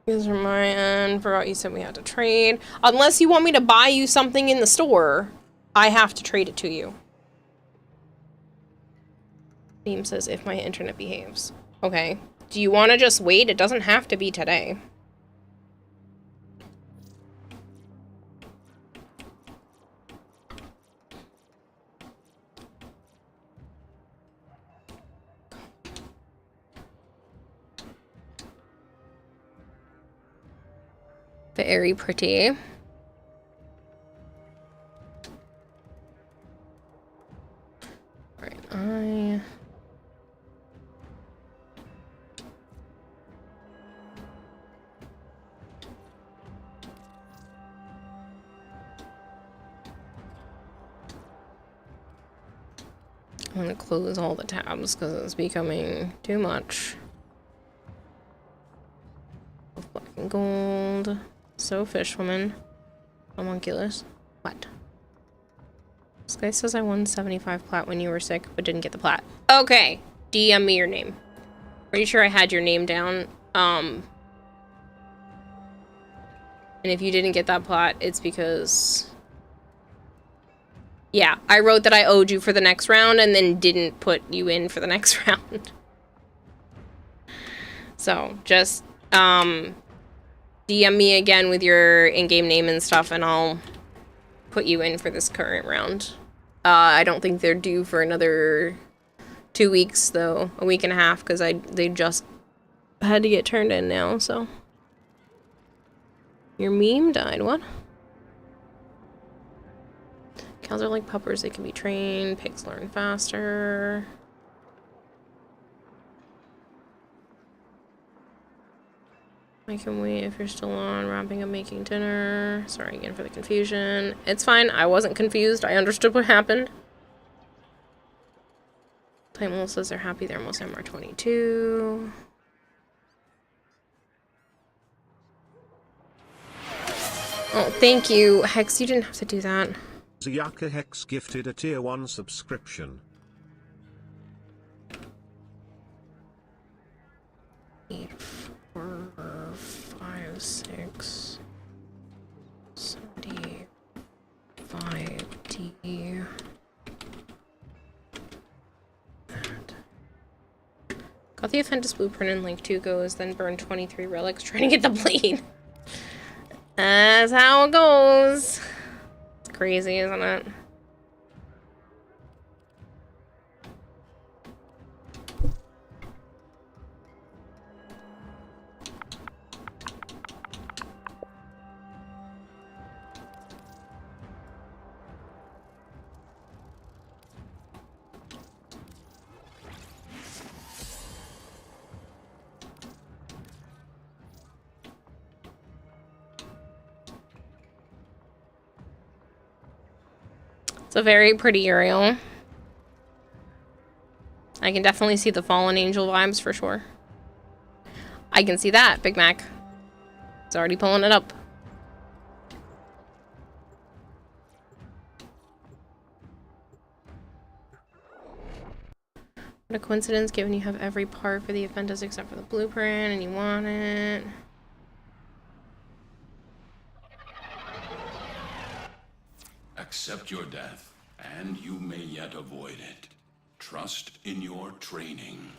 These are my end. Forgot you said we had to trade. Unless you want me to buy you something in the store, I have to trade it to you. Theme says if my internet behaves. Okay. Do you want to just wait? It doesn't have to be today. Very pretty. Alright, I'm gonna close all the tabs because it's becoming too much. Black and gold. So fishwoman. Homunculus. What? This guy says I won 75 plat when you were sick, but didn't get the plat. Okay. DM me your name. Pretty sure I had your name down. And if you didn't get that plat, it's because... Yeah, I wrote that I owed you for the next round and then didn't put you in for the next round. So, just, DM me again with your in-game name and stuff, and I'll put you in for this current round. I don't think they're due for another 2 weeks, though. A week and a half, because they just had to get turned in now, so. Your meme died, what? Cows are like puppers, they can be trained. Pigs learn faster. I can wait if you're still on, wrapping up making dinner. Sorry again for the confusion. It's fine, I wasn't confused. I understood what happened. Timeless says they're happy they're almost MR22. Oh, thank you. Hex, you didn't have to do that. Zayaka Hex gifted a tier 1 subscription. 8, 4, 5, 6, 75 D. Got the Offendus blueprint in Link 2 goes, then burn 23 relics trying to get the blade. That's how it goes. It's crazy, isn't it? It's a very pretty Uriel. I can definitely see the Fallen Angel vibes for sure. I can see that, Big Mac. It's already pulling it up. What a coincidence, given you have every part for the Offendus except for the blueprint and you want it. Accept your death, and you may yet avoid it. Trust in your training.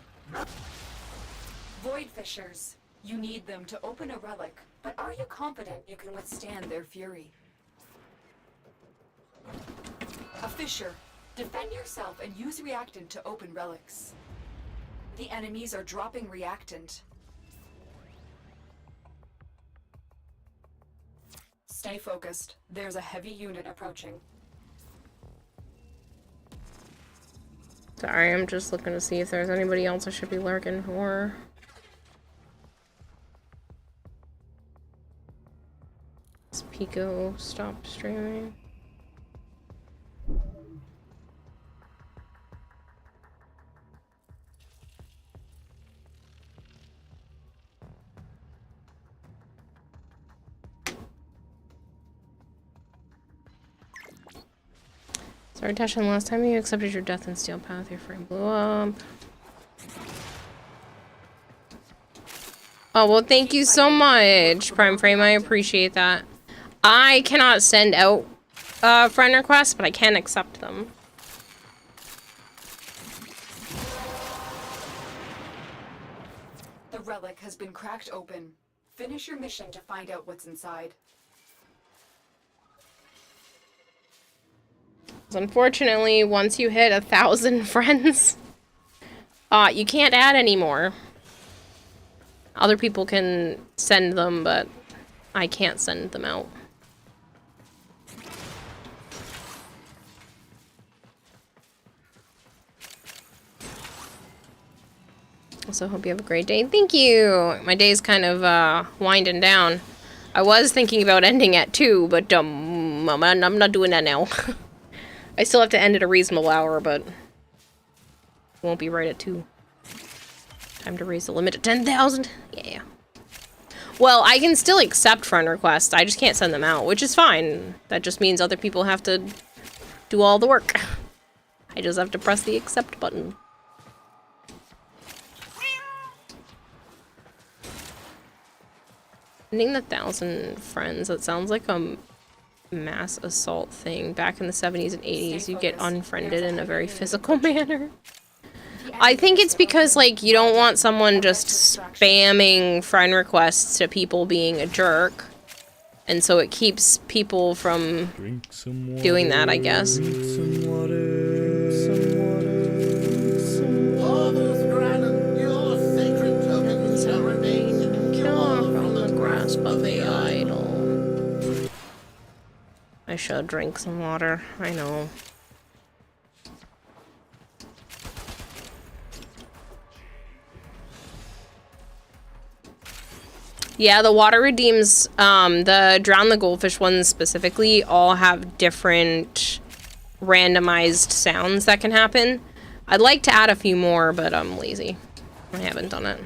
Void Fishers. You need them to open a relic, but are you confident you can withstand their fury? A fissure. Defend yourself and use reactant to open relics. The enemies are dropping reactant. Stay focused. There's a heavy unit approaching. Sorry, I'm just looking to see if there's anybody else I should be lurking for. Does Pico stop streaming? Sorry, Tashin, last time you accepted your death in Steel Path, your frame blew up. Oh, well, thank you so much, Prime Frame. I appreciate that. I cannot send out friend requests, but I can accept them. The relic has been cracked open. Finish your mission to find out what's inside. Unfortunately, once you hit 1,000 friends, you can't add anymore. Other people can send them, but I can't send them out. Also, hope you have a great day. Thank you! My day's kind of winding down. I was thinking about ending at 2, but I'm not doing that now. I still have to end at a reasonable hour, but it won't be right at 2. Time to raise the limit to 10,000. Yeah. Well, I can still accept friend requests. I just can't send them out, which is fine. That just means other people have to do all the work. I just have to press the accept button. Ending the 1,000 friends, that sounds like a mass assault thing. Back in the 70s and 80s, you get unfriended in a very physical manner. I think it's because, like, you don't want someone just spamming friend requests to people being a jerk. And so it keeps people from doing that, I guess. Of the idol. I should drink some water. I know. Yeah, the water redeems, the Drown the Goldfish ones specifically all have different randomized sounds that can happen. I'd like to add a few more, but I'm lazy. I haven't done it.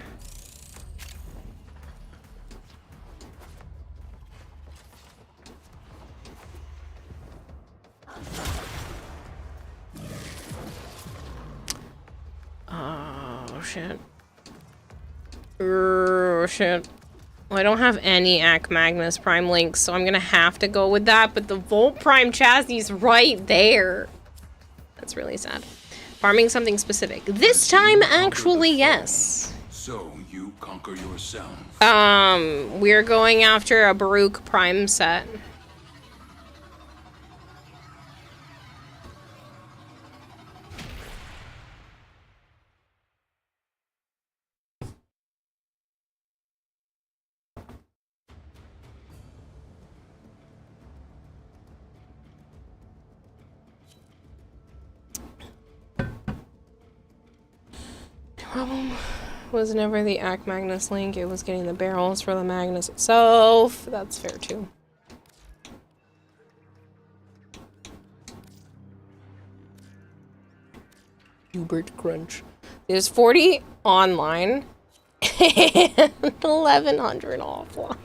Oh, shit. Oh, shit. Well, I don't have any Ac Magnus Prime links, so I'm gonna have to go with that, but the Volt Prime chassis is right there. That's really sad. Farming something specific. This time, actually, yes. So you conquer yourself. We're going after a Baruch Prime set. Problem was never the Ac Magnus link, it was getting the barrels for the Magnus itself. That's fair too. Hubert Crunch. There's 40 online and 1,100 offline.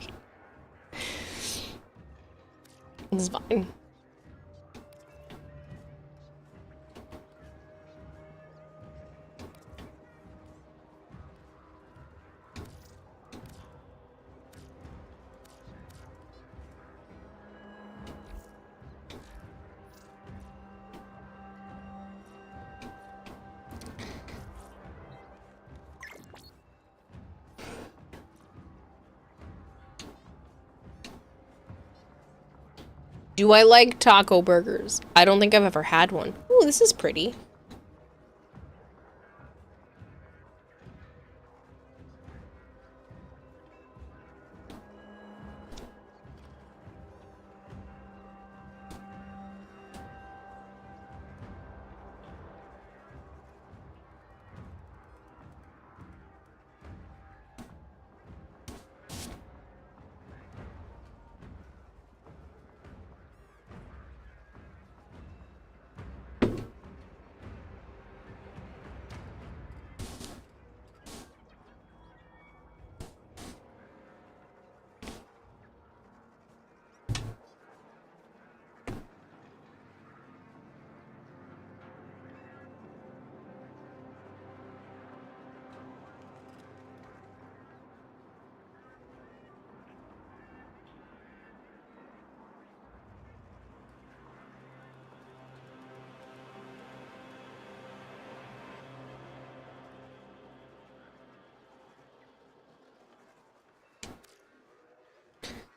It's fine. Do I like taco burgers? I don't think I've ever had one. Ooh, this is pretty.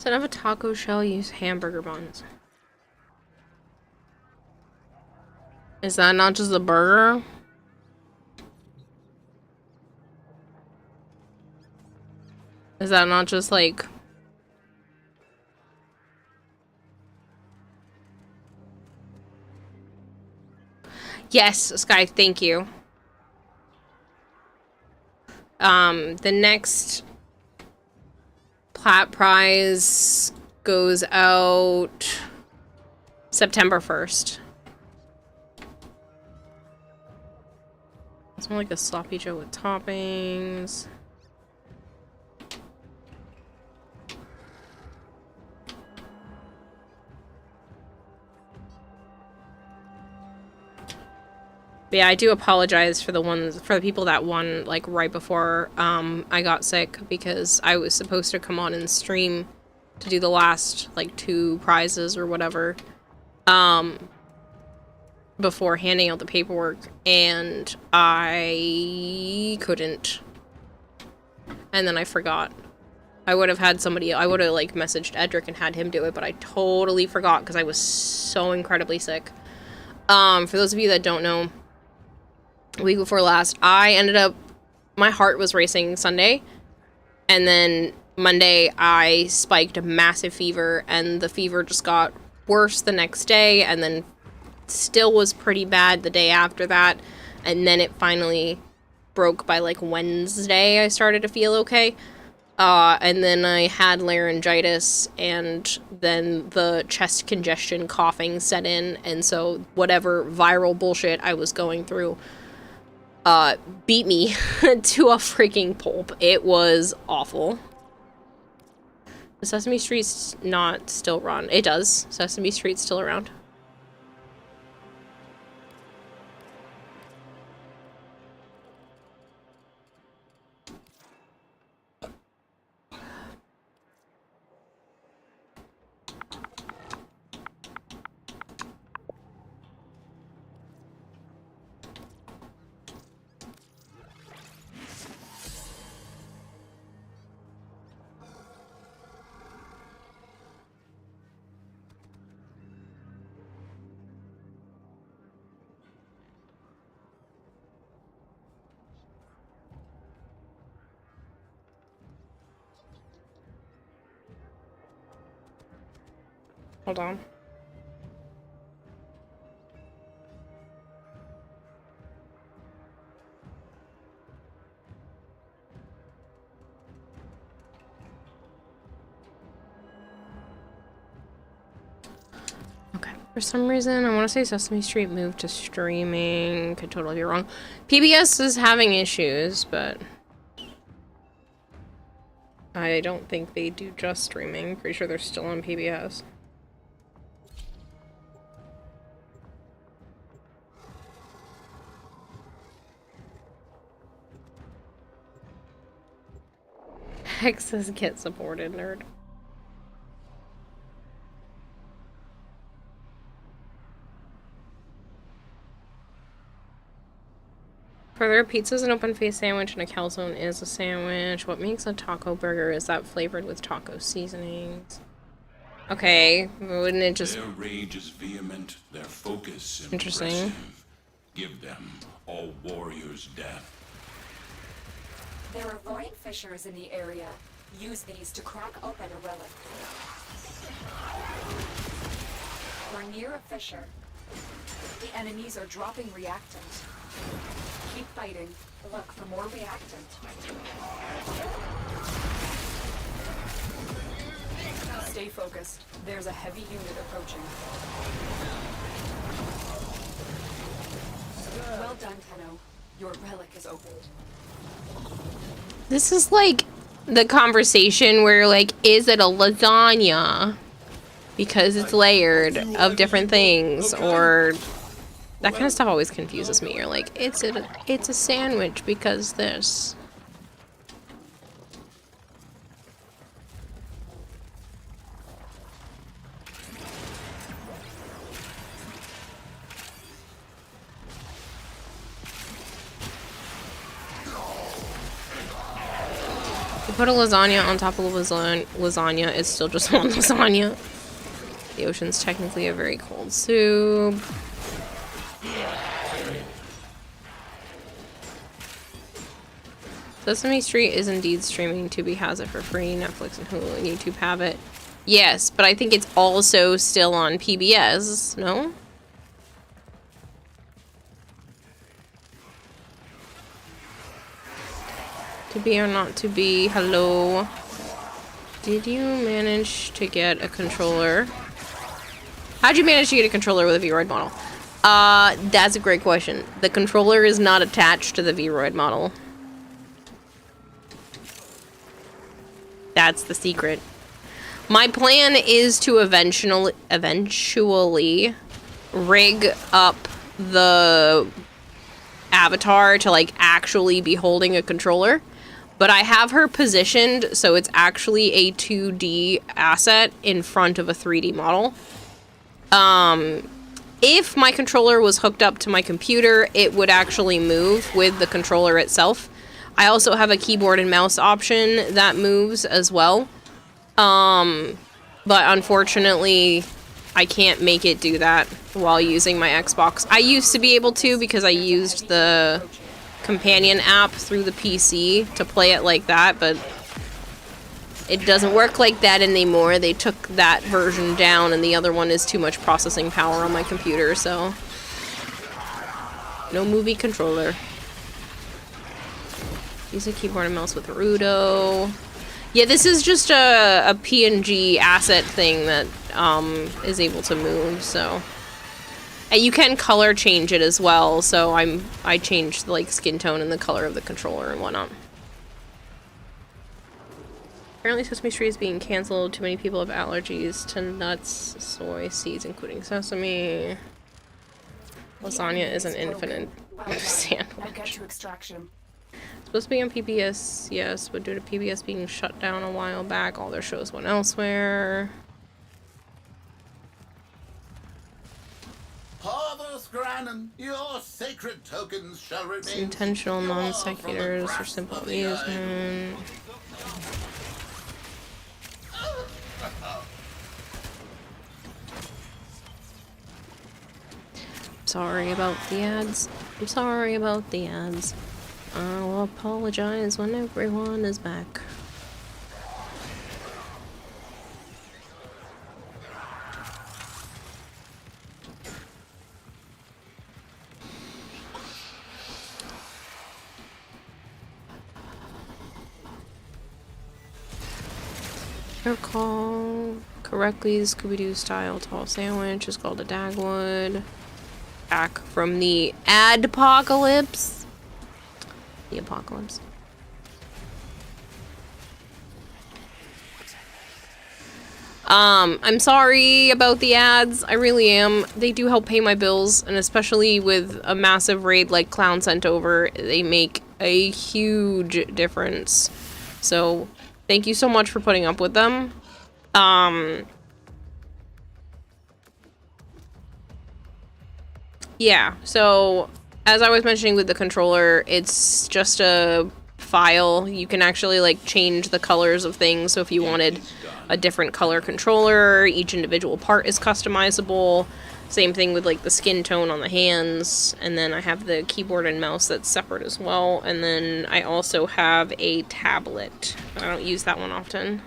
Instead of a taco shell, use hamburger buns. Is that not just a burger? Is that not just like... Yes, Sky, thank you. The next Plat Prize goes out September 1st. It's more like a sloppy joe with toppings. But yeah, I do apologize for the people that won like right before I got sick, because I was supposed to come on and stream to do the last like 2 prizes or whatever before handing out the paperwork, and I couldn't. And then I forgot. I would have had somebody, I would have like messaged Edric and had him do it, but I totally forgot because I was so incredibly sick. For those of you that don't know, week before last, I ended up, my heart was racing Sunday, and then Monday I spiked a massive fever, and the fever just got worse the next day, and then still was pretty bad the day after that, and then it finally broke by like Wednesday. I started to feel okay, and then I had laryngitis, and then the chest congestion coughing set in, and so whatever viral bullshit I was going through beat me to a freaking pulp. It was awful. The Sesame Street's not still run. It does. Sesame Street's still around. Hold on. Okay. For some reason, I want to say Sesame Street moved to streaming. Could totally be wrong. PBS is having issues, but I don't think they do just streaming. Pretty sure they're still on PBS. Hex says get supported, nerd. Further, pizza is an open-faced sandwich and a calzone is a sandwich. What makes a taco burger? Is that flavored with taco seasonings? Okay, wouldn't it just... Their rage is vehement, their focus Interesting. impressive. Give them a warrior's death. There are void fissures in the area. Use these to crack open a relic. We're near a fissure. The enemies are dropping reactant. Keep fighting. Look for more reactant. Stay focused. There's a heavy unit approaching. Well done, Tenno. Your relic is opened. This is like the conversation where like, is it a lasagna? Because it's layered of different things, or that kind of stuff always confuses me. You're like, it's a sandwich because this. You put a lasagna on top of a lasagna, it's still just one lasagna. The ocean's technically a very cold soup. Sesame Street is indeed streaming. Tubi has it for free. Netflix and Hulu and YouTube have it. Yes, but I think it's also still on PBS, no? To be or not to be, hello. Did you manage to get a controller? How'd you manage to get a controller with a Vroid model? That's a great question. The controller is not attached to the Vroid model. That's the secret. My plan is to eventually rig up the avatar to like actually be holding a controller. But I have her positioned so it's actually a 2D asset in front of a 3D model. If my controller was hooked up to my computer, it would actually move with the controller itself. I also have a keyboard and mouse option that moves as well. But unfortunately, I can't make it do that while using my Xbox. I used to be able to because I used the companion app through the PC to play it like that, but it doesn't work like that anymore. They took that version down, and the other one is too much processing power on my computer, so no movie controller. Use a keyboard and mouse with Rudo. Yeah, this is just a PNG asset thing that is able to move, so. And you can color change it as well, so I changed the like skin tone and the color of the controller and whatnot. Apparently Sesame Street is being canceled. Too many people have allergies to nuts, soy, seeds, including sesame. Lasagna is an infinite sandwich. Now get to extraction. It's supposed to be on PBS, yes, but due to PBS being shut down a while back, all their shows went elsewhere. Parvus Granon, your sacred tokens shall remain. It's intentional non-sequiturs for simple amusement. Sorry about the ads. I'm sorry about the ads. I'll apologize when everyone is back. Recall correctly, the Scooby-Doo style tall sandwich is called a Dagwood. Back from the adpocalypse. The apocalypse. I'm sorry about the ads. I really am. They do help pay my bills, and especially with a massive raid like Clown sent over, they make a huge difference. So, thank you so much for putting up with them. Yeah, so as I was mentioning with the controller, it's just a file. You can actually like change the colors of things. So if you wanted a different color controller. Each individual part is customizable. Same thing with like the skin tone on the hands. And then I have the keyboard and mouse that's separate as well. And then I also have a tablet. I don't use that one often.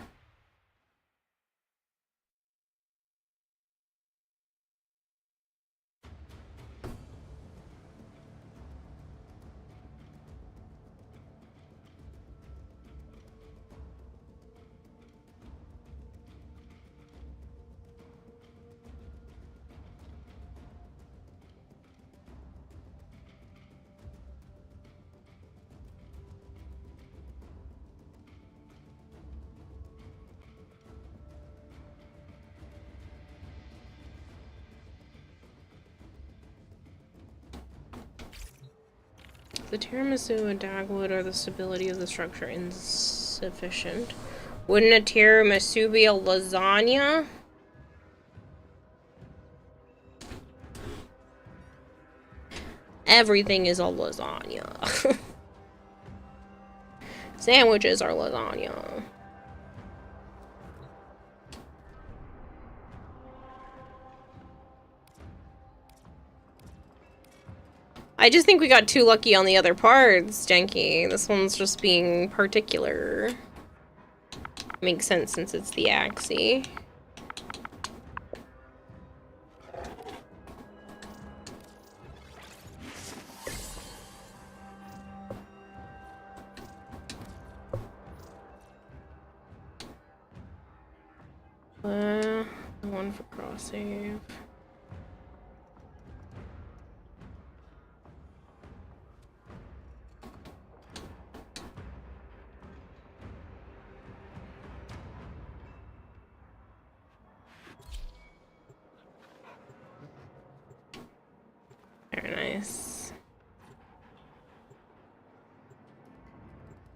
The tiramisu and dagwood are the stability of the structure insufficient. Wouldn't a tiramisu be a lasagna? Everything is a lasagna. Sandwiches are lasagna. I just think we got too lucky on the other parts, Janky. This one's just being particular. Makes sense since it's the Axie. One for cross save. Very nice.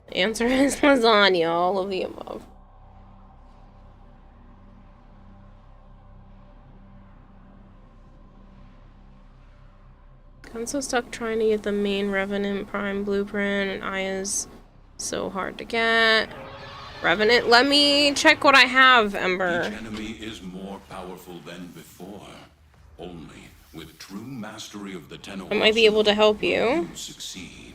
The answer is lasagna, all of the above. I'm so stuck trying to get the main Revenant Prime blueprint, and Aya's so hard to get. Revenant, let me check what I have, Ember. Each enemy is more powerful than before. Only with true mastery of the Tenno I might be able to help you. Succeed.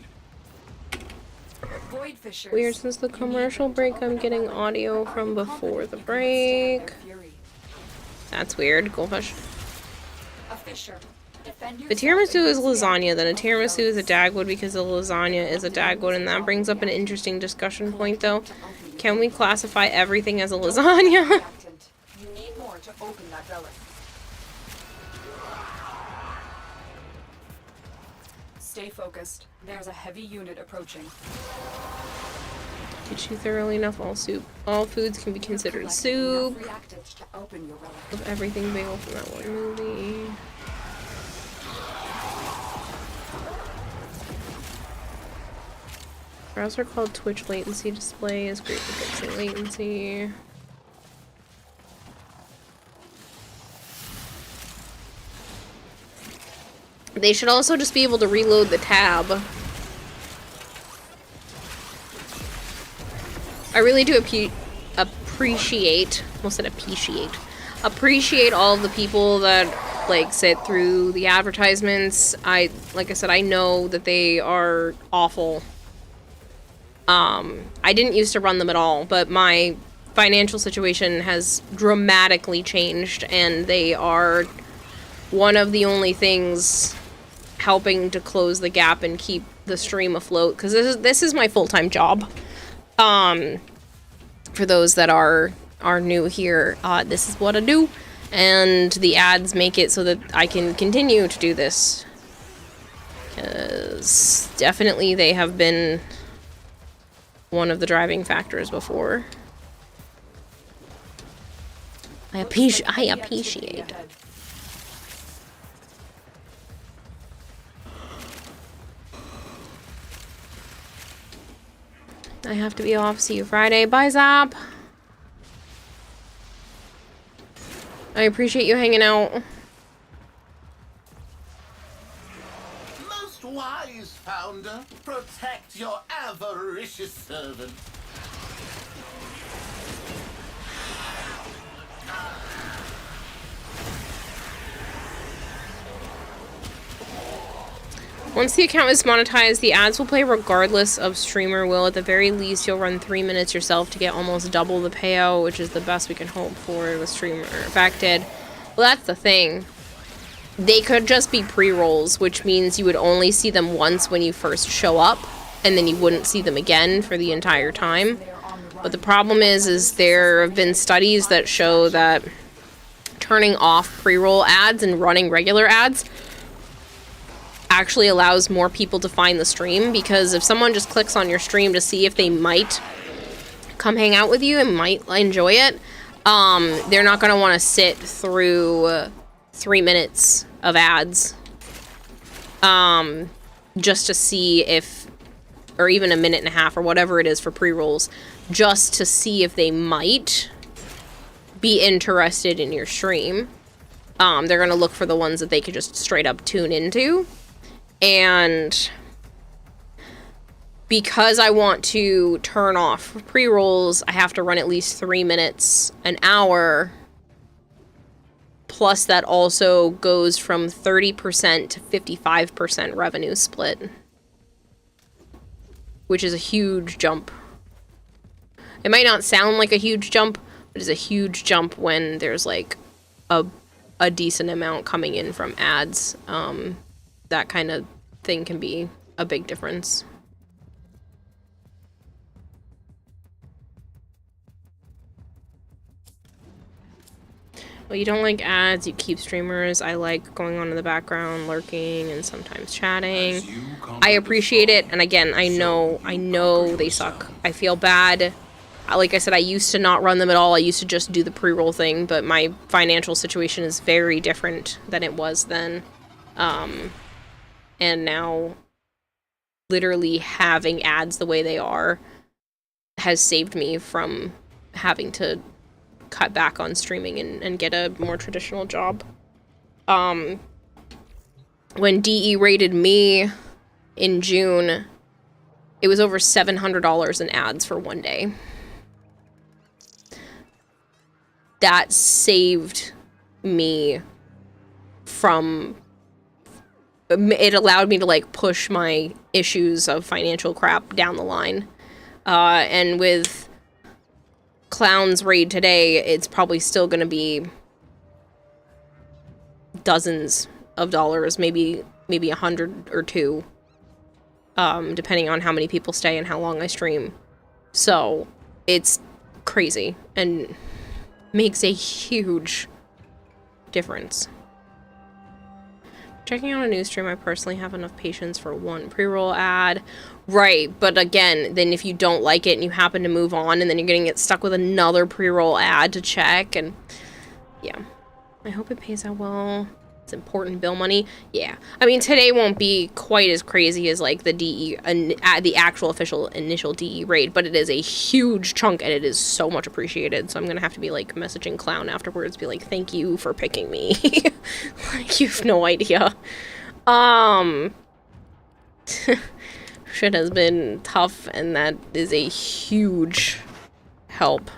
Weird, since the commercial break, I'm getting audio from before the break. That's weird, Goldfish. If a tiramisu is lasagna, then a tiramisu is a dagwood because a lasagna is a dagwood, and that brings up an interesting discussion point, though. Can we classify everything as a lasagna? You need more to open that relic. Stay focused. There's a heavy unit approaching. Did you thoroughly enough? All foods can be considered soup. Of everything bagel from that one movie. Browser called Twitch latency display is great for fixing latency. They should also just be able to reload the tab. I really do appreciate all of the people that like sit through the advertisements. Like I said, I know that they are awful. I didn't used to run them at all, but my financial situation has dramatically changed, and they are one of the only things helping to close the gap and keep the stream afloat, because this is my full-time job. For those that are new here, this is what I do, and the ads make it so that I can continue to do this, because definitely they have been one of the driving factors before. I appreciate. I have to be off. See you Friday. Bye, Zap. I appreciate you hanging out. Most wise founder, protect your avaricious servant. Once the account is monetized, the ads will play regardless of streamer will. At the very least, you'll run 3 minutes yourself to get almost double the payout, which is the best we can hope for the streamer affected. Well, that's the thing. They could just be pre-rolls, which means you would only see them once when you first show up, and then you wouldn't see them again for the entire time. But the problem is there have been studies that show that turning off pre-roll ads and running regular ads actually allows more people to find the stream, because if someone just clicks on your stream to see if they might come hang out with you and might enjoy it, they're not going to want to sit through 3 minutes of ads just to see if, or even a minute and a half or whatever it is for pre-rolls, just to see if they might be interested in your stream. They're going to look for the ones that they could just straight up tune into. And because I want to turn off pre-rolls, I have to run at least 3 minutes an hour. Plus that also goes from 30% to 55% revenue split, which is a huge jump. It might not sound like a huge jump, but it's a huge jump when there's like a decent amount coming in from ads. That kind of thing can be a big difference. Well, you don't like ads, you keep streamers. I like going on in the background, lurking, and sometimes chatting. I appreciate it, and again, I know they suck. I feel bad. Like I said, I used to not run them at all. I used to just do the pre-roll thing, but my financial situation is very different than it was then. And now, literally having ads the way they are has saved me from having to cut back on streaming and get a more traditional job. When DE rated me in June, it was over $700 in ads for one day. That saved me from... It allowed me to, like, push my issues of financial crap down the line. And with Clown's raid today, it's probably still going to be dozens of dollars, maybe 100 or 2, depending on how many people stay and how long I stream. So it's crazy and makes a huge difference. Checking out a new stream, I personally have enough patience for one pre-roll ad. Right, but again, then if you don't like it and you happen to move on, and then you're gonna get stuck with another pre-roll ad to check, and yeah. I hope it pays out well. It's important bill money. Yeah. I mean, today won't be quite as crazy as, like, the DE, the actual official initial DE raid, but it is a huge chunk, and it is so much appreciated, so I'm gonna have to be, like, messaging Clown afterwards, be like, thank you for picking me. Like, you have no idea. Shit has been tough, and that is a huge help.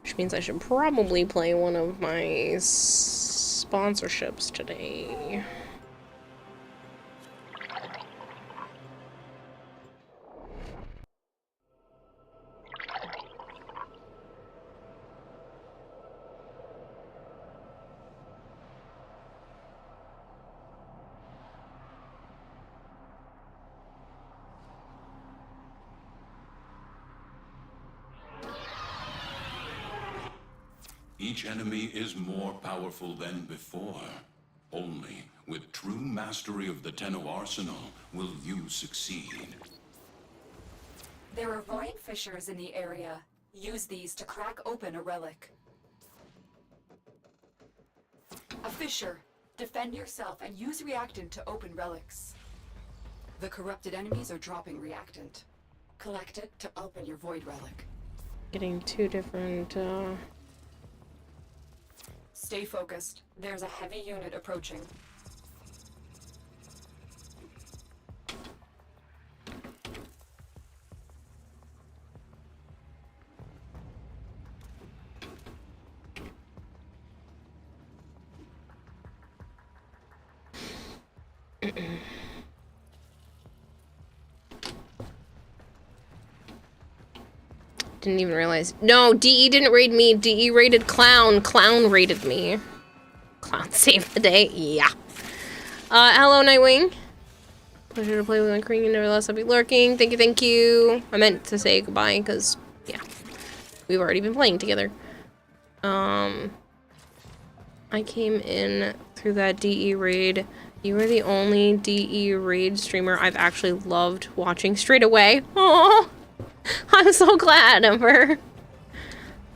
Which means I should probably play one of my sponsorships today. Each enemy is more powerful than before. Only with true mastery of the Tenno arsenal will you succeed. There are void fissures in the area. Use these to crack open a relic. A fissure. Defend yourself and use reactant to open relics. The corrupted enemies are dropping reactant. Collect it to open your void relic. Getting two different, Stay focused. There's a heavy unit approaching. Didn't even realize. No, DE didn't raid me. DE raided Clown. Clown raided me. Clown saved the day. Yeah. Hello, Nightwing. Pleasure to play with my queen. Nevertheless, I'll be lurking. Thank you, thank you. I meant to say goodbye because, yeah, we've already been playing together. I came in through that DE raid. You were the only DE raid streamer I've actually loved watching straight away. Oh, I'm so glad, Ember.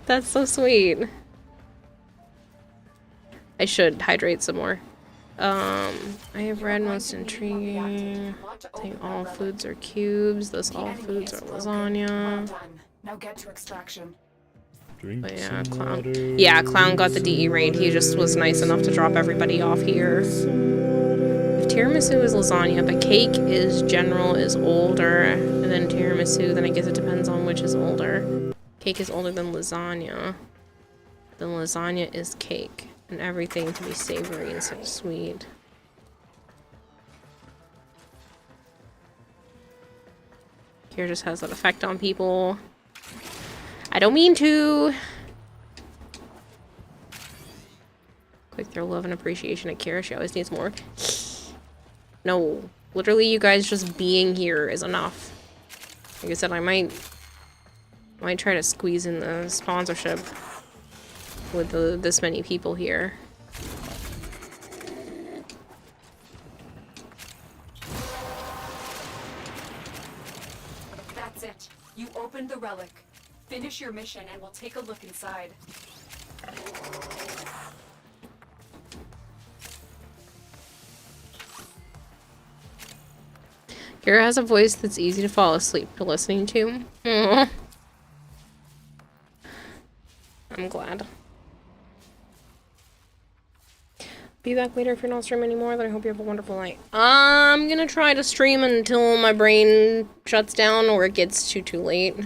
That's so sweet. I should hydrate some more. I have read most intriguing. I think all foods are cubes. This all foods are lasagna. Now get to extraction. But yeah, Clown. Yeah, Clown got the DE raid. He just was nice enough to drop everybody off here. If tiramisu is lasagna, but cake is general is older, and then tiramisu, then I guess it depends on which is older. Cake is older than lasagna. Then lasagna is cake. And everything to be savory instead of sweet. Here just has that effect on people. I don't mean to. Quick throw love and appreciation at Kira. She always needs more. No. Literally, you guys just being here is enough. Like I said, I might try to squeeze in the sponsorship with this many people here. That's it. You opened the relic. Finish your mission and we'll take a look inside. Kira has a voice that's easy to fall asleep to listening to. Aww. I'm glad. Be back later if you're not streaming anymore, then I hope you have a wonderful night. I'm gonna try to stream until my brain shuts down or it gets too late.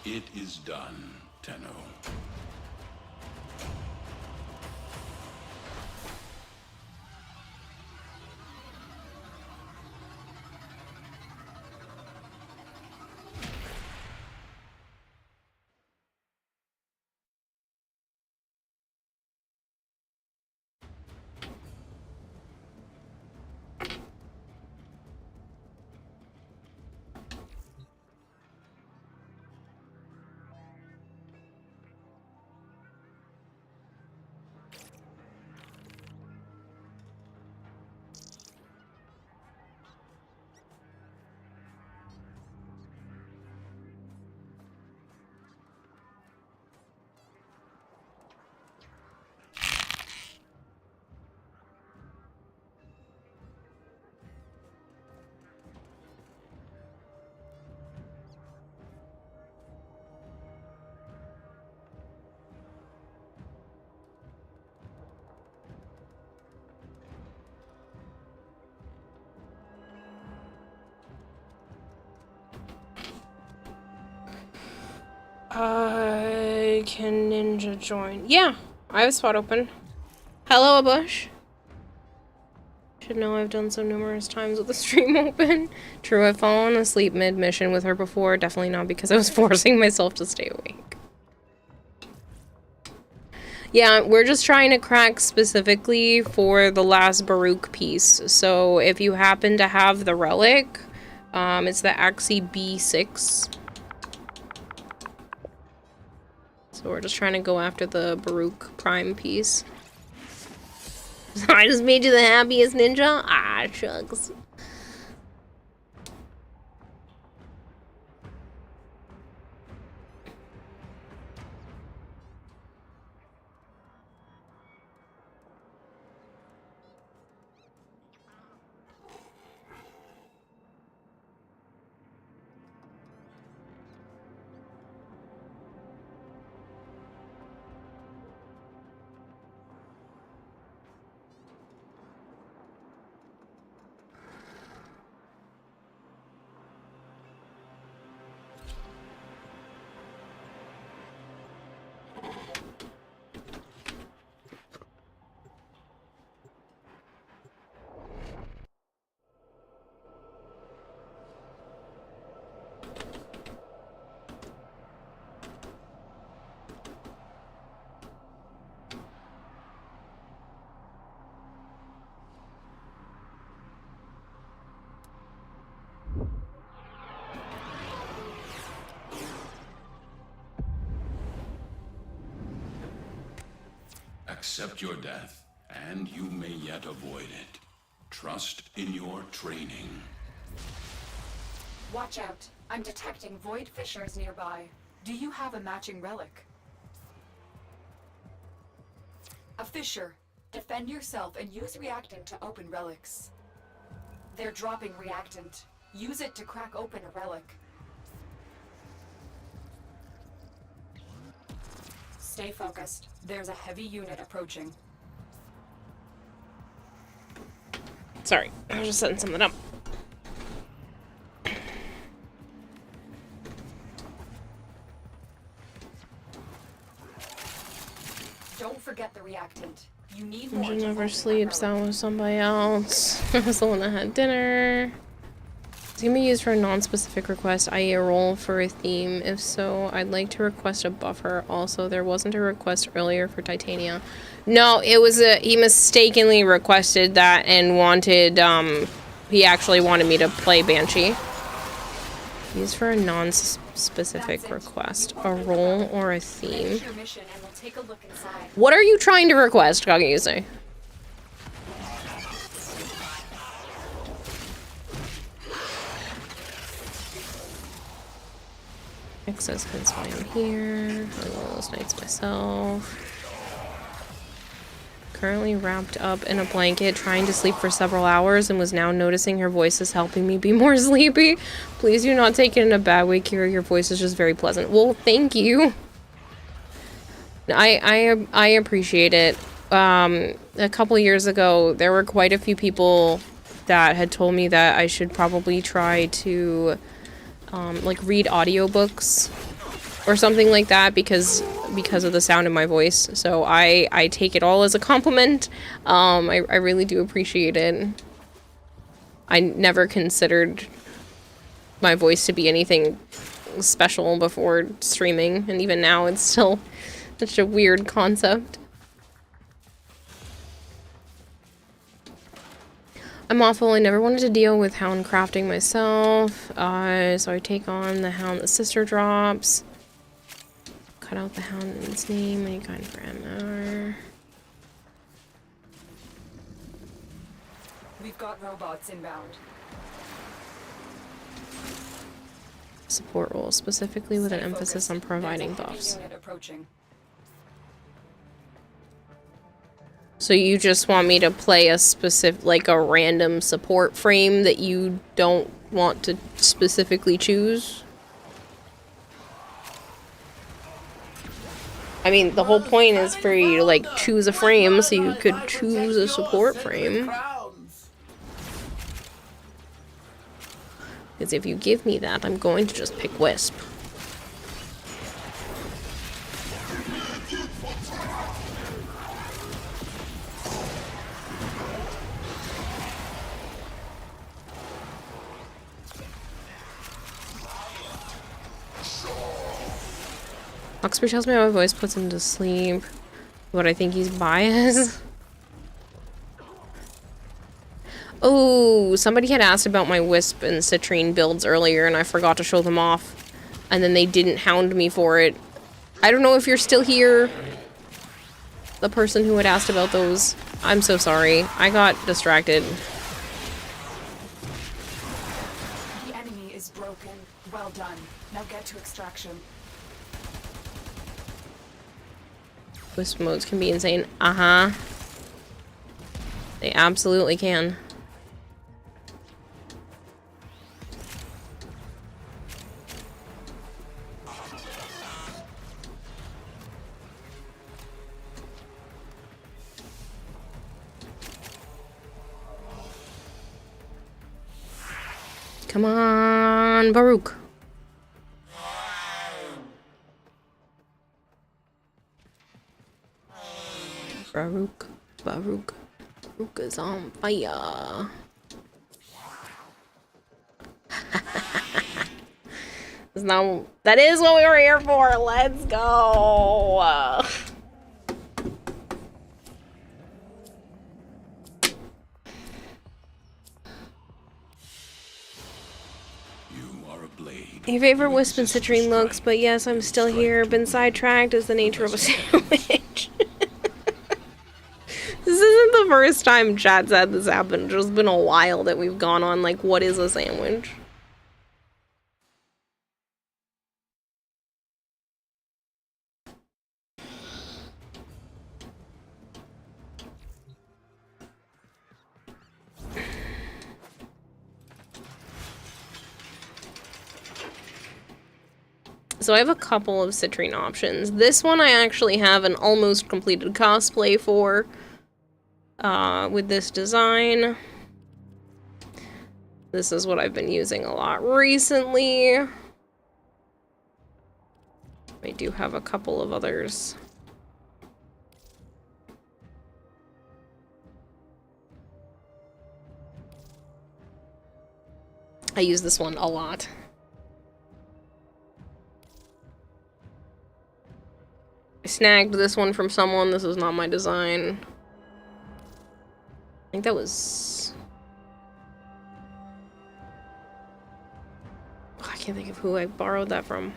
It is done, Tenno. I can ninja join. Yeah, I have a spot open. Hello, Abush. Should know I've done so numerous times with the stream open. True, I've fallen asleep mid-mission with her before. Definitely not because I was forcing myself to stay awake. Yeah, we're just trying to crack specifically for the last Baruch piece. So if you happen to have the relic, it's the Axie B6. So we're just trying to go after the Baruch Prime piece. I just made you the happiest ninja? Ah, shucks. Accept your death, and you may yet avoid it. Trust in your training. Watch out. I'm detecting void fissures nearby. Do you have a matching relic? A fissure. Defend yourself and use reactant to open relics. They're dropping reactant. Use it to crack open a relic. Stay focused. There's a heavy unit approaching. Sorry, I was just setting something up. Don't forget the reactant. You need She more. never sleeps. That was somebody else. I was the one that had dinner. It's gonna be used for a non-specific request, i.e. a role for a theme. If so, I'd like to request a buffer. Also, there wasn't a request earlier for Titania. No, it was he mistakenly requested that and wanted, he actually wanted me to play Banshee. Used for a non-specific request. A role or a theme. What are you trying to request, Kageyuse? Access hence why I'm here. I roll those nights myself. Currently wrapped up in a blanket, trying to sleep for several hours, and was now noticing her voice is helping me be more sleepy. Please do not take it in a bad way, Kira. Your voice is just very pleasant. Well, thank you. I appreciate it. A couple years ago, there were quite a few people that had told me that I should probably try to like read audiobooks or something like that because of the sound of my voice. So I take it all as a compliment. I really do appreciate it. I never considered my voice to be anything special before streaming, and even now it's still such a weird concept. I'm awful. I never wanted to deal with hound crafting myself, so I take on the hound that sister drops. Cut out the hound in its name, any kind for MR. We've got robots inbound. Support role, specifically with an emphasis on providing buffs. So you just want me to play a specific, like a random support frame that you don't want to specifically choose? I mean, the whole point is for you to, like, choose a frame so you could choose a support frame. Because if you give me that, I'm going to just pick Wisp. Oxford tells me my voice puts him to sleep, but I think he's biased. Oh, somebody had asked about my Wisp and Citrine builds earlier, and I forgot to show them off. And then they didn't hound me for it. I don't know if you're still here. The person who had asked about those. I'm so sorry. I got distracted. The enemy is broken. Well done. Now get to extraction. Wisp modes can be insane. Uh-huh. They absolutely can. Come on, Baruch. Baruch is on fire. That is what we were here for. Let's go. Your favorite Wisp and Citrine looks, but yes, I'm still here. Been sidetracked as the nature of a sandwich. first time chat's had this happen. It's just been a while that we've gone on, like, what is a sandwich? So I have a couple of citrine options. This one I actually have an almost completed cosplay for, with this design. This is what I've been using a lot recently. I do have a couple of others. I use this one a lot. I snagged this one from someone. This is not my design. I think that was... I can't think of who I borrowed that from.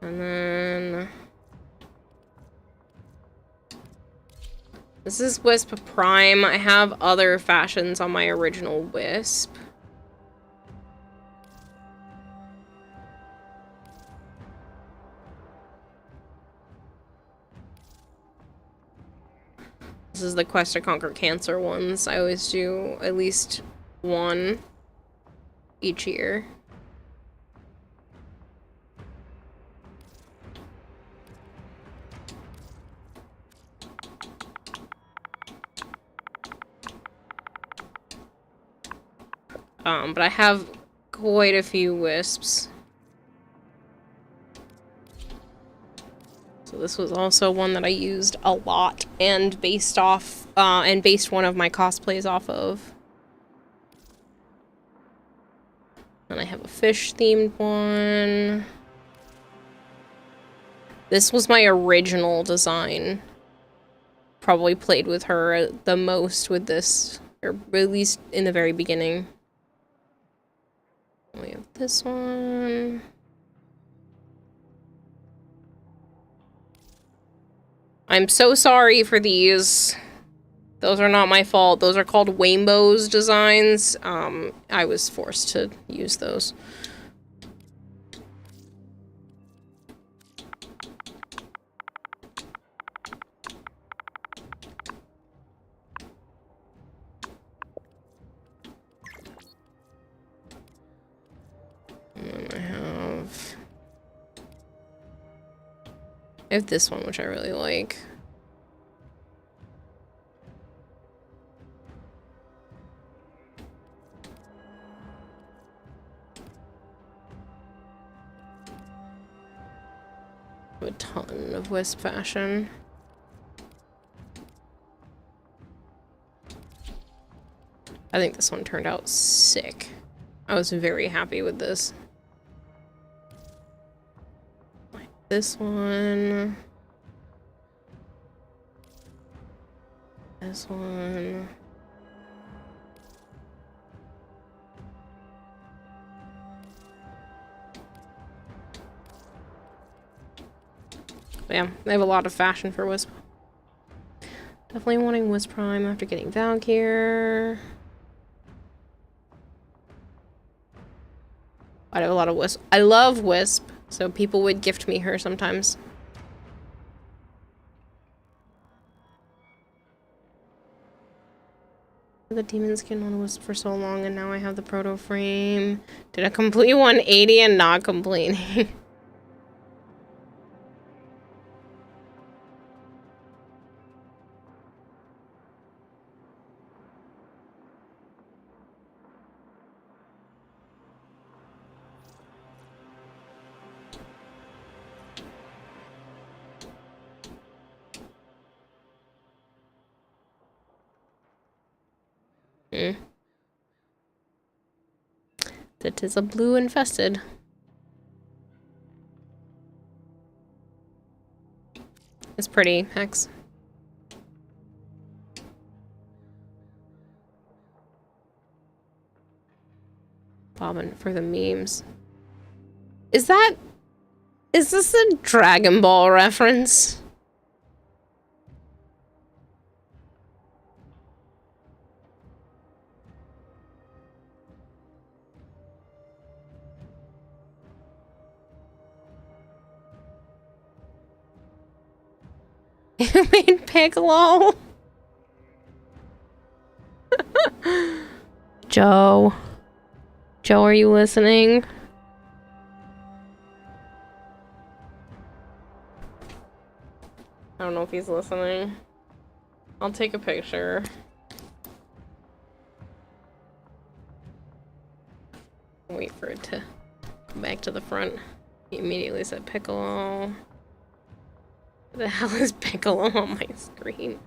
And then... This is Wisp Prime. I have other fashions on my original Wisp. This is the Quest to Conquer Cancer ones. I always do at least one each year. But I have quite a few wisps. So this was also one that I used a lot and based off, and based one of my cosplays off of. And I have a fish-themed one. This was my original design. Probably played with her the most with this, or at least in the very beginning. We have this one. I'm so sorry for these. Those are not my fault. Those are called Rainbows designs. I was forced to use those. And then I have this one, which I really like. A ton of wisp fashion. I think this one turned out sick. I was very happy with this. Like this one. This one. Yeah, they have a lot of fashion for Wisp. Definitely wanting Wisp Prime after getting Valkyr. I have a lot of Wisp. I love Wisp, so people would gift me her sometimes. The demon skin on Wisp for so long, and now I have the proto frame. Did a complete 180 and not complaining. That is a blue infested. It's pretty, Hex. loving for the memes. Is this a Dragon Ball reference? You made Piccolo? Joe. Joe, are you listening? I don't know if he's listening. I'll take a picture. Wait for it to come back to the front. He immediately said Piccolo. What the hell is Piccolo on my screen?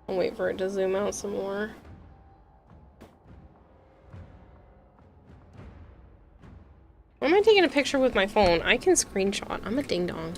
I'll wait for it to zoom out some more. Why am I taking a picture with my phone? I can screenshot. I'm a ding dong.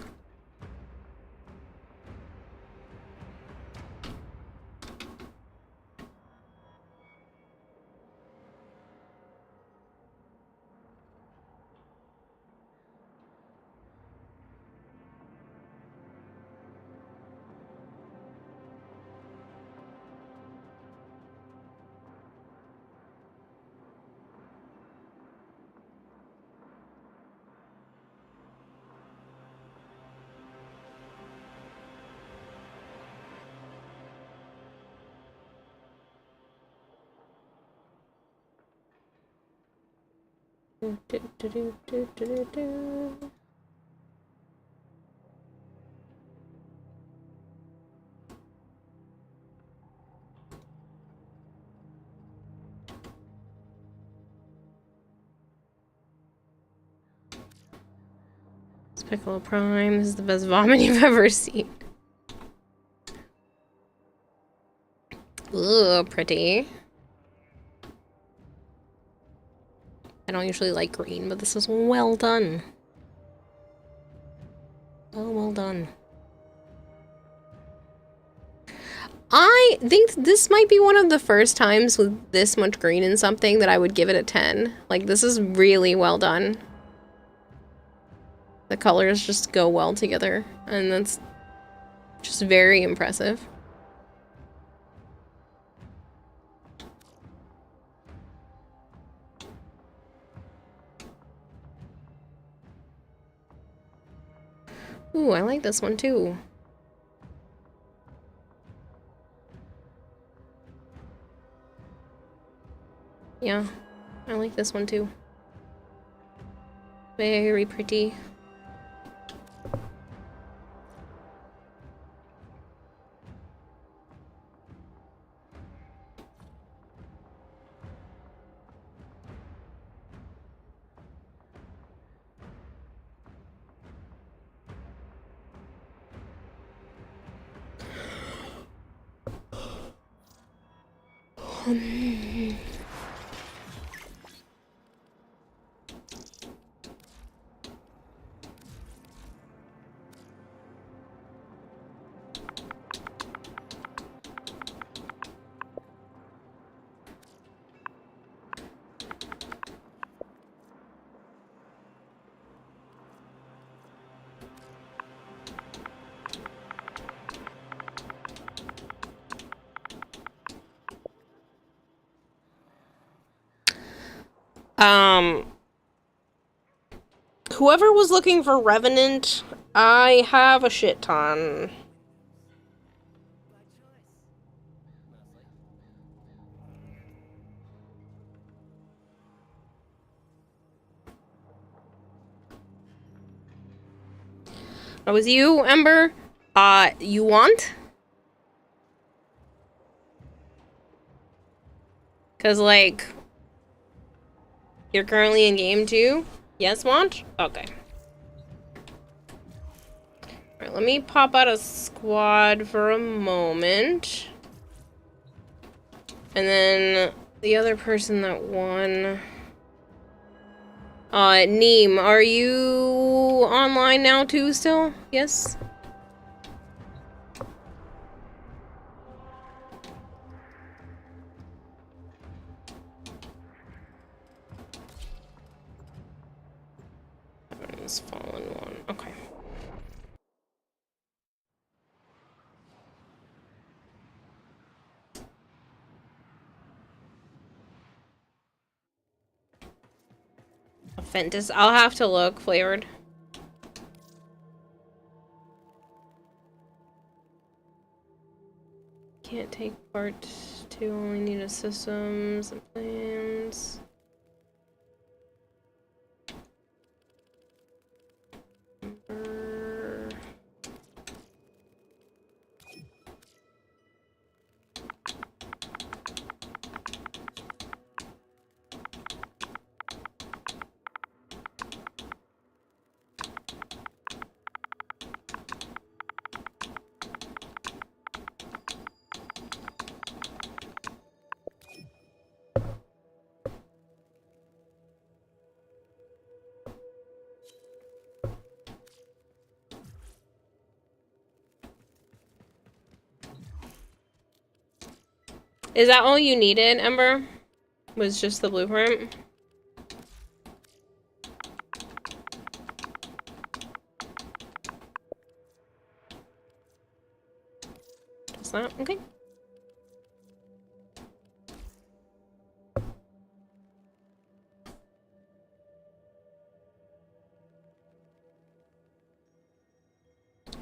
Piccolo Prime. This is the best vomit you've ever seen. Ooh, pretty. I don't usually like green, but this is well done. Well done. I think this might be one of the first times with this much green in something that I would give it a 10. Like, this is really well done. The colors just go well together, and that's just very impressive. Ooh, I like this one too. Yeah, I like this one too. Very pretty. Whoever was looking for Revenant, I have a shit ton. That was you, Ember? You want? 'Cause, like, you're currently in game too? Yes, want? Okay. Alright, let me pop out a squad for a moment. And then the other person that won... Neem, are you online now too still? Yes? Heaven's Fallen one. Okay. Fentis. I'll have to look. Flavored. Can't take part 2. Only need a systems and plans. Is that all you needed, Ember? Was just the blueprint? Just that? Okay.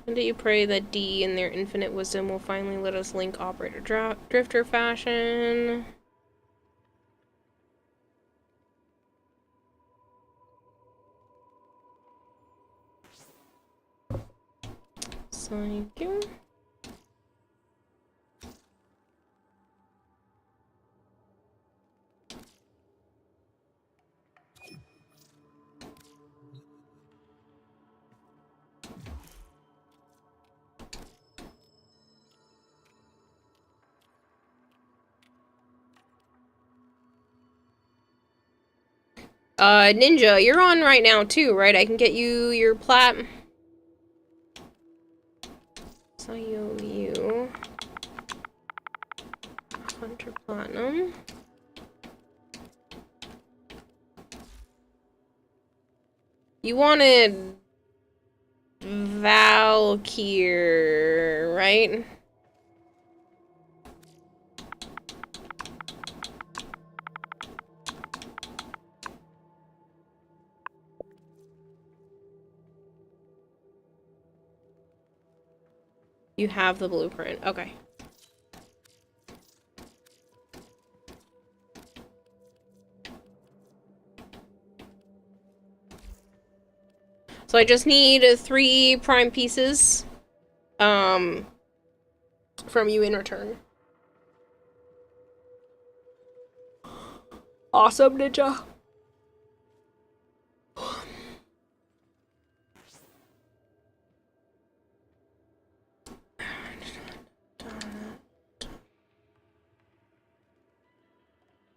And do you pray that D in their infinite wisdom will finally let us link operator drifter fashion? Thank you. Ninja, you're on right now too, right? I can get you your plat. So you. Hunter Platinum. You wanted Valkyr, right? You have the blueprint. Okay. So I just need 3 prime pieces from you in return. Awesome, Ninja.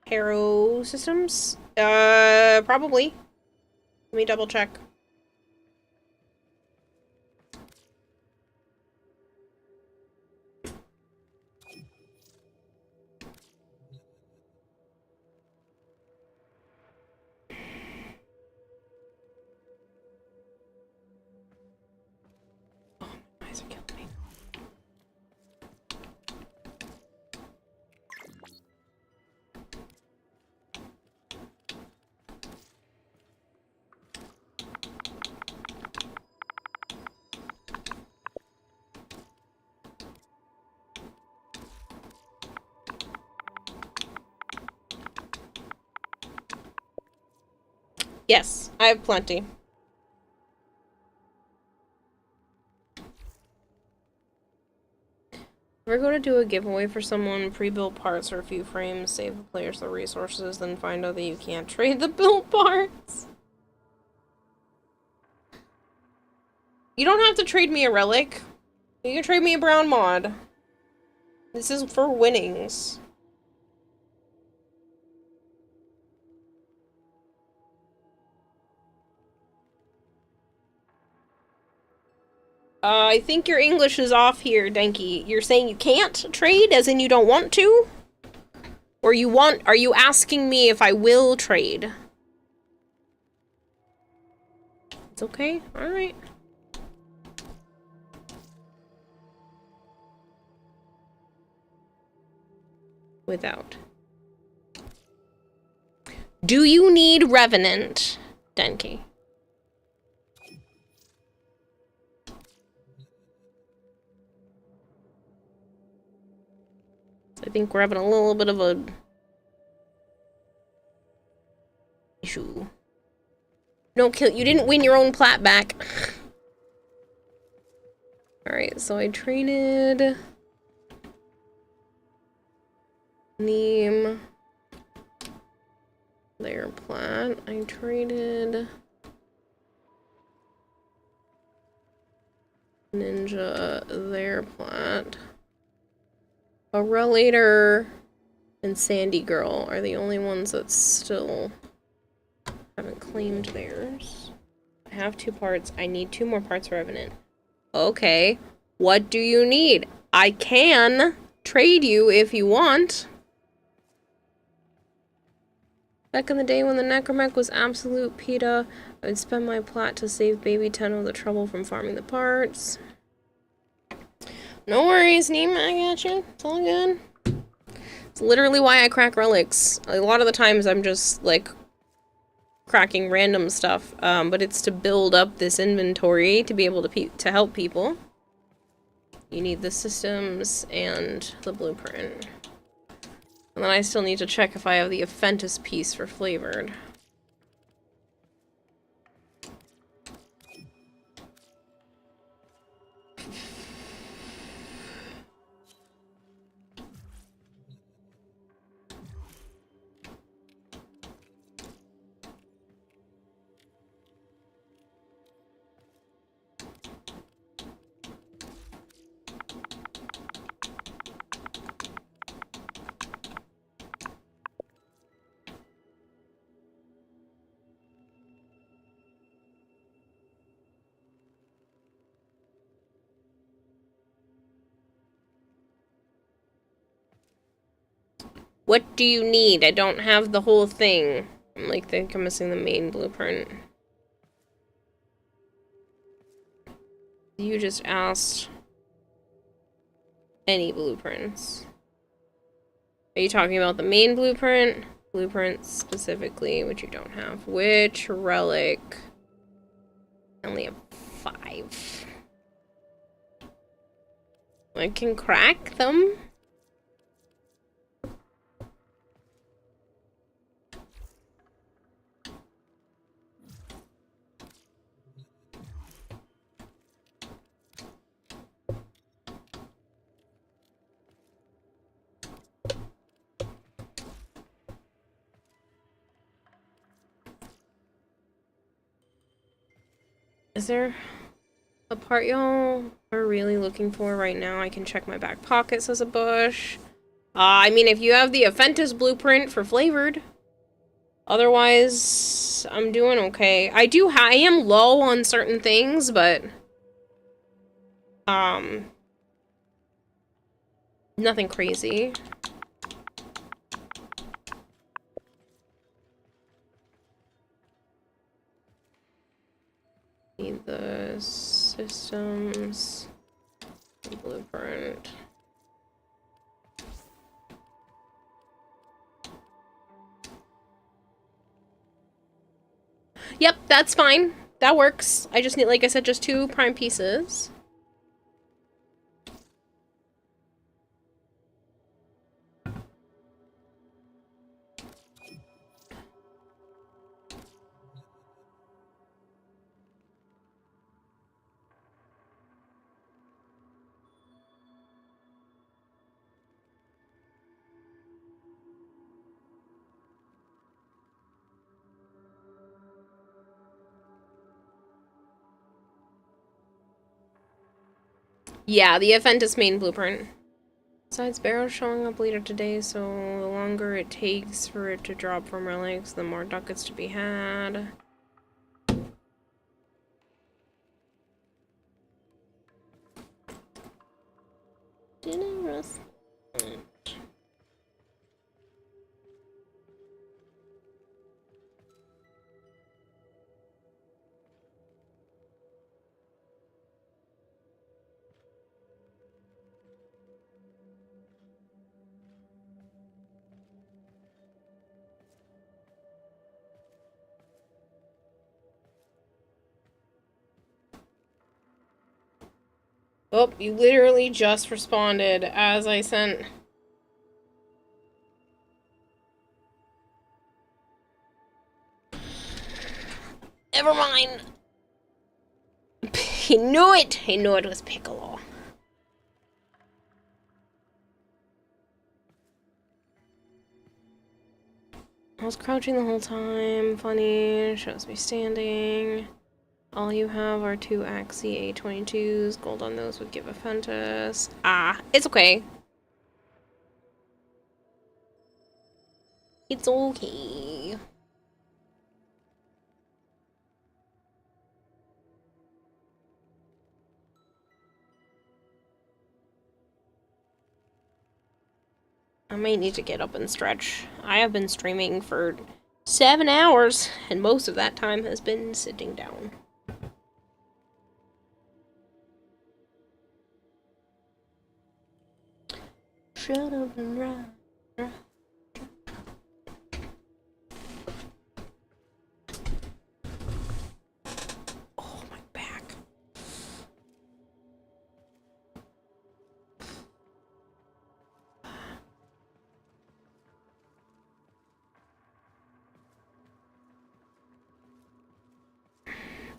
Harrow systems? Probably. Let me double check. Eyes are killing me. Yes, I have plenty. We're going to do a giveaway for someone, pre-built parts or a few frames, save the players the resources, then find out that you can't trade the built parts. You don't have to trade me a relic. You can trade me a brown mod. This is for winnings. I think your English is off here, Denki. You're saying you can't trade, as in you don't want to? Or are you asking me if I will trade? It's okay, alright. Without. Do you need Revenant, Denki? I think we're having a little bit of a issue. Don't kill. You didn't win your own plat back. Alright, so I traded Neem. Their plat. I traded Ninja their plat. A Relator and Sandy Girl are the only ones that still haven't claimed theirs. I have 2 parts. I need 2 more parts for Revenant. Okay. What do you need? I can trade you if you want. Back in the day when the Necromech was absolute PETA, I would spend my plat to save Baby Tenno the trouble from farming the parts. No worries, Neem, I got you. It's all good. It's literally why I crack relics. A lot of the times I'm just, like, cracking random stuff, but it's to build up this inventory to be able to help people. You need the systems and the blueprint. And then I still need to check if I have the Aphentus piece for flavored. What do you need? I don't have the whole thing. I think I'm missing the main blueprint. You just asked any blueprints. Are you talking about the main blueprint? Blueprint specifically, which you don't have. Which relic? I only have 5. I can crack them. Is there a part y'all are really looking for right now? I can check my back pocket, says a bush. I mean, if you have the Aphentus blueprint for flavored. Otherwise, I'm doing okay. I am low on certain things, but nothing crazy. Need the systems, blueprint. Yep, that's fine. That works. I just need, like I said, just 2 prime pieces. Yeah, the Aphentus main blueprint. Besides, Barrow's showing up later today, so the longer it takes for it to drop from relics, the more ducats to be had. Oh, you literally just responded as I sent. Never mind. He knew it. He knew it was Piccolo. I was crouching the whole time. Funny. Shows me standing. All you have are 2 Axie A22s. Gold on those would give a Fentus. Ah, it's okay. It's okay. I may need to get up and stretch. I have been streaming for 7 hours, and most of that time has been sitting down. Shut up and run. Oh, my back.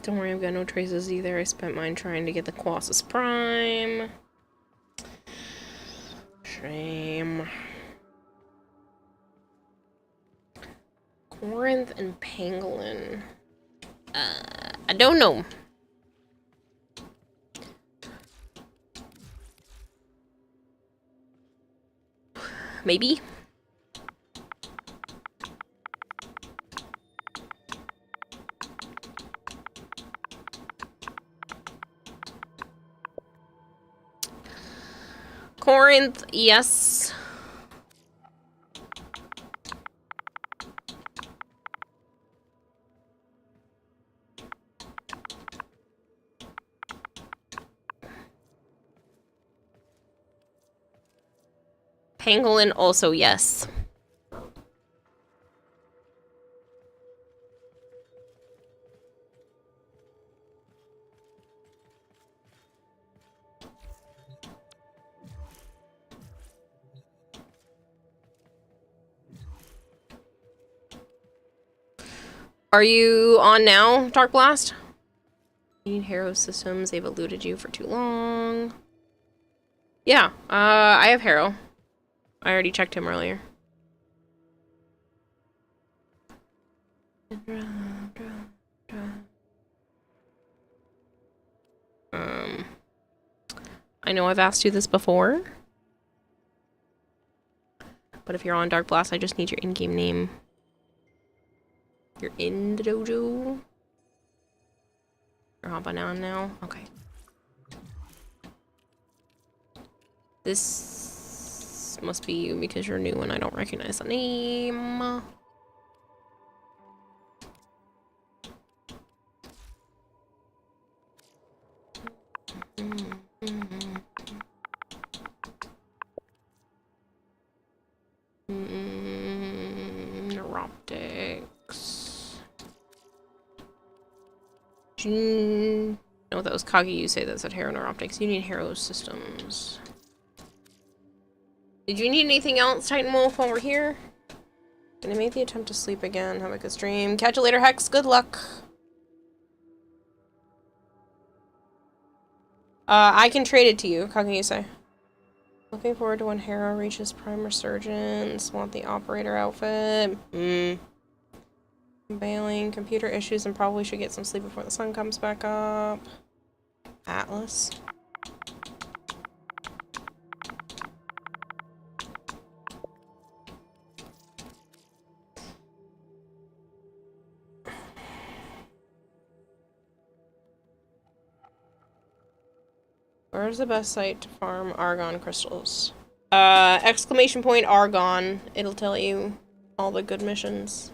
Don't worry, I've got no traces either. I spent mine trying to get the Colossus Prime. Shame. Corinth and Pangolin. I don't know. Maybe? Corinth, yes. Pangolin, also yes. Are you on now, Dark Blast? You need Hero systems. They've eluded you for too long. Yeah, I have Hero. I already checked him earlier. I know I've asked you this before. But if you're on Dark Blast, I just need your in-game name. You're in the dojo? You're hopping on now? Okay. This must be you because you're new and I don't recognize the name. Neuroptics. No, that was Kagi. You say that said Hero Neuroptics. You need Hero Systems. Did you need anything else, Titan Wolf, while we're here? Gonna make the attempt to sleep again. Have a good stream. Catch you later, Hex. Good luck. I can trade it to you, Kagi, you say. Looking forward to when Hero reaches Prime Resurgence. Want the operator outfit. Bailing, computer issues, and probably should get some sleep before the sun comes back up. Atlas. Where's the best site to farm Argon crystals? Exclamation point Argon. It'll tell you all the good missions.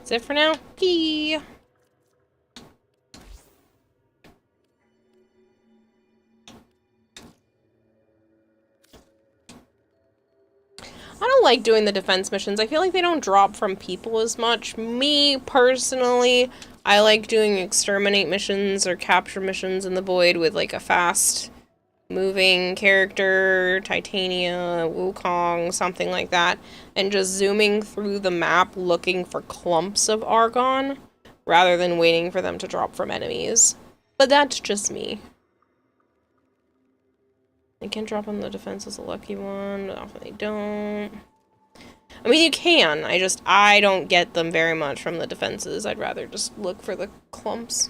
That's it for now. Key. I don't like doing the defense missions. I feel like they don't drop from people as much. Me, personally, I like doing exterminate missions or capture missions in the void with like a fast moving character, Titania, Wukong, something like that, and just zooming through the map looking for clumps of Argon rather than waiting for them to drop from enemies. But that's just me. They can drop on the defense as a lucky one, but often they don't. I mean, you can. I don't get them very much from the defenses. I'd rather just look for the clumps.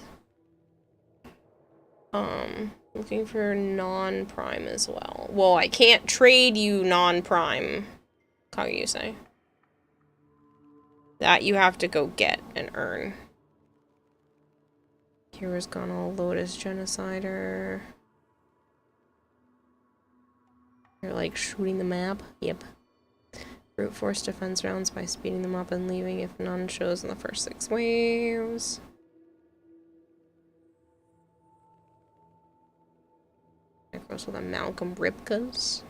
Looking for non-prime as well. Well, I can't trade you non-prime, Kageyusei. That you have to go get and earn. Kira's gone all Lotus Genocider. You're like shooting the map? Yep. Brute force defense rounds by speeding them up and leaving if none shows in the first 6 waves. Necros with amalgam Ripkas.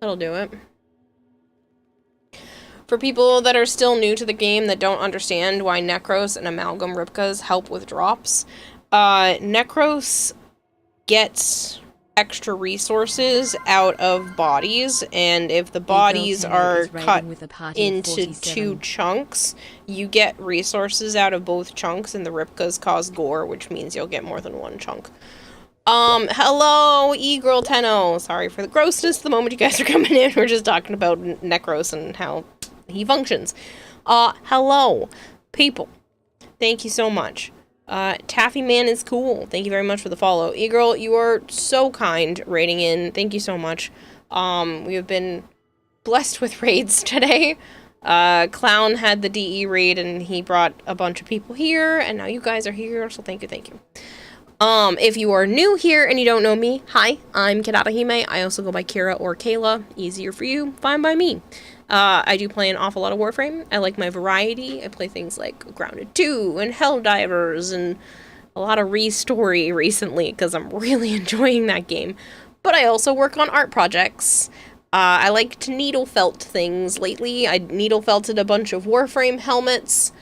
That'll do it. For people that are still new to the game that don't understand why Necros and amalgam Ripkas help with drops, Necros gets extra resources out of bodies, and if the bodies are cut into 2 chunks, you get resources out of both chunks, and the Ripkas cause gore, which means you'll get more than 1 chunk. Hello, E-Girl Tenno. Sorry for the grossness the moment you guys are coming in. We're just talking about Necros and how he functions. Hello, people. Thank you so much. Taffy Man is cool. Thank you very much for the follow. E-Girl, you are so kind raiding in. Thank you so much. We have been blessed with raids today. Clown had the DE raid and he brought a bunch of people here, and now you guys are here, so thank you, thank you. If you are new here and you don't know me, hi, I'm Kirarahime. I also go by Kira or Kayla. Easier for you, fine by me. I do play an awful lot of Warframe. I like my variety. I play things like Grounded 2 and Helldivers and a lot of Restory recently because I'm really enjoying that game. But I also work on art projects. I like to needle felt things lately. I needle felted a bunch of Warframe helmets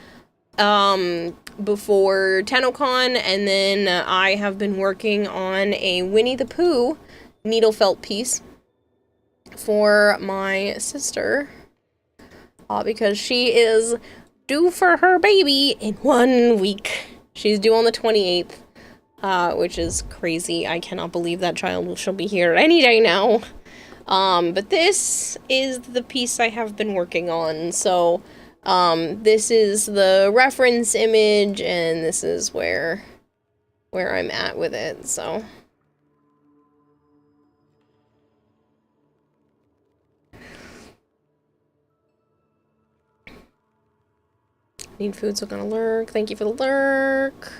before TennoCon, and then I have been working on a Winnie the Pooh needle felt piece for my sister, because she is due for her baby in 1 week. She's due on the 28th, which is crazy. I cannot believe that child she'll be here any day now. But this is the piece I have been working on, so this is the reference image, and this is where I'm at with it, so. Need food, so gonna lurk. Thank you for the lurk.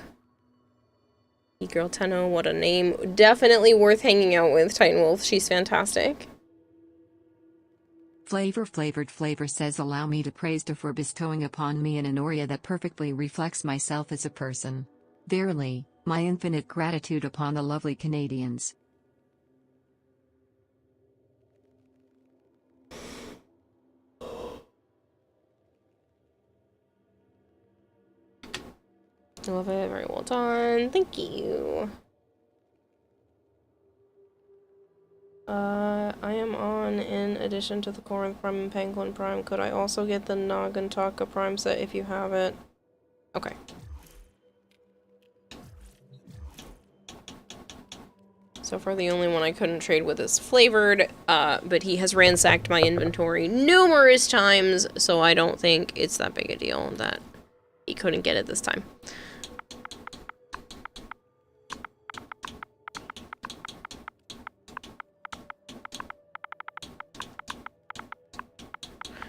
E-Girl Tenno, what a name. Definitely worth hanging out with, Titan Wolf. She's fantastic. Flavored Flavor says, allow me to praise her for bestowing upon me an Anoria that perfectly reflects myself as a person. Verily, my infinite gratitude upon the lovely Canadians. I love it. Very well done. Thank you. I am on, in addition to the Corinth Prime and Penguin Prime, could I also get the Nagantaka Prime set if you have it? Okay. So far the only one I couldn't trade with is Flavored, but he has ransacked my inventory numerous times, so I don't think it's that big a deal that he couldn't get it this time.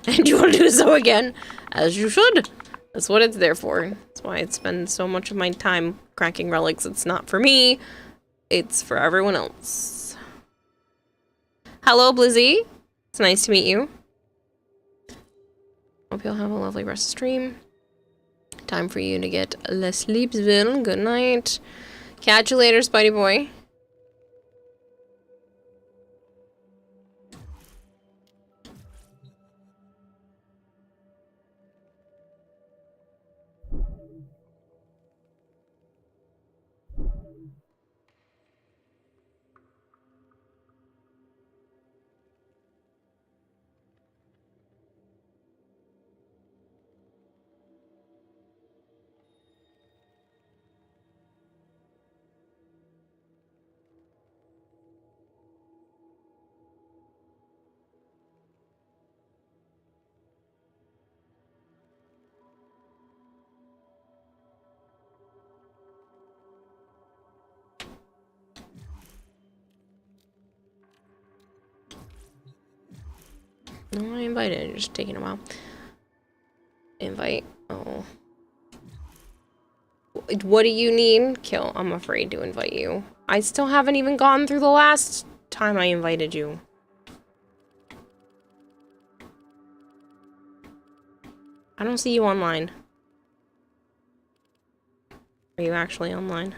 And you will do so again, as you should. That's what it's there for. That's why I spend so much of my time cracking relics. It's not for me, it's for everyone else. Hello, Blizzy. It's nice to meet you. Hope you'll have a lovely rest of stream. Time for you to get Le Sleepsville. Good night. Catch you later, Spidey boy. No, I invited. Just taking a while. Invite. Oh. What do you need? Kill. I'm afraid to invite you. I still haven't even gone through the last time I invited you. I don't see you online. Are you actually online?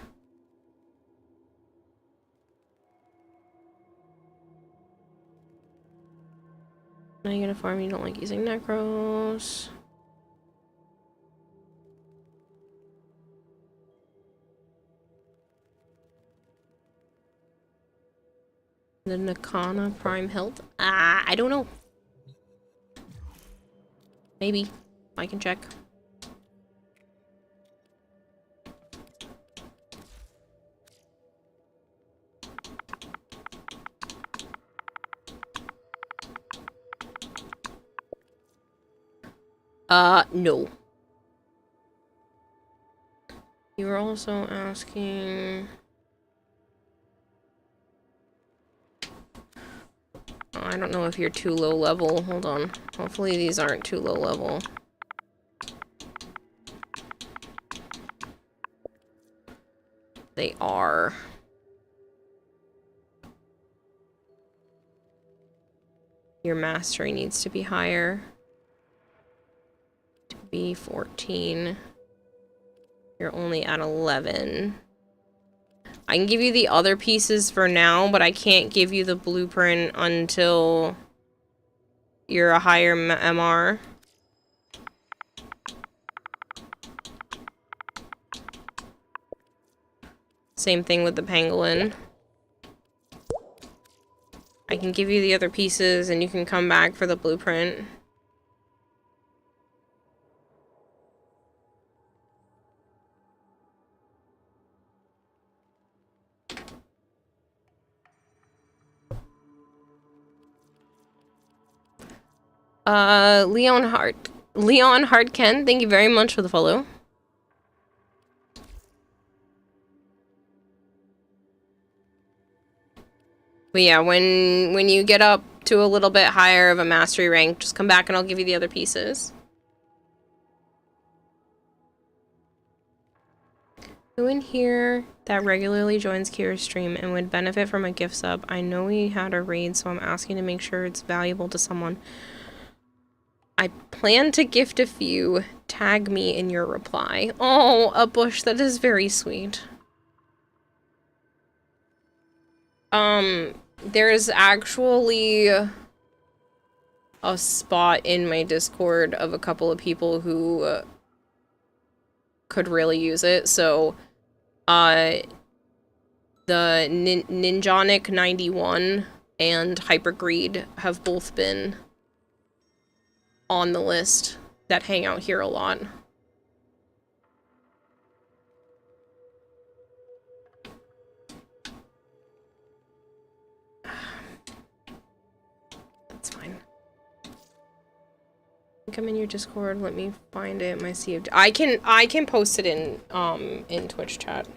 Now you're gonna farm, you don't like using necros. The Nakana Prime Health? I don't know. Maybe. I can check. No. You were also asking... I don't know if you're too low level. Hold on. Hopefully these aren't too low level. They are. Your mastery needs to be higher. To be 14. You're only at 11. I can give you the other pieces for now, but I can't give you the blueprint until you're a higher MR. Same thing with the pangolin. I can give you the other pieces and you can come back for the blueprint. Leon Hartken, thank you very much for the follow. But yeah, when you get up to a little bit higher of a mastery rank, just come back and I'll give you the other pieces. Who in here that regularly joins Kira's stream and would benefit from a gift sub? I know we had a raid, so I'm asking to make sure it's valuable to someone. I plan to gift a few. Tag me in your reply. Oh, a bush, that is very sweet. There's actually a spot in my Discord of a couple of people who could really use it. So, the Ninjonic 91 and Hypergreed have both been on the list that hang out here a lot. That's fine. Come in your Discord, let me find it, my CFD. I can post it in Twitch chat.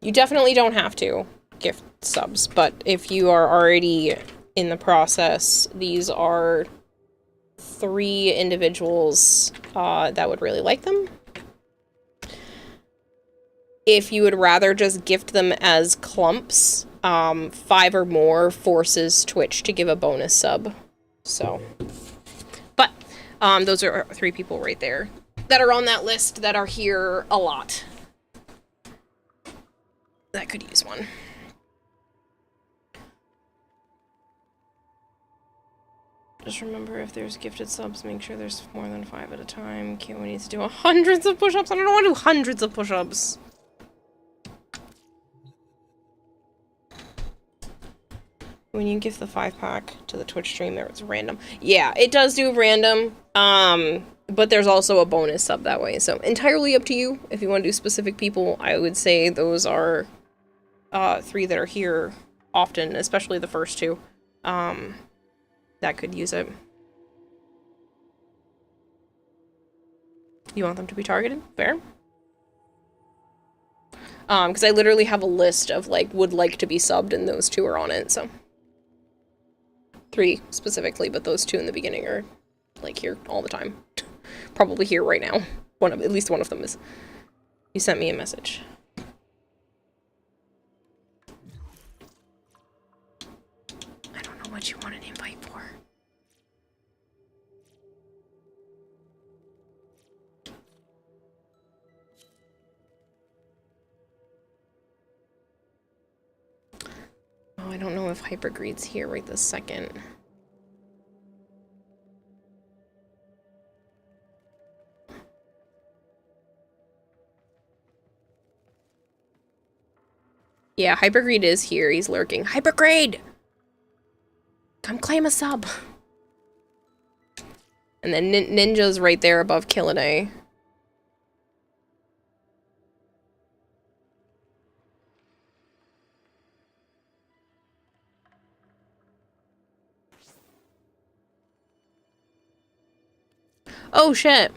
You definitely don't have to gift subs, but if you are already in the process, these are 3 individuals that would really like them. If you would rather just gift them as clumps, 5 or more forces Twitch to give a bonus sub. So, but those are 3 people right there that are on that list that are here a lot. That could use one. Just remember, if there's gifted subs, make sure there's more than 5 at a time. We need to do hundreds of push-ups. I don't want to do hundreds of push-ups. When you give the 5-pack to the Twitch stream, it's random. Yeah, it does do random. But there's also a bonus sub that way. So entirely up to you. If you want to do specific people, I would say those are 3 that are here often, especially the first 2. That could use it. You want them to be targeted? Fair. Because I literally have a list of, like, would like to be subbed, and those 2 are on it, so. 3 specifically, but those 2 in the beginning are, like, here all the time. Probably here right now. At least one of them is. You sent me a message. I don't know what you want an invite for. Oh, I don't know if Hypergreed's here right this second. Yeah, Hypergreed is here. He's lurking. Hypergreed! Come claim a sub! And then Ninja's right there above Killiday. Oh, shit.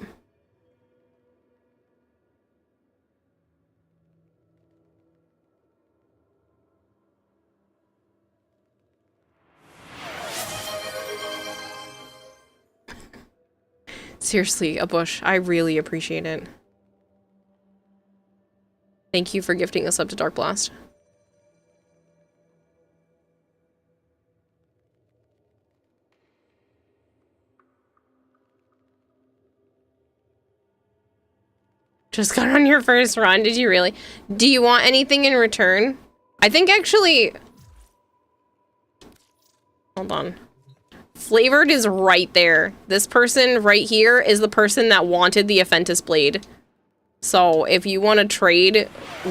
Seriously, a bush. I really appreciate it. Thank you for gifting us up to Dark Blast. Just got on your first run, did you really? Do you want anything in return? I think actually... Hold on. Flavored is right there. This person right here is the person that wanted the Aphentis Blade. So if you want to trade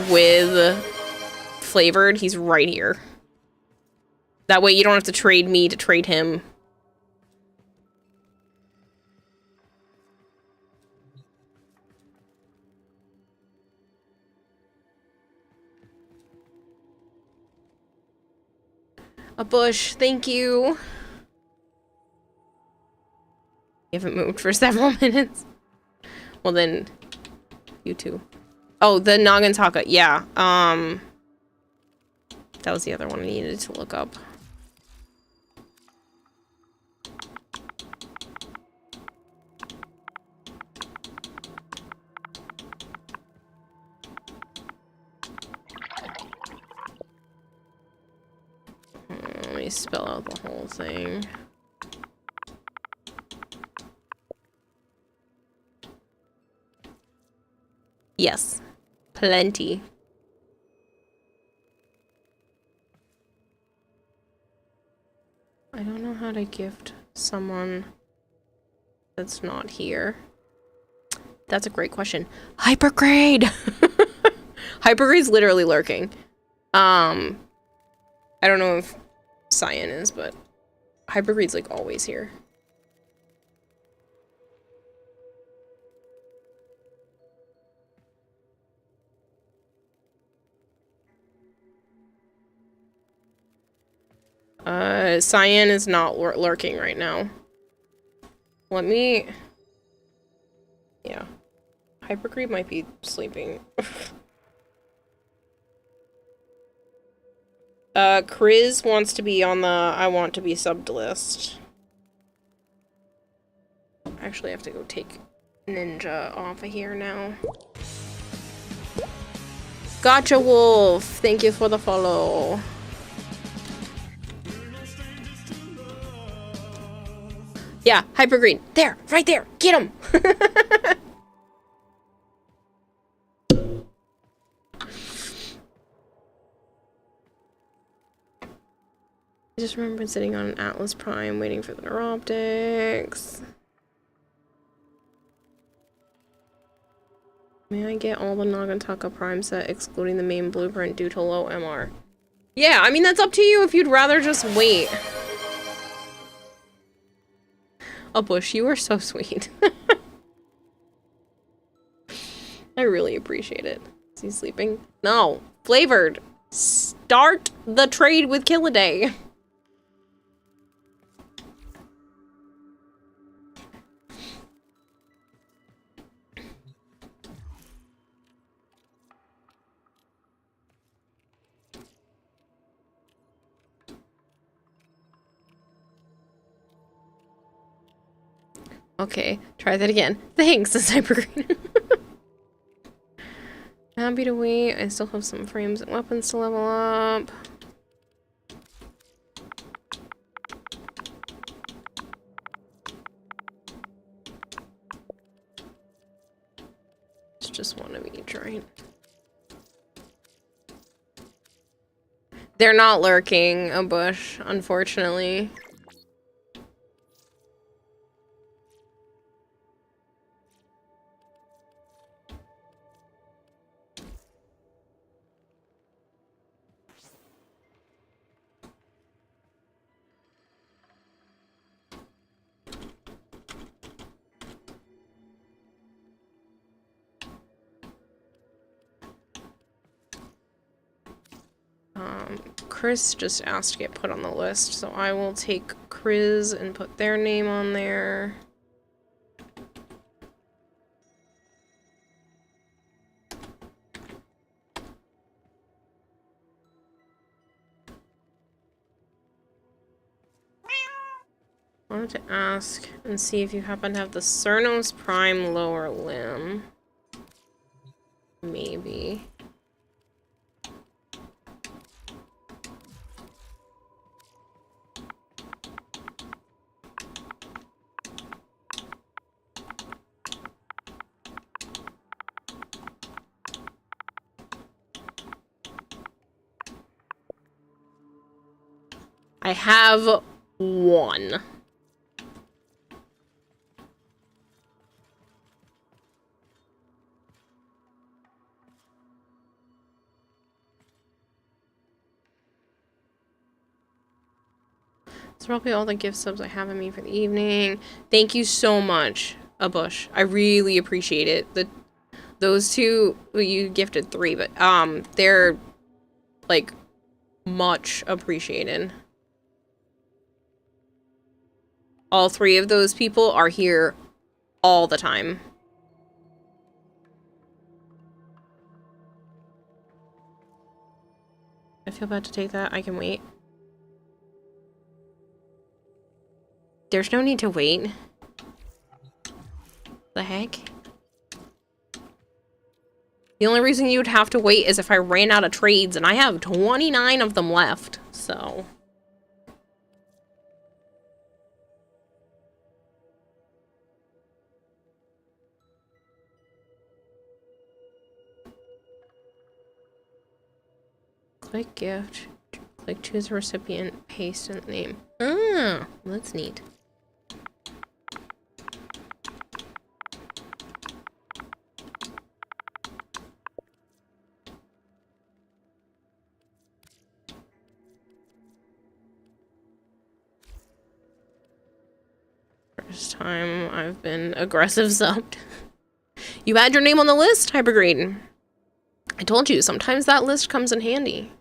with Flavored, he's right here. That way you don't have to trade me to trade him. A bush, thank you. You haven't moved for several minutes. Well then, you too. Oh, the Nagantaka, yeah. That was the other one I needed to look up. Let me spell out the whole thing. Yes, plenty. I don't know how to gift someone that's not here. That's a great question. Hypergrade! Hypergrade's literally lurking. I don't know if Cyan is, but Hypergrade's like always here. Cyan is not lurking right now. Let me... Yeah. Hypergrade might be sleeping. Kriz wants to be on the I want to be subbed list. I actually have to go take Ninja off of here now. Gotcha Wolf! Thank you for the follow. Hyper green. There, right there. Get him. I just remember sitting on an Atlas Prime waiting for the neuroptics. May I get all the Nagataka Prime set excluding the main blueprint due to low MR? Yeah, I mean, that's up to you if you'd rather just wait. Oh, Bush, you are so sweet. I really appreciate it. Is he sleeping? No. Flavored. Start the trade with Killaday. Okay, try that again. Thanks, Sniper Green. Happy to wait. I still have some frames and weapons to level up. It's just one of each, right? They're not lurking a bush, unfortunately. Chris just asked to get put on the list, so I will take Chris and put their name on there. I wanted to ask and see if you happen to have the Cernos Prime lower limb. Maybe. I have one. That's probably all the gift subs I have in me for the evening. Thank you so much, Abush. I really appreciate it. Those two, well, you gifted 3, but they're like much appreciated. All 3 of those people are here all the time. I feel bad to take that. I can wait. There's no need to wait. The heck? The only reason you would have to wait is if I ran out of trades, and I have 29 of them left, so... Click gift. Click choose a recipient, paste in the name. Ah, that's neat. First time I've been aggressive subbed. You add your name on the list, Hypergrade. I told you, sometimes that list comes in handy.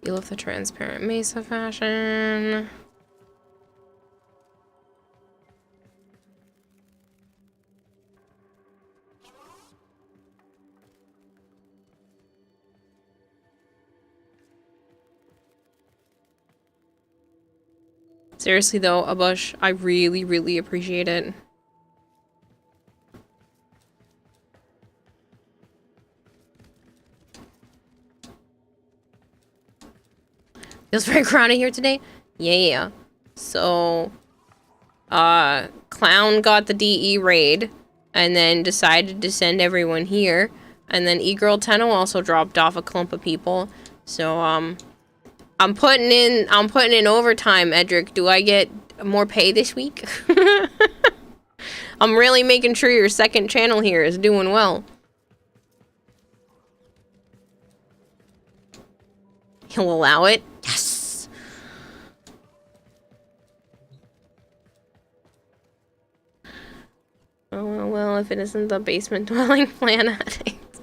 You love the transparent mesa fashion. Seriously though, Abush, I really, really appreciate it. Feels very crowded here today? Yeah. So, Clown got the DE raid, and then decided to send everyone here. And then E-Girl Tenno also dropped off a clump of people. So, I'm putting in overtime, Edric. Do I get more pay this week? I'm really making sure your second channel here is doing well. He'll allow it? Yes! Oh, well, if it isn't the basement dwelling plan addict.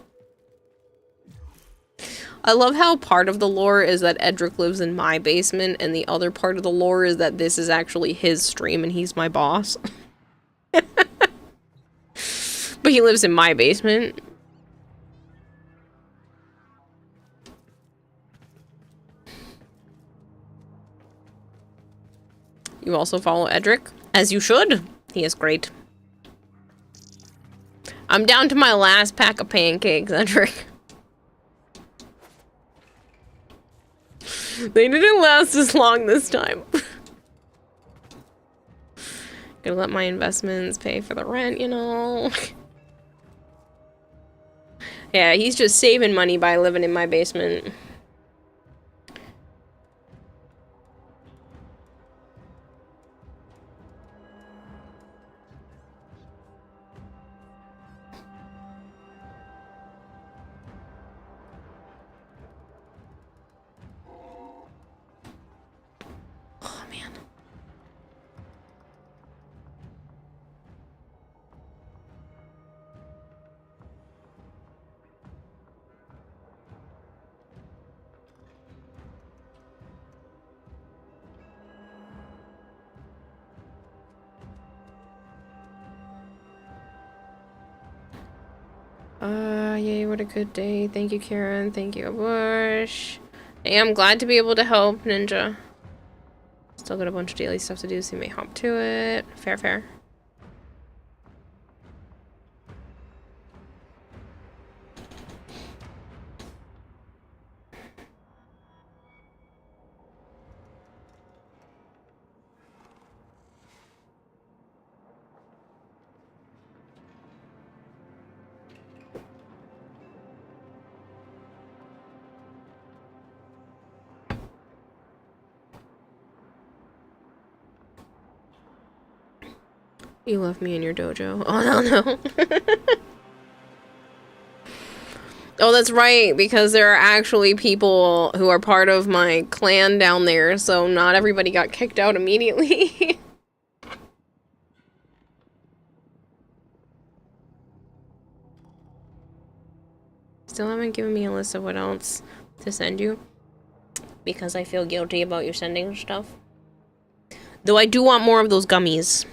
I love how part of the lore is that Edric lives in my basement, and the other part of the lore is that this is actually his stream and he's my boss. But he lives in my basement. You also follow Edric, as you should. He is great. I'm down to my last pack of pancakes, Edric. They didn't last as long this time. Gonna let my investments pay for the rent, you know. Yeah, he's just saving money by living in my basement. Oh, man. Yay, what a good day. Thank you, Karen. Thank you, Bush. Hey, I'm glad to be able to help, Ninja. Still got a bunch of daily stuff to do, so you may hop to it. Fair, fair. You left me in your dojo. Oh, no. Oh, that's right, because there are actually people who are part of my clan down there, so not everybody got kicked out immediately. Still haven't given me a list of what else to send you, because I feel guilty about you sending stuff. Though I do want more of those gummies.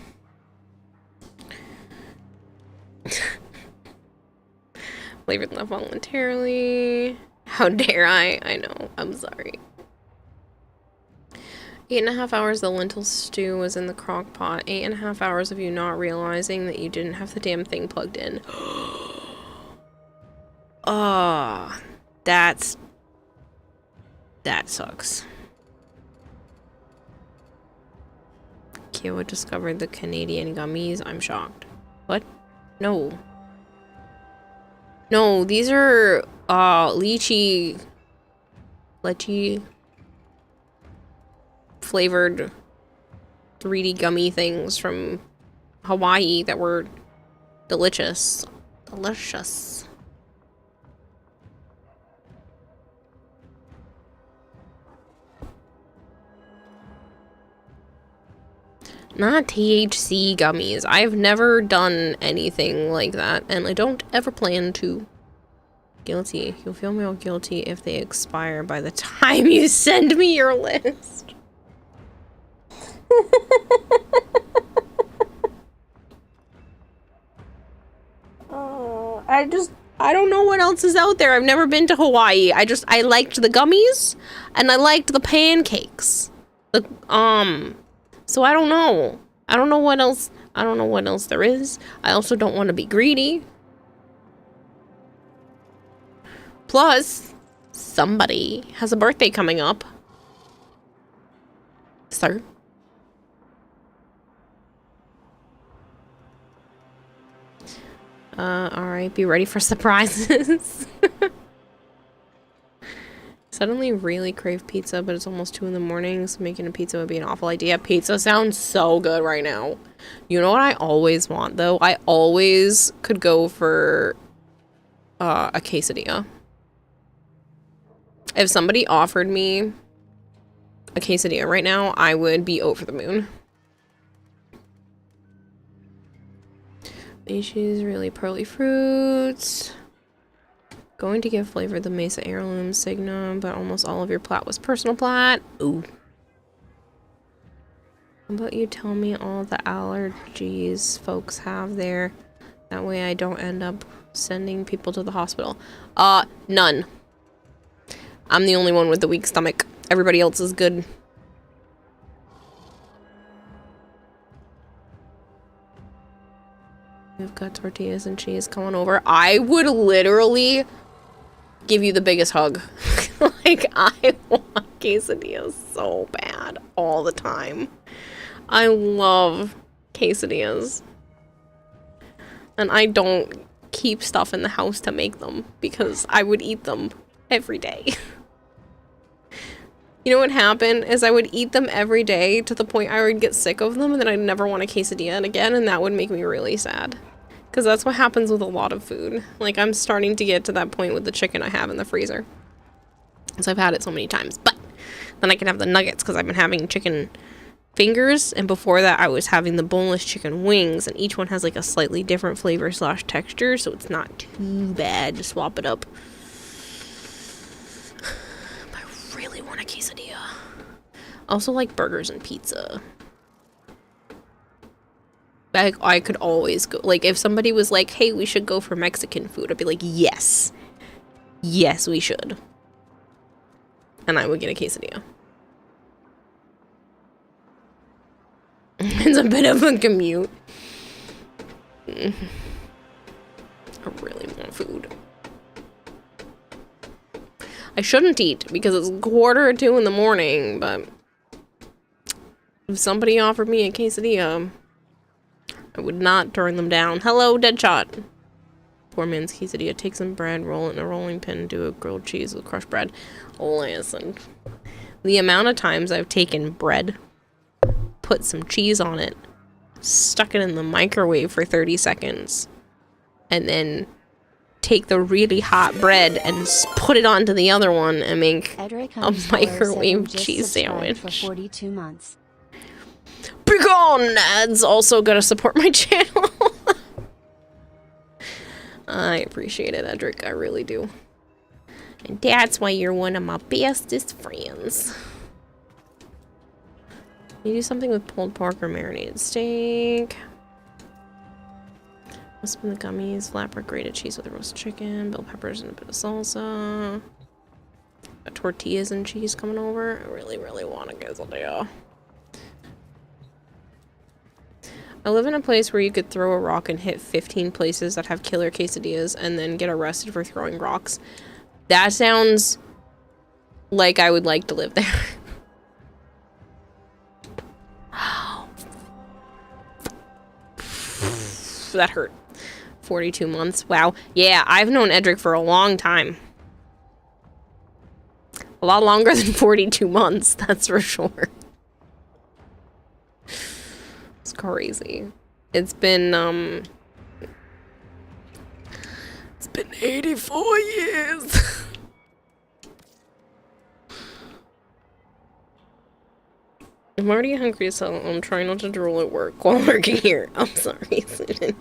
Flavored love voluntarily. How dare I? I know. I'm sorry. 8.5 hours the lentil stew was in the crock pot. 8.5 hours of you not realizing that you didn't have the damn thing plugged in. Oh, that sucks. Kyowa discovered the Canadian gummies. I'm shocked. What? No. No, these are lychee flavored 3D gummy things from Hawaii that were delicious. Delicious. Not THC gummies. I've never done anything like that, and I don't ever plan to. guilty. You'll feel more guilty if they expire by the time you send me your list. I don't know what else is out there. I've never been to Hawaii. I liked the gummies and I liked the pancakes. So I don't know. I don't know what else. I don't know what else there is. I also don't want to be greedy. Plus, somebody has a birthday coming up. Sir. Alright, be ready for surprises. Suddenly really crave pizza, but it's almost 2 in the morning, so making a pizza would be an awful idea. Pizza sounds so good right now. You know what I always want, though? I always could go for a quesadilla. If somebody offered me a quesadilla right now, I would be over the moon. Cheese, really pearly fruits. Going to give flavor the Mesa Heirloom Signum, but almost all of your plat was personal plat. Ooh. How about you tell me all the allergies folks have there? That way I don't end up sending people to the hospital. None. I'm the only one with the weak stomach. Everybody else is good. We've got tortillas and cheese coming over. I would literally give you the biggest hug. Like, I want quesadillas so bad all the time. I love quesadillas. And I don't keep stuff in the house to make them because I would eat them every day. You know what happened is I would eat them every day to the point I would get sick of them and then I'd never want a quesadilla again, and that would make me really sad. Because that's what happens with a lot of food. Like, I'm starting to get to that point with the chicken I have in the freezer. So I've had it so many times. But then I can have the nuggets because I've been having chicken fingers. And before that, I was having the boneless chicken wings. And each one has like a slightly different flavor / texture. So it's not too bad to swap it up. But I really want a quesadilla. I also like burgers and pizza. I could always go, like, if somebody was like, hey, we should go for Mexican food, I'd be like, yes. Yes, we should. And I would get a quesadilla. It's a bit of a commute. I really want food. I shouldn't eat because it's 1:45 in the morning, but if somebody offered me a quesadilla, I would not turn them down. Hello, Deadshot. Poor man's quesadilla. Take some bread, roll it in a rolling pin, do a grilled cheese with crushed bread. Listen. The amount of times I've taken bread, put some cheese on it, stuck it in the microwave for 30 seconds, and then take the really hot bread and put it onto the other one and make a microwave cheese sandwich. For 42 months. Begone! Ads also gonna support my channel. I appreciate it, Edric. I really do. And that's why you're one of my bestest friends. You do something with pulled pork or marinated steak. Must have been the gummies, flatbread, grated cheese with a roast chicken, bell peppers and a bit of salsa. Got tortillas and cheese coming over. I really, really want a quesadilla. I live in a place where you could throw a rock and hit 15 places that have killer quesadillas and then get arrested for throwing rocks. That sounds like I would like to live there. That hurt. 42 months. Wow. Yeah, I've known Edric for a long time. A lot longer than 42 months, that's for sure. It's crazy. It's been 84 years. I'm already hungry, so I'm trying not to drool at work while working here. I'm sorry, Susan.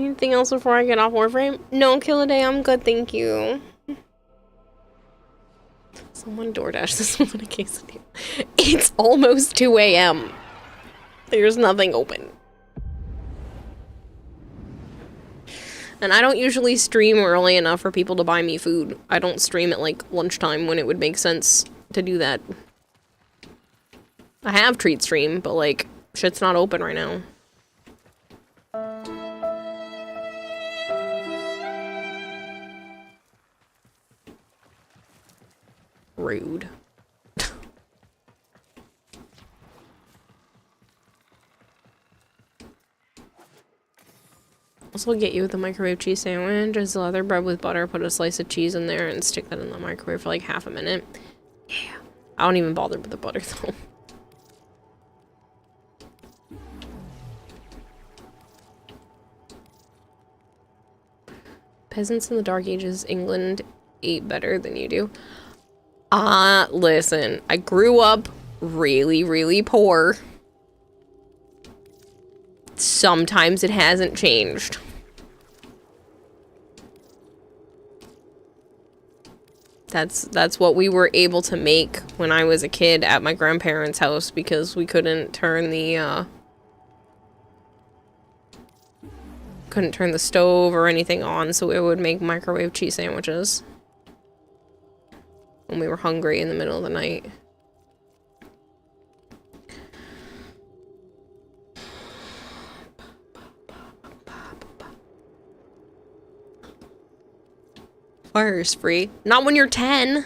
Anything else before I get off Warframe? No, Killaday, I'm good, thank you. Someone DoorDash this woman a quesadilla. It's almost 2 a.m. There's nothing open. And I don't usually stream early enough for people to buy me food. I don't stream at like lunchtime when it would make sense to do that. I have treat stream, but like, shit's not open right now. Rude. Also get you with the microwave cheese sandwich. Just leather bread with butter, put a slice of cheese in there and stick that in the microwave for like half a minute. Yeah. I don't even bother with the butter though. Peasants in the Dark Ages, England ate better than you do. Listen, I grew up really, really poor. Sometimes it hasn't changed. That's what we were able to make when I was a kid at my grandparents' house because we couldn't turn the stove or anything on, so it would make microwave cheese sandwiches when we were hungry in the middle of the night. Fire is free. Not when you're 10.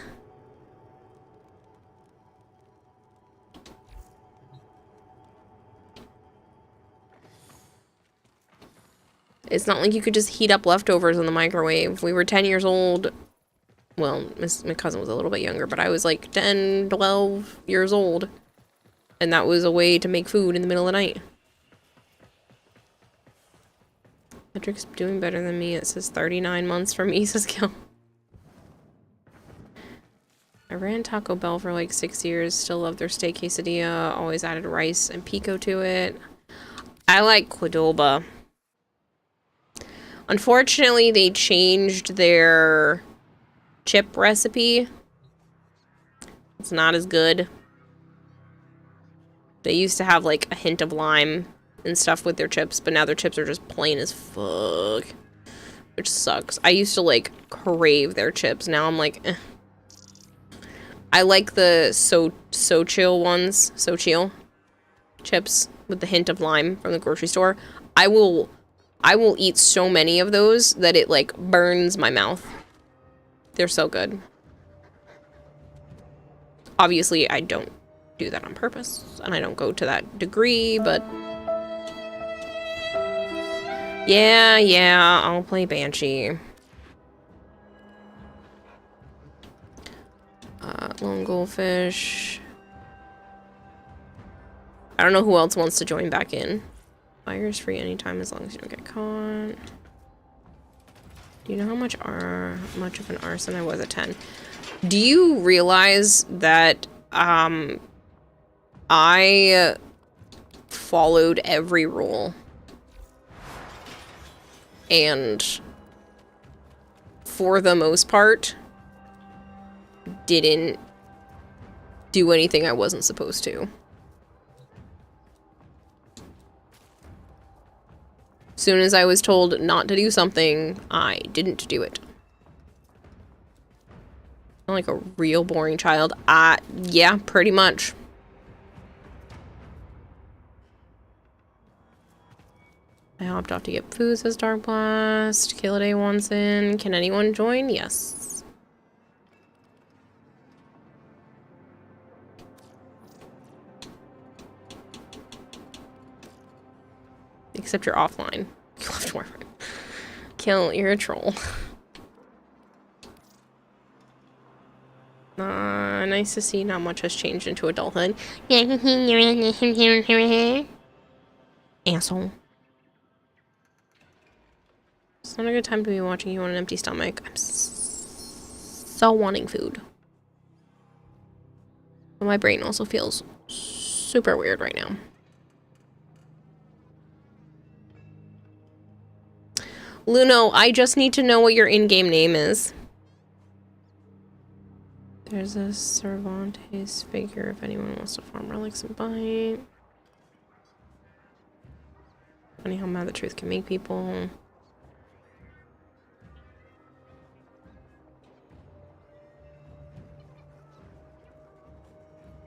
It's not like you could just heat up leftovers in the microwave. We were 10 years old. Well, my cousin was a little bit younger, but I was like 10, 12 years old. And that was a way to make food in the middle of the night. Patrick's doing better than me. It says 39 months for me, says Gil. I ran Taco Bell for like 6 years. Still love their steak quesadilla. Always added rice and pico to it. I like Qdoba. Unfortunately, they changed their chip recipe. It's not as good. They used to have like a hint of lime and stuff with their chips, but now their chips are just plain as fuck. Which sucks. I used to like crave their chips. Now I'm like, eh. I like the So-Chill ones. So-Chill chips with the hint of lime from the grocery store. I will eat so many of those that it like burns my mouth. They're so good. Obviously, I don't do that on purpose, and I don't go to that degree, but yeah, I'll play Banshee. Lone Goldfish. I don't know who else wants to join back in. Fire is free anytime as long as you don't get caught. Do you know how much of an arson I was at 10? Do you realize that I followed every rule and for the most part didn't do anything I wasn't supposed to? Soon as I was told not to do something, I didn't do it. I'm like a real boring child. Yeah, pretty much. I hopped off to get food, says Dark Blast. Killaday wants in. Can anyone join? Yes. Except you're offline. You left Warframe. Kill, you're a troll. Nice to see not much has changed into adulthood. Asshole. It's not a good time to be watching you on an empty stomach. I'm so wanting food. But my brain also feels super weird right now. Luno, I just need to know what your in-game name is. There's a Cervantes figure if anyone wants to farm relics and buy it. Funny how mad the truth can make people.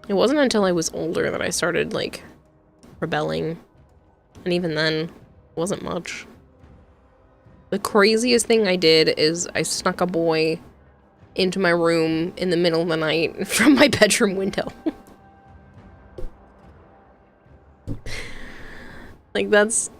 It wasn't until I was older that I started, like, rebelling. And even then, it wasn't much. The craziest thing I did is I snuck a boy into my room in the middle of the night from my bedroom window. Like, that's...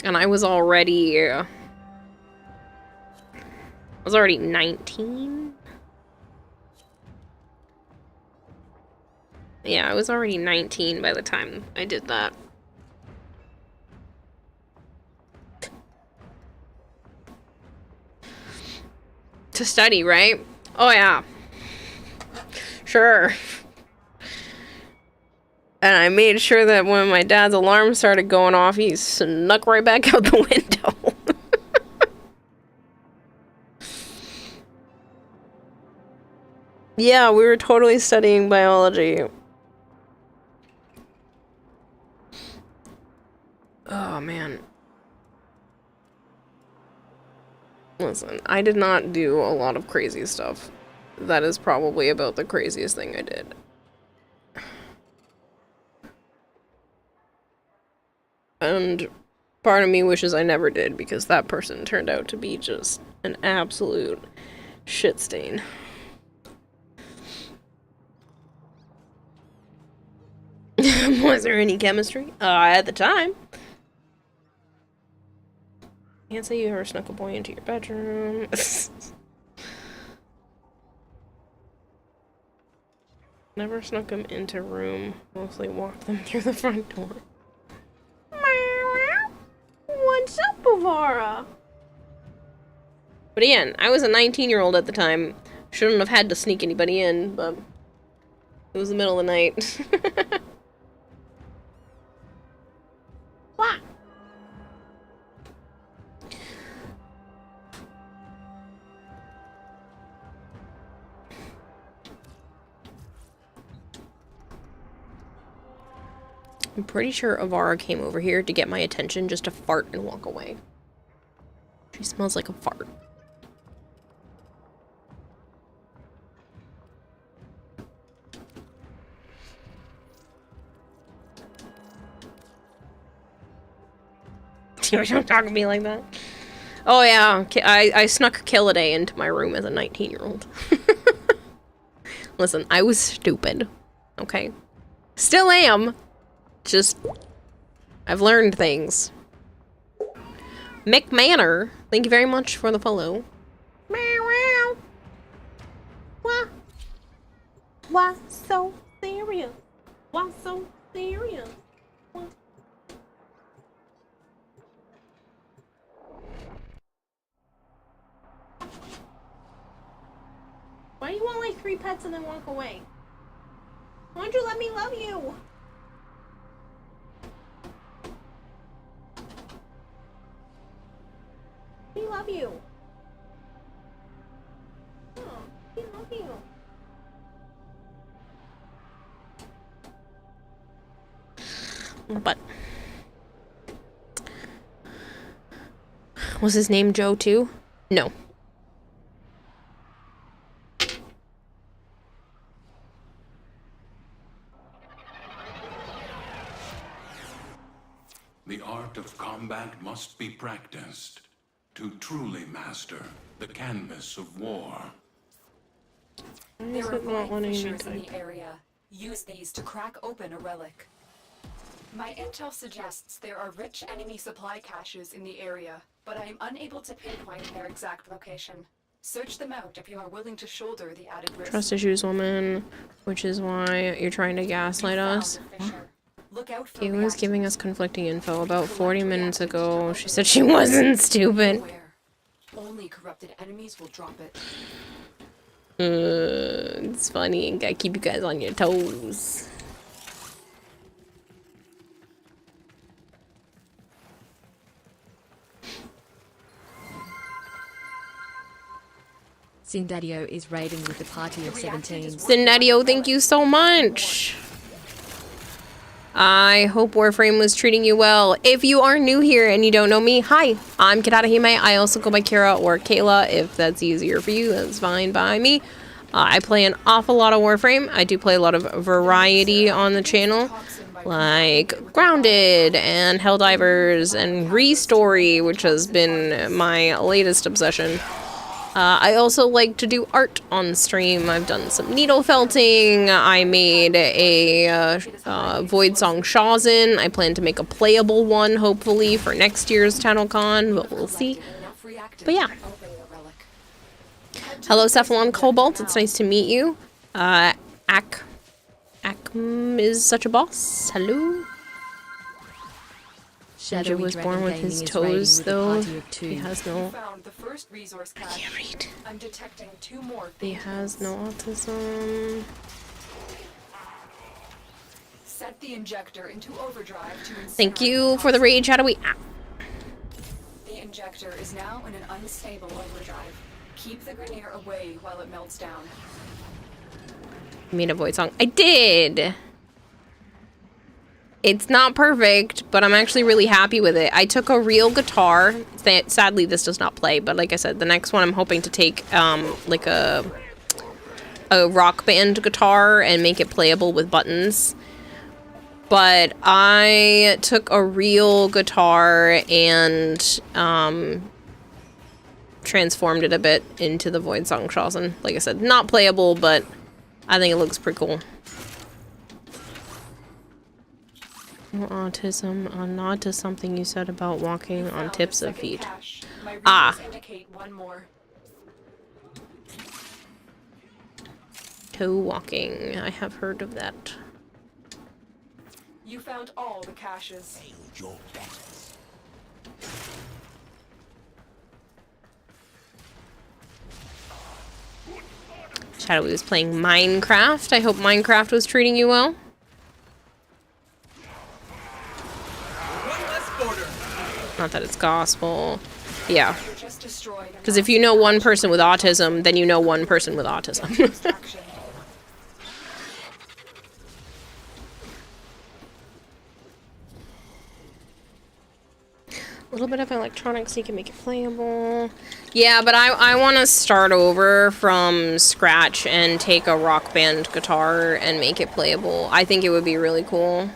And I was already 19. Yeah, I was already 19 by the time I did that. To study, right? Oh yeah. Sure. And I made sure that when my dad's alarm started going off, he snuck right back out the window. Yeah, we were totally studying biology. Oh, man. Listen, I did not do a lot of crazy stuff. That is probably about the craziest thing I did. And part of me wishes I never did, because that person turned out to be just an absolute shit stain. Was there any chemistry? At the time. Can't say you ever snuck a boy into your bedroom. Never snuck him into room. Mostly walked them through the front door. What's up, Bavara? But again, I was a 19-year-old at the time. Shouldn't have had to sneak anybody in, but it was the middle of the night. What? I'm pretty sure Avara came over here to get my attention just to fart and walk away. She smells like a fart. Don't talk to me like that. Oh yeah, I snuck Killaday into my room as a 19-year-old. Listen, I was stupid. Okay? Still am. Just, I've learned things. Mick Manor, thank you very much for the follow. Meow. What? Why so serious? Why so serious? What? Why do you want like 3 pets and then walk away? Why don't you let me love you? We love you. Oh, we love you. But was his name Joe too? No. The art of combat must be practiced to truly master the canvas of war. There are light fissures in the area. Use these to crack open a relic. My intel suggests there are rich enemy supply caches in the area, but I am unable to pinpoint their exact location. Search them out if you are willing to shoulder the added risk. Trust issues, woman, which is why you're trying to gaslight us. Look out for Kayla was giving us conflicting info about 40 minutes ago. She said she wasn't stupid. Only corrupted enemies will drop it. It's funny. Gotta keep you guys on your toes. Zindadio is raiding with a party of 17. Zindadio, thank you so much. I hope Warframe was treating you well. If you are new here and you don't know me, hi, I'm Kirarahime. I also go by Kira or Kayla. If that's easier for you, that's fine by me. I play an awful lot of Warframe. I do play a lot of variety on the channel, like Grounded and Helldivers and Restory, which has been my latest obsession. I also like to do art on stream. I've done some needle felting. I made a Void Song Shazin. I plan to make a playable one, hopefully, for next year's TennoCon, but we'll see. But yeah. Hello, Cephalon Cobalt. It's nice to meet you. Akm is such a boss. Hello. Ninja was born with his toes, though. He has no... I can't read. I'm detecting 2 more. He has no autism. Set the injector into overdrive to Thank you for the rage. How do we... The injector is now in an unstable overdrive. Keep the Grenier away while it melts down. I made a Void Song. I did! It's not perfect, but I'm actually really happy with it. I took a real guitar. Sadly, this does not play, but like I said, the next one I'm hoping to take like a rock band guitar and make it playable with buttons. But I took a real guitar and transformed it a bit into the Void Song Shazin. Like I said, not playable, but I think it looks pretty cool. Autism, nod to something you said about walking on tips of feet. Ah. Toe walking. I have heard of that. You found all the caches. Shadowy was playing Minecraft. I hope Minecraft was treating you well. Not that it's gospel. Yeah. Because if you know one person with autism, then you know one person with autism. A little bit of electronics so you can make it playable. Yeah, but I want to start over from scratch and take a rock band guitar and make it playable. I think it would be really cool.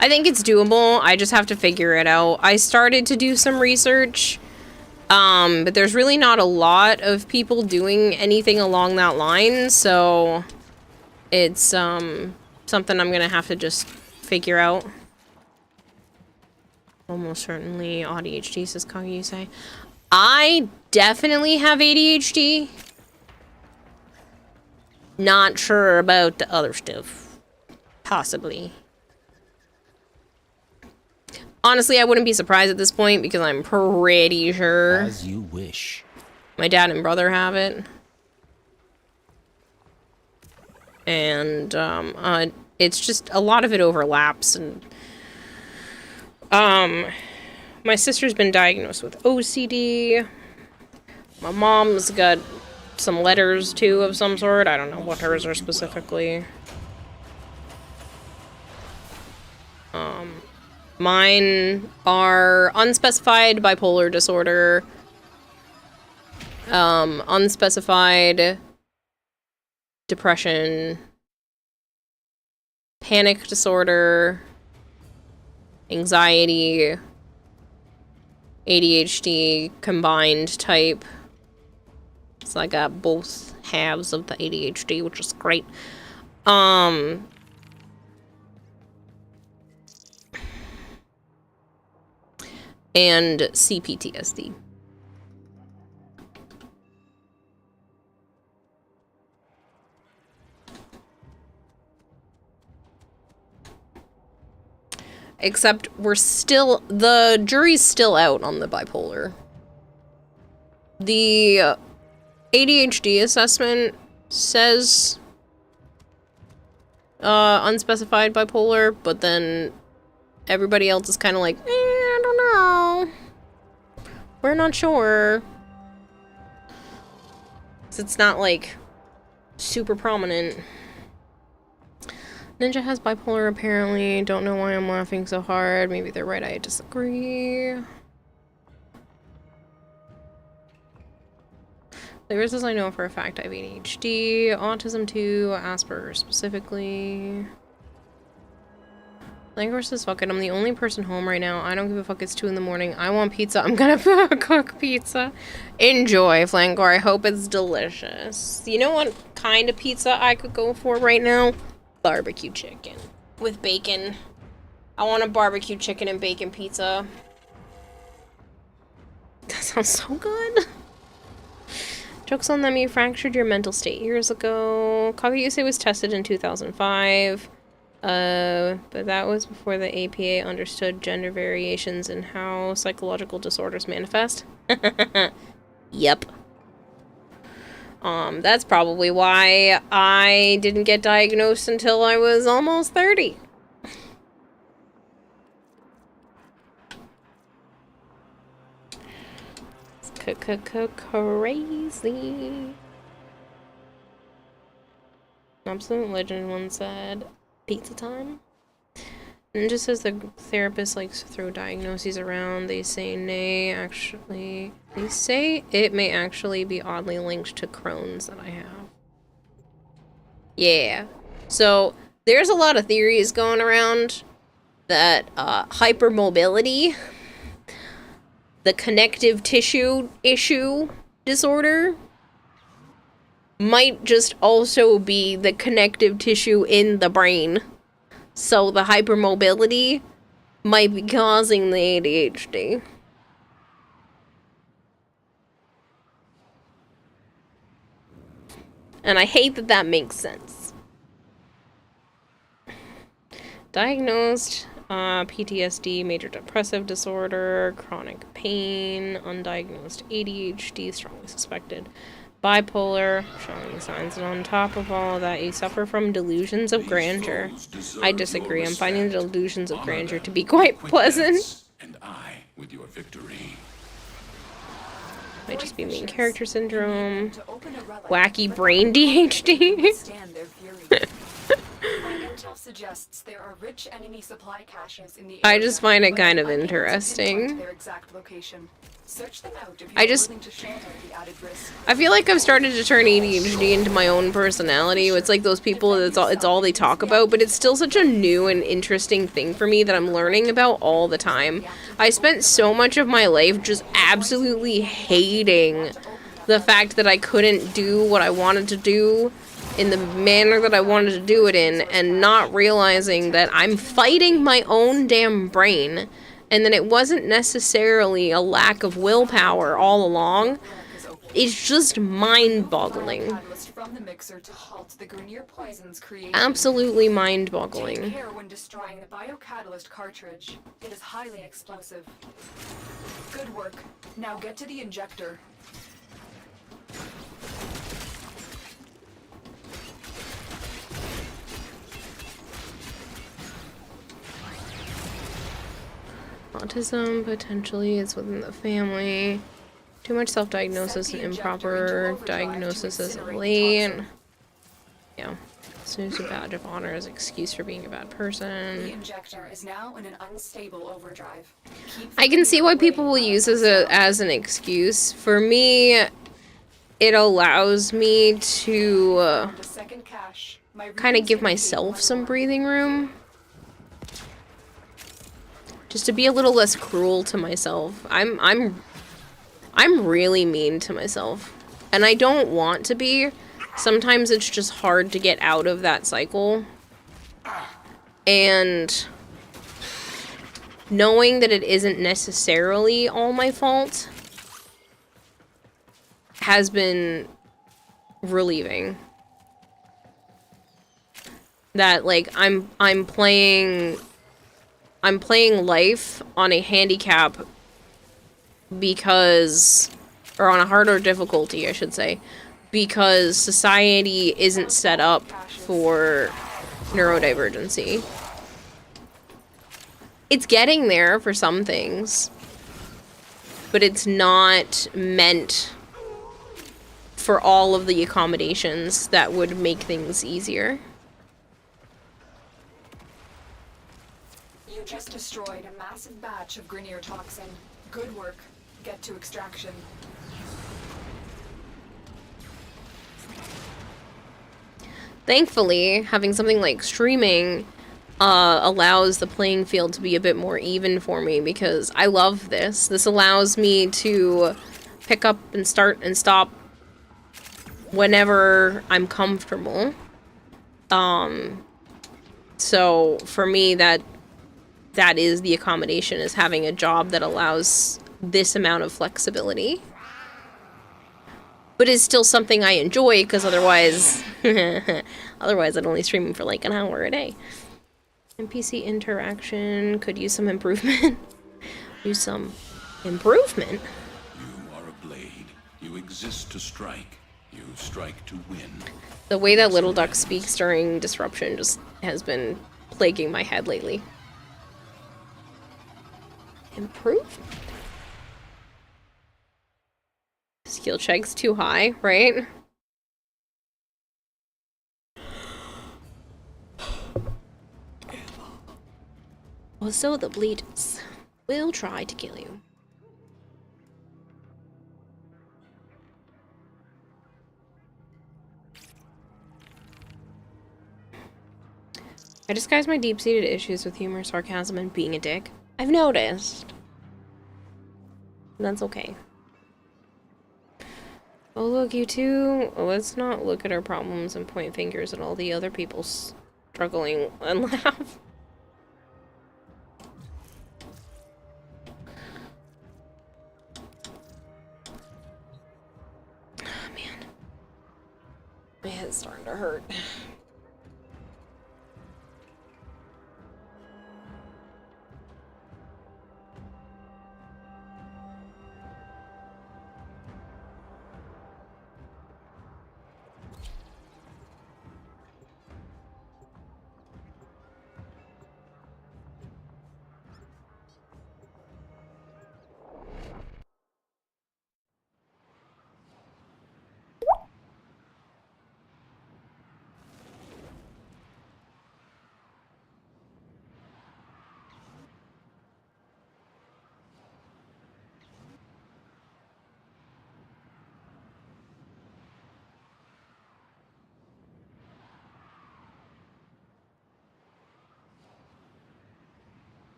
I think it's doable. I just have to figure it out. I started to do some research, but there's really not a lot of people doing anything along that line, so it's something I'm gonna have to just figure out. Almost certainly ADHD, says Kagyu. I definitely have ADHD. Not sure about the other stuff. Possibly. Honestly, I wouldn't be surprised at this point because I'm pretty sure. As you wish. My dad and brother have it. And it's just a lot of it overlaps, and my sister's been diagnosed with OCD. My mom's got some letters too of some sort. I don't know what hers are specifically. Mine are unspecified bipolar disorder, unspecified depression, panic disorder, anxiety, ADHD combined type. So I got both halves of the ADHD, which is great. And CPTSD. Except the jury's still out on the bipolar. The ADHD assessment says unspecified bipolar, but then everybody else is kind of like, I don't know. We're not sure. 'Cause it's not like super prominent. Ninja has bipolar apparently. Don't know why I'm laughing so hard. Maybe they're right, I disagree. Flavor says I know for a fact I have ADHD, autism too, Asperger's specifically. Langor says fuck it, I'm the only person home right now. I don't give a fuck, it's 2 in the morning. I want pizza, I'm gonna cook pizza. Enjoy, Flangor, I hope it's delicious. You know what kind of pizza I could go for right now? Barbecue chicken with bacon. I want a barbecue chicken and bacon pizza. That sounds so good. Joke's on them, you fractured your mental state years ago. Kageyuse was tested in 2005. But that was before the APA understood gender variations and how psychological disorders manifest. Yep. That's probably why I didn't get diagnosed until I was almost 30. Crazy. Absolute Legend once said, pizza time? And just as the therapist likes to throw diagnoses around, they say they say it may actually be oddly linked to Crohn's that I have. Yeah. So there's a lot of theories going around that hypermobility, the connective tissue issue disorder, might just also be the connective tissue in the brain. So the hypermobility might be causing the ADHD. And I hate that that makes sense. Diagnosed PTSD, major depressive disorder, chronic pain, undiagnosed ADHD, strongly suspected bipolar, showing signs, and on top of all of that, you suffer from delusions of grandeur. I disagree. I'm finding the delusions of grandeur to be quite pleasant. And I with your victory. Might just be main character syndrome. Wacky brain DHD. I just find it kind of interesting. I feel like I've started to turn ADHD into my own personality. It's like those people, it's all they talk about, but it's still such a new and interesting thing for me that I'm learning about all the time. I spent so much of my life just absolutely hating the fact that I couldn't do what I wanted to do in the manner that I wanted to do it in, and not realizing that I'm fighting my own damn brain. And then it wasn't necessarily a lack of willpower all along. It's just mind-boggling. Absolutely mind-boggling. When destroying the biocatalyst cartridge, it is highly explosive. Good work. Now get to the injector. Autism potentially is within the family. Too much self-diagnosis and improper diagnosis as of late. Yeah. Snooze a badge of honor as excuse for being a bad person. The injector is now in an unstable overdrive. I can see why people will use this as an excuse. For me, it allows me to kind of give myself some breathing room. Just to be a little less cruel to myself. I'm really mean to myself. And I don't want to be. Sometimes it's just hard to get out of that cycle. And knowing that it isn't necessarily all my fault has been relieving. That, like, I'm playing I'm playing life on a handicap because, or on a harder difficulty, I should say, because society isn't set up for neurodivergency. It's getting there for some things, but it's not meant for all of the accommodations that would make things easier. You just destroyed a massive batch of Grineer toxin. Good work. Get to extraction. Thankfully, having something like streaming allows the playing field to be a bit more even for me, because I love this. This allows me to pick up and start and stop whenever I'm comfortable. So for me, that is the accommodation, is having a job that allows this amount of flexibility. But it's still something I enjoy, because otherwise, otherwise I'd only stream for like an hour a day. NPC interaction could use some improvement. Use some improvement. You are a blade. You exist to strike. You strike to win. The way that Little Duck speaks during Disruption just has been plaguing my head lately. Improvement. Skill check's too high, right? Also, the bleeders will try to kill you. I disguise my deep-seated issues with humor, sarcasm, and being a dick. I've noticed. That's okay. Oh look, you two. Let's not look at our problems and point fingers at all the other people struggling and laugh. Oh, man. My head's starting to hurt.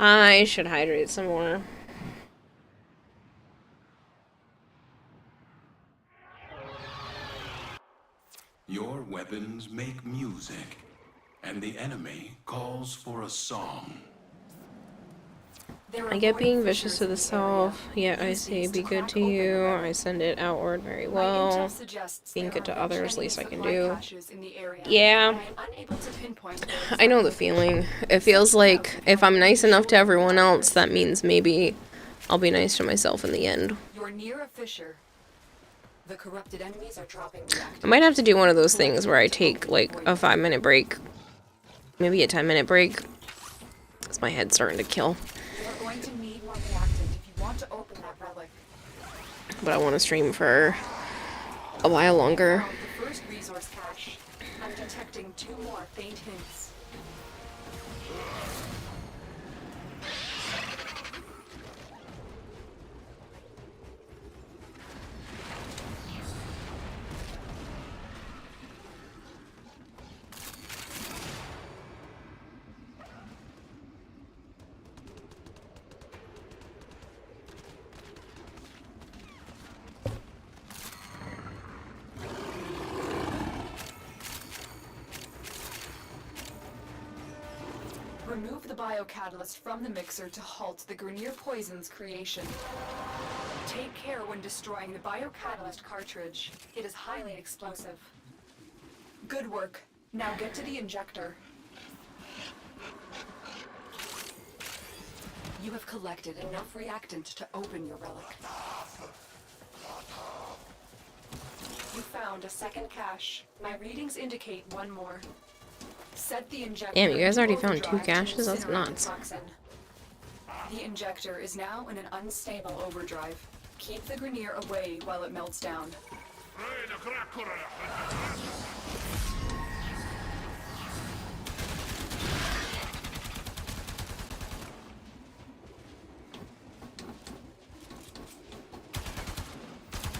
I should hydrate some more. Your weapons make music, and the enemy calls for a song. I get being vicious to the self, yet I say be good to you. I send it outward very well. Being good to others, least I can do. Yeah. I know the feeling. It feels like if I'm nice enough to everyone else, that means maybe I'll be nice to myself in the end. You're near a fissure. The corrupted enemies are dropping I might have to do one of those things where I take like a 5-minute break. Maybe a 10-minute break. Because my head's starting to kill. You're going to need more reactant if you want to open that relic. But I want to stream for a while longer. The first resource cache. I'm detecting 2 more faint hints. Remove the biocatalyst from the mixer to halt the Grineer poison's creation. Take care when destroying the biocatalyst cartridge. It is highly explosive. Good work. Now get to the injector. You have collected enough reactant to open your relic. You found a second cache. My readings indicate one more. Set the injector. Damn, you guys already into found 2 overdrive to caches? That's incinerate the nuts. toxin. The injector is now in an unstable overdrive. Keep the Grenier away while it melts down.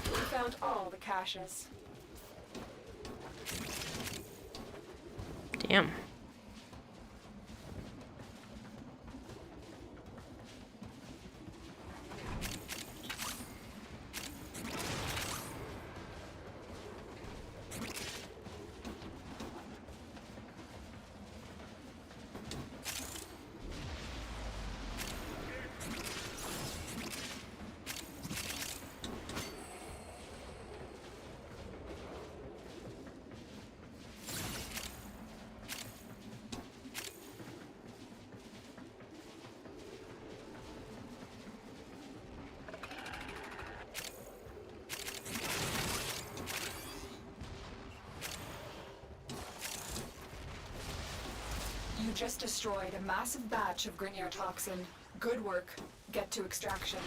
We found all the caches. Damn. You just destroyed a massive batch of Grenier toxin. Good work. Get to extraction.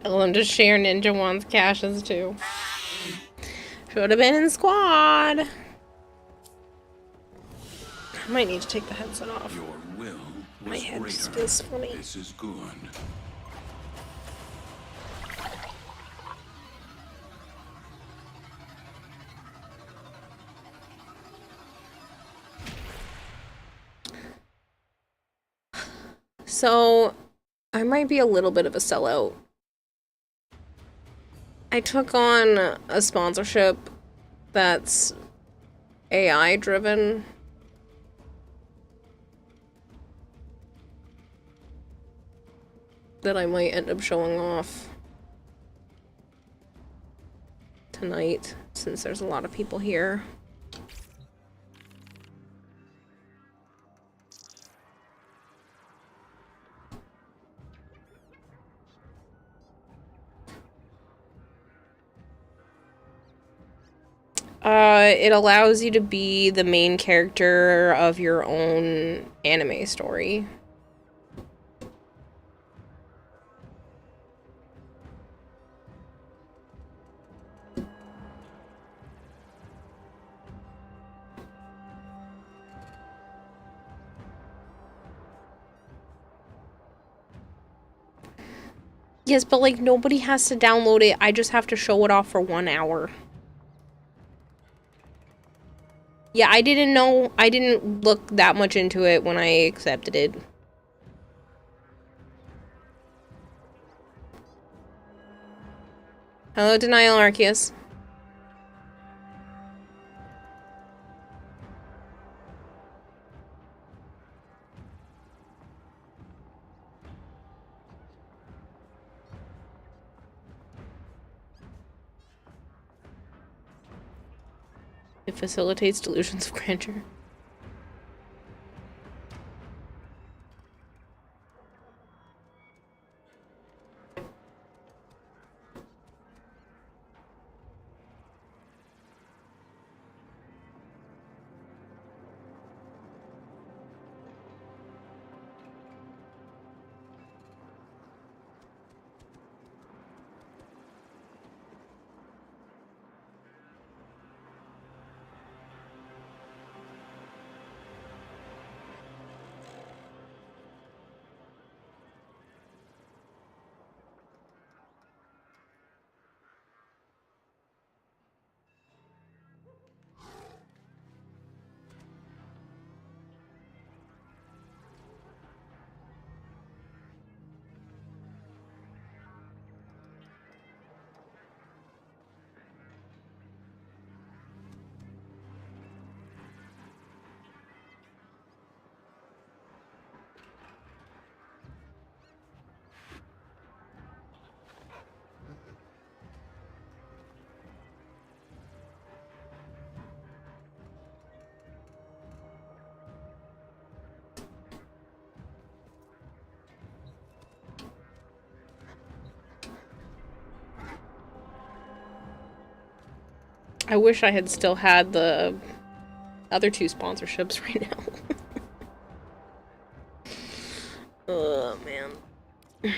Tell them to share Ninja One's caches too. Should have been in squad. I might need to take the headset off. Your will My was head just greater. feels funny. This is good. So, I might be a little bit of a sellout. I took on a sponsorship that's AI driven. That I might end up showing off tonight, since there's a lot of people here. It allows you to be the main character of your own anime story. Yes, but like nobody has to download it. I just have to show it off for 1 hour. Yeah, I didn't know. I didn't look that much into it when I accepted it. Hello, Denial Arceus. It facilitates delusions of grandeur. I wish I had still had the other 2 sponsorships right now. Oh, man.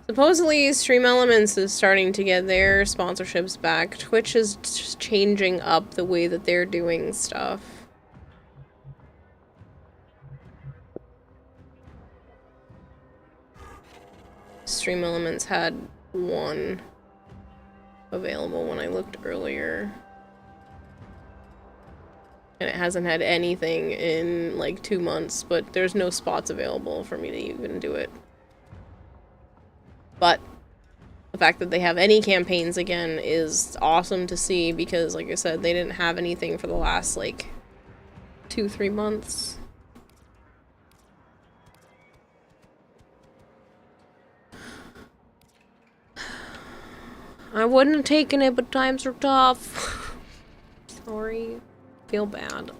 Supposedly, Stream Elements is starting to get their sponsorships back. Twitch is just changing up the way that they're doing stuff. Stream Elements had 1 available when I looked earlier. And it hasn't had anything in like 2 months, but there's no spots available for me to even do it. But the fact that they have any campaigns again is awesome to see because, like I said, they didn't have anything for the last like 2-3 months. I wouldn't have taken it, but times are tough. Sorry. Feel bad.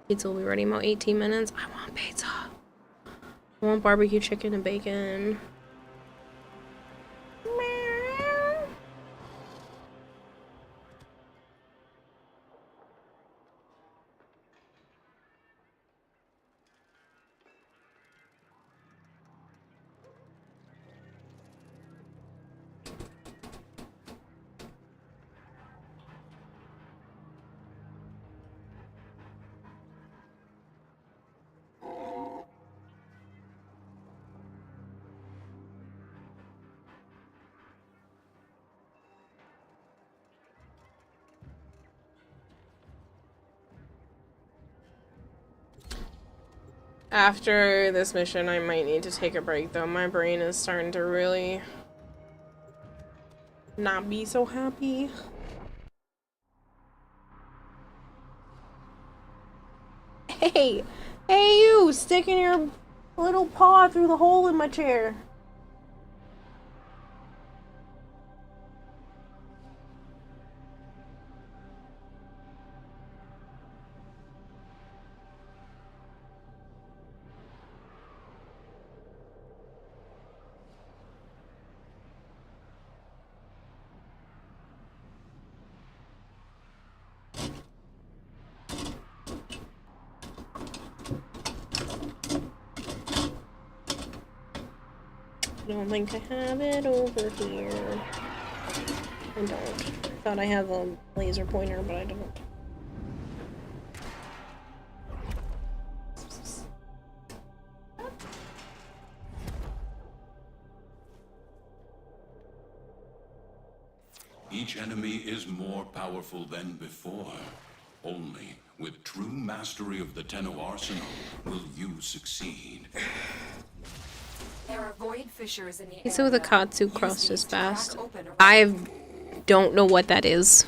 Pizza will be ready in about 18 minutes. I want pizza. I want barbecue chicken and bacon. After this mission, I might need to take a break, though. My brain is starting to really not be so happy. Hey! Hey, you! Sticking your little paw through the hole in my chair. I don't think I have it over here. I don't. I thought I have a laser pointer, but I don't. Each enemy is more powerful than before. Only with true mastery of the Tenno arsenal will you succeed. There are void fissures in the He said the Katsu crust is fast. I don't know what that is.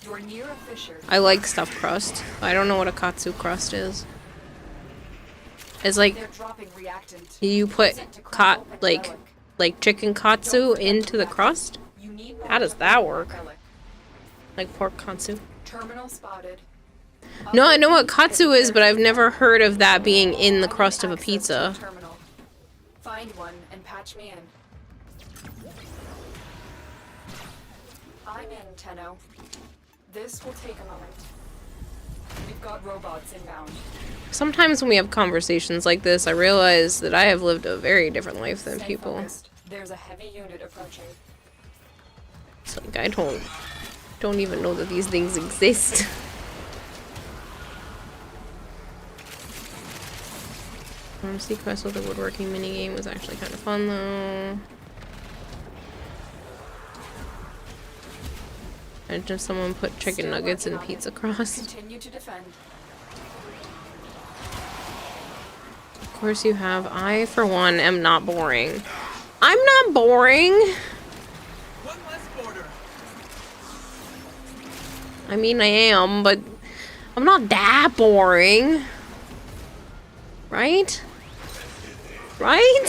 You're near a fissure. I like stuffed crust. I don't know what a Katsu crust is. It's like you put like chicken katsu into the crust? How does that work? Like pork katsu? Terminal spotted. No, I know what katsu is, but I've never heard of that being in the crust of a pizza. Find one and patch me in. I'm in, Tenno. This will take a moment. We've got robots inbound. Sometimes when we have conversations like this, I realize that I have lived a very different life than people. Focused. There's a heavy unit approaching. It's like I don't even know that these things exist. Sequest with the woodworking minigame was actually kind of fun though. And just someone put chicken nuggets in pizza crust. Continue to defend. Of course you have. I, for one, am not boring. I'm not boring! One less border. I mean, I am, but I'm not that boring. Right? Right?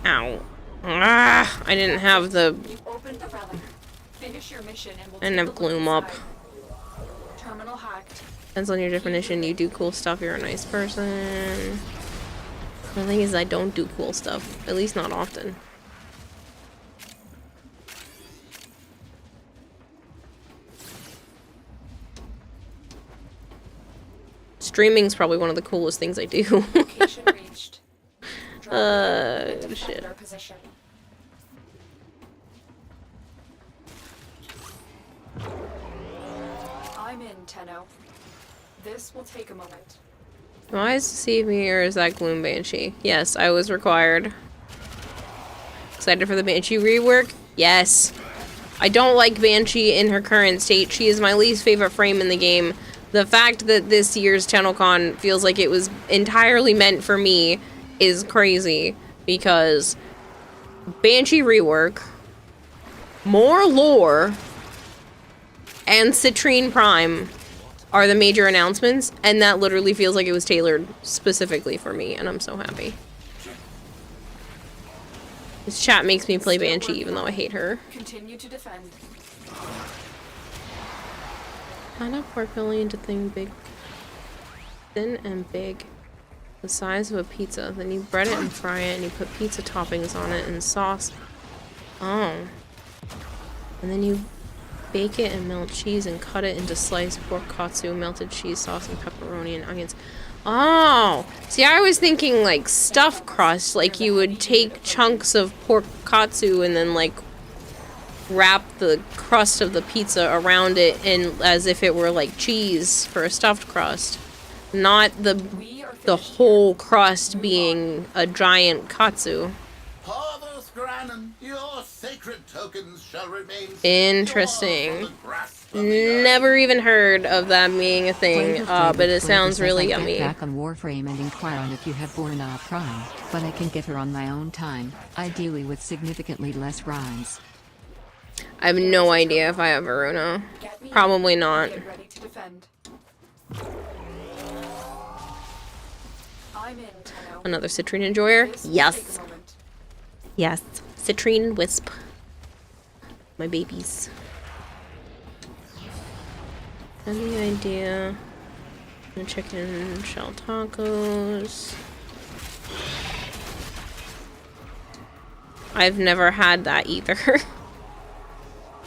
Ow. Ah, I didn't have the Finish your mission and we'll And take a have look gloom up. inside. Terminal hacked. Depends on your definition. You do cool stuff, you're a nice person. The thing is, I don't do cool stuff. At least not often. Streaming's probably one of the coolest things I do. Location reached. Shit. Their position. I'm in, Tenno. This will take a moment. Am I to see me or is that Gloom Banshee? Yes, I was required. Excited for the Banshee rework? Yes. I don't like Banshee in her current state. She is my least favorite frame in the game. The fact that this year's TennoCon feels like it was entirely meant for me is crazy. Because Banshee rework, more lore, and Citrine Prime are the major announcements, and that literally feels like it was tailored specifically for me, and I'm so happy. This chat makes me play Banshee even though I hate her. Continue to defend. Cut up pork belly into thing big, thin and big, the size of a pizza. Then you bread it and fry it, and you put pizza toppings on it and sauce. Oh. And then you bake it and melt cheese and cut it into sliced pork katsu, melted cheese sauce, and pepperoni and onions. Oh! See, I was thinking like stuffed crust, like you would take chunks of pork katsu and then like wrap the crust of the pizza around it in as if it were like cheese for a stuffed crust. Not the whole crust being a giant katsu. Parvus Granum, your sacred tokens shall remain. Interesting. Never even heard of that being a thing, but it sounds really yummy. Back on Warframe and inquire on if you have Borna Prime, but I can get her on my own time, ideally with significantly less rhymes. I have no idea if I have Varuna. Probably not. Get ready to defend. I'm in, Tenno. Another Citrine enjoyer? Yes. Yes. Citrine Wisp. My babies. Any idea? Chicken shell tacos. I've never had that either.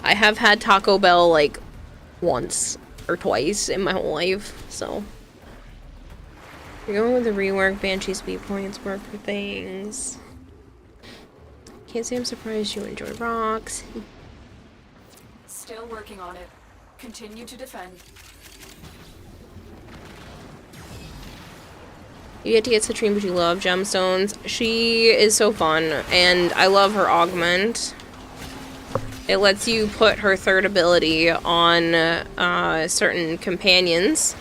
I have had Taco Bell like once or twice in my whole life, so. You're going with the rework. Banshee speed points work for things. Can't say I'm surprised you enjoy rocks. Still working on it. Continue to defend. You get to get Citrine, but you love gemstones. She is so fun, and I love her augment. It lets you put her third ability on certain companions,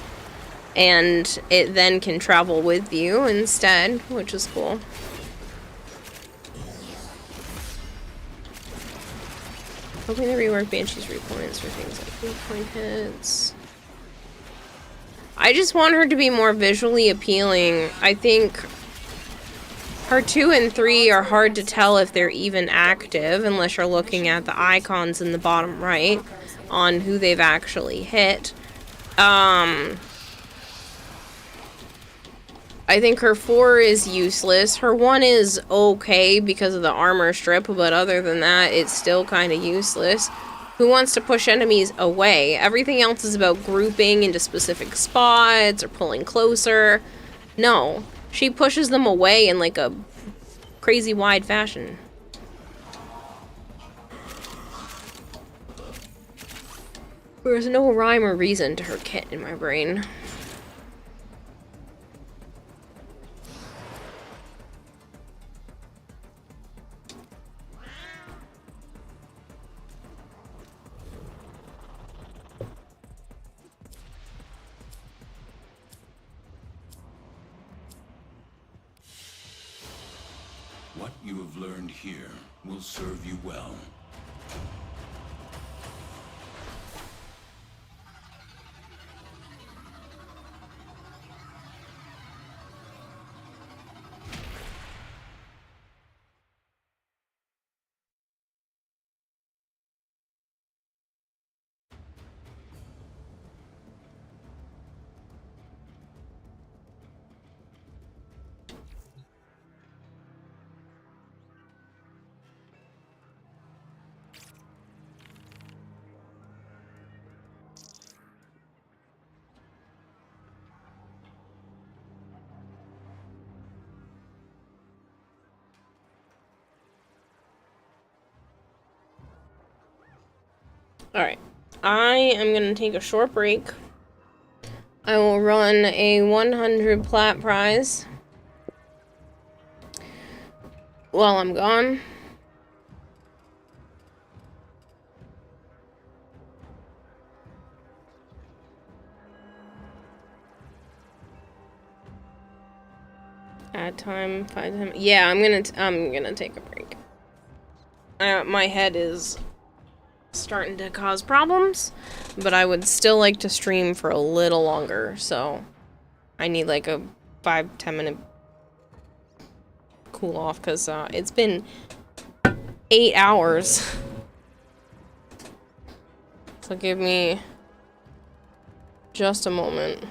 and it then can travel with you instead, which is cool. Hoping to rework Banshee's repoints for things like repoint hits. I just want her to be more visually appealing. I think her 2 and 3 are hard to tell if they're even active unless you're looking at the icons in the bottom right on who they've actually hit. I think her 4 is useless. Her 1 is okay because of the armor strip, but other than that, it's still kind of useless. Who wants to push enemies away? Everything else is about grouping into specific spots or pulling closer. No, she pushes them away in like a crazy wide fashion. There's no rhyme or reason to her kit in my brain. What you have learned here will serve you well. Alright. I am gonna take a short break. I will run a 100 plat prize while I'm gone. Add time, 5 time. Yeah, I'm gonna take a break. My head is starting to cause problems, but I would still like to stream for a little longer, so I need like a 5-10 minute cool off, because it's been 8 hours. So give me just a moment.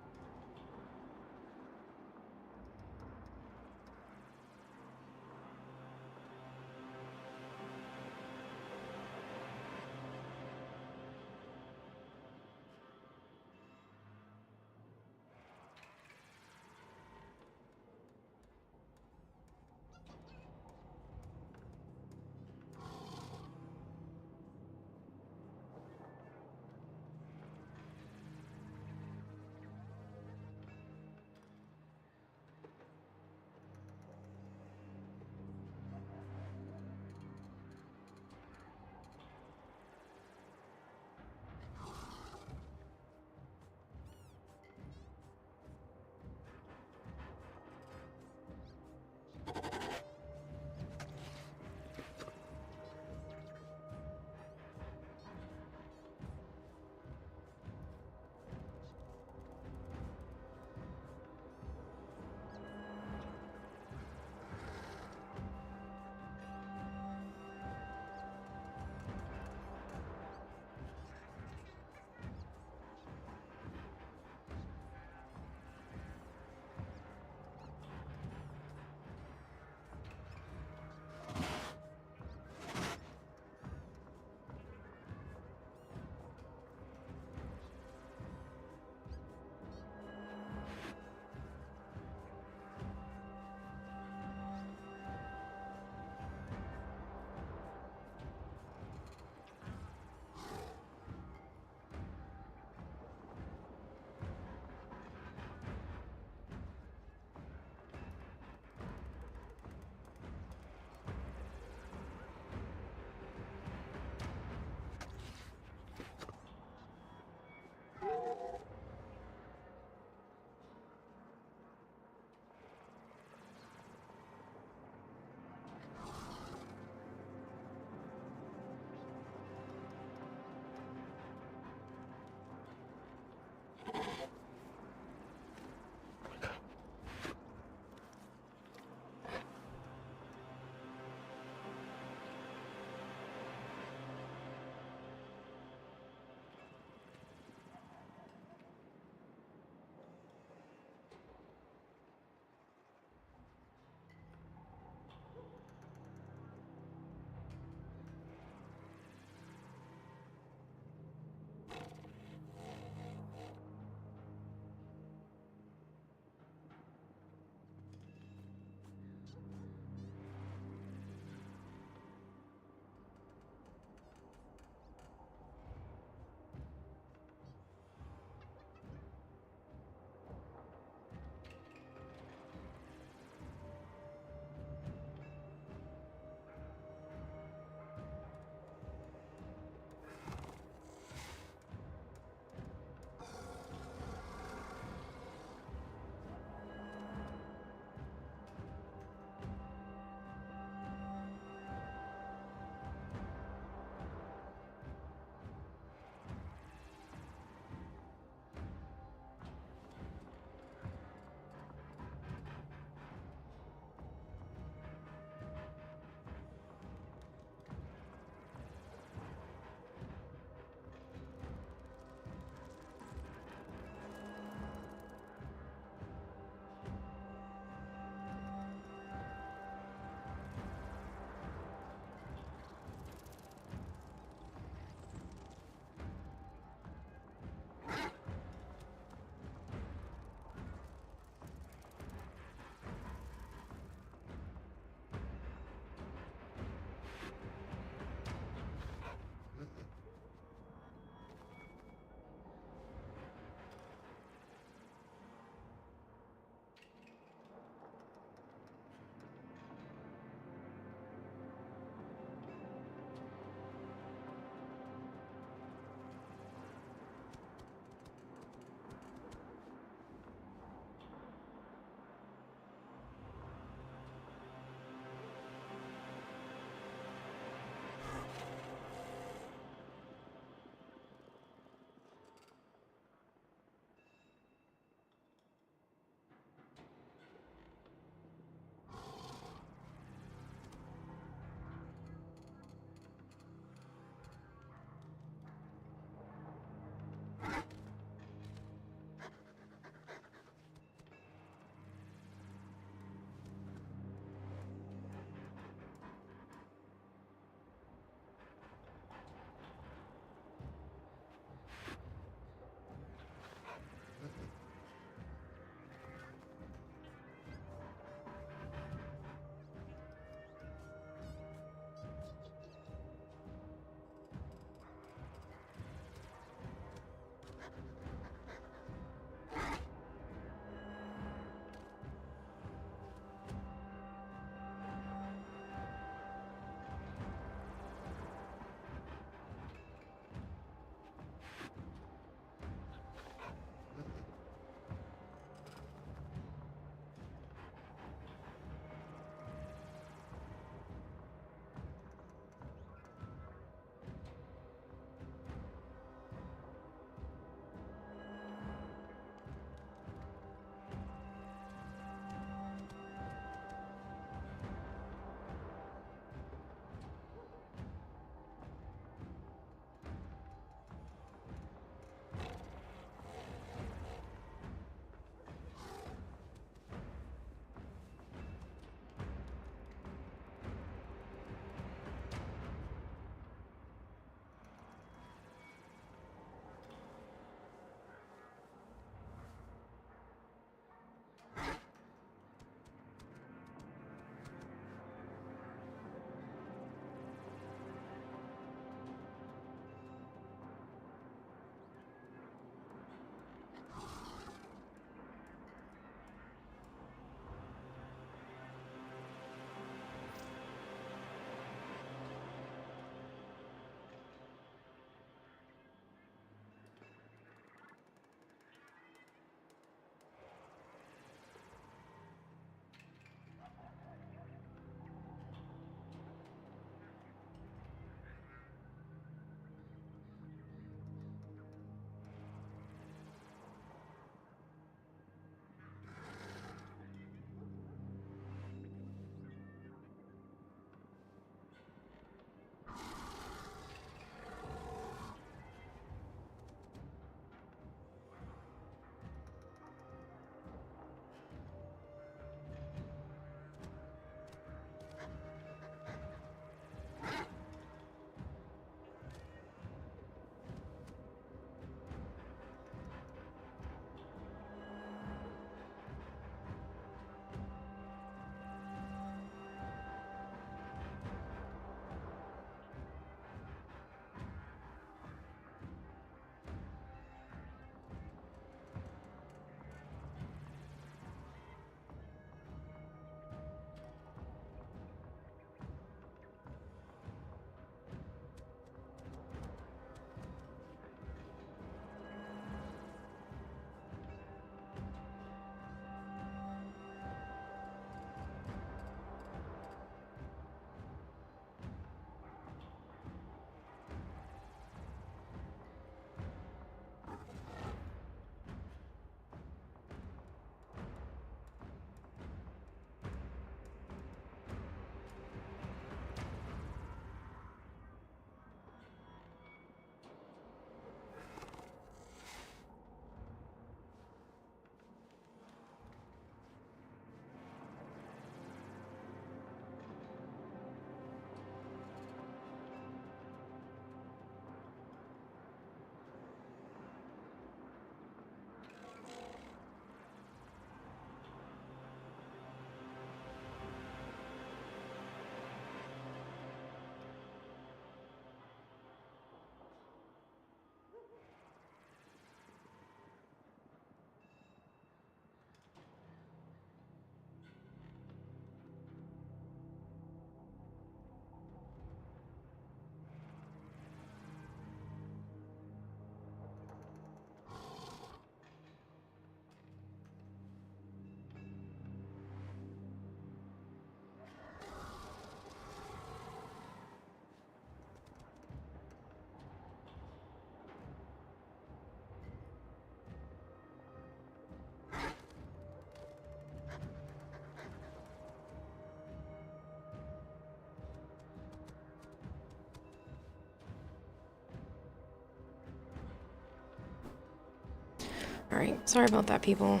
Alright, sorry about that, people.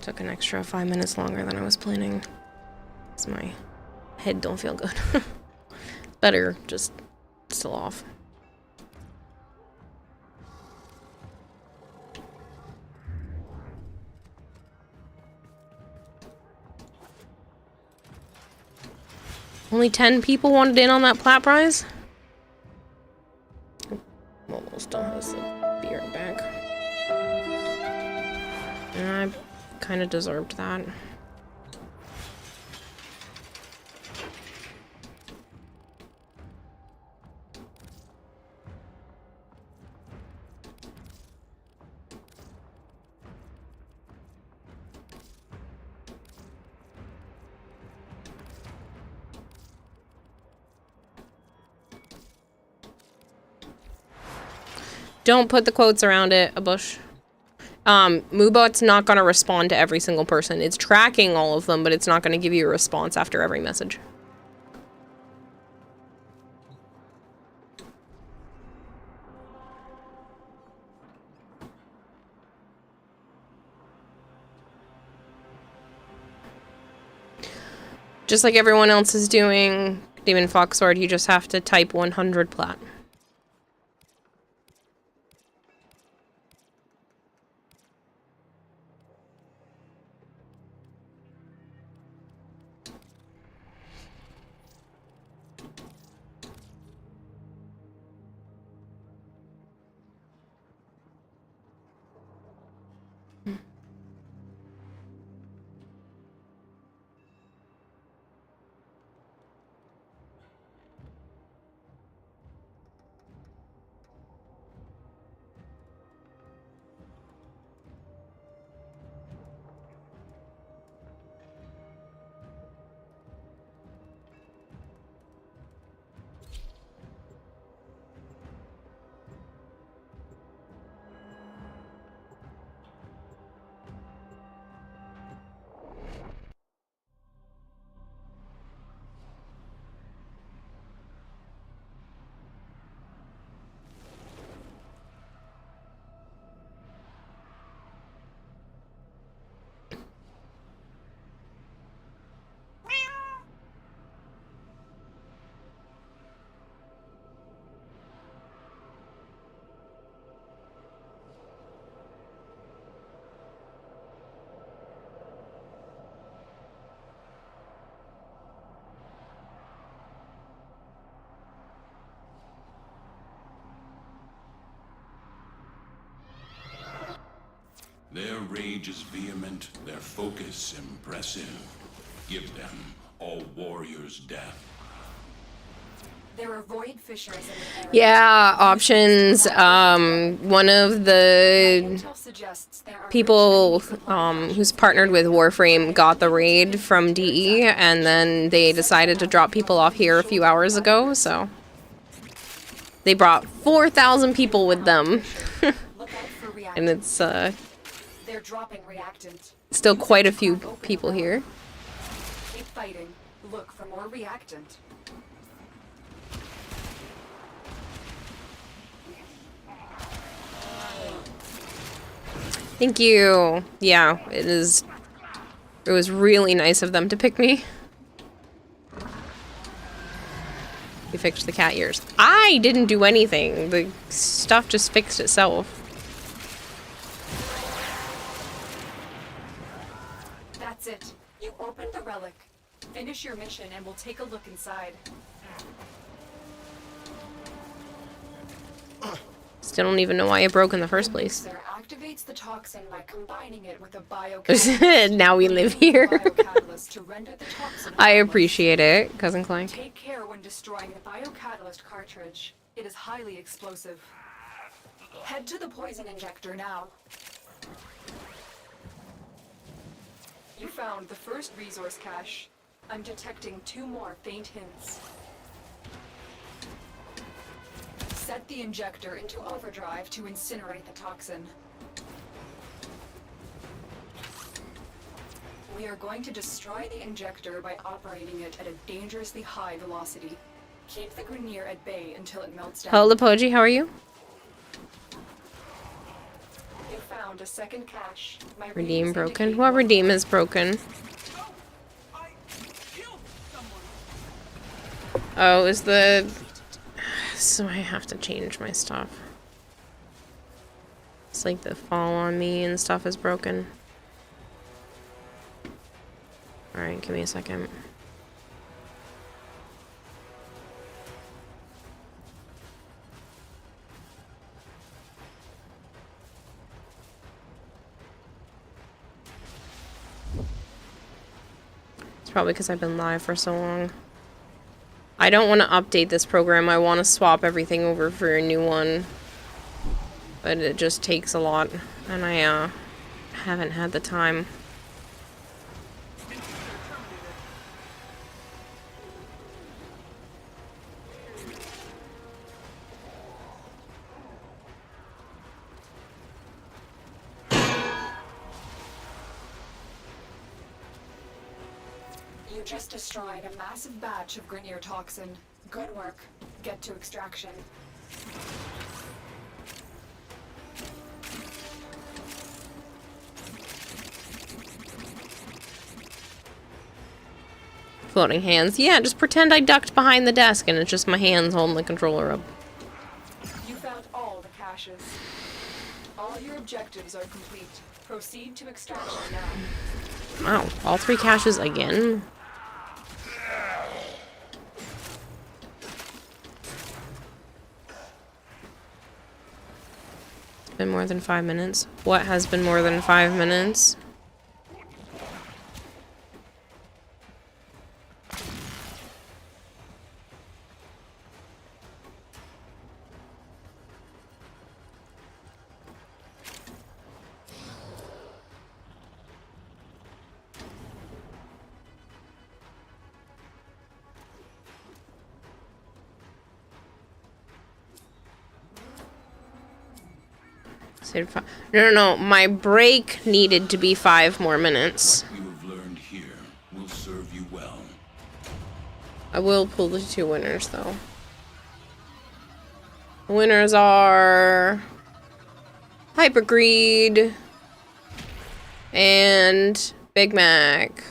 Took an extra 5 minutes longer than I was planning. Because my head don't feel good. Better, just still off. Only 10 people wanted in on that plat prize? I'm almost done with this. Be right back. And I kind of deserved that. Don't put the quotes around it, a bush. Moobot's not going to respond to every single person. It's tracking all of them, but it's not going to give you a response after every message. Just like everyone else is doing Demon Foxsword, you just have to type 100 plat. Their rage is vehement, their focus impressive. Give them all warriors' death. There are void fissures in the area. Yeah, options. One of the people who's partnered with Warframe got the raid from DE, and then they decided to drop people off here a few hours ago, so they brought 4,000 people with them. And it's They're dropping reactant. still quite a few people here. Keep fighting. Look for more reactant. Thank you. Yeah, it was really nice of them to pick me. We fixed the cat ears. I didn't do anything. The stuff just fixed itself. That's it. You opened the relic. Finish your mission and we'll take a look inside. Still don't even know why it broke in the first place. There activates the toxin by combining it with a biocatalyst. Now we live here. To render the toxin I appreciate it, Cousin Clank. Take care when destroying the biocatalyst cartridge. It is highly explosive. Head to the poison injector now. You found the first resource cache. I'm detecting 2 more faint hints. Set the injector into overdrive to incinerate the toxin. We are going to destroy the injector by operating it at a dangerously high velocity. Keep the Grenier at bay until it melts down. Hello, Poji, how are you? found a second cache. My Redeem readings broken. indicate What one redeem is broken? Oh, is the... So I have to change my stuff. It's like the fall on me and stuff is broken. Alright, give me a second. It's probably because I've been live for so long. I don't want to update this program. I want to swap everything over for a new one. But it just takes a lot. And I haven't had the time. You just destroyed a massive batch of Grineer toxin. Good work. Get to extraction. Floating hands. Yeah, just pretend I ducked behind the desk and it's just my hands holding the controller up. You found all the caches. All your objectives are complete. Proceed to extraction now. Wow, all 3 caches again? It's been more than 5 minutes. What has been more than 5 minutes? No, my break needed to be 5 more minutes. What you have learned here will serve you well. I will pull the 2 winners, though. The winners are... Hypergreed and Big Mac.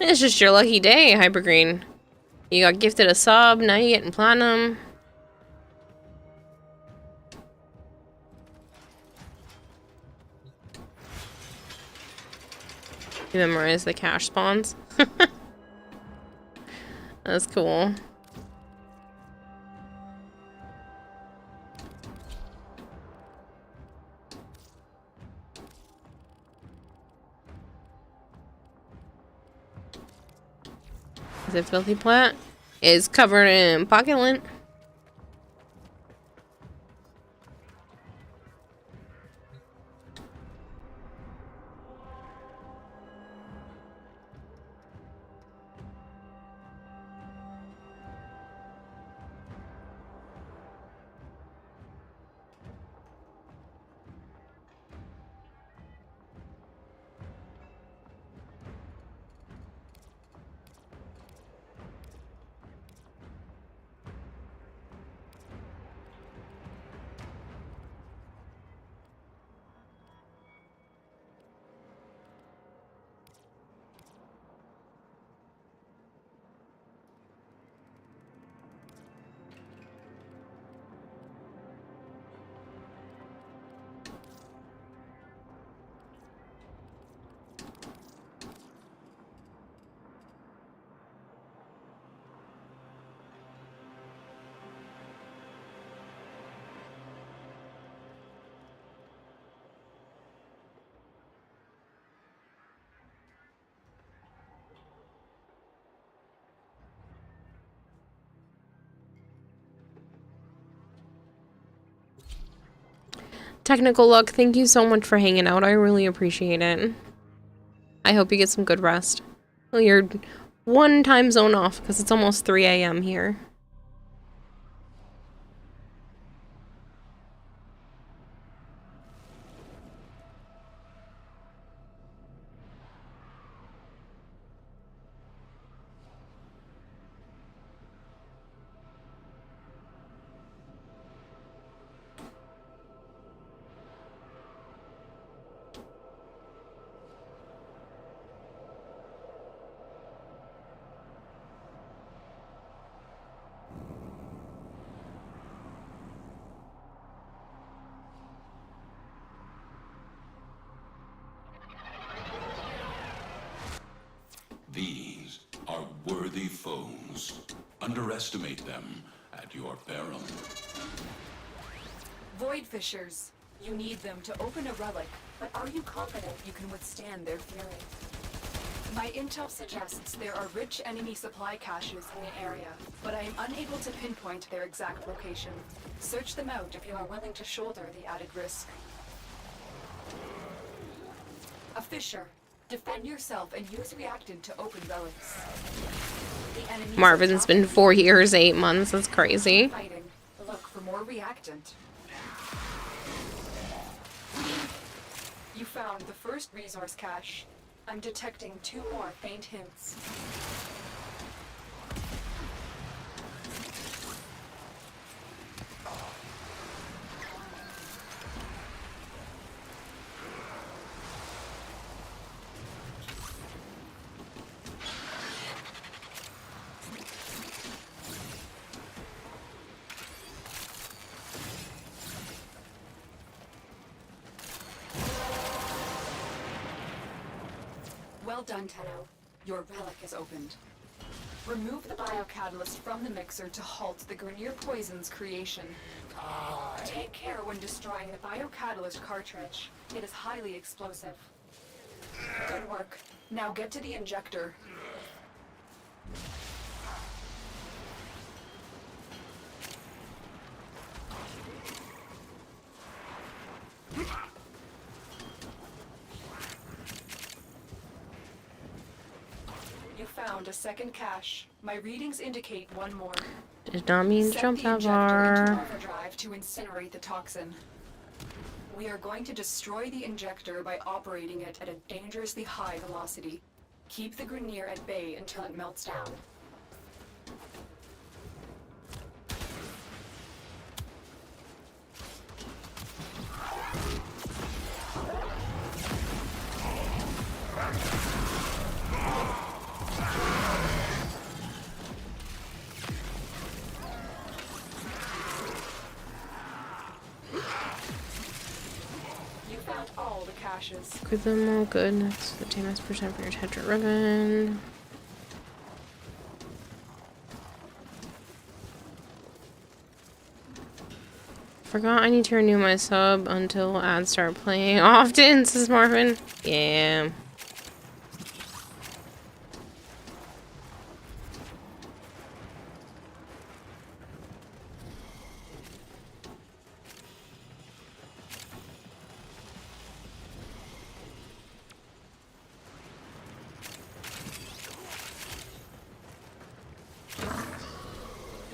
It's just your lucky day, Hypergreen. You got gifted a sub, now you're getting platinum. You memorize the cash spawns. That's cool. The filthy plant is covered in pocket lint. Technical Luck, thank you so much for hanging out. I really appreciate it. I hope you get some good rest. Well, you're one time zone off because it's almost 3 a.m. here. These are worthy foes. Underestimate them at your peril. Void Fishers. You need them to open a relic, but are you confident you can withstand their fury? My intel suggests there are rich enemy supply caches in the area, but I am unable to pinpoint their exact location. Search them out if you are willing to shoulder the added risk. A Fisher. Defend yourself and use reactant to open relics. Marvin's been 4 years, 8 months. That's crazy. Fighting. Look for more reactant. You found the first resource cache. I'm detecting 2 more faint hints. Well done, Tenno. Your relic is opened. Remove the biocatalyst from the mixer to halt the Grenier poison's creation. Take care when destroying the biocatalyst cartridge. It is highly explosive. Good work. Now get to the injector. You found a second cache. My readings indicate 1 more. Did not mean to jump that Set the far. injector into overdrive to incinerate the toxin. We are going to destroy the injector by operating it at a dangerously high velocity. Keep the Grenier at bay until it melts down. You found all the caches. Good them all good. That's the TMS percent for your Tetra ribbon. Forgot I need to renew my sub until ads start playing often, says Marvin. Yeah.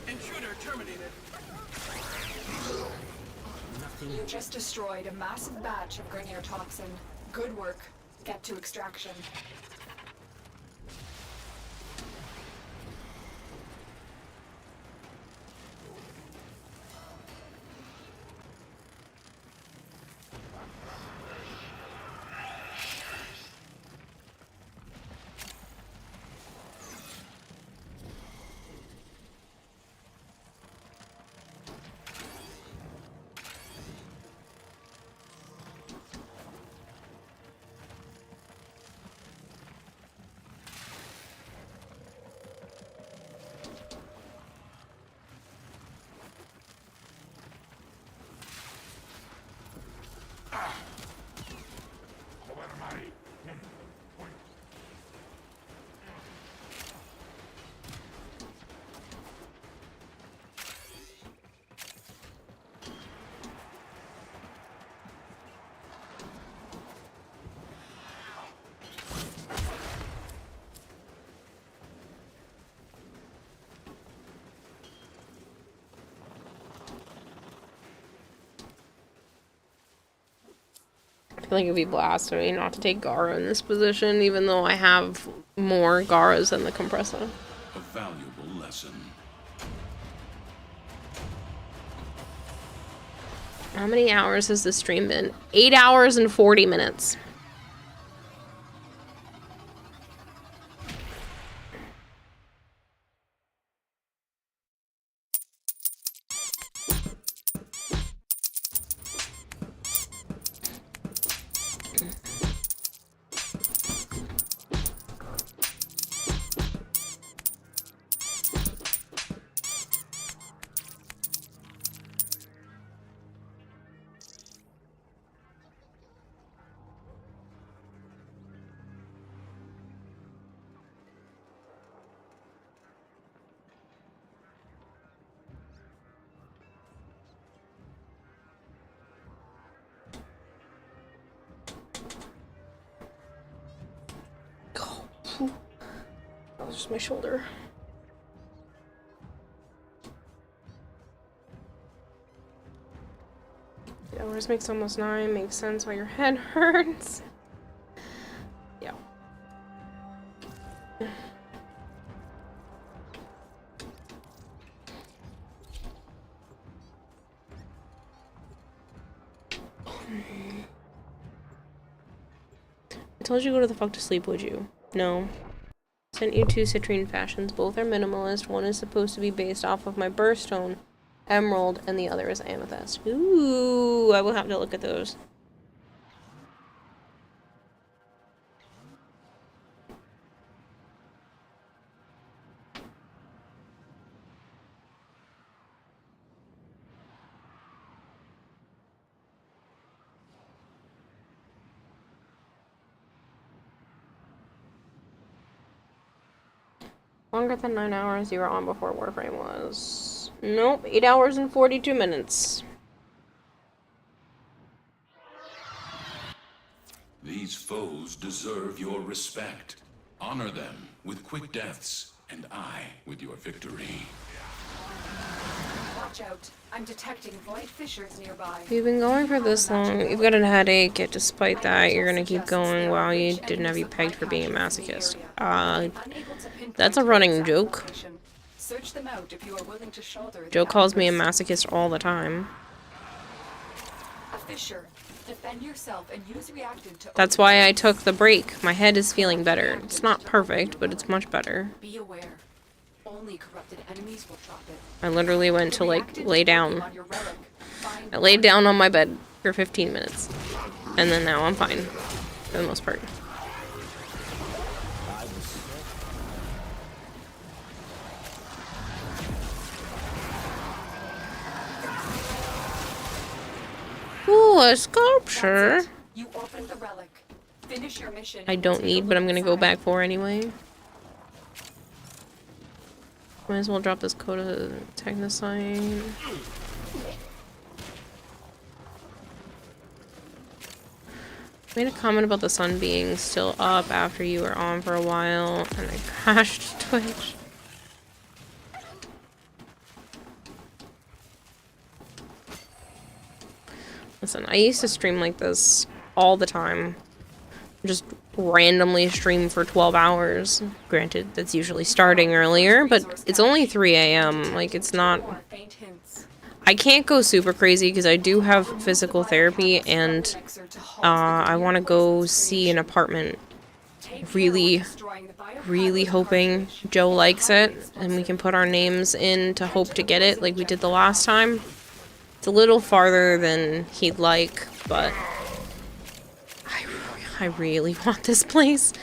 Intruder terminated. You just destroyed a massive batch of Grenier toxin. Good work. Get to extraction. feel like it'd be blasphemy not to take Gara in this position, even though I have more Garas than the compressor. A valuable lesson. How many hours has the stream been? 8 hours and 40 minutes. That was just my shoulder. Hours makes almost 9. Makes sense why your head hurts. Yeah. I told you to go to the fuck to sleep, would you? No. Sent you 2 citrine fashions. Both are minimalist. One is supposed to be based off of my birthstone, emerald, and the other is amethyst. Ooh, I will have to look at those. Longer than 9 hours you were on before Warframe was. Nope, 8 hours and 42 minutes. These foes deserve your respect. Honor them with quick deaths, and I with your victory. Watch out. I'm detecting void fissures nearby. You've been going for this long. You've got a headache, yet despite that, you're gonna keep going. Wow, you didn't have you pegged for being a masochist. That's a running joke. Search them out if you are willing to shoulder. Joe calls me a masochist all the time. A fissure. Defend yourself and use reactant to. That's why I took the break. My head is feeling better. It's not perfect, but it's much better. Be aware. Only corrupted enemies will drop it. I literally went to, like, lay down. I laid down on my bed for 15 minutes. And then now I'm fine. For the most part. Ooh, a sculpture. You opened the relic. Finish your mission. I don't need, but I'm gonna go back for anyway. Might as well drop this Coda Technocyte. Made a comment about the sun being still up after you were on for a while, and I crashed Twitch. Listen, I used to stream like this all the time. Just randomly stream for 12 hours. Granted, that's usually starting earlier, but it's only 3 a.m. Like, it's not... I can't go super crazy because I do have physical therapy, and I want to go see an apartment. Really, really hoping Joe likes it, and we can put our names in to hope to get it like we did the last time. It's a little farther than he'd like, but I really want this place.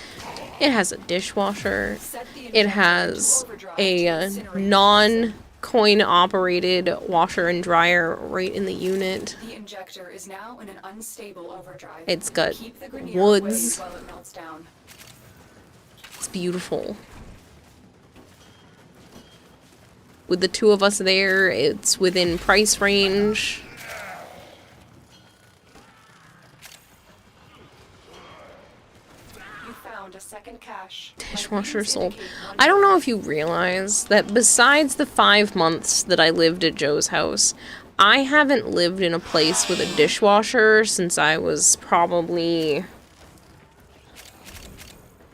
It has a dishwasher. It has a non-coin operated washer and dryer right in the unit. The injector is now in an unstable overdrive. It's got woods. It's beautiful. With the 2 of us there, it's within price range. You found a second cache. Dishwasher sold. I don't know if you realize that besides the 5 months that I lived at Joe's house, I haven't lived in a place with a dishwasher since I was probably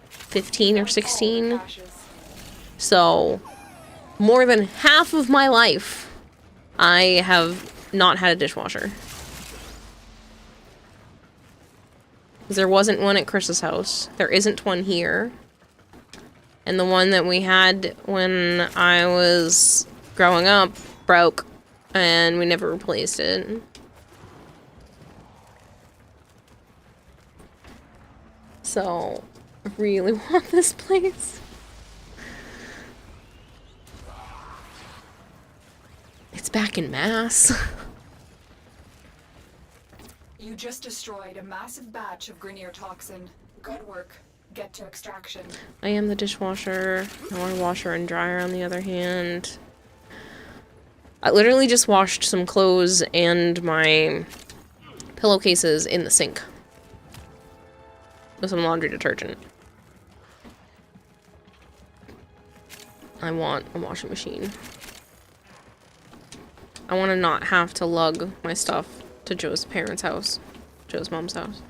15 or 16. So, more than half of my life, I have not had a dishwasher. There wasn't one at Chris's house. There isn't one here. And the one that we had when I was growing up broke, and we never replaced it. So, I really want this place. It's back in Mass. You just destroyed a massive batch of Grineer toxin. Good work. Get to extraction. I am the dishwasher. I want a washer and dryer on the other hand. I literally just washed some clothes and my pillowcases in the sink with some laundry detergent. I want a washing machine. I want to not have to lug my stuff to Joe's parents' house. Joe's mom's house.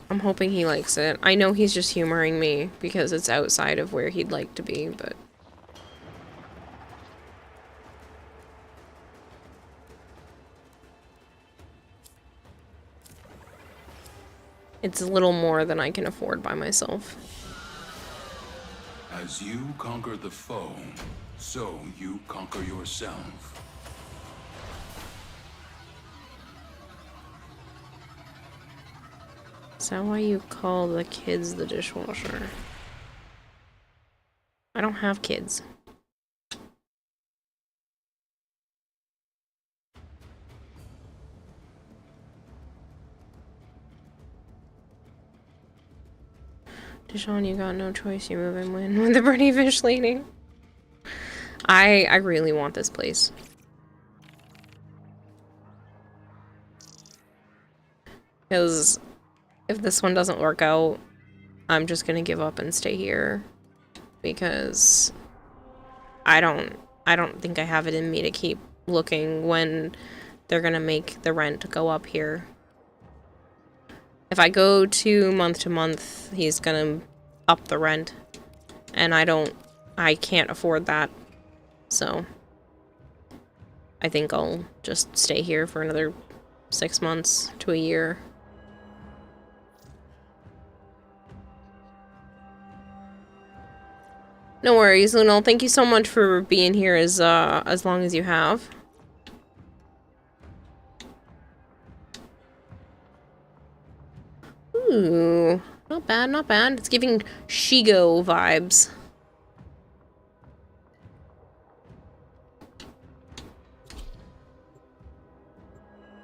I'm hoping he likes it. I know he's just humoring me because it's outside of where he'd like to be, but... it's a little more than I can afford by myself. As you conquer the foe, so you conquer yourself. Is that why you call the kids the dishwasher? I don't have kids. Deshaun, you got no choice. You move and win with the pretty fish lady. I really want this place. Because if this one doesn't work out, I'm just gonna give up and stay here. Because I don't think I have it in me to keep looking when they're gonna make the rent go up here. If I go to month, he's gonna up the rent. And I can't afford that. So I think I'll just stay here for another 6 months to a year. No worries, Lunal. Thank you so much for being here as long as you have. Ooh, not bad, not bad. It's giving Shigo vibes.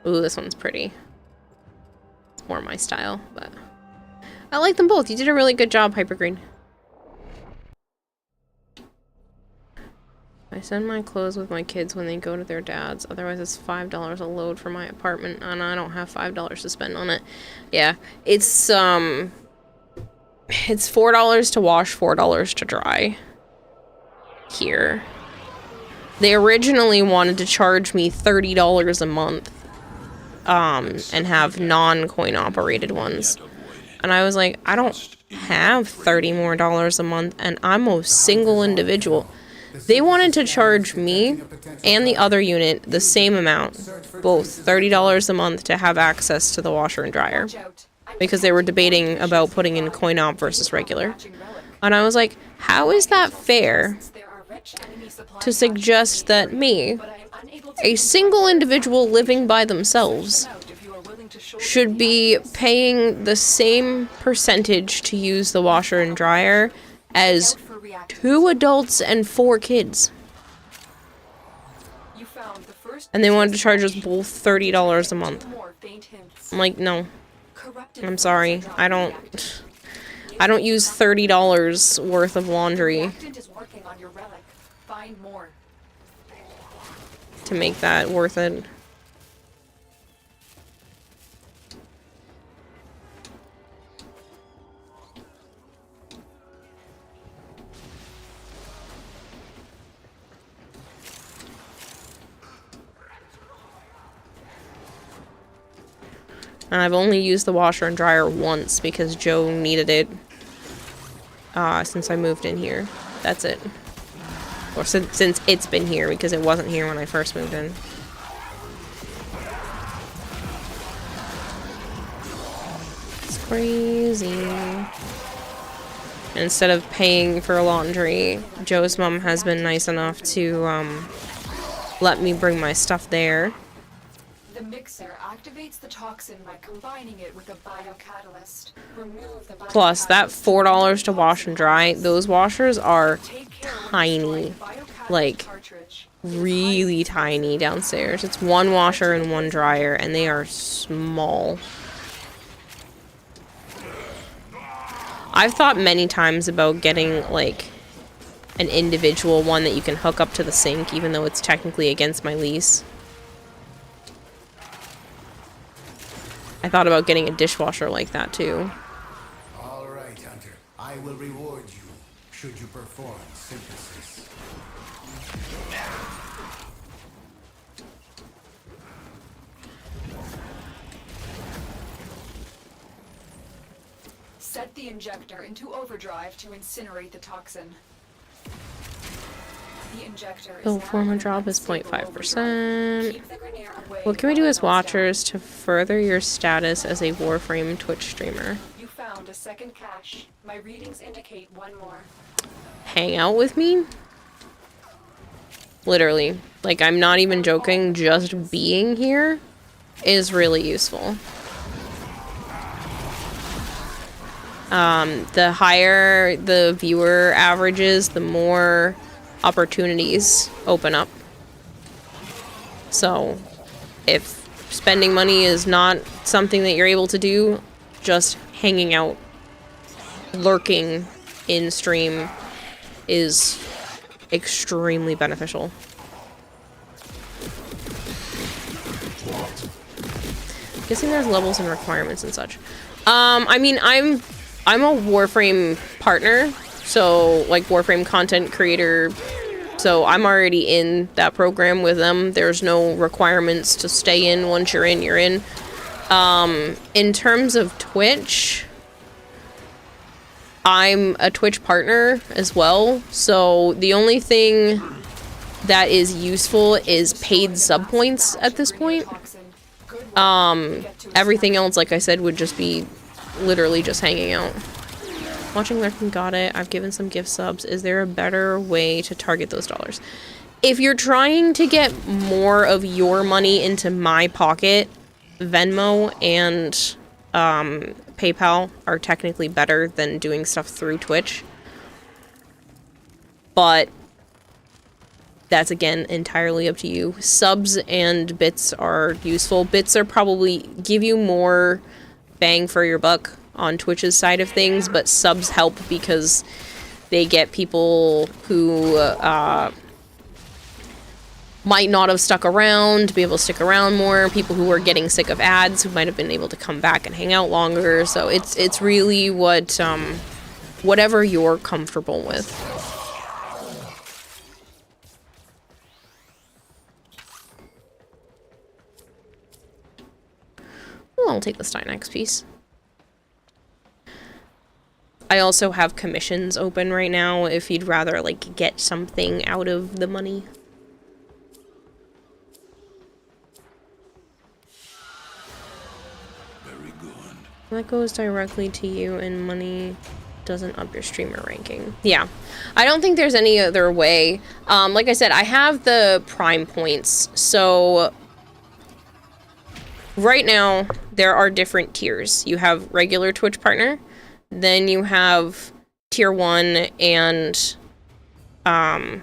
Ooh, this one's pretty. It's more my style, but I like them both. You did a really good job, Hypergreen. I send my clothes with my kids when they go to their dad's. Otherwise, it's $5 a load for my apartment, and I don't have $5 to spend on it. Yeah, it's $4 to wash, $4 to dry. Here. They originally wanted to charge me $30 a month, and have non-coin operated ones. And I was like, I don't have $30 more a month, and I'm a single individual. They wanted to charge me and the other unit the same amount, both $30 a month to have access to the washer and dryer, because they were debating about putting in coin op versus regular. And I was like, how is that fair to suggest that me, a single individual living by themselves, should be paying the same percentage to use the washer and dryer as 2 adults and 4 kids? And they wanted to charge us both $30 a month. I'm like, no. I'm sorry. I don't use $30 worth of laundry to make that worth it. And I've only used the washer and dryer once because Joe needed it since I moved in here. That's it. Or since it's been here, because it wasn't here when I first moved in. It's crazy. Instead of paying for laundry, Joe's mom has been nice enough to let me bring my stuff there. The mixer activates the toxin by combining it with a biocatalyst. Remove the Plus, that $4 to wash and dry, those washers are tiny. Like, really tiny downstairs. It's one washer and one dryer, and they are small. I've thought many times about getting, like, an individual one that you can hook up to the sink, even though it's technically against my lease. I thought about getting a dishwasher like that, too. All right, Hunter. I will reward you should you perform synthesis. Set the injector into overdrive to incinerate the toxin. The injector Build former drop is 0.5%. What can we do as watchers to further your status as a Warframe Twitch streamer? You found a second cache. My readings indicate one more. Hang out with me? Literally. Like, I'm not even joking, just being here is really useful. The higher the viewer averages, the more opportunities open up. So, if spending money is not something that you're able to do, just hanging out, lurking in stream is extremely beneficial. Guessing there's levels and requirements and such. I mean, I'm a Warframe partner, so like Warframe content creator, so I'm already in that program with them. There's no requirements to stay in. Once you're in, you're in. In terms of Twitch, I'm a Twitch partner as well, so the only thing that is useful is paid sub points at this point. Everything else, like I said, would just be literally just hanging out. Watching Lurking got it. I've given some gift subs. Is there a better way to target those dollars? If you're trying to get more of your money into my pocket, Venmo and PayPal are technically better than doing stuff through Twitch. But that's, again, entirely up to you. Subs and bits are useful. Bits are probably give you more bang for your buck on Twitch's side of things, but subs help because they get people who might not have stuck around to be able to stick around more, people who are getting sick of ads who might have been able to come back and hang out longer. So it's really what whatever you're comfortable with. Well, I'll take the Stynex piece. I also have commissions open right now if you'd rather, like, get something out of the money. Very good. That goes directly to you and money doesn't up your streamer ranking. Yeah. I don't think there's any other way. Like I said, I have the Prime points, so right now there are different tiers. You have regular Twitch partner, then you have tier 1 and then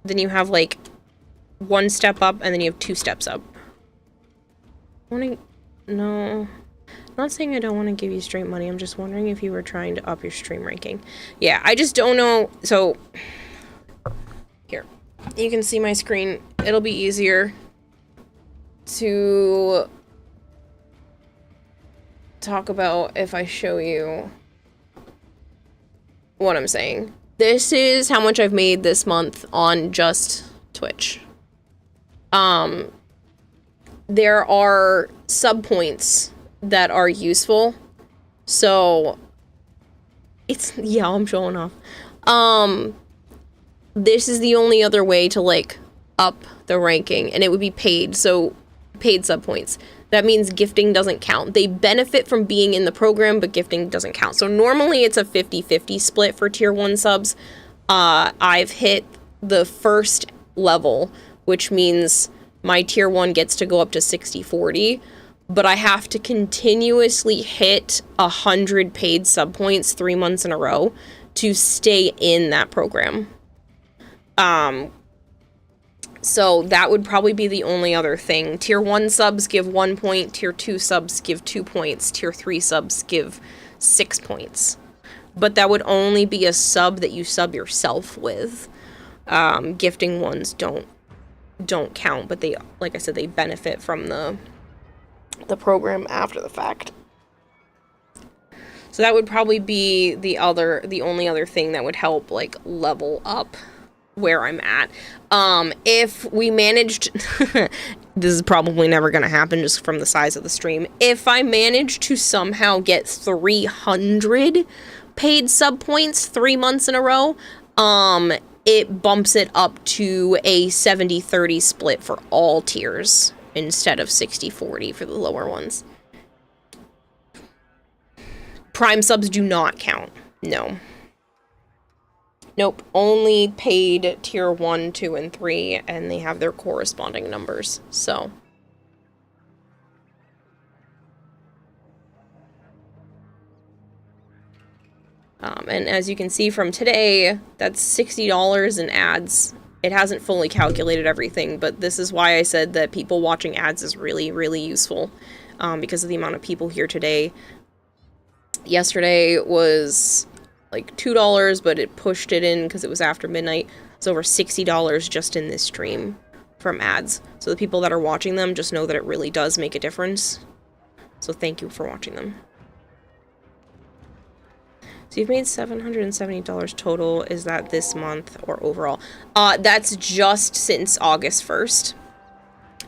you have like 1 step up and then you have 2 steps up. No, I'm not saying I don't want to give you straight money. I'm just wondering if you were trying to up your stream ranking. Yeah, I just don't know. So here, you can see my screen. It'll be easier to talk about if I show you what I'm saying. This is how much I've made this month on just Twitch. there are sub points that are useful. So it's, yeah, I'm showing off. This is the only other way to like up the ranking, and it would be paid. So paid sub points. That means gifting doesn't count. They benefit from being in the program, but gifting doesn't count. So normally it's a 50-50 split for tier 1 subs. I've hit the first level, which means my tier 1 gets to go up to 60-40, but I have to continuously hit 100 paid sub points 3 months in a row to stay in that program. So that would probably be the only other thing. Tier 1 subs give 1 point, tier 2 subs give 2 points, tier 3 subs give 6 points. But that would only be a sub that you sub yourself with. Gifting ones don't count, but they, like I said, they benefit from the program after the fact. So that would probably be the only other thing that would help like level up where I'm at. If we managed, this is probably never going to happen just from the size of the stream. If I manage to somehow get 300 paid sub points 3 months in a row, it bumps it up to a 70-30 split for all tiers instead of 60-40 for the lower ones. Prime subs do not count. No. Nope, only paid tier 1, 2, and 3, and they have their corresponding numbers, so. And as you can see from today, that's $60 in ads. It hasn't fully calculated everything, but this is why I said that people watching ads is really, really useful, because of the amount of people here today. Yesterday was like $2, but it pushed it in because it was after midnight. It's over $60 just in this stream from ads. So the people that are watching them just know that it really does make a difference. So thank you for watching them. So you've made $770 total. Is that this month or overall? That's just since August 1st.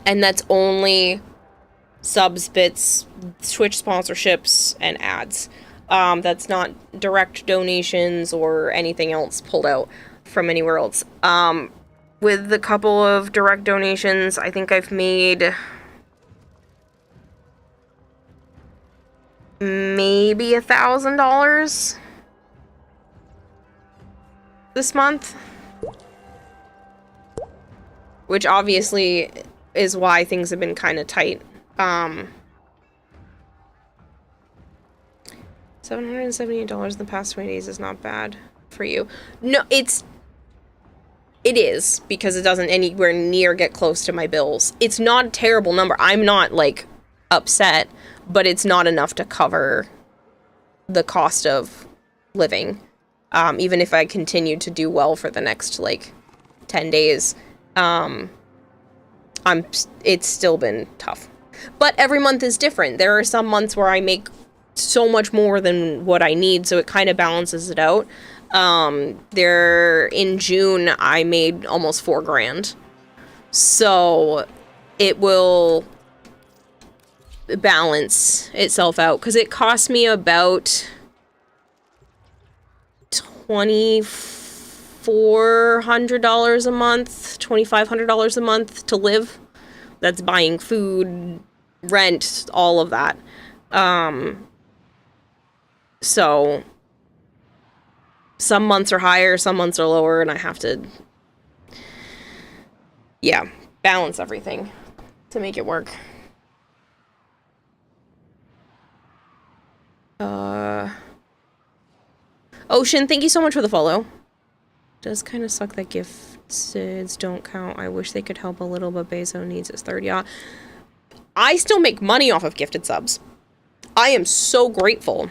And that's only subs, bits, Twitch sponsorships, and ads. That's not direct donations or anything else pulled out from anywhere else. With the couple of direct donations, I think I've made maybe $1,000 this month. Which obviously is why things have been kind of tight. $778 in the past 20 days is not bad for you. No, it is, because it doesn't anywhere near get close to my bills. It's not a terrible number. I'm not, like, upset, but it's not enough to cover the cost of living. Even if I continued to do well for the next, like, 10 days, it's still been tough. But every month is different. There are some months where I make so much more than what I need, so it kind of balances it out. In June, I made almost $4,000. So it will balance itself out, because it cost me about $2,400 a month, $2,500 a month to live. That's buying food, rent, all of that. So some months are higher, some months are lower, and I have to, yeah, balance everything to make it work. Ocean, thank you so much for the follow. Does kind of suck that gifts don't count. I wish they could help a little, but Bezo needs his third yacht. I still make money off of gifted subs. I am so grateful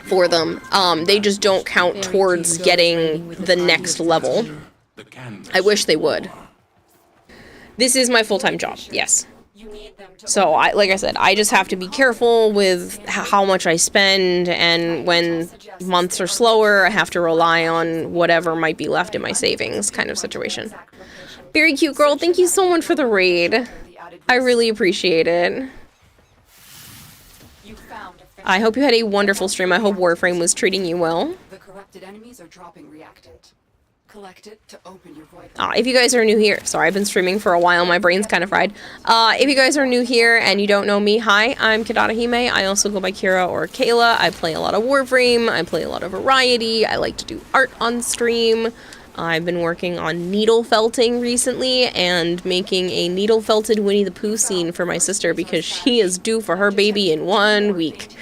for them. They just don't count towards getting the next level. I wish they would. This is my full-time job, yes. So, like I said, I just have to be careful with how much I spend, and when months are slower, I have to rely on whatever might be left in my savings kind of situation. Very cute, girl. Thank you so much for the raid. added I risk. really appreciate it. You found a I hope you had a wonderful stream. I hope Warframe was treating you well. The corrupted enemies are dropping reactant. Collect it to open your void. If you guys are new here, sorry, I've been streaming for a while. My brain's kind of fried. If you guys are new here and you don't know me, hi, I'm Kirarahime. I also go by Kira or Kayla. I play a lot of Warframe. I play a lot of Variety. I like to do art on stream. I've been working on needle felting recently and making a needle felted Winnie the Pooh scene for my sister because she is due for her baby in 1 week.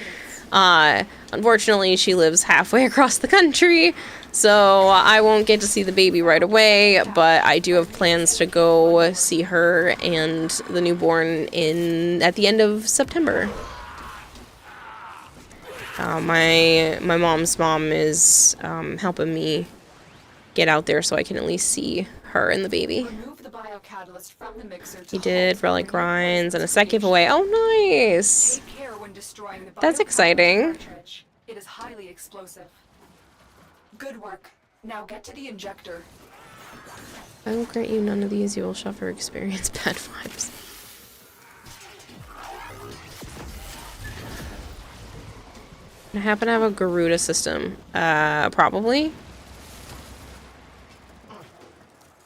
Unfortunately, she lives halfway across the country, so I won't get to see the baby right away, but I do have plans to go see her and the newborn at the end of September. My mom's mom is helping me get out there so I can at least see her and the baby. Remove the biocatalyst from the mixer to He did relic grinds and a set giveaway. Oh, nice! Take care when destroying the That's biocatalyst exciting. cartridge. It is highly explosive. Good work. Now get to the injector. I will grant you none of these. You will suffer experience bad vibes. I happen to have a Garuda system. Probably.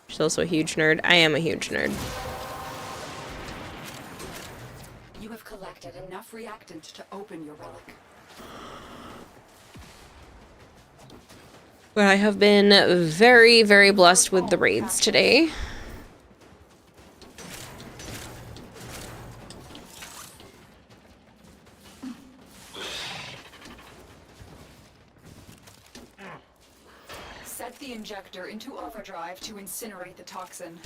She's also a huge nerd. I am a huge nerd. You have collected enough reactant to open your relic. But I have been very, very blessed with the raids today. Set the injector into overdrive to incinerate the toxin.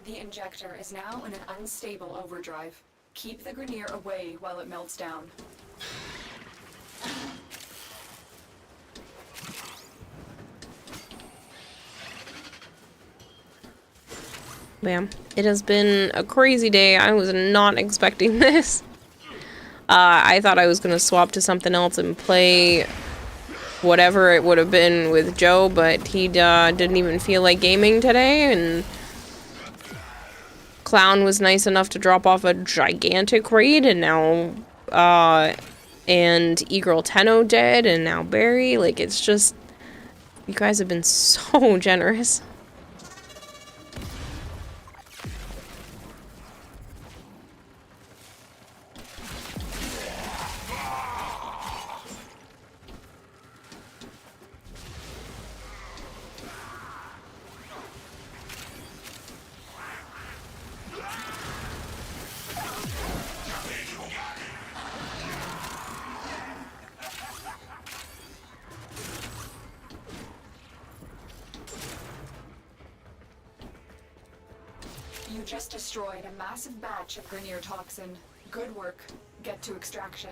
The injector is now in an unstable overdrive. Keep the Grenier away while it melts down. Bam. It has been a crazy day. I was not expecting this. I thought I was going to swap to something else and play whatever it would have been with Joe, but he didn't even feel like gaming today, and Clown was nice enough to drop off a gigantic raid, and now, and E-Girl Tenno dead, and now Barry. Like, it's just, you guys have been so generous. You just destroyed a massive batch of Grenier toxin. Good work. Get to extraction.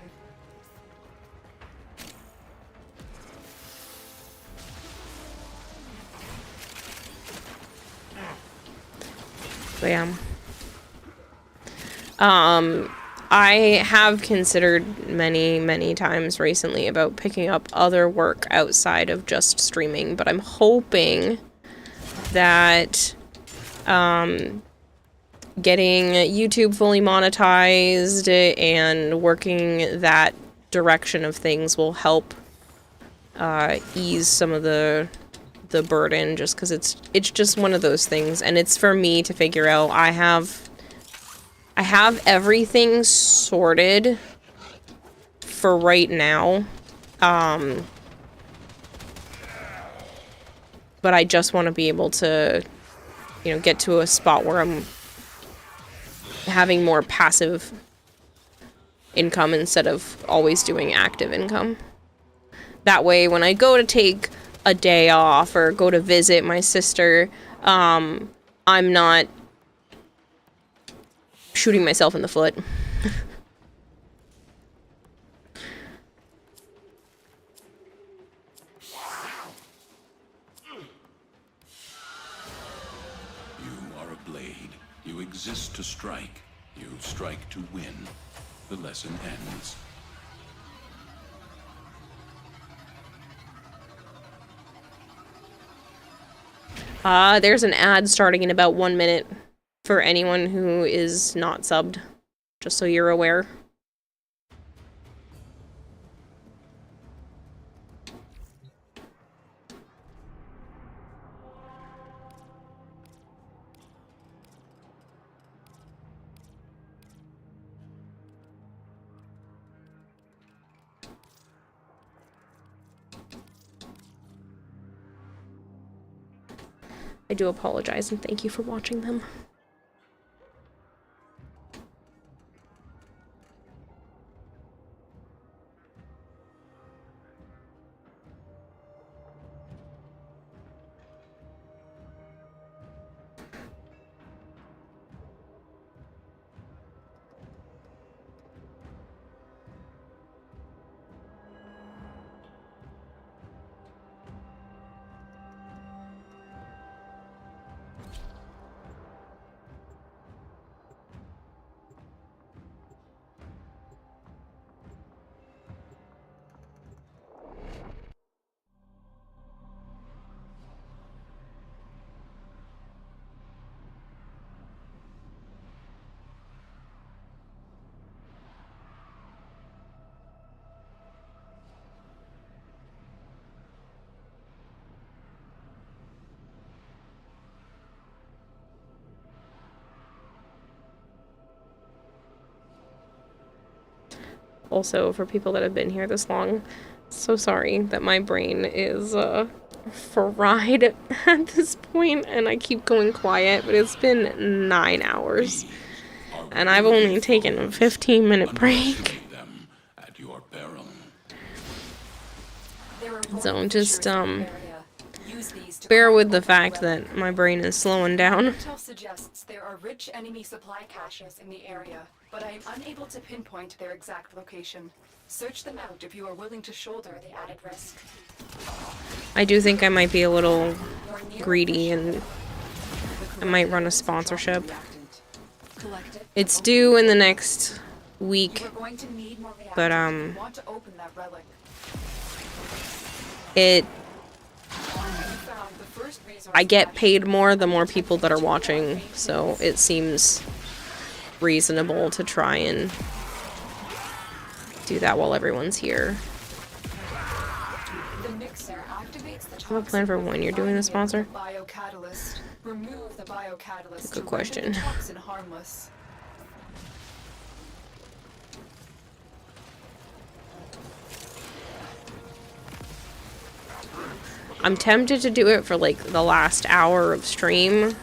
Bam. I have considered many times recently about picking up other work outside of just streaming, but I'm hoping that getting YouTube fully monetized and working that direction of things will help ease some of the burden, just because it's just one of those things, and it's for me to figure out. I have everything sorted for right now, but I just want to be able to, you know, get to a spot where I'm having more passive income instead of always doing active income. That way, when I go to take a day off or go to visit my sister, I'm not shooting myself in the foot. You are a blade. You exist to strike. You strike to win. The lesson ends. There's an ad starting in about 1 minute for anyone who is not subbed, just so you're aware. I do apologize and thank you for watching them. Also, for people that have been here this long, so sorry that my brain is fried at this point and I keep going quiet, but it's been 9 hours and I've only taken a 15-minute break. So just bear with the fact that my brain is slowing down. Intel suggests there are rich enemy supply caches in the area, but I am unable to pinpoint their exact location. Search them out if you are willing to shoulder the added risk. I do think I might be a little greedy and I might run a sponsorship. It's due in the next week, but I get paid more the more people that are watching, so it seems reasonable to try and do that while everyone's here. The mixer activates the Do you have a plan for when you're doing a sponsor? biocatalyst. Remove the biocatalyst. Good question. To render the toxin harmless. I'm tempted to do it for like the last hour of stream,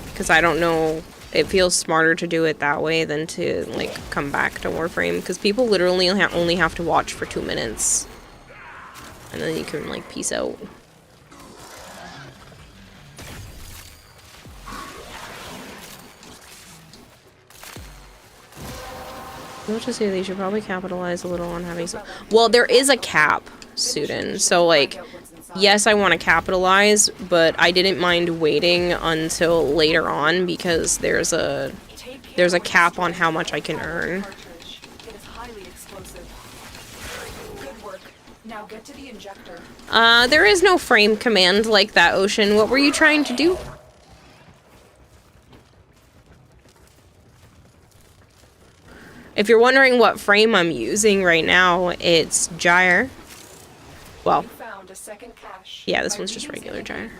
because I don't know, it feels smarter to do it that way than to like come back to Warframe, because people literally only have to watch for 2 minutes and then you can like peace out. I'll just say they should probably capitalize a little on having some. Well, there is a cap, Sudin. So, like, yes, I want to capitalize, but I didn't mind waiting until later on because there's a cap on how much I can earn. It is highly explosive. Good work. Now get to the injector. There is no frame command like that, Ocean. What were you trying to do? If you're wondering what frame I'm using right now, it's Gyre. Well, yeah, this one's just regular Gyre.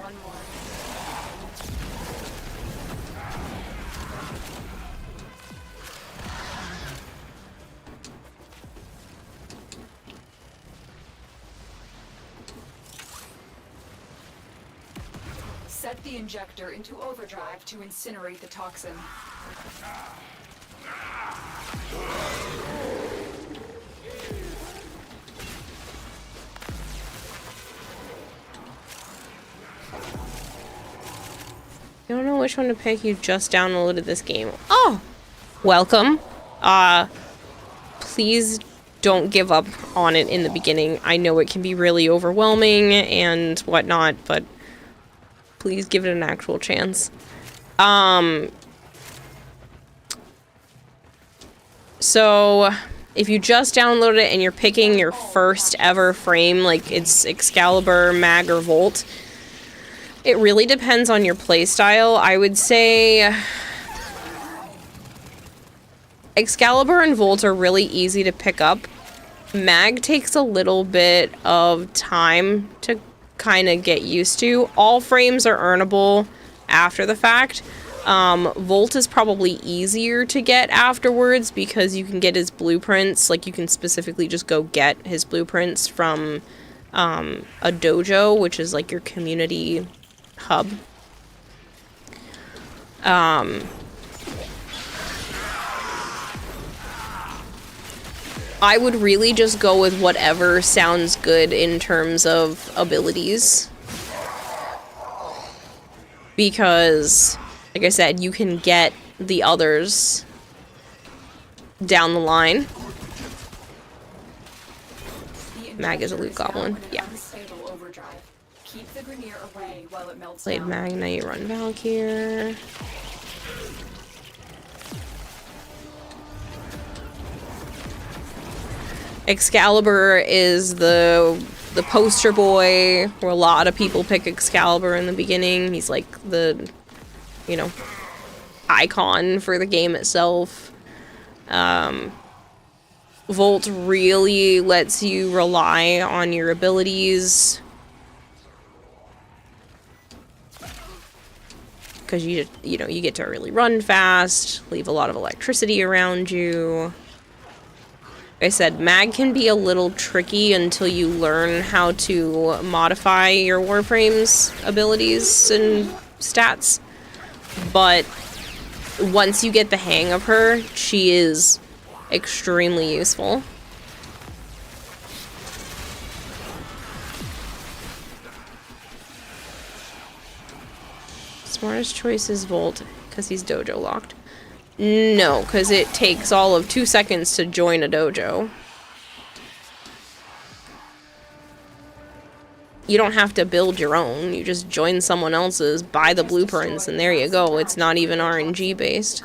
Set the injector into overdrive to incinerate the toxin. I don't know which one to pick. You just downloaded this game. Oh! Welcome. Please don't give up on it in the beginning. I know it can be really overwhelming and whatnot, but please give it an actual chance. So, if you just downloaded it and you're picking your first ever frame, like it's Excalibur, Mag, or Volt, It really depends on your playstyle. I would say Excalibur and Volt are really easy to pick up. Mag takes a little bit of time to kind of get used to. All frames are earnable after the fact. Volt is probably easier to get afterwards because you can get his blueprints. Like, you can specifically just go get his blueprints from a dojo, which is like your community hub. I would really just go with whatever sounds good in terms of abilities. Because, like I said, you can get the others down the line. Mag is a loot goblin. Yeah. Played Mag, now you run Valkyr. Excalibur is the poster boy, where a lot of people pick Excalibur in the beginning. He's like the, you know, icon for the game itself. Volt really lets you rely on your abilities. Because you know, you get to really run fast, leave a lot of electricity around you. Like I said, Mag can be a little tricky until you learn how to modify your Warframe's abilities and stats. But once you get the hang of her, she is extremely useful. Smartest choice is Volt, because he's dojo locked. No, because it takes all of 2 seconds to join a dojo. You don't have to build your own. You just join someone else's, buy the blueprints, and there you go. It's not even RNG based.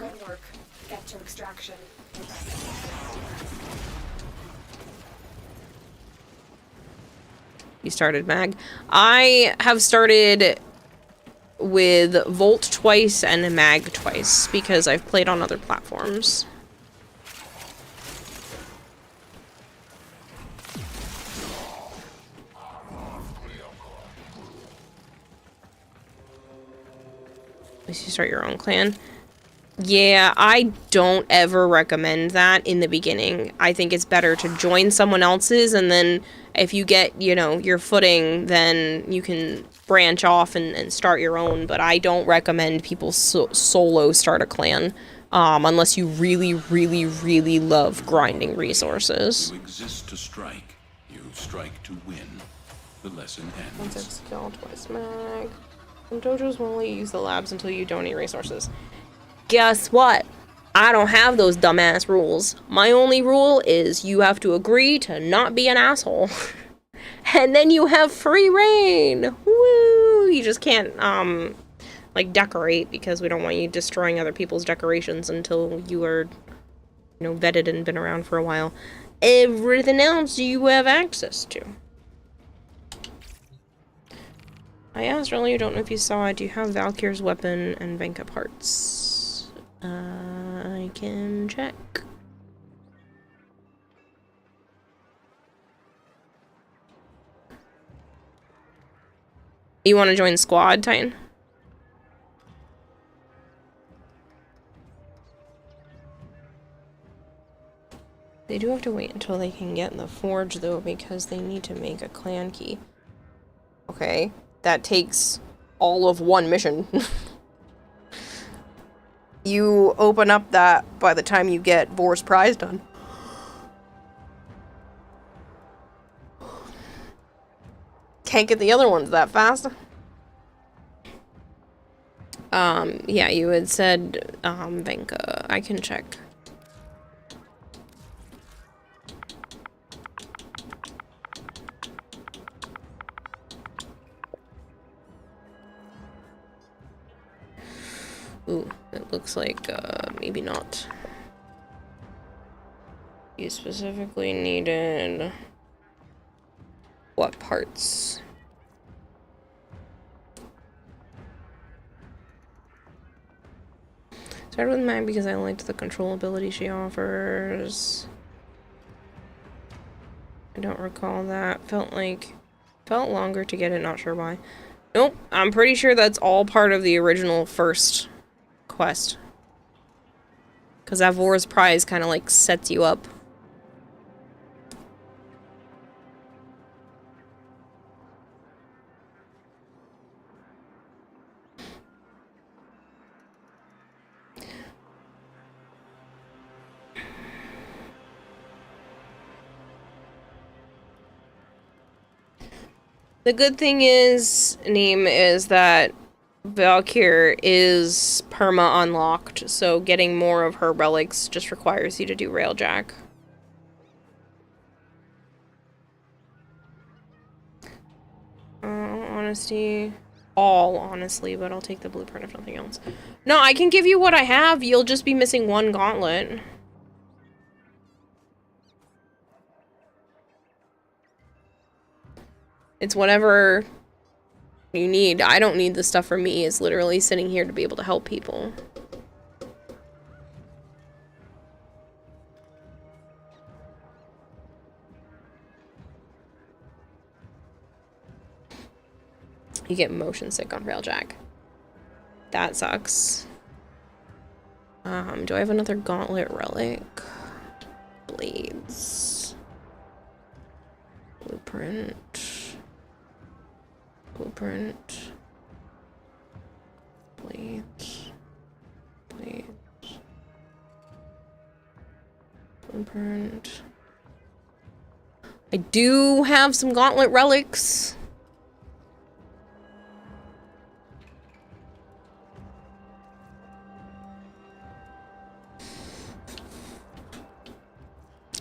You started Mag. I have started with Volt twice and Mag twice because I've played on other platforms. At least you start your own clan. Yeah, I don't ever recommend that in the beginning. I think it's better to join someone else's, and then if you get, you know, your footing, then you can branch off and start your own. But I don't recommend people solo start a clan, unless you really, really, really love grinding resources. You exist to strike. You strike to win. The lesson ends. Once skill, twice Mag. And dojos will only use the labs until you donate resources. Guess what? I don't have those dumbass rules. My only rule is you have to agree to not be an asshole. And then you have free reign. Woo! You just can't, like, decorate, because we don't want you destroying other people's decorations until you are, you know, vetted and been around for a while. Everything else you have access to. I asked earlier, don't know if you saw it, do you have Valkyr's weapon and Venka parts? I can check. You want to join squad, Titan? They do have to wait until they can get in the forge, though, because they need to make a clan key. Okay, that takes all of one mission. You open up that by the time you get Vor's prize done. Can't get the other ones that fast. Yeah, you had said, Venka. I can check. Ooh, it looks like, maybe not. You specifically needed... what parts? Started with Mag because I liked the control ability she offers. I don't recall that. Felt longer to get it, not sure why. Nope, I'm pretty sure that's all part of the original first quest. Because Avor's Prize kind of like sets you up. The good thing is, Neem, is that Valkyr is perma unlocked, so getting more of her relics just requires you to do Railjack. Honesty. All, honestly, but I'll take the blueprint if nothing else. No, I can give you what I have, you'll just be missing one gauntlet. It's whatever you need. I don't need the stuff for me. It's literally sitting here to be able to help people. You get motion sick on Railjack. That sucks. Do I have another gauntlet relic? Blades. Blueprint. Blueprint. Blades. Blades. Blueprint. I do have some gauntlet relics.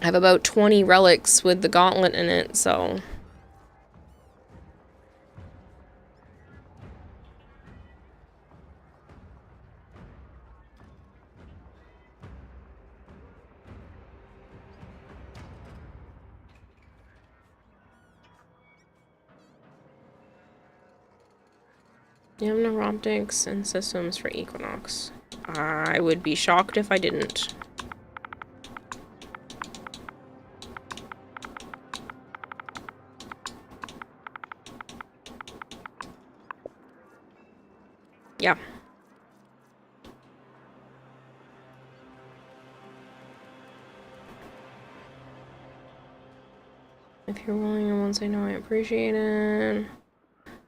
I have about 20 relics with the gauntlet in it, so... You have neuroptics and systems for Equinox. I would be shocked if I didn't. Yeah. If you're willing and won't say no, I appreciate it.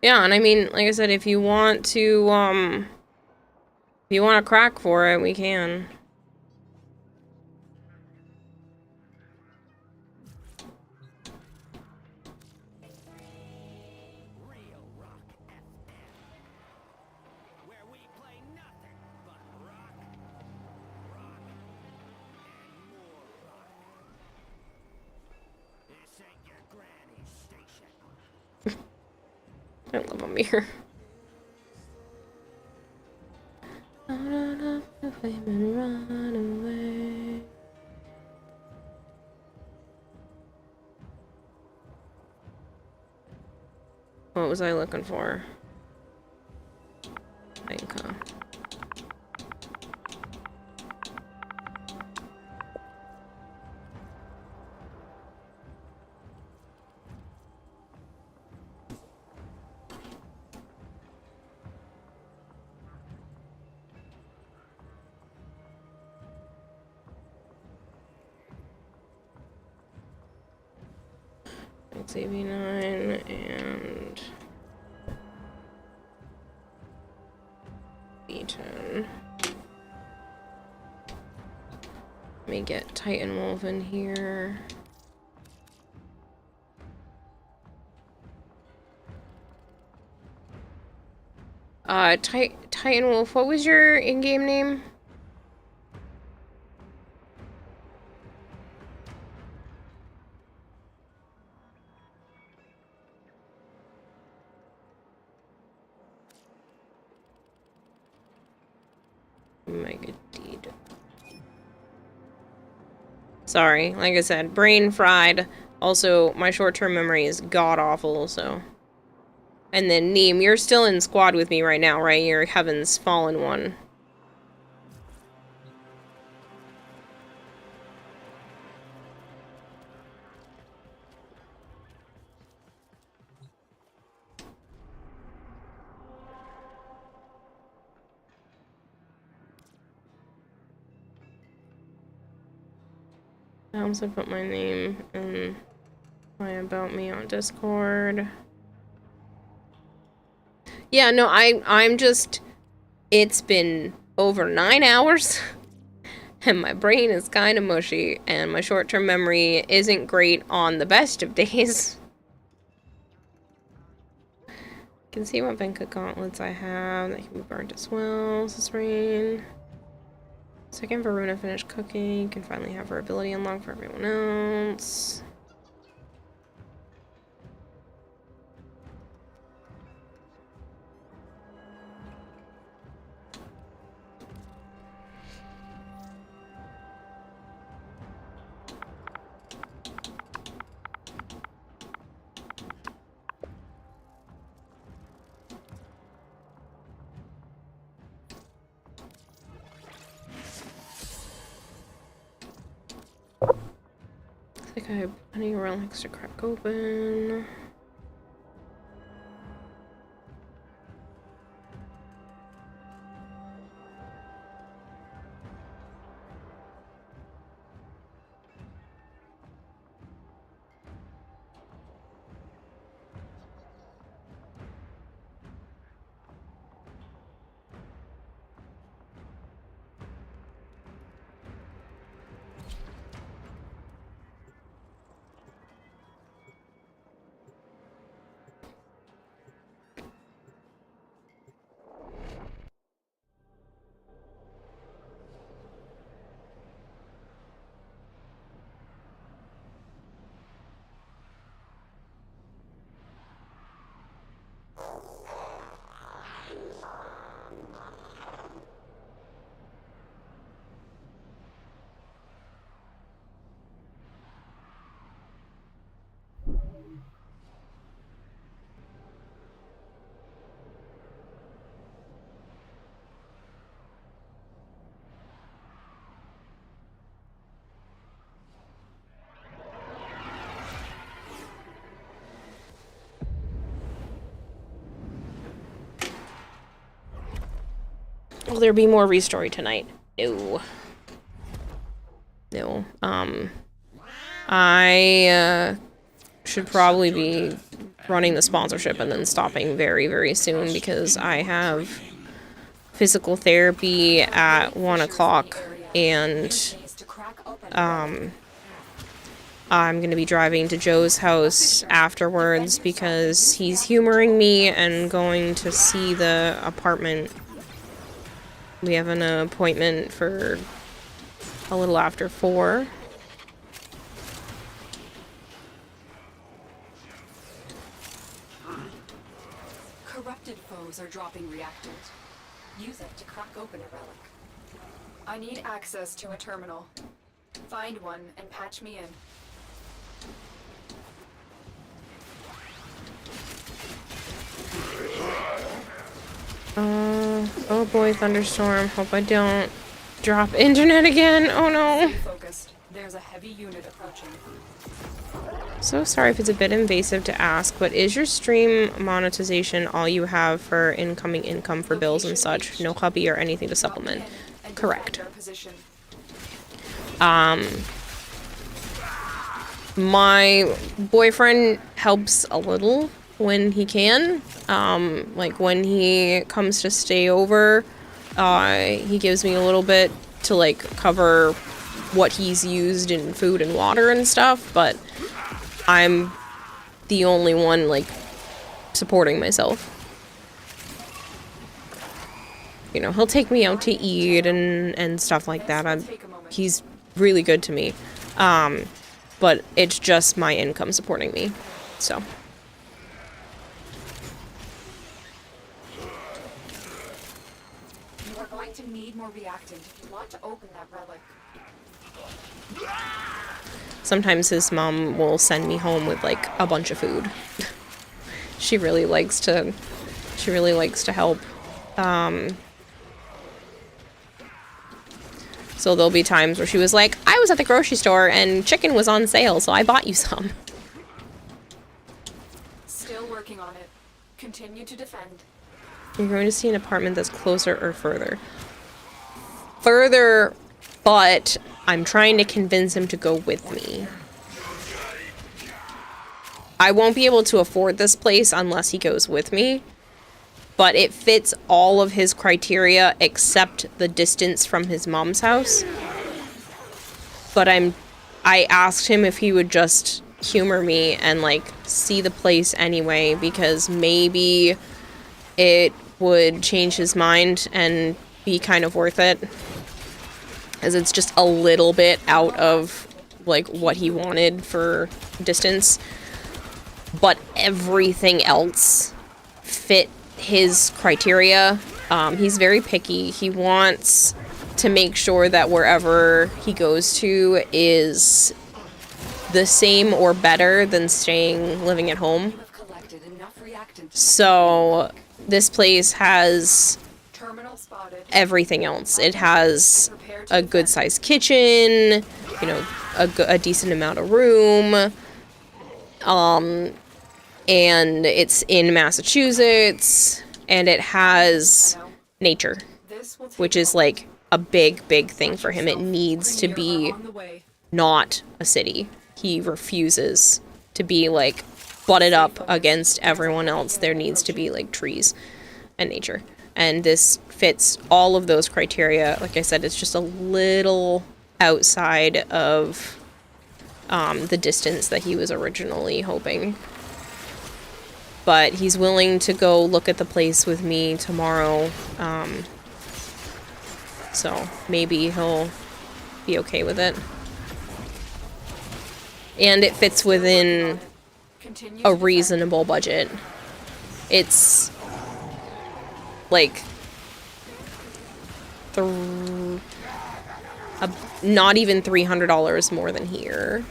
Yeah, and I mean, like I said, if you want to, if you want to crack for it, we can. I love them here. What was I looking for? Anchor. XAV9 and B10. Let me get Titan Wolf in here. Titan Wolf, what was your in-game name? Mega Deed. Sorry, like I said, brain fried. Also, my short-term memory is god-awful, so... And then, Neem, you're still in squad with me right now, right? You're Heaven's Fallen one. I also put my name and my about me on Discord. Yeah, no, I'm just, it's been over 9 hours and my brain is kind of mushy and my short-term memory isn't great on the best of days. You can see what Benka gauntlets I have that can be burnt as well. This is rain. Second Varuna finished cooking. You can finally have her ability unlocked for everyone else. I think I have plenty of relics to crack open. Will there be more restory tonight? No. No. I should probably be running the sponsorship and then stopping very, very soon because I have physical therapy at 1 o'clock and I'm gonna be driving to Joe's house afterwards because he's humoring me and going to see the apartment. We have an appointment for a little after 4. Corrupted foes are dropping reactant. Use it to crack open a relic. I need access to a terminal. Find one and patch me in. Oh boy, thunderstorm. Hope I don't drop internet again. Oh no. Stay focused. There's a heavy unit approaching. So sorry if it's a bit invasive to ask, but is your stream monetization all you have for incoming income for bills and such? No hubby or anything to supplement? Correct. My boyfriend helps a little when he can. Like when he comes to stay over, he gives me a little bit to like cover what he's used in food and water and stuff, but I'm the only one like supporting myself. You know, he'll take me out to eat and stuff like that. He's really good to me. But it's just my income supporting me. So. You are going to need more reactant if you want to open that relic. Sometimes his mom will send me home with like a bunch of food. She really likes to help. So there'll be times where she was like, I was at the grocery store and chicken was on sale, so I bought you some. Still working on it. Continue to defend. You're going to see an apartment that's closer or further. Further But I'm trying to convince him to go with me. I won't be able to afford this place unless he goes with me. But it fits all of his criteria except the distance from his mom's house. But I asked him if he would just humor me and like see the place anyway, because maybe it would change his mind and be kind of worth it, as it's just a little bit out of like what he wanted for distance, but everything else fit his criteria. He's very picky. He wants to make sure that wherever he goes to is the same or better than living at home. So this place has everything else. It has a good sized kitchen, you know, a decent amount of room, and it's in Massachusetts, and it has nature, which is like a big thing for him. It needs to be not a city. He refuses to be like butted up against everyone else. There needs to be like trees and nature, and this fits all of those criteria. Like I said, it's just a little outside of the distance that he was originally hoping. But he's willing to go look at the place with me tomorrow. So maybe he'll be okay with it. And it fits within a reasonable budget. It's like not even $300 more than here.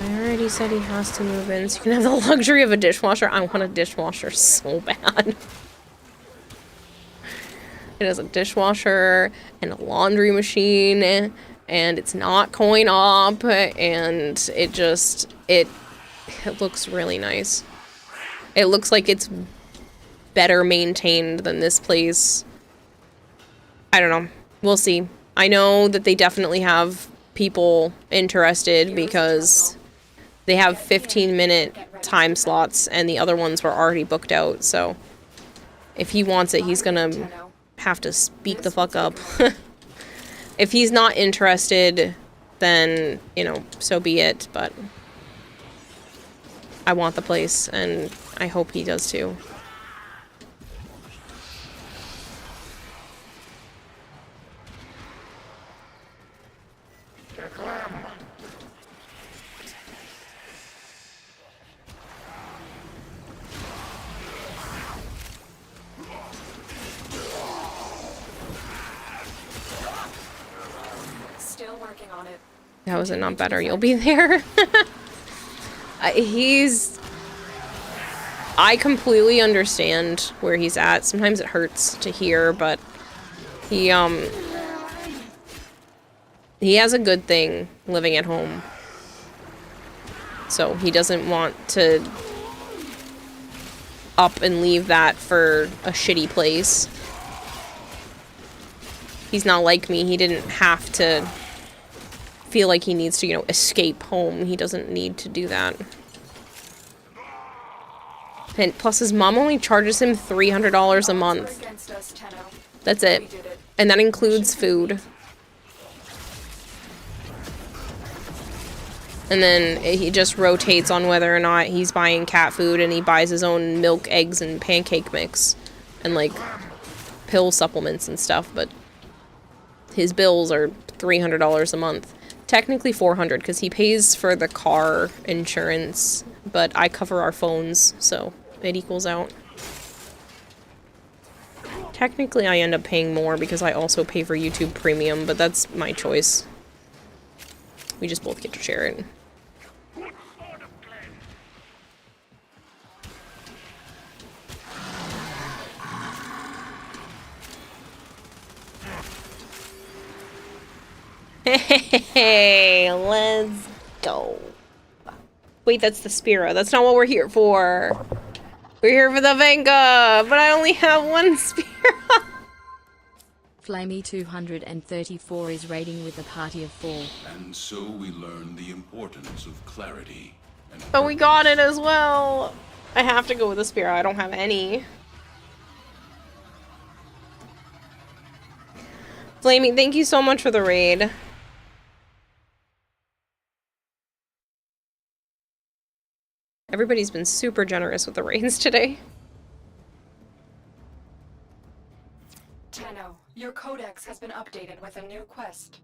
I already said he has to move in, so you can have the luxury of a dishwasher. I want a dishwasher so bad. It has a dishwasher and a laundry machine, and it's not coin op, and it looks really nice. It looks like it's better maintained than this place. I don't know. We'll see. I know that they definitely have people interested because they have 15-minute time slots and the other ones were already booked out. So if he wants it, he's gonna have to speak the fuck up. If he's not interested, then, you know, so be it. But I want the place, and I hope he does too. Still working on it. How is it not better? You'll be there. I completely understand where he's at. Sometimes it hurts to hear, but he has a good thing living at home. So he doesn't want to up and leave that for a shitty place. He's not like me. He didn't have to feel like he needs to, you know, escape home. He doesn't need to do that. And plus his mom only charges him $300 a month. That's it. And that includes food. And then he just rotates on whether or not he's buying cat food, and he buys his own milk, eggs, and pancake mix. And like pill supplements and stuff, but his bills are $300 a month. Technically $400 because he pays for the car insurance, but I cover our phones, so it equals out. Technically I end up paying more because I also pay for YouTube Premium, but that's my choice. We just both get to share it. Hey, let's go. Wait, that's the Spira. That's not what we're here for. We're here for the Venga, but I only have one Spira. Flamey 234 is raiding with a party of 4. And so we learn the importance of clarity. And But we got it as well. I have to go with the Spira. I don't have any. Flamey, thank you so much for the raid. Everybody's been super generous with the raids today. Tenno, your codex has been updated with a new quest.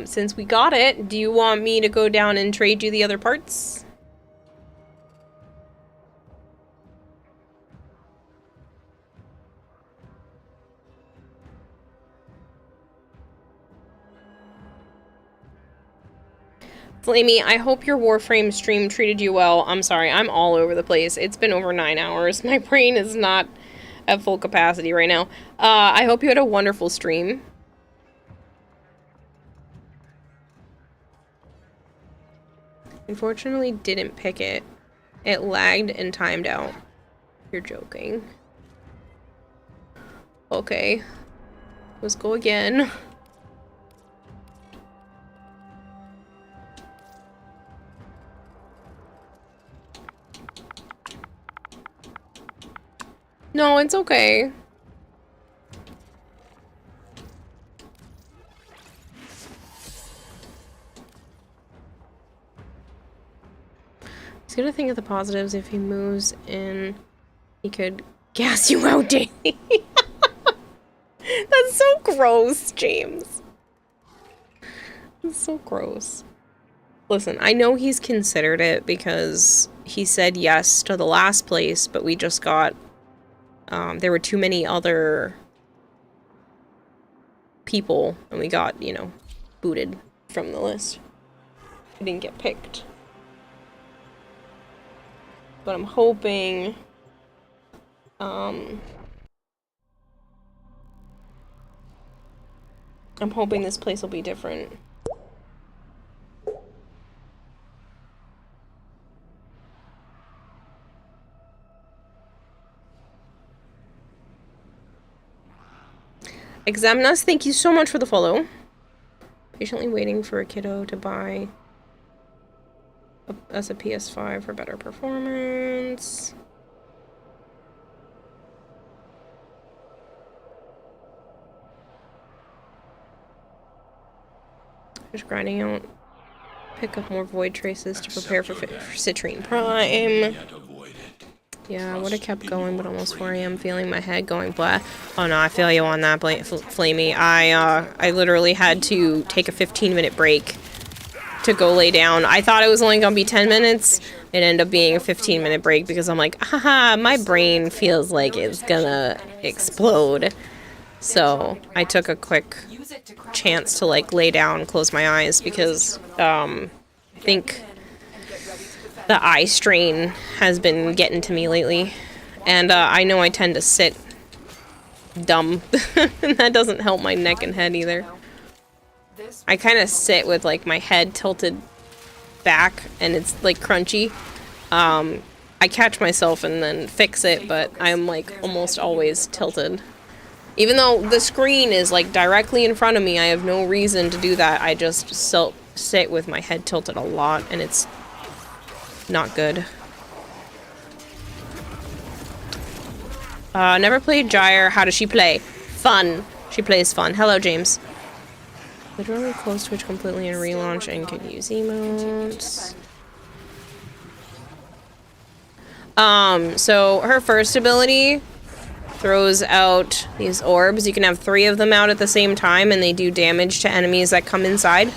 Since we got it, do you want me to go down and trade you the other parts? Flamey, I hope your Warframe stream treated you well. I'm sorry, I'm all over the place. It's been over 9 hours. My brain is not at full capacity right now. I hope you had a wonderful stream. Unfortunately, didn't pick it. It lagged and timed out. You're joking. Okay. Let's go again. No, it's okay. He's gonna think of the positives. If he moves in, he could gas you out daily. That's so gross, James. That's so gross. Listen, I know he's considered it because he said yes to the last place, but we just got, there were too many other people, and we got, you know, booted from the list. We didn't get picked. But I'm hoping, I'm hoping this place will be different. Examnas, thank you so much for the follow. Patiently waiting for a kiddo to buy us a PS5 for better performance. Just grinding out. Pick up more void traces to prepare for Citrine Prime. Yeah, I would have kept going, but almost 4 AM feeling my head going blah. Oh no, I feel you on that, Flamey. I literally had to take a 15-minute break to go lay down. I thought it was only gonna be 10 minutes. It ended up being a 15-minute break because I'm like, haha, my brain feels like it's gonna explode. So I took a quick chance to like lay down, close my eyes because I think the eye strain has been getting to me lately. And I know I tend to sit dumb. And that doesn't help my neck and head either. I kind of sit with like my head tilted back and it's like crunchy. I catch myself and then fix it, but I'm like almost always tilted. Even though the screen is like directly in front of me, I have no reason to do that. I just sit with my head tilted a lot and it's not good. Never played Gyre. How does she play? Fun. She plays fun. Hello, James. Literally closed Twitch completely and relaunch and can use emotes. So her first ability throws out these orbs. You can have 3 of them out at the same time and they do damage to enemies that come inside.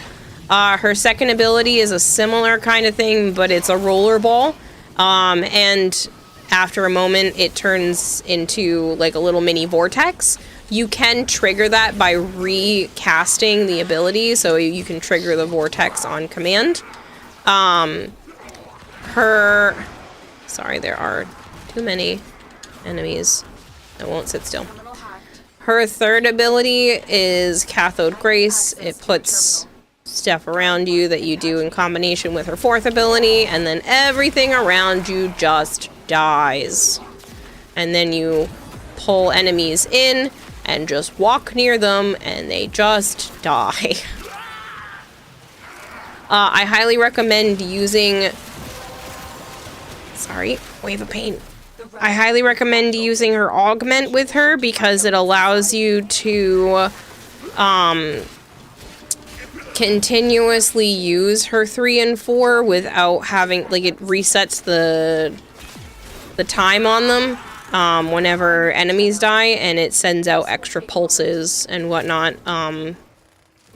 Her second ability is a similar kind of thing, but it's a roller ball. And after a moment, it turns into like a little mini vortex. You can trigger that by recasting the ability, so you can trigger the vortex on command. Sorry, there are too many enemies. I won't sit still. Her third ability is Cathode Grace. It puts stuff around you that you do in combination with her fourth ability, and then everything around you just dies. And then you pull enemies in and just walk near them, and they just die. I highly recommend using... Sorry, Wave of Pain. I highly recommend using her augment with her because it allows you to continuously use her 3 and 4 without having, like, it resets the time on them whenever enemies die, and it sends out extra pulses and whatnot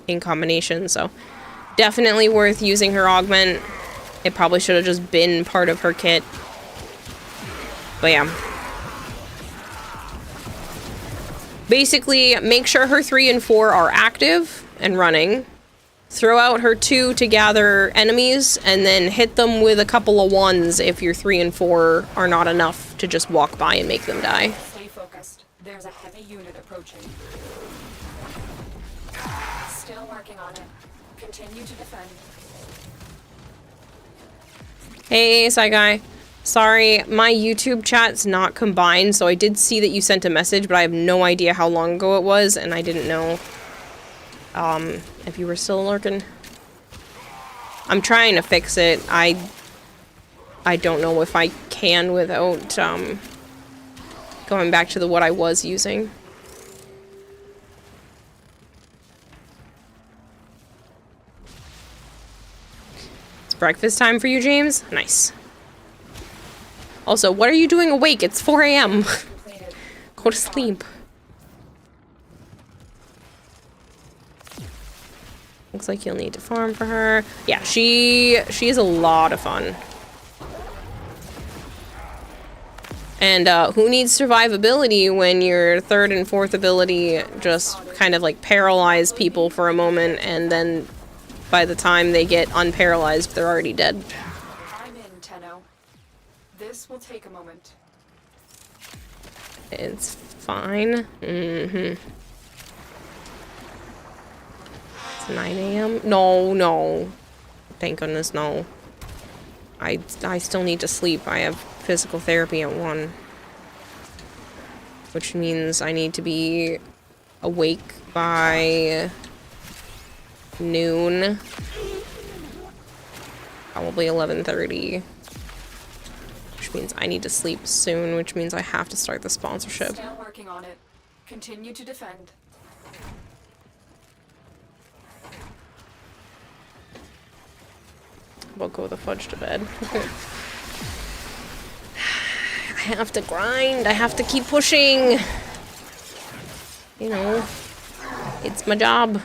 in combination. So definitely worth using her augment. It probably should have just been part of her kit. But yeah. Basically, make sure her 3 and 4 are active and running. Throw out her 2 to gather enemies, and then hit them with a couple of 1s if your 3 and 4 are not enough to just walk by and make them die. Stay focused. There's a heavy unit approaching. Still working on it. Continue to defend. Hey, Sci Guy. Sorry, my YouTube chat's not combined, so I did see that you sent a message, but I have no idea how long ago it was, and I didn't know if you were still lurking. I'm trying to fix it. I don't know if I can without going back to what I was using. It's breakfast time for you, James? Nice. Also, what are you doing awake? It's 4 a.m. Go to sleep. Looks like you'll need to farm for her. Yeah, she is a lot of fun. And who needs survivability when your 3rd and 4th ability just kind of like paralyze people for a moment, and then by the time they get unparalyzed, they're already dead. I'm in, Tenno. This will take a moment. It's fine. It's 9 a.m. No. Thank goodness, no. I still need to sleep. I have physical therapy at 1. Which means I need to be awake by noon. Probably 11:30. Which means I need to sleep soon, which means I have to start the sponsorship. Still working on it. Continue to defend. We'll go with the fudge to bed. I have to grind. I have to keep pushing. You know, it's my job.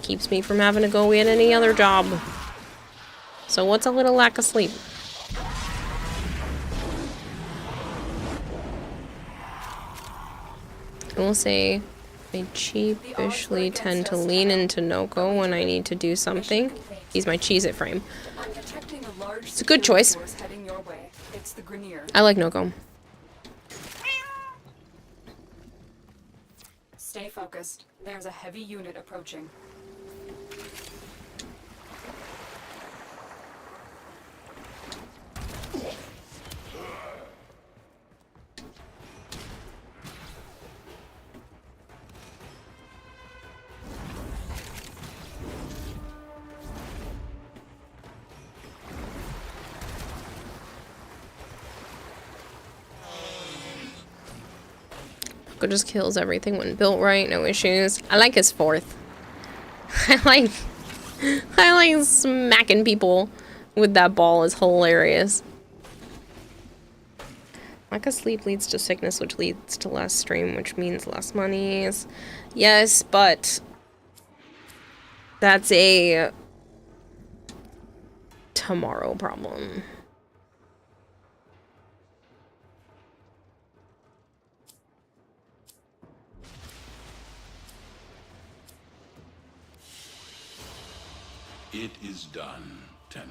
Keeps me from having to go in any other job. So what's a little lack of sleep? I will say I cheapishly tend to lean into Noko when I need to do something. He's my Cheez-It frame. It's a good choice. I like Noko. Stay focused. There's a heavy unit approaching. Just kills everything when built right, no issues. I like his 4th. I like smacking people with that ball is hilarious. Lack of sleep leads to sickness, which leads to less stream, which means less monies. Yes, but That's a tomorrow problem. It is done, Tenno.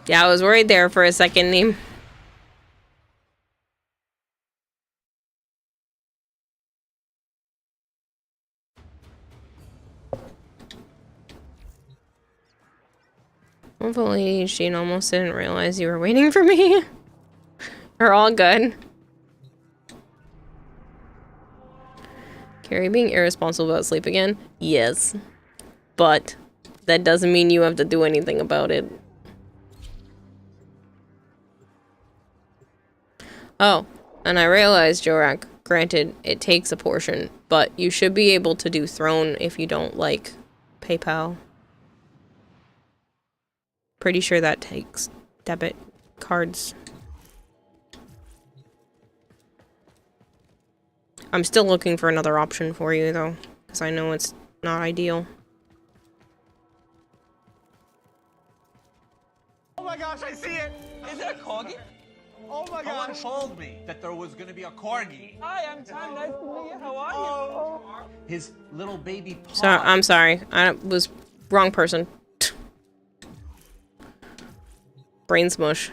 Yeah, I was worried there for a second, Neem. Hopefully, Sheen almost didn't realize you were waiting for me. We're all good. Carrie being irresponsible about sleep again? Yes. But that doesn't mean you have to do anything about it. Oh, and I realized, Jorak, granted, it takes a portion, but you should be able to do Throne if you don't like PayPal. Pretty sure that takes debit cards. I'm still looking for another option for you, though, because I know it's not ideal. Oh my gosh, I see it! Is it a corgi? Oh my gosh! Someone told me that there was gonna be a corgi. Hi, I'm Tom. Nice to meet you. How are you? Oh. His little baby paw. So, I'm sorry. I was wrong person. Brain smush.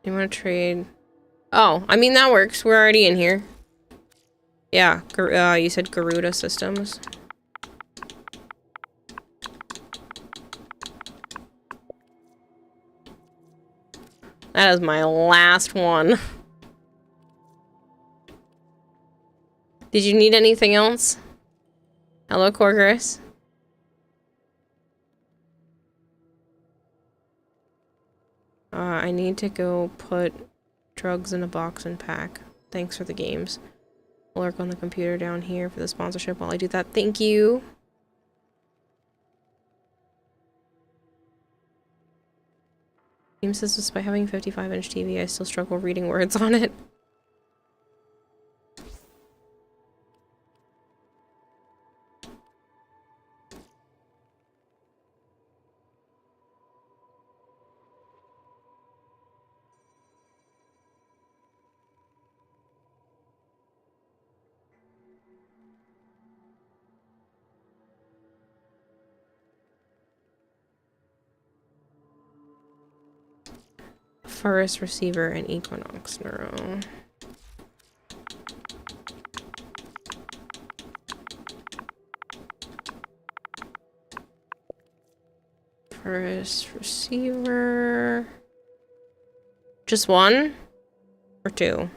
You want to trade? Oh, I mean, that works. We're already in here. Yeah, you said Garuda Systems. That is my last one. Did you need anything else? Hello, Corgris. I need to go put drugs in a box and pack. Thanks for the games. I'll work on the computer down here for the sponsorship while I do that. Thank you. Game says despite having a 55-inch TV, I still struggle reading words on it. Forest Receiver and Equinox Neuro. Forest Receiver. Just one? Or two?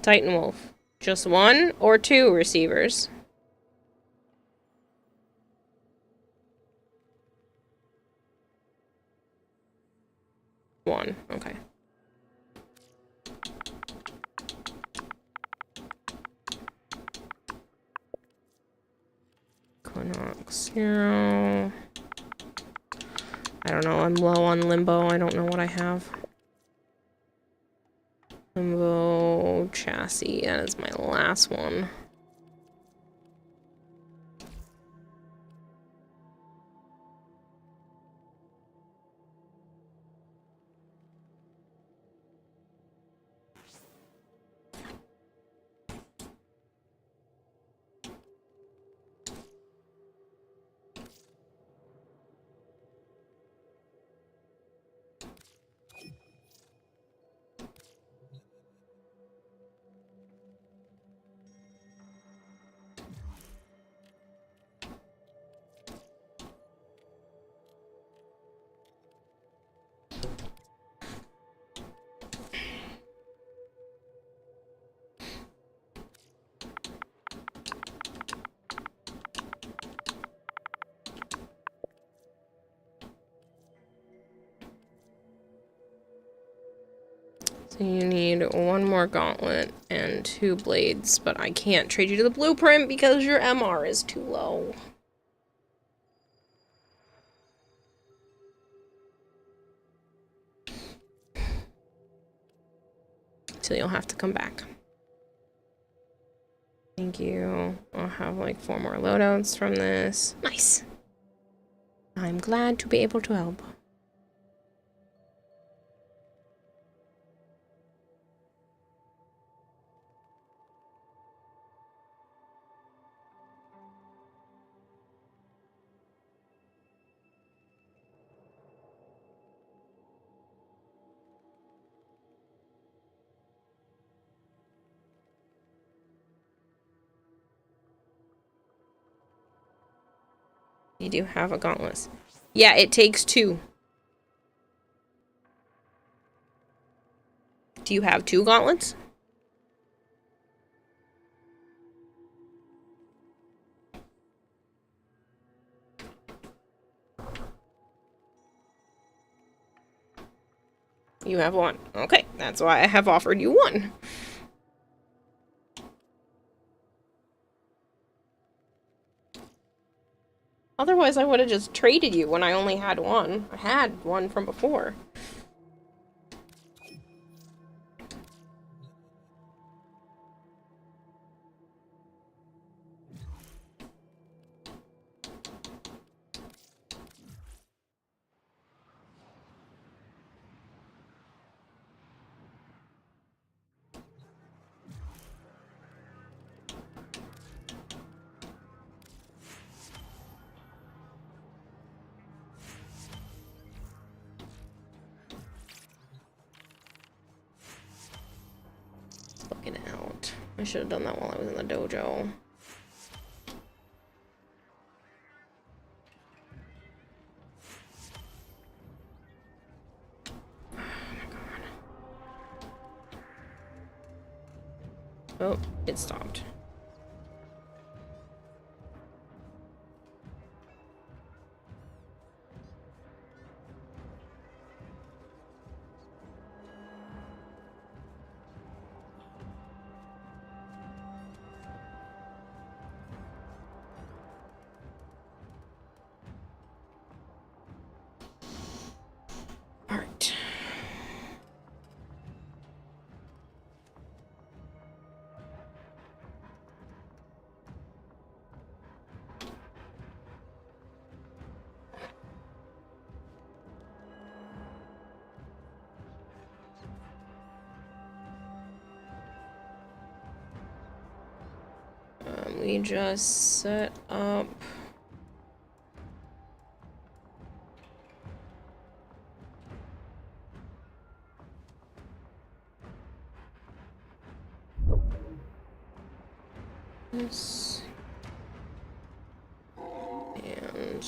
Titan Wolf. Just one or two receivers? One. Okay. Equinox 0. I don't know. I'm low on Limbo. I don't know what I have. Limbo chassis. That is my last one. So you need one more gauntlet and 2 blades, but I can't trade you to the blueprint because your MR is too low. So you'll have to come back. Thank you. I'll have like 4 more loadouts from this. Nice. I'm glad to be able to help. You do have a gauntlet. Yeah, it takes 2. Do you have 2 gauntlets? You have 1. Okay, that's why I have offered you 1. Otherwise, I would have just traded you when I only had 1. I had 1 from before. Looking out. I should have done that while I was in the dojo. Oh, it stopped. Alright. We just set up this and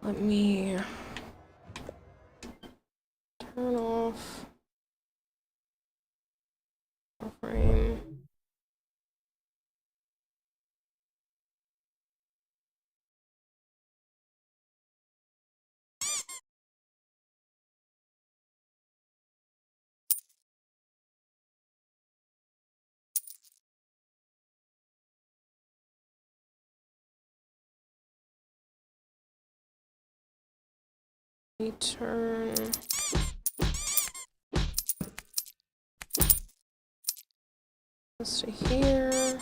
let me turn off frame. Turn. This to here.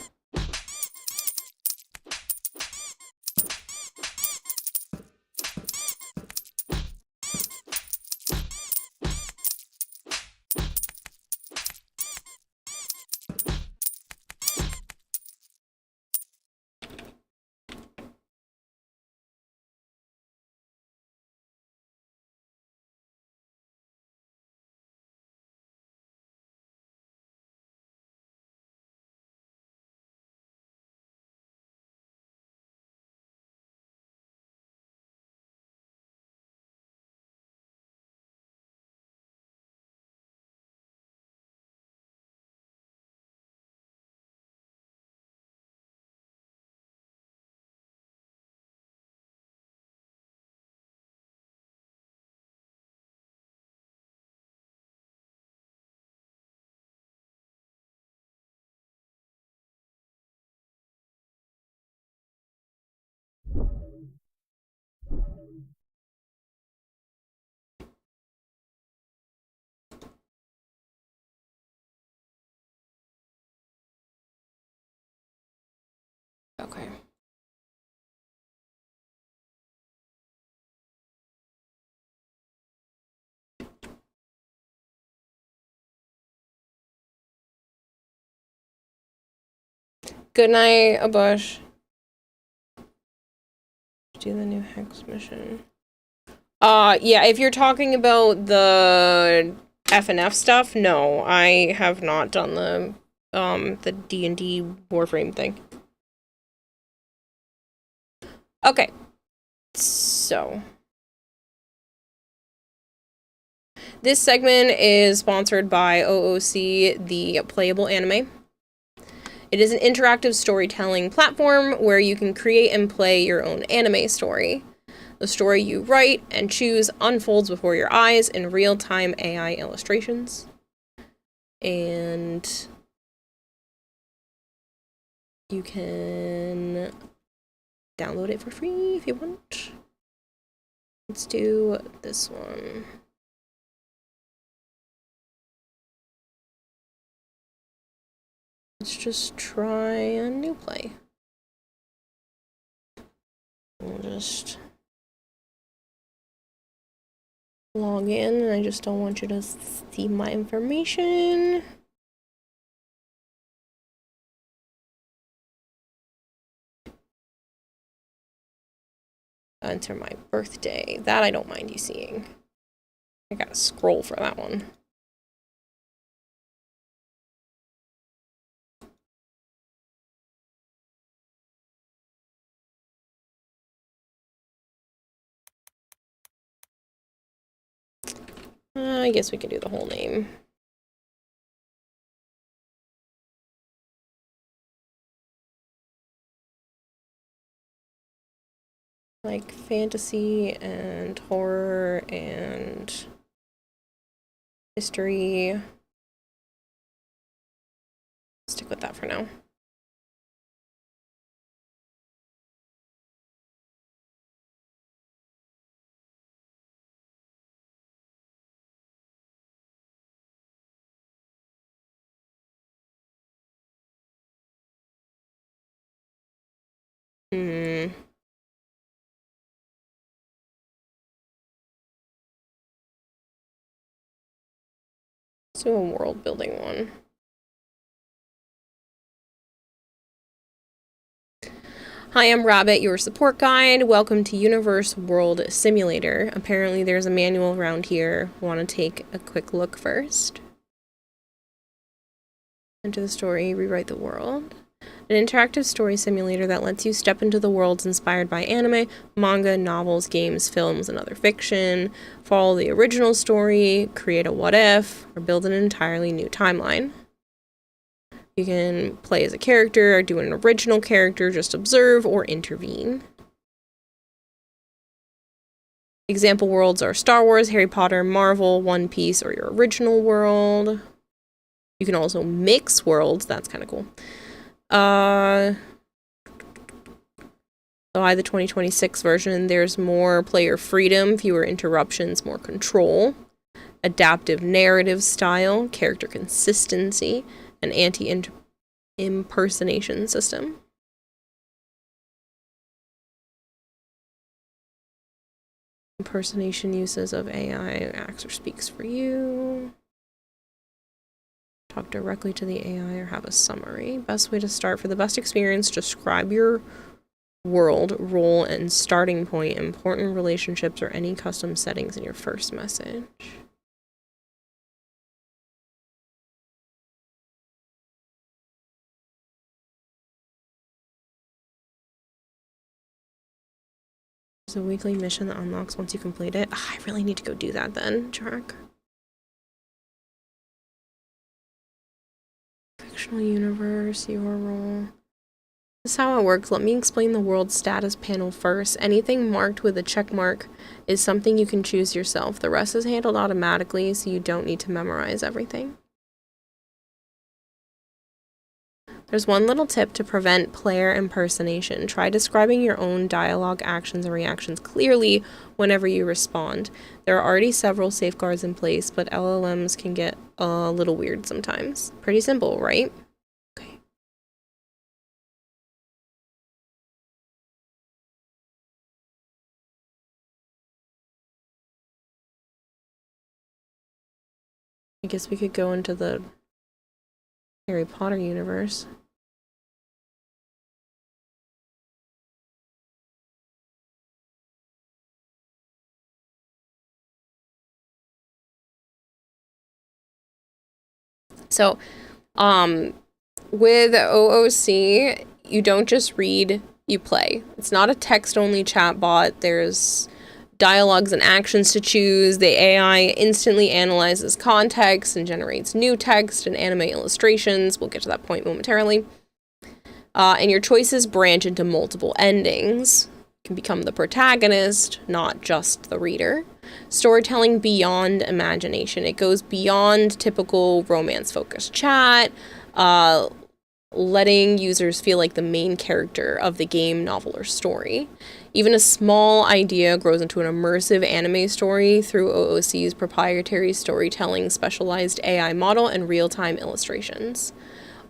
Okay. Good night, a bush. Do the new hex mission. Yeah, if you're talking about the FNF stuff, no, I have not done the D&D Warframe thing. Okay. So this segment is sponsored by OOC, the playable anime. It is an interactive storytelling platform where you can create and play your own anime story. The story you write and choose unfolds before your eyes in real-time AI illustrations. And you can download it for free if you want. Let's do this one. Let's just try a new play. We'll just log in, and I just don't want you to see my information. Enter my birthday. That I don't mind you seeing. I gotta scroll for that one. I guess we can do the whole name. Like fantasy and horror and history. Stick with that for now. Let's do a world building one. Hi, I'm Rabbit, your support guide. Welcome to Universe World Simulator. Apparently there's a manual around here. Want to take a quick look first? Enter the story, rewrite the world. An interactive story simulator that lets you step into the worlds inspired by anime, manga, novels, games, films, and other fiction, follow the original story, create a what if, or build an entirely new timeline. You can play as a character, or do an original character, just observe, or intervene. Example worlds are Star Wars, Harry Potter, Marvel, One Piece, or your original world. You can also mix worlds, that's kind of cool. So by the 2026 version, there's more player freedom, fewer interruptions, more control, adaptive narrative style, character consistency, an anti-impersonation system. Impersonation uses of AI acts or speaks for you. Talk directly to the AI or have a summary. Best way to start. For the best experience, describe your world, role, and starting point, important relationships, or any custom settings in your first message. There's a weekly mission that unlocks once you complete it. I really need to go do that then, Jack. Fictional universe, your role. This is how it works. Let me explain the world status panel first. Anything marked with a check mark is something you can choose yourself. The rest is handled automatically, so you don't need to memorize everything. There's one little tip to prevent player impersonation. Try describing your own dialogue, actions, and reactions clearly whenever you respond. There are already several safeguards in place, but LLMs can get a little weird sometimes. Pretty simple, right? Okay. I guess we could go into the Harry Potter universe. So, with OOC, you don't just read, you play. It's not a text-only chatbot. There's dialogues and actions to choose. The AI instantly analyzes context and generates new text and anime illustrations. We'll get to that point momentarily. And your choices branch into multiple endings. You can become the protagonist, not just the reader. Storytelling beyond imagination. It goes beyond typical romance-focused chat, letting users feel like the main character of the game, novel, or story. Even a small idea grows into an immersive anime story through OOC's proprietary storytelling, specialized AI model, and real-time illustrations.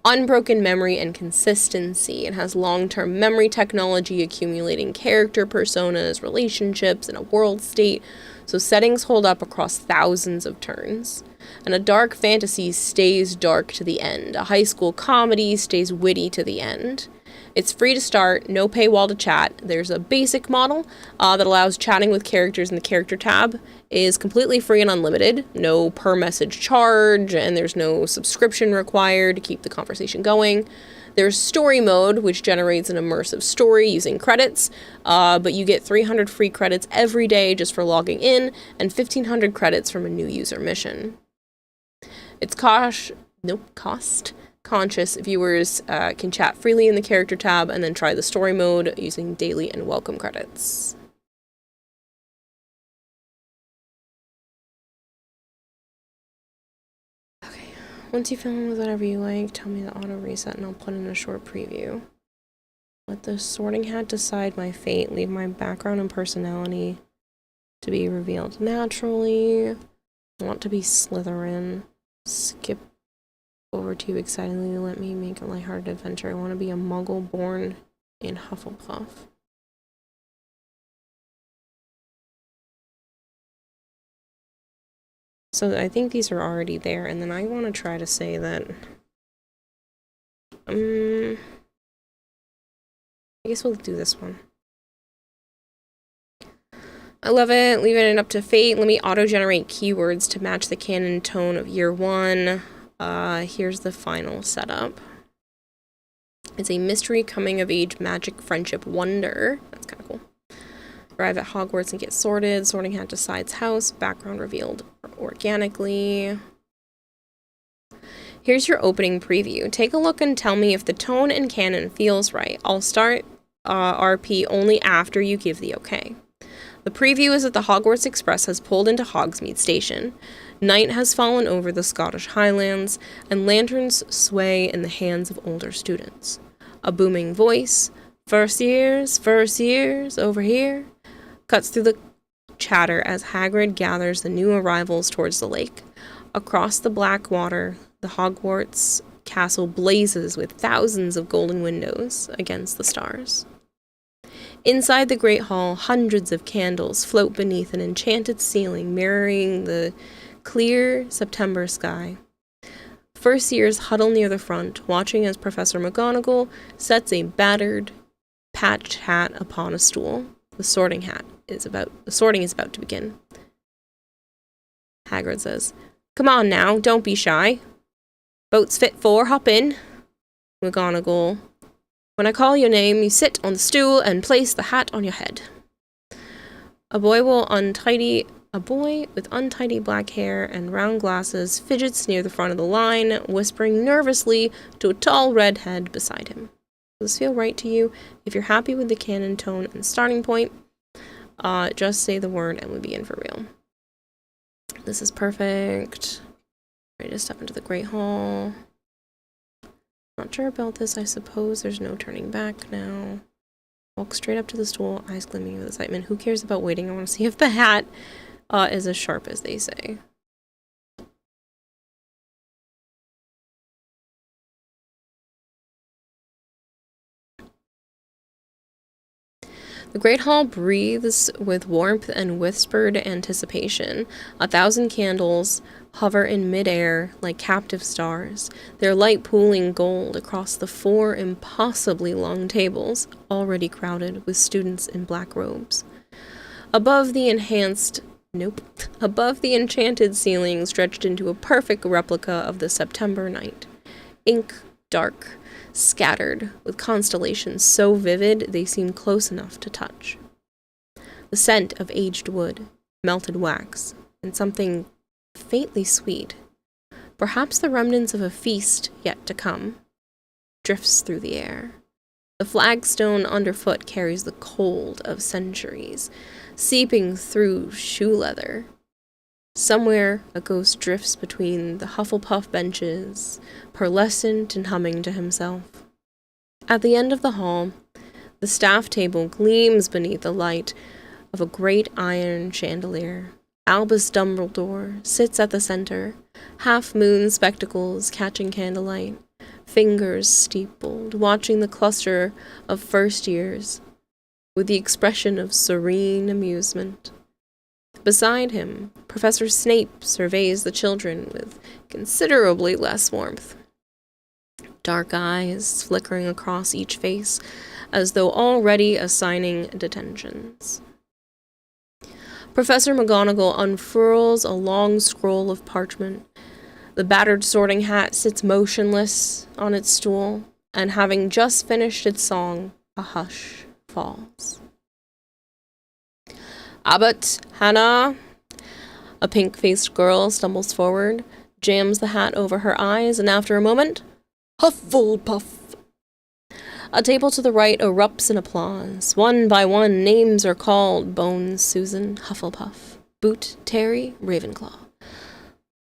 Unbroken memory and consistency. It has long-term memory technology, accumulating character personas, relationships, and a world state, so settings hold up across thousands of turns. And a dark fantasy stays dark to the end. A high school comedy stays witty to the end. It's free to start, no paywall to chat. There's a basic model that allows chatting with characters in the character tab. It is completely free and unlimited, no per message charge, and there's no subscription required to keep the conversation going. There's story mode, which generates an immersive story using credits, but you get 300 free credits every day just for logging in, and 1,500 credits from a new user mission. It's cost conscious viewers can chat freely in the character tab and then try the story mode using daily and welcome credits. Okay, once you fill in with whatever you like, tell me to auto reset and I'll put in a short preview. Let the sorting hat decide my fate. Leave my background and personality to be revealed naturally. I want to be Slytherin. Skip over to excitedly. Let me make a lighthearted adventure. I want to be a muggle born in Hufflepuff. So I think these are already there, and then I want to try to say that I guess we'll do this one. I love it. Leaving it up to fate. Let me auto-generate keywords to match the canon tone of year one. Here's the final setup. It's a mystery coming-of-age magic friendship wonder. That's kind of cool. Arrive at Hogwarts and get sorted. Sorting hat decides house. Background revealed organically. Here's your opening preview. Take a look and tell me if the tone and canon feels right. I'll start RP only after you give the okay. The preview is that the Hogwarts Express has pulled into Hogsmeade Station. Night has fallen over the Scottish Highlands, and lanterns sway in the hands of older students. A booming voice, First years, over here. Cuts through the chatter as Hagrid gathers the new arrivals towards the lake. Across the black water, the Hogwarts castle blazes with thousands of golden windows against the stars. Inside the Great Hall, hundreds of candles float beneath an enchanted ceiling mirroring the clear September sky. First years huddle near the front, watching as Professor McGonagall sets a battered, patched hat upon a stool. The sorting is about to begin. Hagrid says, "Come on now, don't be shy. Boat's fit for, hop in." McGonagall, "When I call your name, you sit on the stool and place the hat on your head." A boy with untidy black hair and round glasses fidgets near the front of the line, whispering nervously to a tall redhead beside him. Does this feel right to you? If you're happy with the canon tone and starting point, just say the word and we begin for real. This is perfect. Ready to step into the Great Hall. Not sure about this. I suppose there's no turning back now. Walk straight up to the stool, eyes gleaming with excitement. Who cares about waiting? I want to see if the hat is as sharp as they say. The Great Hall breathes with warmth and whispered anticipation. 1,000 candles hover in midair like captive stars, their light pooling gold across the 4 impossibly long tables, already crowded with students in black robes. Above the enchanted ceiling stretched into a perfect replica of the September night. Ink dark, scattered, with constellations so vivid they seem close enough to touch. The scent of aged wood, melted wax, and something faintly sweet, perhaps the remnants of a feast yet to come, drifts through the air. The flagstone underfoot carries the cold of centuries, seeping through shoe leather. Somewhere, a ghost drifts between the Hufflepuff benches, pearlescent and humming to himself. At the end of the hall, the staff table gleams beneath the light of a great iron chandelier. Albus Dumbledore sits at the center, half-moon spectacles catching candlelight, fingers steepled, watching the cluster of first years with the expression of serene amusement. Beside him, Professor Snape surveys the children with considerably less warmth. Dark eyes flickering across each face, as though already assigning detentions. Professor McGonagall unfurls a long scroll of parchment. The battered sorting hat sits motionless on its stool, and having just finished its song, a hush falls. "Abbott, Hannah!" A pink-faced girl stumbles forward, jams the hat over her eyes, and after a moment, Hufflepuff! A table to the right erupts in applause. One by one, names are called: Bones, Susan, Hufflepuff, Boot, Terry, Ravenclaw.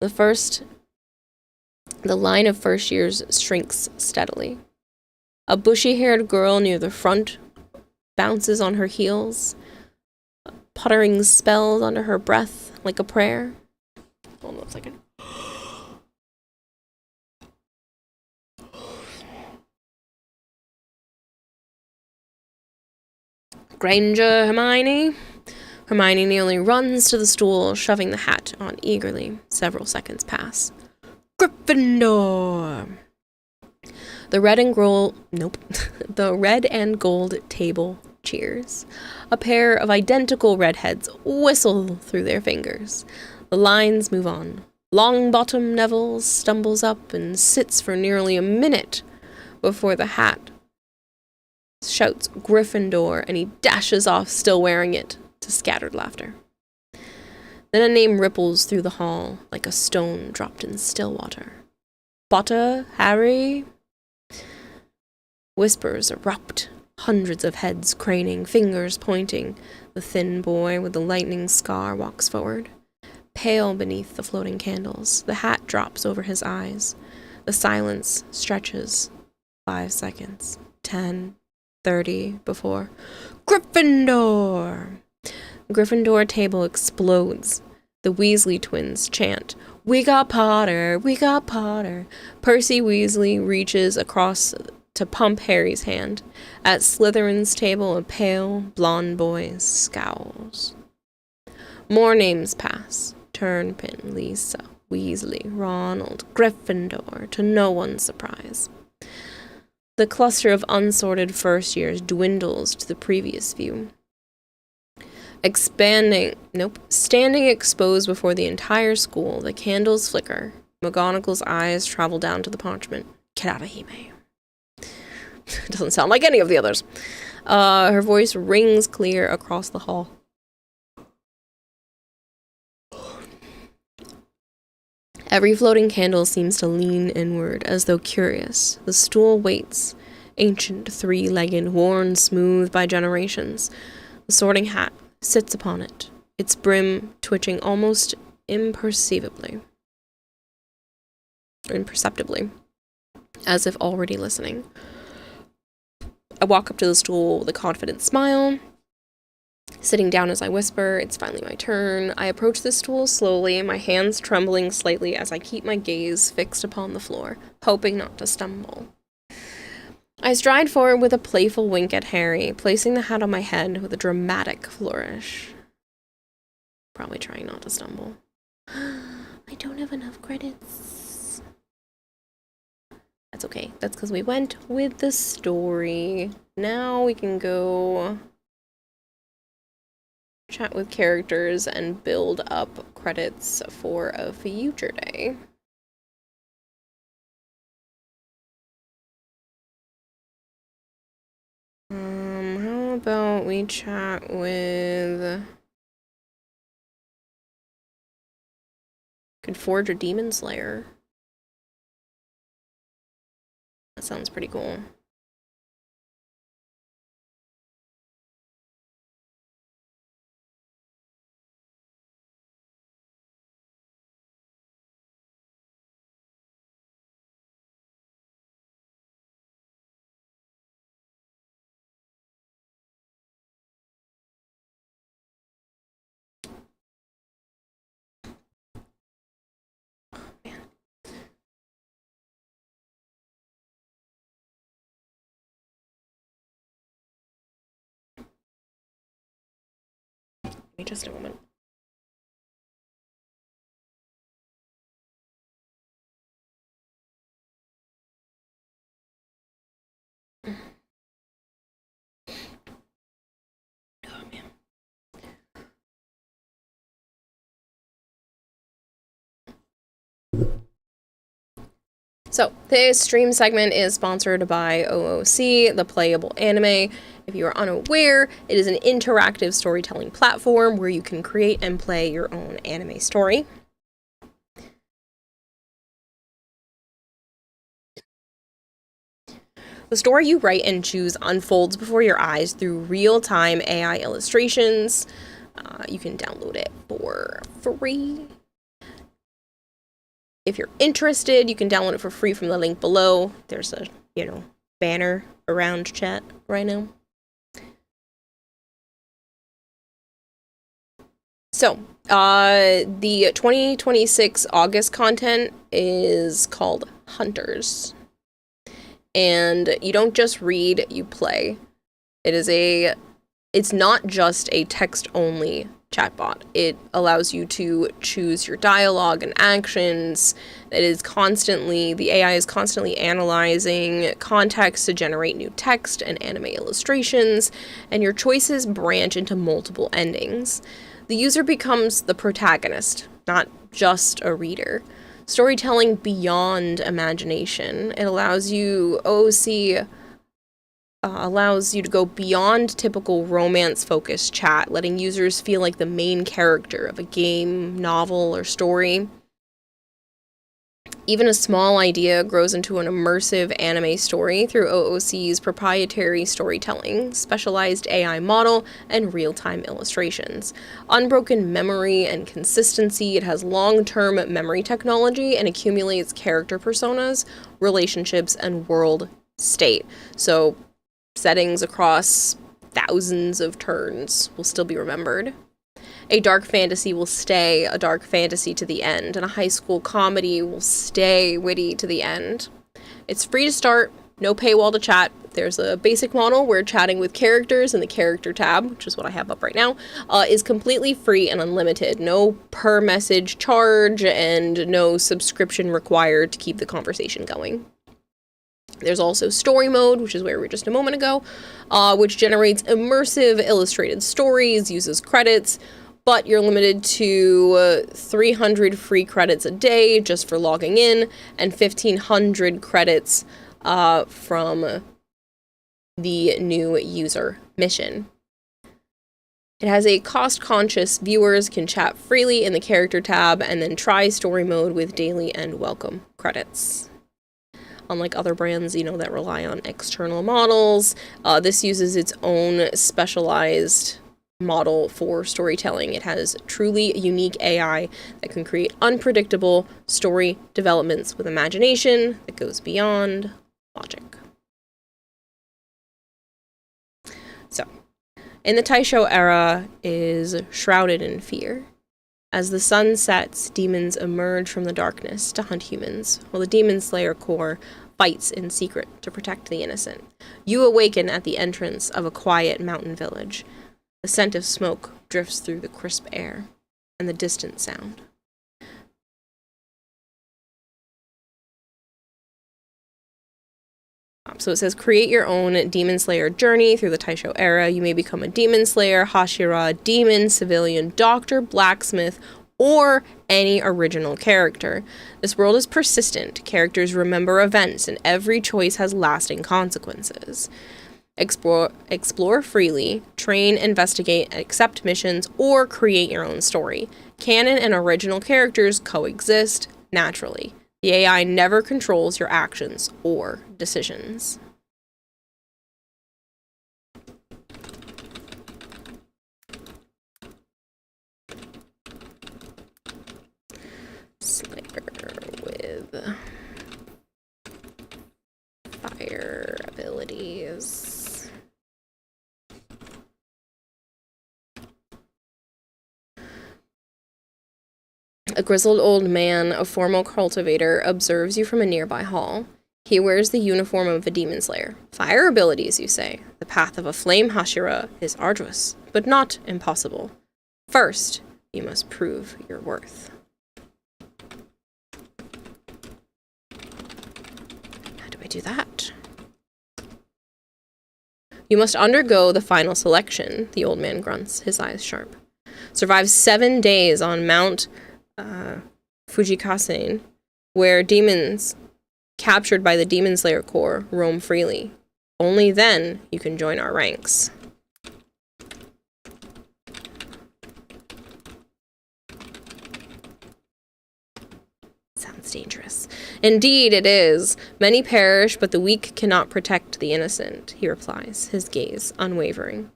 The line of first years shrinks steadily. A bushy-haired girl near the front bounces on her heels, puttering spells under her breath like a prayer. Hold on a second. Granger, Hermione. Hermione nearly runs to the stool, shoving the hat on eagerly. Several seconds pass. Gryffindor. The red and gold table cheers. A pair of identical redheads whistle through their fingers. The lines move on. Longbottom Neville stumbles up and sits for nearly a minute before the hat shouts Gryffindor, and he dashes off, still wearing it, to scattered laughter. Then a name ripples through the hall like a stone dropped in still water. Potter, Harry. Whispers erupt, hundreds of heads craning, fingers pointing. The thin boy with the lightning scar walks forward, pale beneath the floating candles. The hat drops over his eyes. The silence stretches. 5 seconds. 10. 30 before. Gryffindor! The Gryffindor table explodes. The Weasley twins chant, "We got Potter! We got Potter!" Percy Weasley reaches across to pump Harry's hand. At Slytherin's table, a pale, blonde boy scowls. More names pass. Turnpin, Lisa, Weasley, Ronald, Gryffindor, to no one's surprise. The cluster of unsorted first years dwindles to the previous view. Standing exposed before the entire school, the candles flicker. McGonagall's eyes travel down to the parchment. Kirarahime. Doesn't sound like any of the others. Her voice rings clear across the hall. Every floating candle seems to lean inward, as though curious. The stool waits, ancient, three-legged, worn smooth by generations. The sorting hat sits upon it, its brim twitching almost imperceptibly, as if already listening. I walk up to the stool with a confident smile, sitting down as I whisper, "It's finally my turn." I approach the stool slowly, my hands trembling slightly as I keep my gaze fixed upon the floor, hoping not to stumble. I stride forward with a playful wink at Harry, placing the hat on my head with a dramatic flourish. Probably trying not to stumble. I don't have enough credits. That's okay. That's because we went with the story. Now we can go chat with characters and build up credits for a future day. How about we chat with... Could forge a demon slayer. That sounds pretty cool. Wait just a moment. Oh, man. So, this stream segment is sponsored by OOC, the Playable Anime. If you are unaware, it is an interactive storytelling platform where you can create and play your own anime story. The story you write and choose unfolds before your eyes through real-time AI illustrations. You can download it for free. If you're interested, you can download it for free from the link below. There's a, banner around chat right now. So, the 2026 August content is called Hunters. And you don't just read, you play. It's not just a text-only chatbot. It allows you to choose your dialogue and actions. The AI is constantly analyzing context to generate new text and anime illustrations, and your choices branch into multiple endings. The user becomes the protagonist, not just a reader. Storytelling beyond imagination. It allows you, OOC allows you to go beyond typical romance-focused chat, letting users feel like the main character of a game, novel, or story. Even a small idea grows into an immersive anime story through OOC's proprietary storytelling, specialized AI model, and real-time illustrations. Unbroken memory and consistency, it has long-term memory technology and accumulates character personas, relationships, and world state. So, settings across thousands of turns will still be remembered. A dark fantasy will stay a dark fantasy to the end, and a high school comedy will stay witty to the end. It's free to start, no paywall to chat. There's a basic model where chatting with characters in the character tab, which is what I have up right now, is completely free and unlimited. No per message charge and no subscription required to keep the conversation going. There's also story mode, which is where we were just a moment ago, which generates immersive illustrated stories, uses credits, but you're limited to 300 free credits a day just for logging in, and 1,500 credits from the new user mission. It has a cost-conscious viewers can chat freely in the character tab and then try story mode with daily and welcome credits. Unlike other brands, that rely on external models, this uses its own specialized model for storytelling. It has truly unique AI that can create unpredictable story developments with imagination that goes beyond logic. So, in the Taisho era is shrouded in fear. As the sun sets, demons emerge from the darkness to hunt humans, while the Demon Slayer Corps fights in secret to protect the innocent. You awaken at the entrance of a quiet mountain village. The scent of smoke drifts through the crisp air, and the distant sound. So it says, create your own Demon Slayer journey through the Taisho era. You may become a Demon Slayer, Hashira, Demon, Civilian, Doctor, Blacksmith, or any original character. This world is persistent. Characters remember events, and every choice has lasting consequences. Explore freely, train, investigate, accept missions, or create your own story. Canon and original characters coexist naturally. The AI never controls your actions or decisions. Slayer with fire abilities. A grizzled old man, a formal cultivator, observes you from a nearby hall. He wears the uniform of a demon slayer. Fire abilities, you say. The path of a flame Hashira is arduous, but not impossible. First, you must prove your worth. How do I do that? You must undergo the final selection, the old man grunts, his eyes sharp. Survive 7 days on Mount Fujikasen, where demons captured by the Demon Slayer Corps roam freely. Only then you can join our ranks. Sounds dangerous. Indeed it is. Many perish, but the weak cannot protect the innocent, he replies, his gaze unwavering.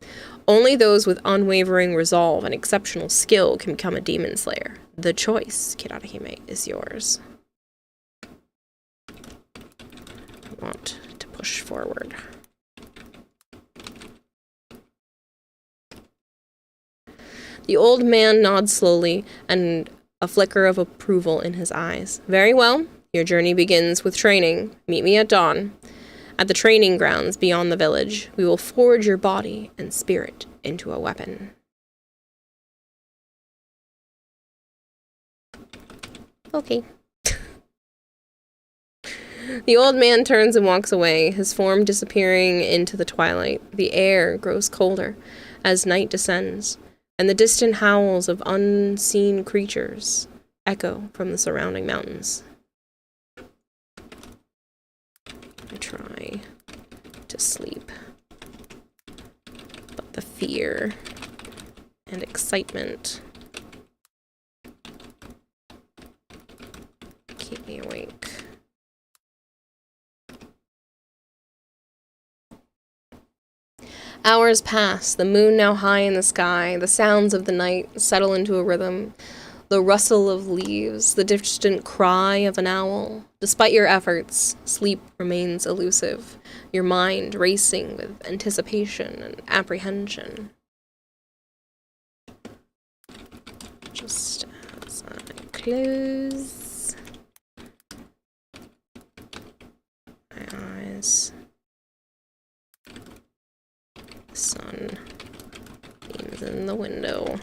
Only those with unwavering resolve and exceptional skill can become a demon slayer. The choice, Kirarahime, is yours. I want to push forward. The old man nods slowly, and a flicker of approval in his eyes. Very well. Your journey begins with training. Meet me at dawn. At the training grounds beyond the village, we will forge your body and spirit into a weapon. Okay. The old man turns and walks away, his form disappearing into the twilight. The air grows colder as night descends, and the distant howls of unseen creatures echo from the surrounding mountains. I try to sleep, but the fear and excitement keep me awake. Hours pass, the moon now high in the sky, the sounds of the night settle into a rhythm. The rustle of leaves, the distant cry of an owl. Despite your efforts, sleep remains elusive, your mind racing with anticipation and apprehension. Just as I close my eyes, the sun beams in the window.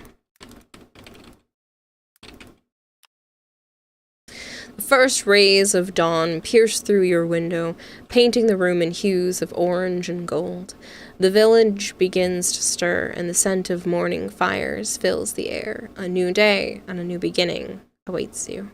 The first rays of dawn pierce through your window, painting the room in hues of orange and gold. The village begins to stir, and the scent of morning fires fills the air. A new day and a new beginning awaits you.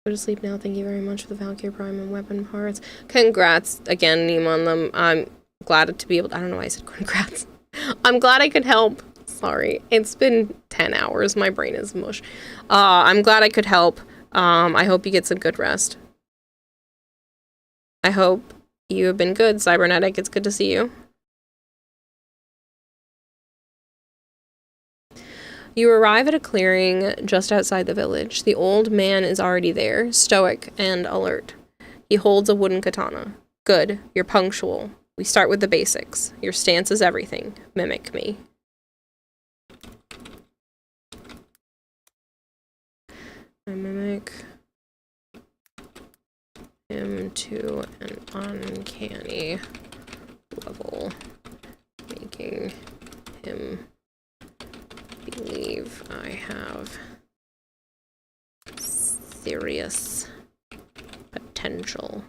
Go to sleep now. Thank you very much for the Valkyrie Prime and weapon parts. Congrats again, Neem, on them. I'm glad to be able to, I don't know why I said congrats. I'm glad I could help. Sorry. It's been 10 hours. My brain is mush. I'm glad I could help. I hope you get some good rest. I hope you have been good, Cybernetic. It's good to see you. You arrive at a clearing just outside the village. The old man is already there, stoic and alert. He holds a wooden katana. Good, you're punctual. We start with the basics. Your stance is everything. Mimic me. I mimic him to an uncanny level, making him believe I have serious potential.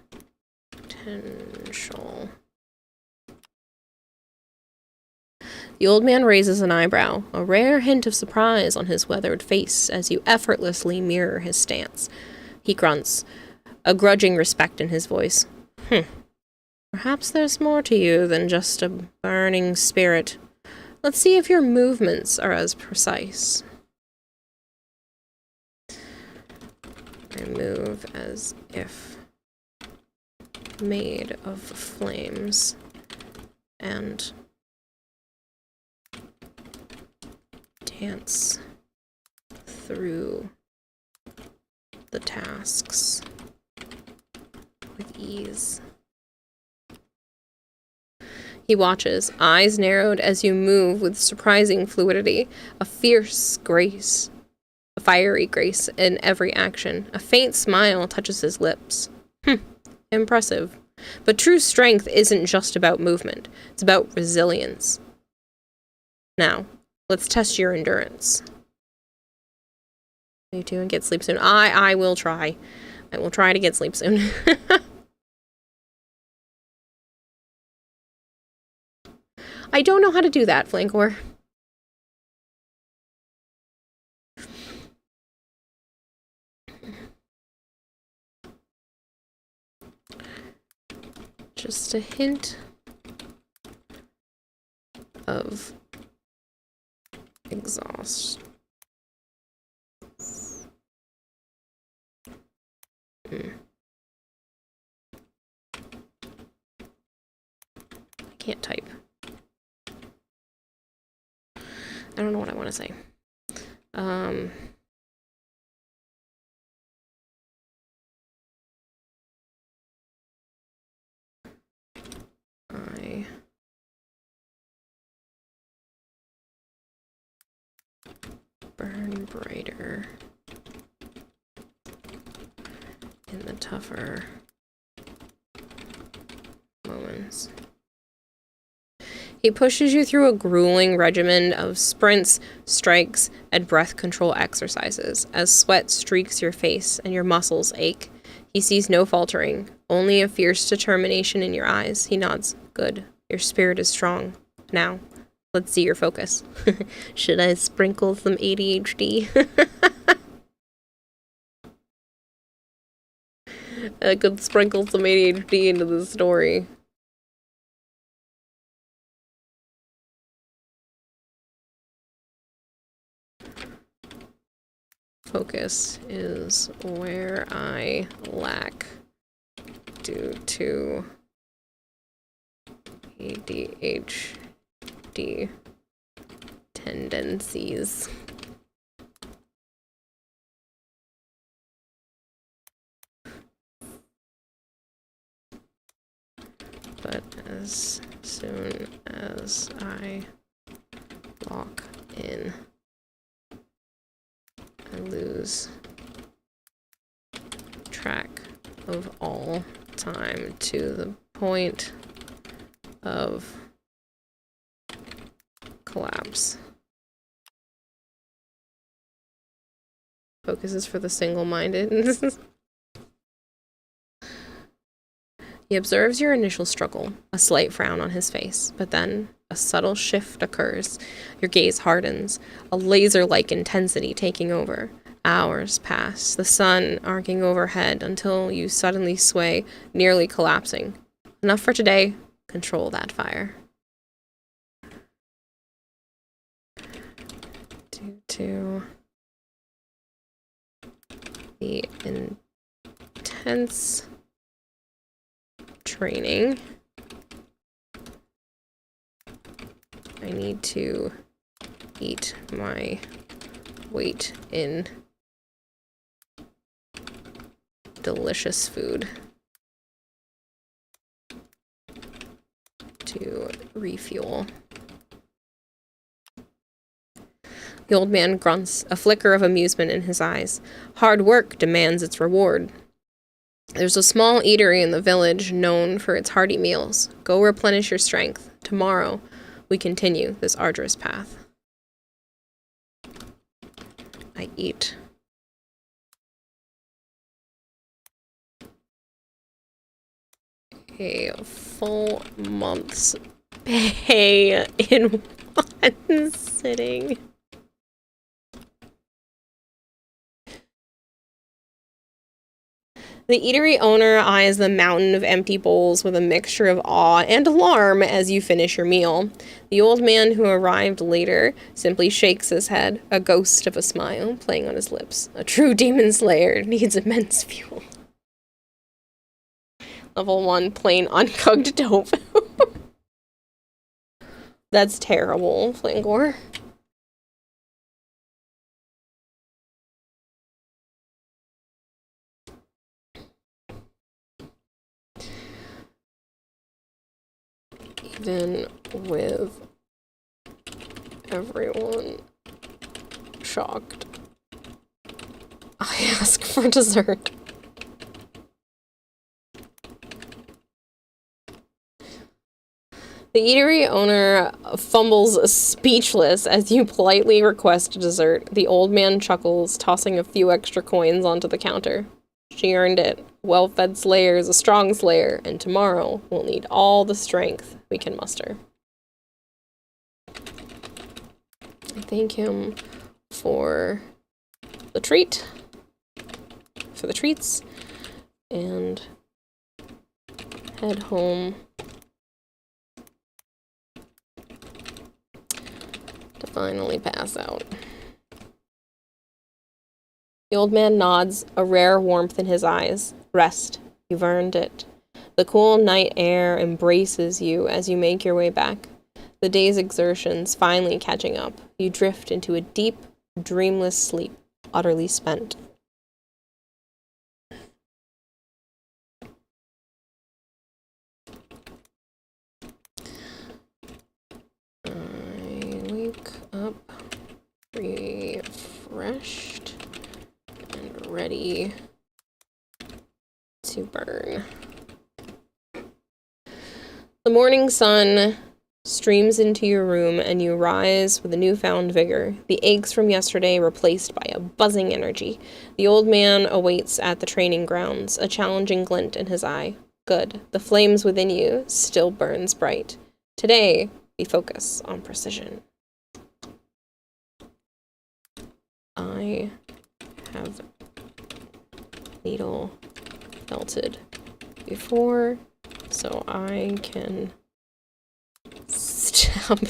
The old man raises an eyebrow, a rare hint of surprise on his weathered face as you effortlessly mirror his stance. He grunts, a grudging respect in his voice. Perhaps there's more to you than just a burning spirit. Let's see if your movements are as precise. I move as if made of flames and dance through the tasks with ease. He watches, eyes narrowed as you move with surprising fluidity, a fierce grace, a fiery grace in every action. A faint smile touches his lips. Impressive. But true strength isn't just about movement. It's about resilience. Now, let's test your endurance. You two and get sleep soon. I will try. I will try to get sleep soon. I don't know how to do that, Flancor. Just a hint of exhaust. I can't type. I don't know what I want to say. I burn brighter in the tougher moments. He pushes you through a grueling regimen of sprints, strikes, and breath control exercises. As sweat streaks your face and your muscles ache, he sees no faltering, only a fierce determination in your eyes. He nods. Good. Your spirit is strong. Now, let's see your focus. Should I sprinkle some ADHD? I could sprinkle some ADHD into the story. focus is where I lack due to ADHD tendencies. But as soon as I lock in, I lose track of all time to the point of collapse. Focus is for the single-minded. He observes your initial struggle, a slight frown on his face, but then a subtle shift occurs. Your gaze hardens, a laser-like intensity taking over. Hours pass, the sun arcing overhead until you suddenly sway, nearly collapsing. Enough for today. Control that fire. Due to the intense training, I need to eat my weight in delicious food to refuel. The old man grunts, a flicker of amusement in his eyes. Hard work demands its reward. There's a small eatery in the village known for its hearty meals. Go replenish your strength. Tomorrow, we continue this arduous path. I eat. A full month's pay in one sitting. The eatery owner eyes the mountain of empty bowls with a mixture of awe and alarm as you finish your meal. The old man who arrived later simply shakes his head, a ghost of a smile playing on his lips. A true demon slayer needs immense fuel. Level 1, plain uncooked tofu. That's terrible, Flangor. Even with everyone shocked, I ask for dessert. The eatery owner fumbles speechless as you politely request dessert. The old man chuckles, tossing a few extra coins onto the counter. She earned it. Well-fed slayer is a strong slayer, and tomorrow we'll need all the strength we can muster. I thank him for the treats, and head home to finally pass out. The old man nods, a rare warmth in his eyes. Rest. You've earned it. The cool night air embraces you as you make your way back. The day's exertions finally catching up. You drift into a deep, dreamless sleep, utterly spent. I wake up refreshed and ready to burn. The morning sun streams into your room and you rise with a newfound vigor, the aches from yesterday replaced by a buzzing energy. The old man awaits at the training grounds, a challenging glint in his eye. Good. The flames within you still burns bright. Today, we focus on precision. I have needle felted before, so I can stab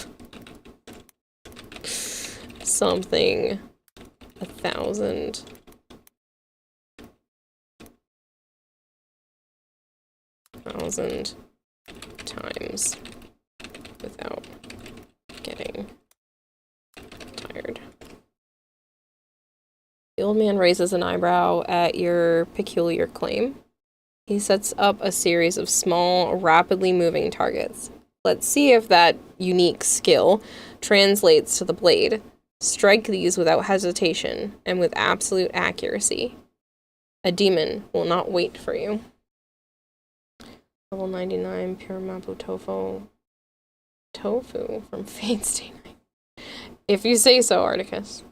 something 1,000 times without getting tired. The old man raises an eyebrow at your peculiar claim. He sets up a series of small, rapidly moving targets. Let's see if that unique skill translates to the blade. Strike these without hesitation and with absolute accuracy. A demon will not wait for you. Level 99, pure Mapu Tofu. Tofu from Fate Stay Night. If you say so, Articus.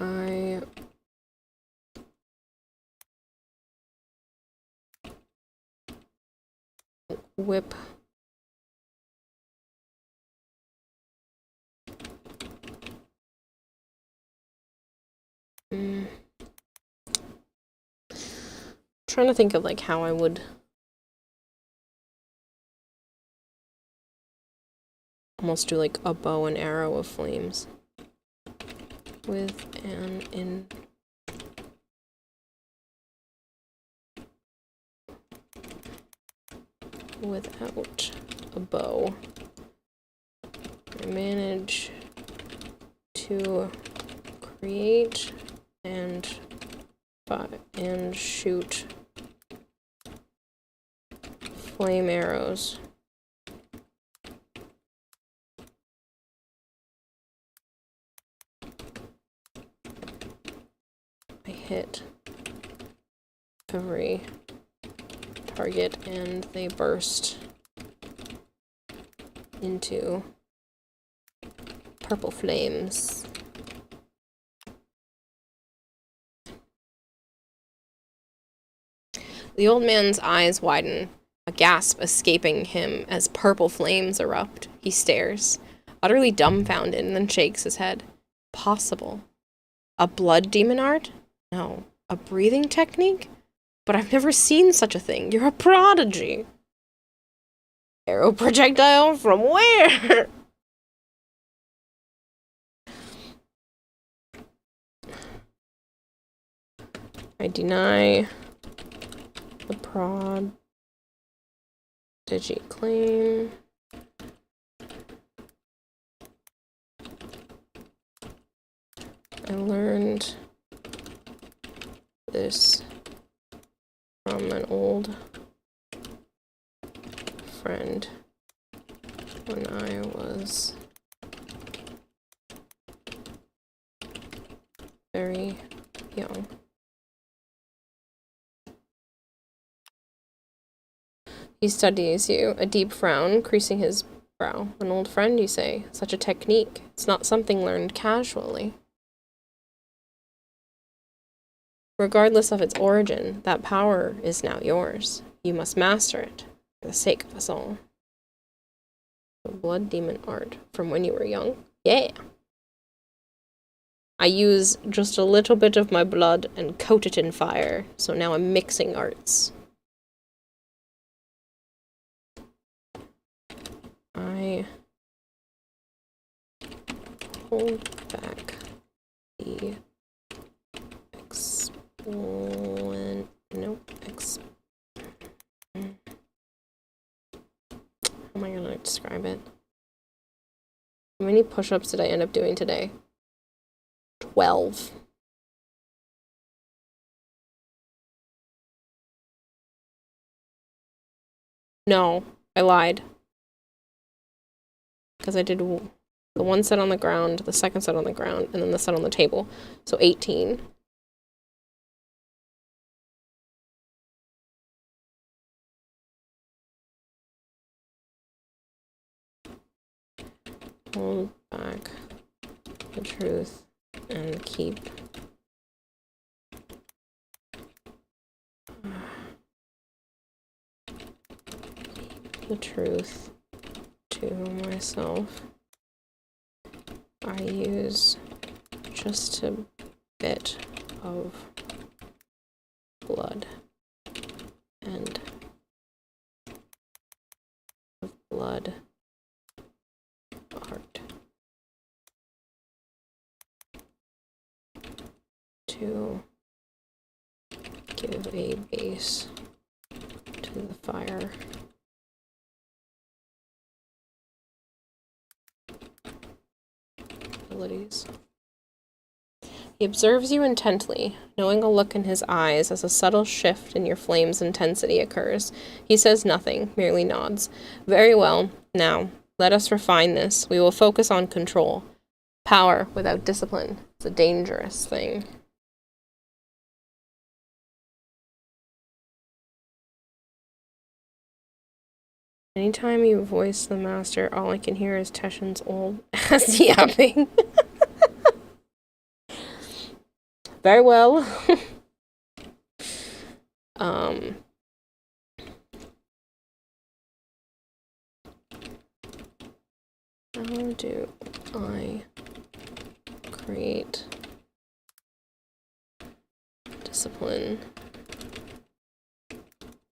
I whip trying to think of like how I would almost do like a bow and arrow of flames with an without a bow. I manage to create and shoot flame arrows. I hit every target and they burst into purple flames. The old man's eyes widen, a gasp escaping him as purple flames erupt. He stares, utterly dumbfounded, and then shakes his head. Possible. A blood demon art? No. A breathing technique? But I've never seen such a thing. You're a prodigy. Arrow projectile from where? I deny the prodigy claim. I learned this from an old friend when I was very young. He studies you, a deep frown creasing his brow. An old friend, you say? Such a technique. It's not something learned casually. Regardless of its origin, that power is now yours. You must master it, for the sake of us all. The blood demon art from when you were young? Yeah! I use just a little bit of my blood and coat it in fire, so now I'm mixing arts. I hold back the how am I gonna describe it? How many push-ups did I end up doing today? 12. No, I lied. Because I did the one set on the ground, the second set on the ground, and then the set on the table. So 18. Hold back the truth and keep the truth to myself. I use just a bit of blood and of blood art to give a base to the fire. Abilities. He observes you intently, knowing a look in his eyes as a subtle shift in your flame's intensity occurs. He says nothing, merely nods. Very well. Now, let us refine this. We will focus on control. Power without discipline is a dangerous thing. Anytime you voice the master, all I can hear is Teshin's old ass yapping. Very well. How do I create discipline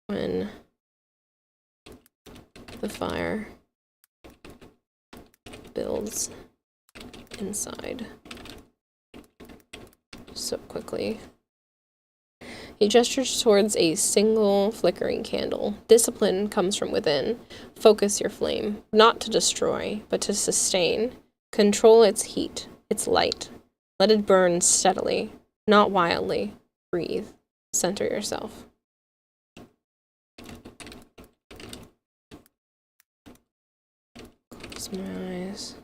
when the fire builds inside so quickly? He gestures towards a single flickering candle. Discipline comes from within. Focus your flame, not to destroy, but to sustain. Control its heat, its light. Let it burn steadily, not wildly. Breathe. Center yourself. Close my eyes.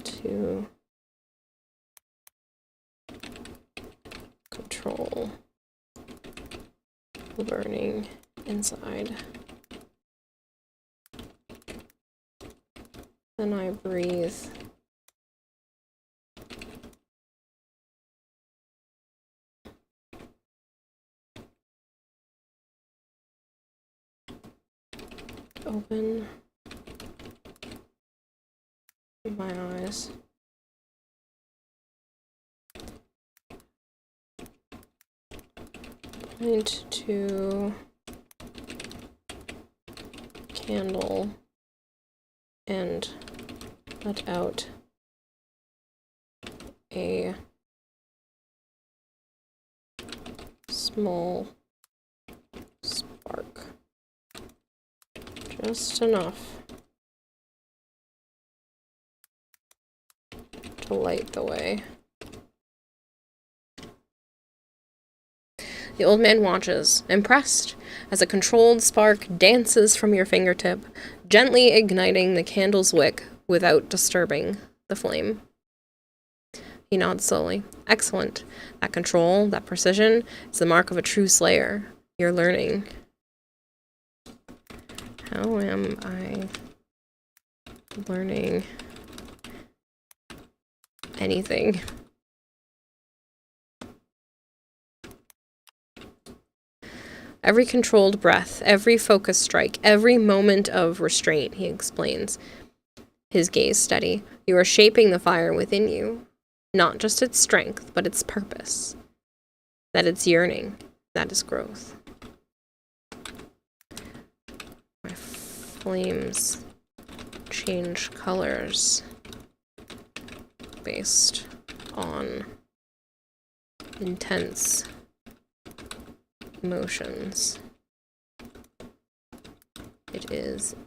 To control the burning inside. Then I breathe. Open my eyes. Point to candle and let out a small spark. Just enough to light the way. The old man watches, impressed, as a controlled spark dances from your fingertip, gently igniting the candle's wick without disturbing the flame. He nods slowly. Excellent. That control, that precision, is the mark of a true slayer. You're learning. How am I learning anything? Every controlled breath, every focus strike, every moment of restraint, he explains, his gaze steady. You are shaping the fire within you, not just its strength, but its purpose. That it's yearning, that is growth. My flames change colors based on intense emotions. It is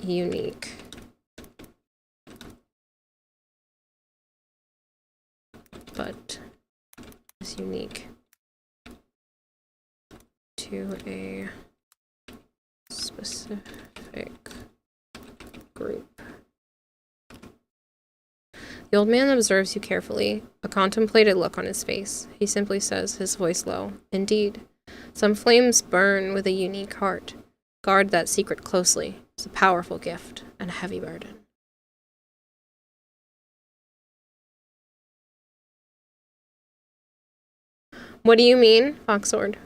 unique. But is unique to a specific group. The old man observes you carefully, a contemplative look on his face. He simply says, his voice low, "Indeed, some flames burn with a unique heart. Guard that secret closely. It's a powerful gift and a heavy burden." What do you mean, Foxsword?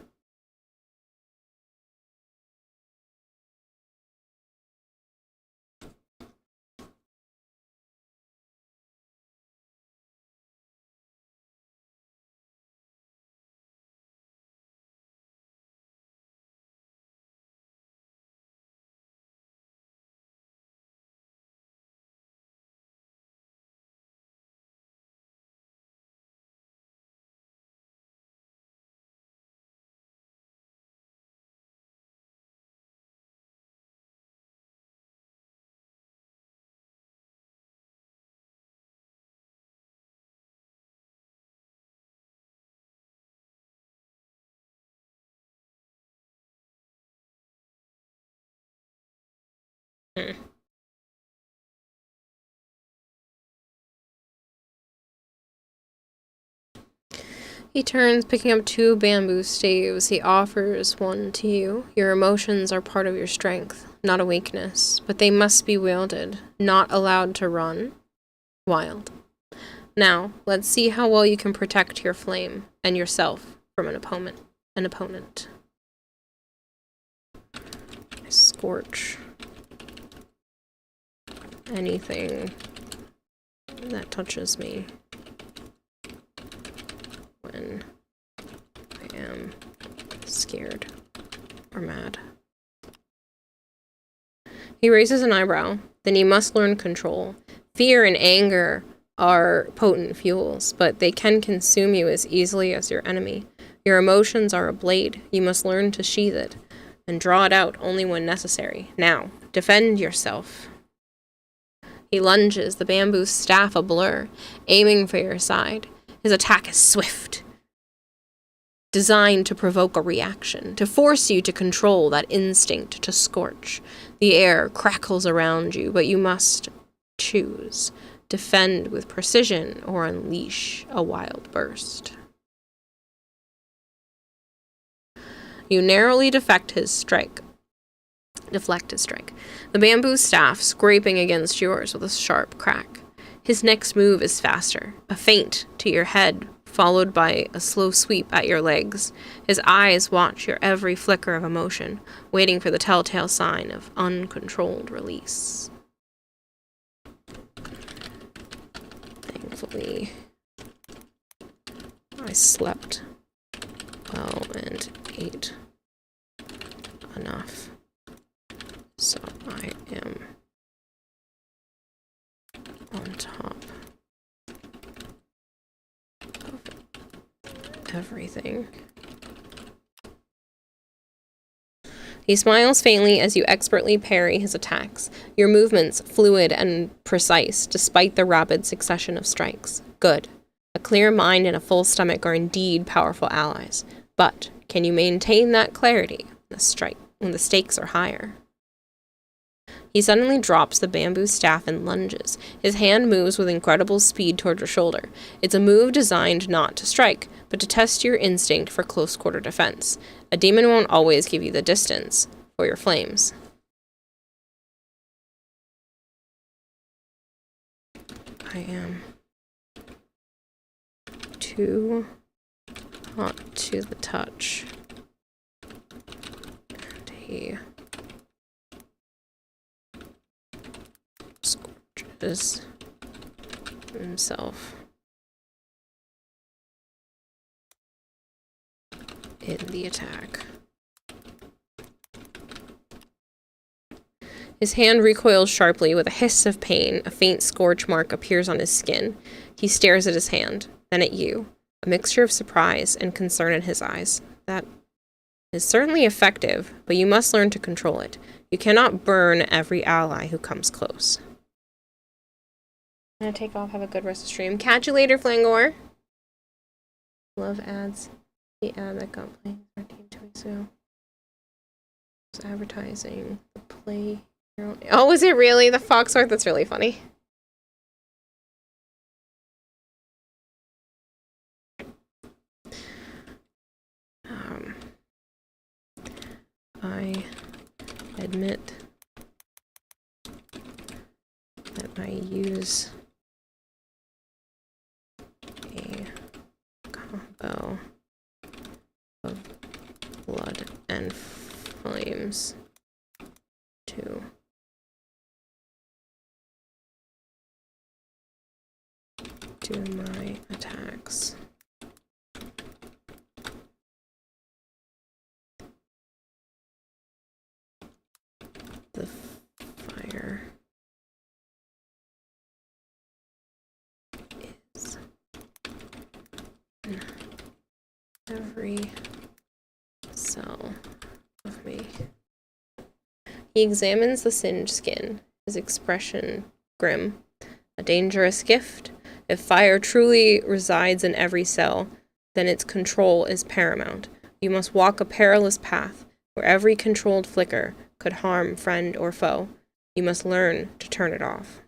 He turns, picking up 2 bamboo staves. He offers one to you. Your emotions are part of your strength, not a weakness, but they must be wielded, not allowed to run wild. Now, let's see how well you can protect your flame and yourself from an opponent. I scorch anything that touches me when I am scared or mad. He raises an eyebrow. Then you must learn control. Fear and anger are potent fuels, but they can consume you as easily as your enemy. Your emotions are a blade. You must learn to sheath it and draw it out only when necessary. Now, defend yourself. He lunges, the bamboo staff a blur, aiming for your side. His attack is swift, designed to provoke a reaction, to force you to control that instinct to scorch. The air crackles around you, but you must choose. Defend with precision or unleash a wild burst. You narrowly deflect his strike. The bamboo staff scraping against yours with a sharp crack. His next move is faster, a feint to your head, followed by a slow sweep at your legs. His eyes watch your every flicker of emotion, waiting for the telltale sign of uncontrolled release. Thankfully, I slept well and ate enough, so I am on top of everything. He smiles faintly as you expertly parry his attacks, your movements fluid and precise despite the rapid succession of strikes. Good. A clear mind and a full stomach are indeed powerful allies, but can you maintain that clarity when the stakes are higher? He suddenly drops the bamboo staff and lunges. His hand moves with incredible speed toward your shoulder. It's a move designed not to strike, but to test your instinct for close-quarter defense. A demon won't always give you the distance for your flames. I am too hot to the touch. And he scorches himself in the attack. His hand recoils sharply with a hiss of pain. A faint scorch mark appears on his skin. He stares at his hand, then at you, a mixture of surprise and concern in his eyes. That is certainly effective, but you must learn to control it. You cannot burn every ally who comes close. I'm gonna take off, have a good rest of the stream. Catch you later, Flangor. Love ads. The ad that got played 13 weeks ago. It was advertising the play. Oh, was it really? The Foxworth? That's really funny. I admit that I use a combo of blood and flames to do my attacks. The fire is in every cell of me. He examines the singed skin, his expression grim. A dangerous gift? If fire truly resides in every cell, then its control is paramount. You must walk a perilous path where every controlled flicker could harm friend or foe. You must learn to turn it off.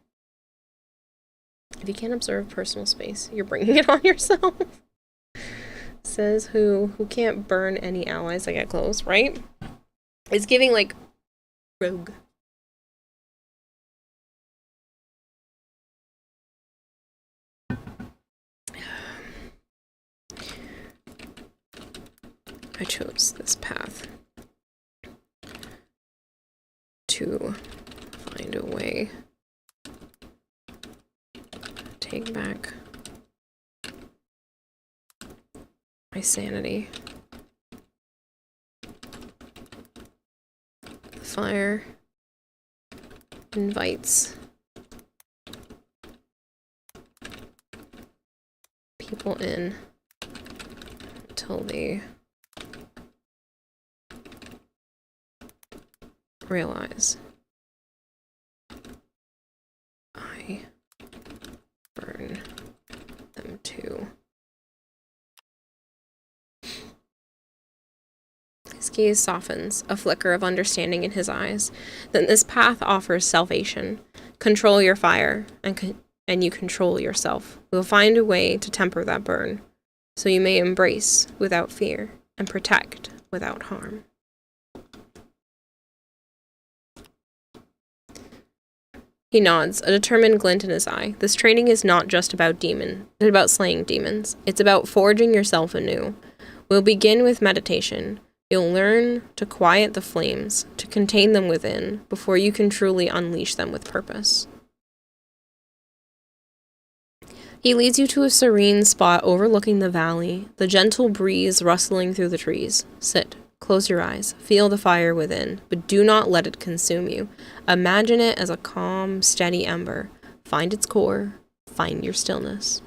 If you can't observe personal space, you're bringing it on yourself. Says who can't burn any allies that get close, right? It's giving, like, rogue. I chose this path to find a way to take back my sanity. The fire invites people in until they realize I burn them too. His gaze softens, a flicker of understanding in his eyes. Then this path offers salvation. Control your fire, and you control yourself. We'll find a way to temper that burn, so you may embrace without fear and protect without harm. He nods, a determined glint in his eye. This training is not just about slaying demons. It's about forging yourself anew. We'll begin with meditation. You'll learn to quiet the flames, to contain them within, before you can truly unleash them with purpose. He leads you to a serene spot overlooking the valley, the gentle breeze rustling through the trees. Sit. Close your eyes. Feel the fire within, but do not let it consume you. Imagine it as a calm, steady ember. Find its core. Find your stillness.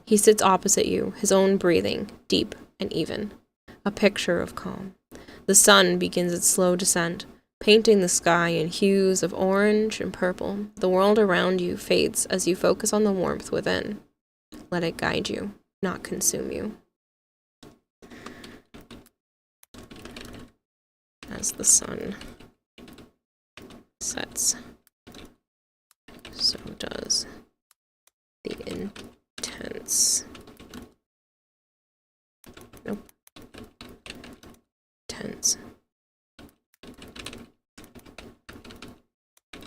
He sits opposite you, his own breathing, deep and even. A picture of calm. The sun begins its slow descent, painting the sky in hues of orange and purple. The world around you fades as you focus on the warmth within. Let it guide you, not consume you. As the sun sets, so does the intense, tense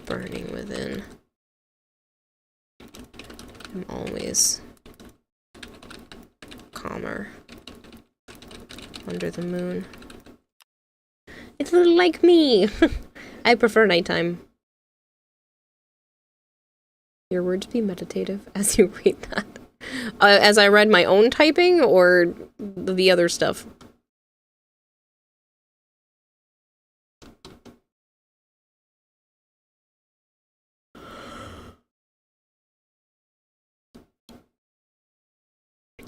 burning within. I'm always calmer under the moon. It's a little like me. I prefer nighttime. Your words be meditative as you read that. As I read my own typing or the other stuff?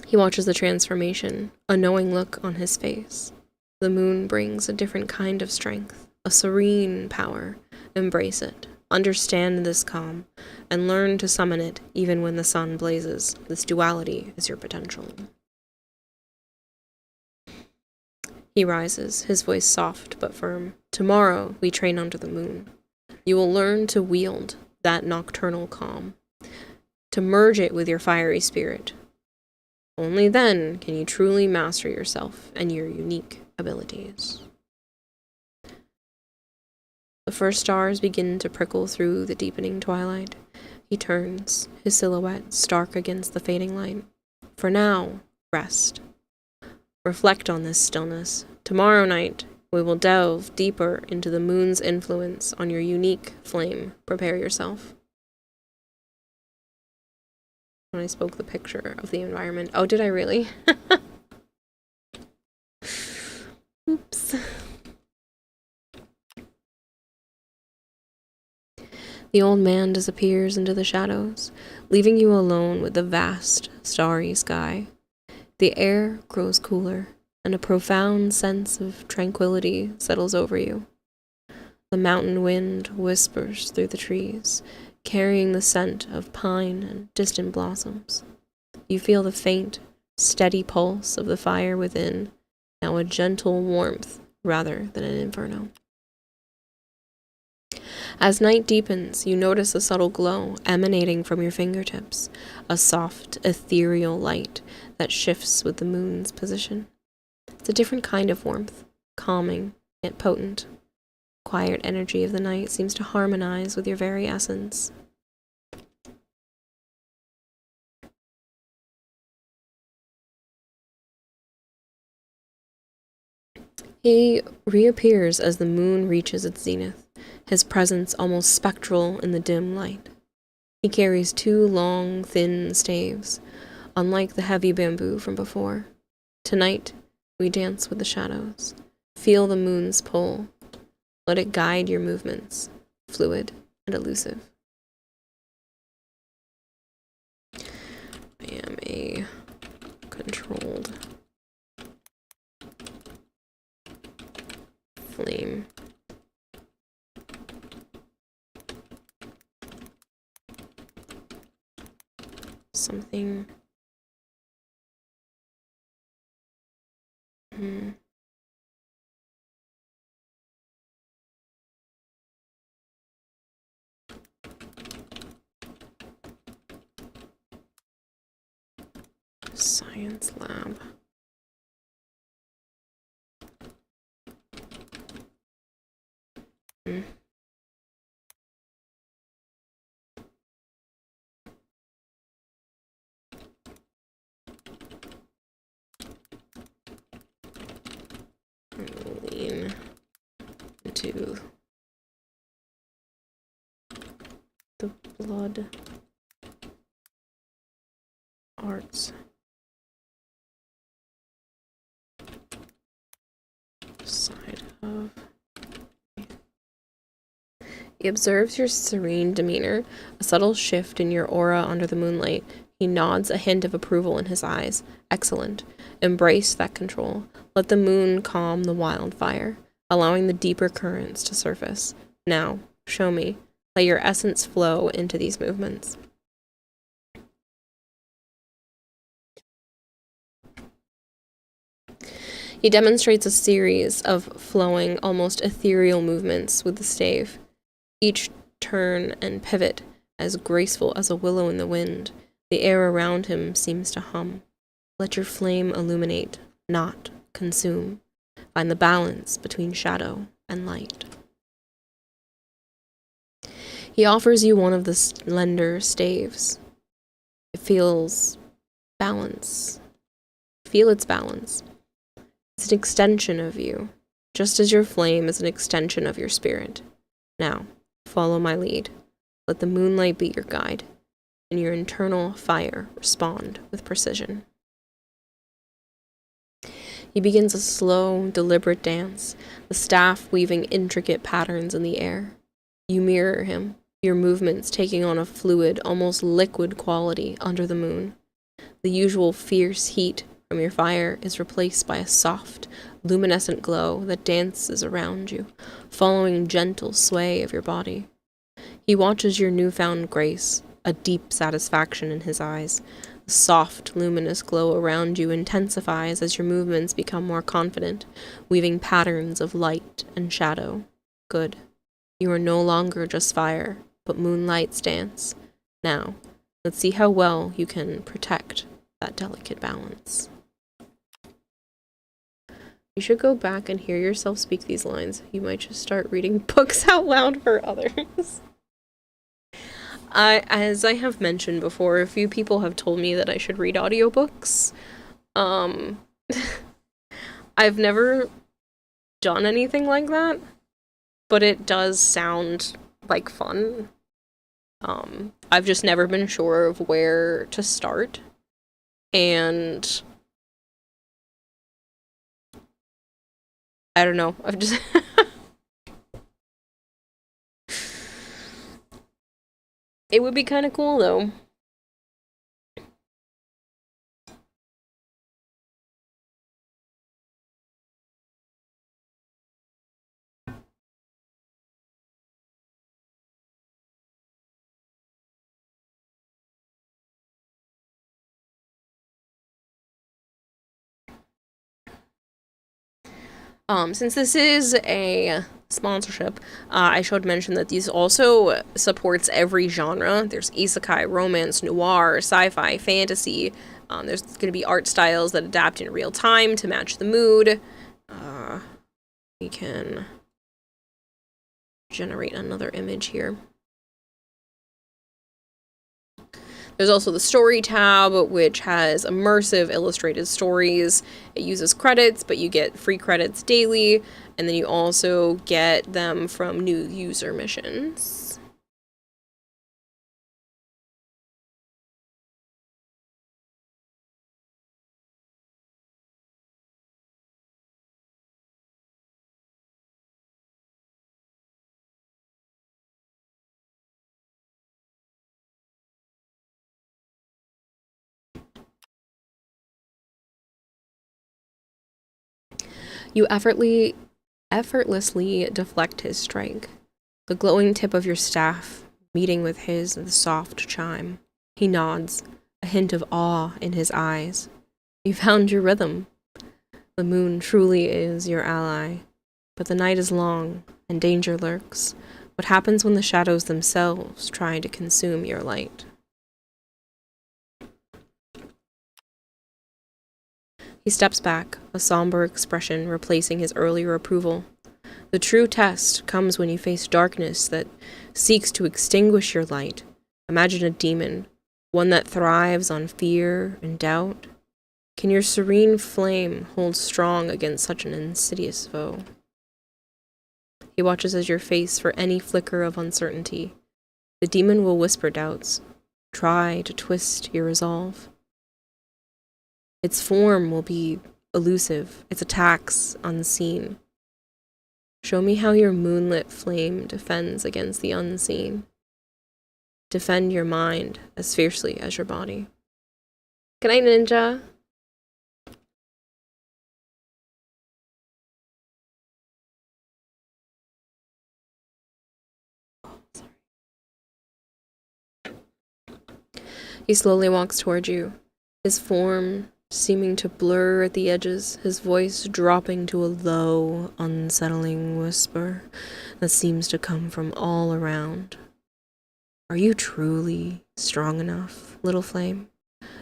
He watches the transformation, a knowing look on his face. The moon brings a different kind of strength, a serene power. Embrace it, understand this calm, and learn to summon it even when the sun blazes. This duality is your potential. He rises, his voice soft but firm. Tomorrow we train under the moon. You will learn to wield that nocturnal calm, to merge it with your fiery spirit. Only then can you truly master yourself and your unique abilities. The first stars begin to prickle through the deepening twilight. He turns, his silhouette stark against the fading light. For now, rest. Reflect on this stillness. Tomorrow night, we will delve deeper into the moon's influence on your unique flame. Prepare yourself. When I spoke the picture of the environment. Oh, did I really? Oops. The old man disappears into the shadows, leaving you alone with the vast, starry sky. The air grows cooler, and a profound sense of tranquility settles over you. The mountain wind whispers through the trees, carrying the scent of pine and distant blossoms. You feel the faint, steady pulse of the fire within, now a gentle warmth rather than an inferno. As night deepens, you notice a subtle glow emanating from your fingertips, a soft, ethereal light that shifts with the moon's position. It's a different kind of warmth, calming, yet potent. The quiet energy of the night seems to harmonize with your very essence. He reappears as the moon reaches its zenith, his presence almost spectral in the dim light. He carries 2 long, thin staves, unlike the heavy bamboo from before. Tonight, we dance with the shadows. Feel the moon's pull. Let it guide your movements, fluid and elusive. I am a controlled flame. Something. Science lab. Lean into the blood arts side of. He observes your serene demeanor, a subtle shift in your aura under the moonlight. He nods, a hint of approval in his eyes. Excellent. Embrace that control. Let the moon calm the wildfire, allowing the deeper currents to surface. Now, show me. Let your essence flow into these movements. He demonstrates a series of flowing, almost ethereal movements with the stave. Each turn and pivot as graceful as a willow in the wind. The air around him seems to hum. Let your flame illuminate, not consume. Find the balance between shadow and light. He offers you one of the slender staves. It feels balance. Feel its balance. It's an extension of you, just as your flame is an extension of your spirit. Now, follow my lead. Let the moonlight be your guide, and your internal fire respond with precision. He begins a slow, deliberate dance, the staff weaving intricate patterns in the air. You mirror him, your movements taking on a fluid, almost liquid quality under the moon. The usual fierce heat from your fire is replaced by a soft, luminescent glow that dances around you, following gentle sway of your body. He watches your newfound grace, a deep satisfaction in his eyes. The soft, luminous glow around you intensifies as your movements become more confident, weaving patterns of light and shadow. Good. You are no longer just fire, but moonlight's dance. Now, let's see how well you can protect that delicate balance. You should go back and hear yourself speak these lines. You might just start reading books out loud for others. As I have mentioned before, a few people have told me that I should read audiobooks. I've never done anything like that, but it does sound like fun. I've just never been sure of where to start, and I don't know. I've just it would be kind of cool though. Since this is a sponsorship, I should mention that these also supports every genre. There's isekai, romance, noir, sci-fi, fantasy. There's going to be art styles that adapt in real time to match the mood. We can generate another image here. There's also the story tab, which has immersive illustrated stories. It uses credits, but you get free credits daily, and then you also get them from new user missions. You effortlessly deflect his strike. The glowing tip of your staff meeting with his in the soft chime. He nods, a hint of awe in his eyes. You found your rhythm. The moon truly is your ally. But the night is long, and danger lurks. What happens when the shadows themselves try to consume your light? He steps back, a somber expression replacing his earlier approval. The true test comes when you face darkness that seeks to extinguish your light. Imagine a demon, one that thrives on fear and doubt. Can your serene flame hold strong against such an insidious foe? He watches as your face for any flicker of uncertainty. The demon will whisper doubts, try to twist your resolve. Its form will be elusive, its attacks unseen. Show me how your moonlit flame defends against the unseen. Defend your mind as fiercely as your body. Good night, Ninja. He slowly walks toward you, his form seeming to blur at the edges, his voice dropping to a low, unsettling whisper that seems to come from all around. Are you truly strong enough, little flame?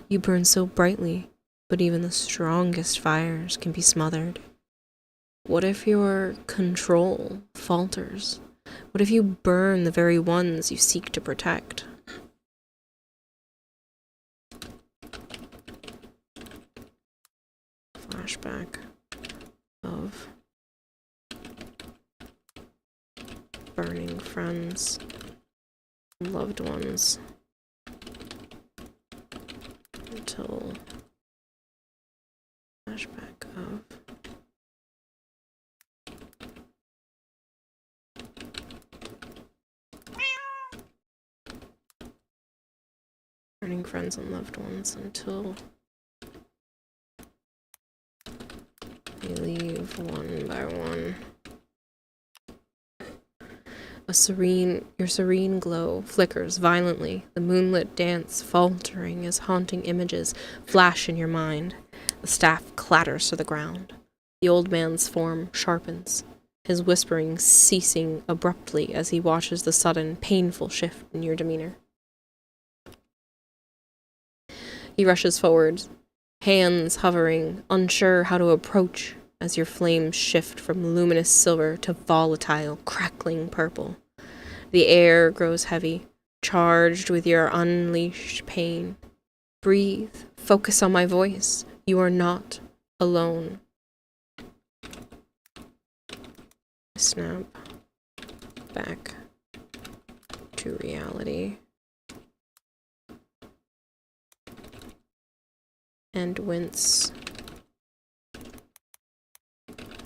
You burn so brightly, but even the strongest fires can be smothered. What if your control falters? What if you burn the very ones you seek to protect? Flashback of burning friends, loved ones, until flashback of burning friends and loved ones until they leave one by one. Your serene glow flickers violently, the moonlit dance faltering as haunting images flash in your mind. The staff clatters to the ground. The old man's form sharpens, his whispering ceasing abruptly as he watches the sudden, painful shift in your demeanor. He rushes forward, hands hovering, unsure how to approach as your flames shift from luminous silver to volatile, crackling purple. The air grows heavy, charged with your unleashed pain. Breathe. Focus on my voice. You are not alone. Snap back to reality. And wince.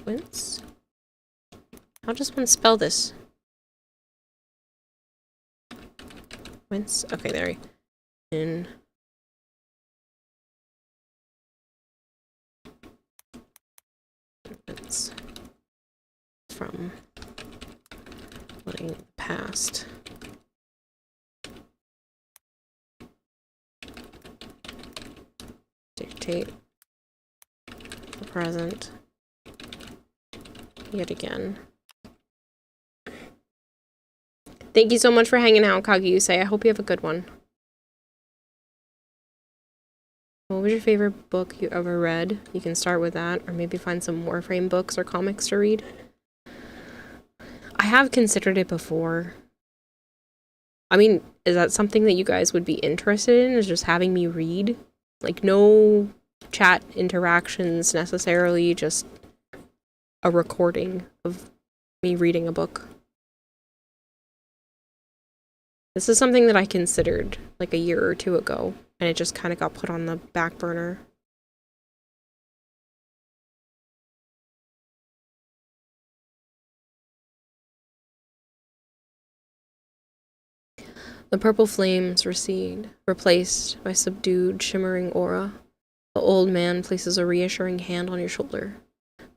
Wince? How does one spell this? Wince? Okay, there we go. Wince. From letting the past dictate the present yet again. Thank you so much for hanging out, Kagiuse. I hope you have a good one. What was your favorite book you ever read? You can start with that, or maybe find some Warframe books or comics to read. I have considered it before. I mean, is that something that you guys would be interested in, is just having me read? Like, no chat interactions necessarily, just a recording of me reading a book. This is something that I considered like a year or two ago, and it just kind of got put on the back burner. The purple flames recede, replaced by subdued, shimmering aura. The old man places a reassuring hand on your shoulder.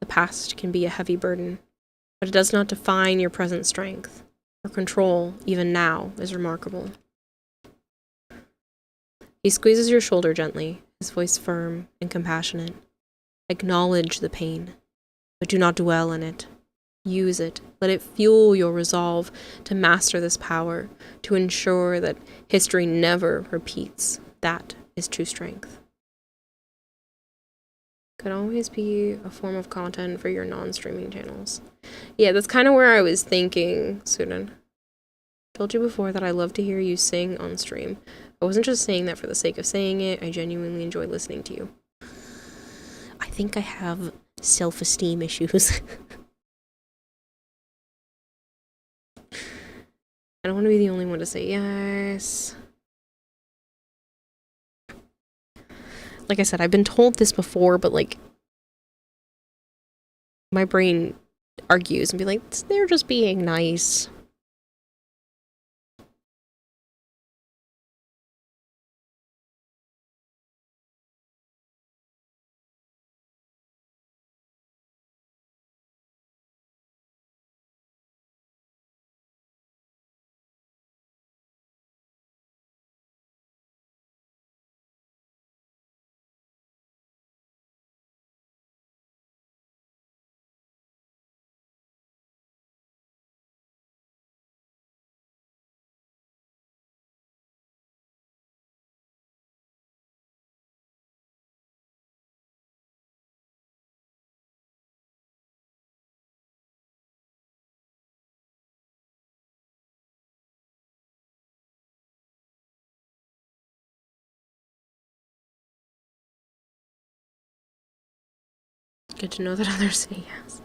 The past can be a heavy burden, but it does not define your present strength. Your control, even now, is remarkable. He squeezes your shoulder gently, his voice firm and compassionate. Acknowledge the pain, but do not dwell in it. Use it. Let it fuel your resolve to master this power, to ensure that history never repeats. That is true strength. Could always be a form of content for your non-streaming channels. Yeah, that's kind of where I was thinking, Sudan. Told you before that I love to hear you sing on stream. I wasn't just saying that for the sake of saying it. I genuinely enjoy listening to you. I think I have self-esteem issues. I don't want to be the only one to say yes. Like I said, I've been told this before, but like, my brain argues and be like, they're just being nice. Good to know that others say yes.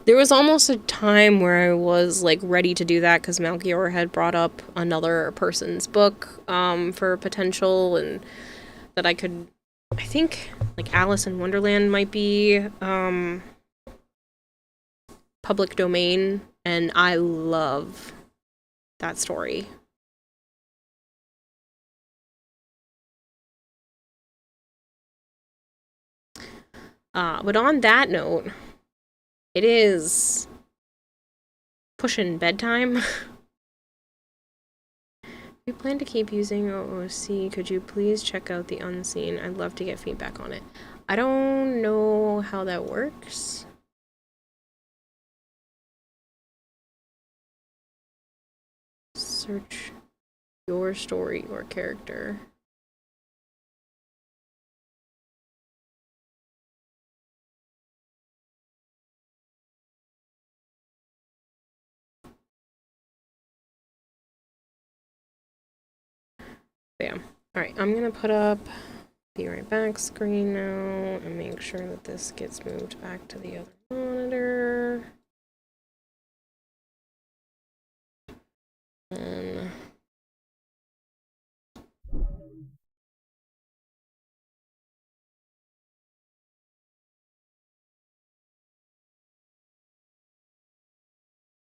There was almost a time where I was like ready to do that because Melchior had brought up another person's book for potential, and that I could, I think like Alice in Wonderland might be public domain, and I love that story. But on that note, it is pushing bedtime. You plan to keep using OOC, could you please check out the Unseen? I'd love to get feedback on it. I don't know how that works. Search your story or character. Bam. Alright, I'm gonna put up be right back screen now and make sure that this gets moved back to the other monitor. And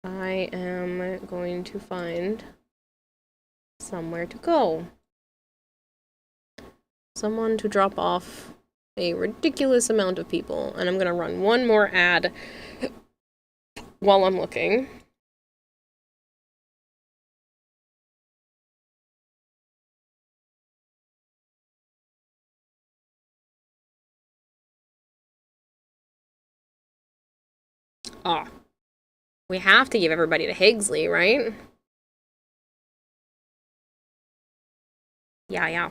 I am going to find somewhere to go. Someone to drop off a ridiculous amount of people. And I'm gonna run one more ad while I'm looking. Ah. We have to give everybody to Higgsley, right? Yeah.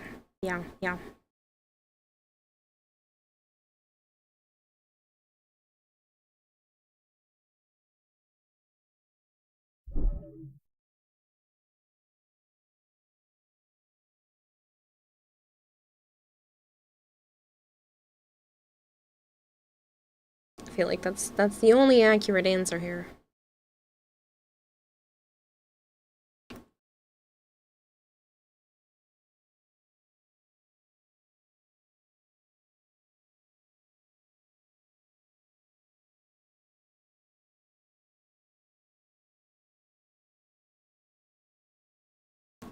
I feel like that's the only accurate answer here.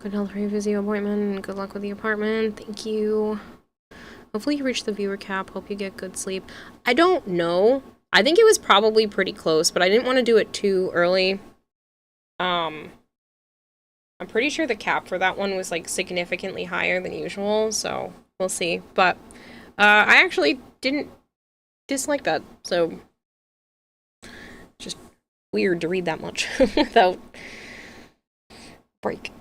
Good health for your physio appointment, and good luck with the apartment. Thank you. Hopefully you reach the viewer cap. Hope you get good sleep. I don't know. I think it was probably pretty close, but I didn't want to do it too early. I'm pretty sure the cap for that one was like significantly higher than usual, so we'll see. But I actually didn't dislike that, so just weird to read that much without break.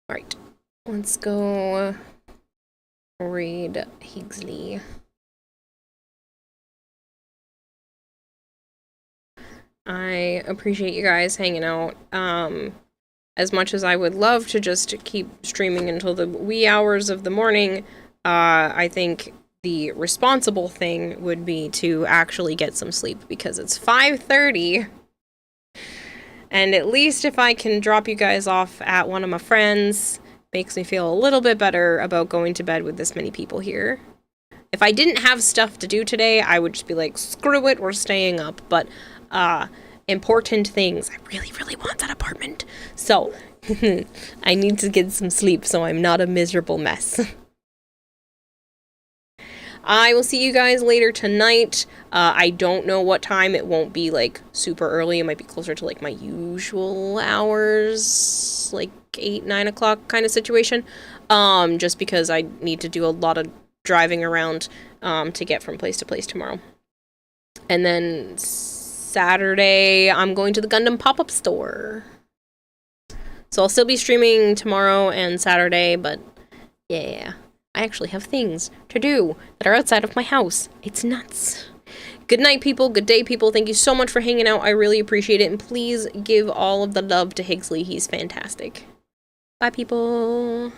Alright, let's go raid Higgsley. I appreciate you guys hanging out. As much as I would love to just keep streaming until the wee hours of the morning, I think the responsible thing would be to actually get some sleep because it's 5:30. And at least if I can drop you guys off at one of my friends, makes me feel a little bit better about going to bed with this many people here. If I didn't have stuff to do today, I would just be like, screw it, we're staying up. But, important things. I really, really want that apartment. So, I need to get some sleep so I'm not a miserable mess. I will see you guys later tonight. I don't know what time. It won't be, like, super early. It might be closer to, like, my usual hours, like 8, 9 o'clock kind of situation. Just because I need to do a lot of driving around to get from place to place tomorrow. And then Saturday, I'm going to the Gundam pop-up store. So I'll still be streaming tomorrow and Saturday, but yeah. I actually have things to do that are outside of my house. It's nuts. Good night, people. Good day, people. Thank you so much for hanging out. I really appreciate it. And please give all of the love to Higgsley. He's fantastic. Bye, people.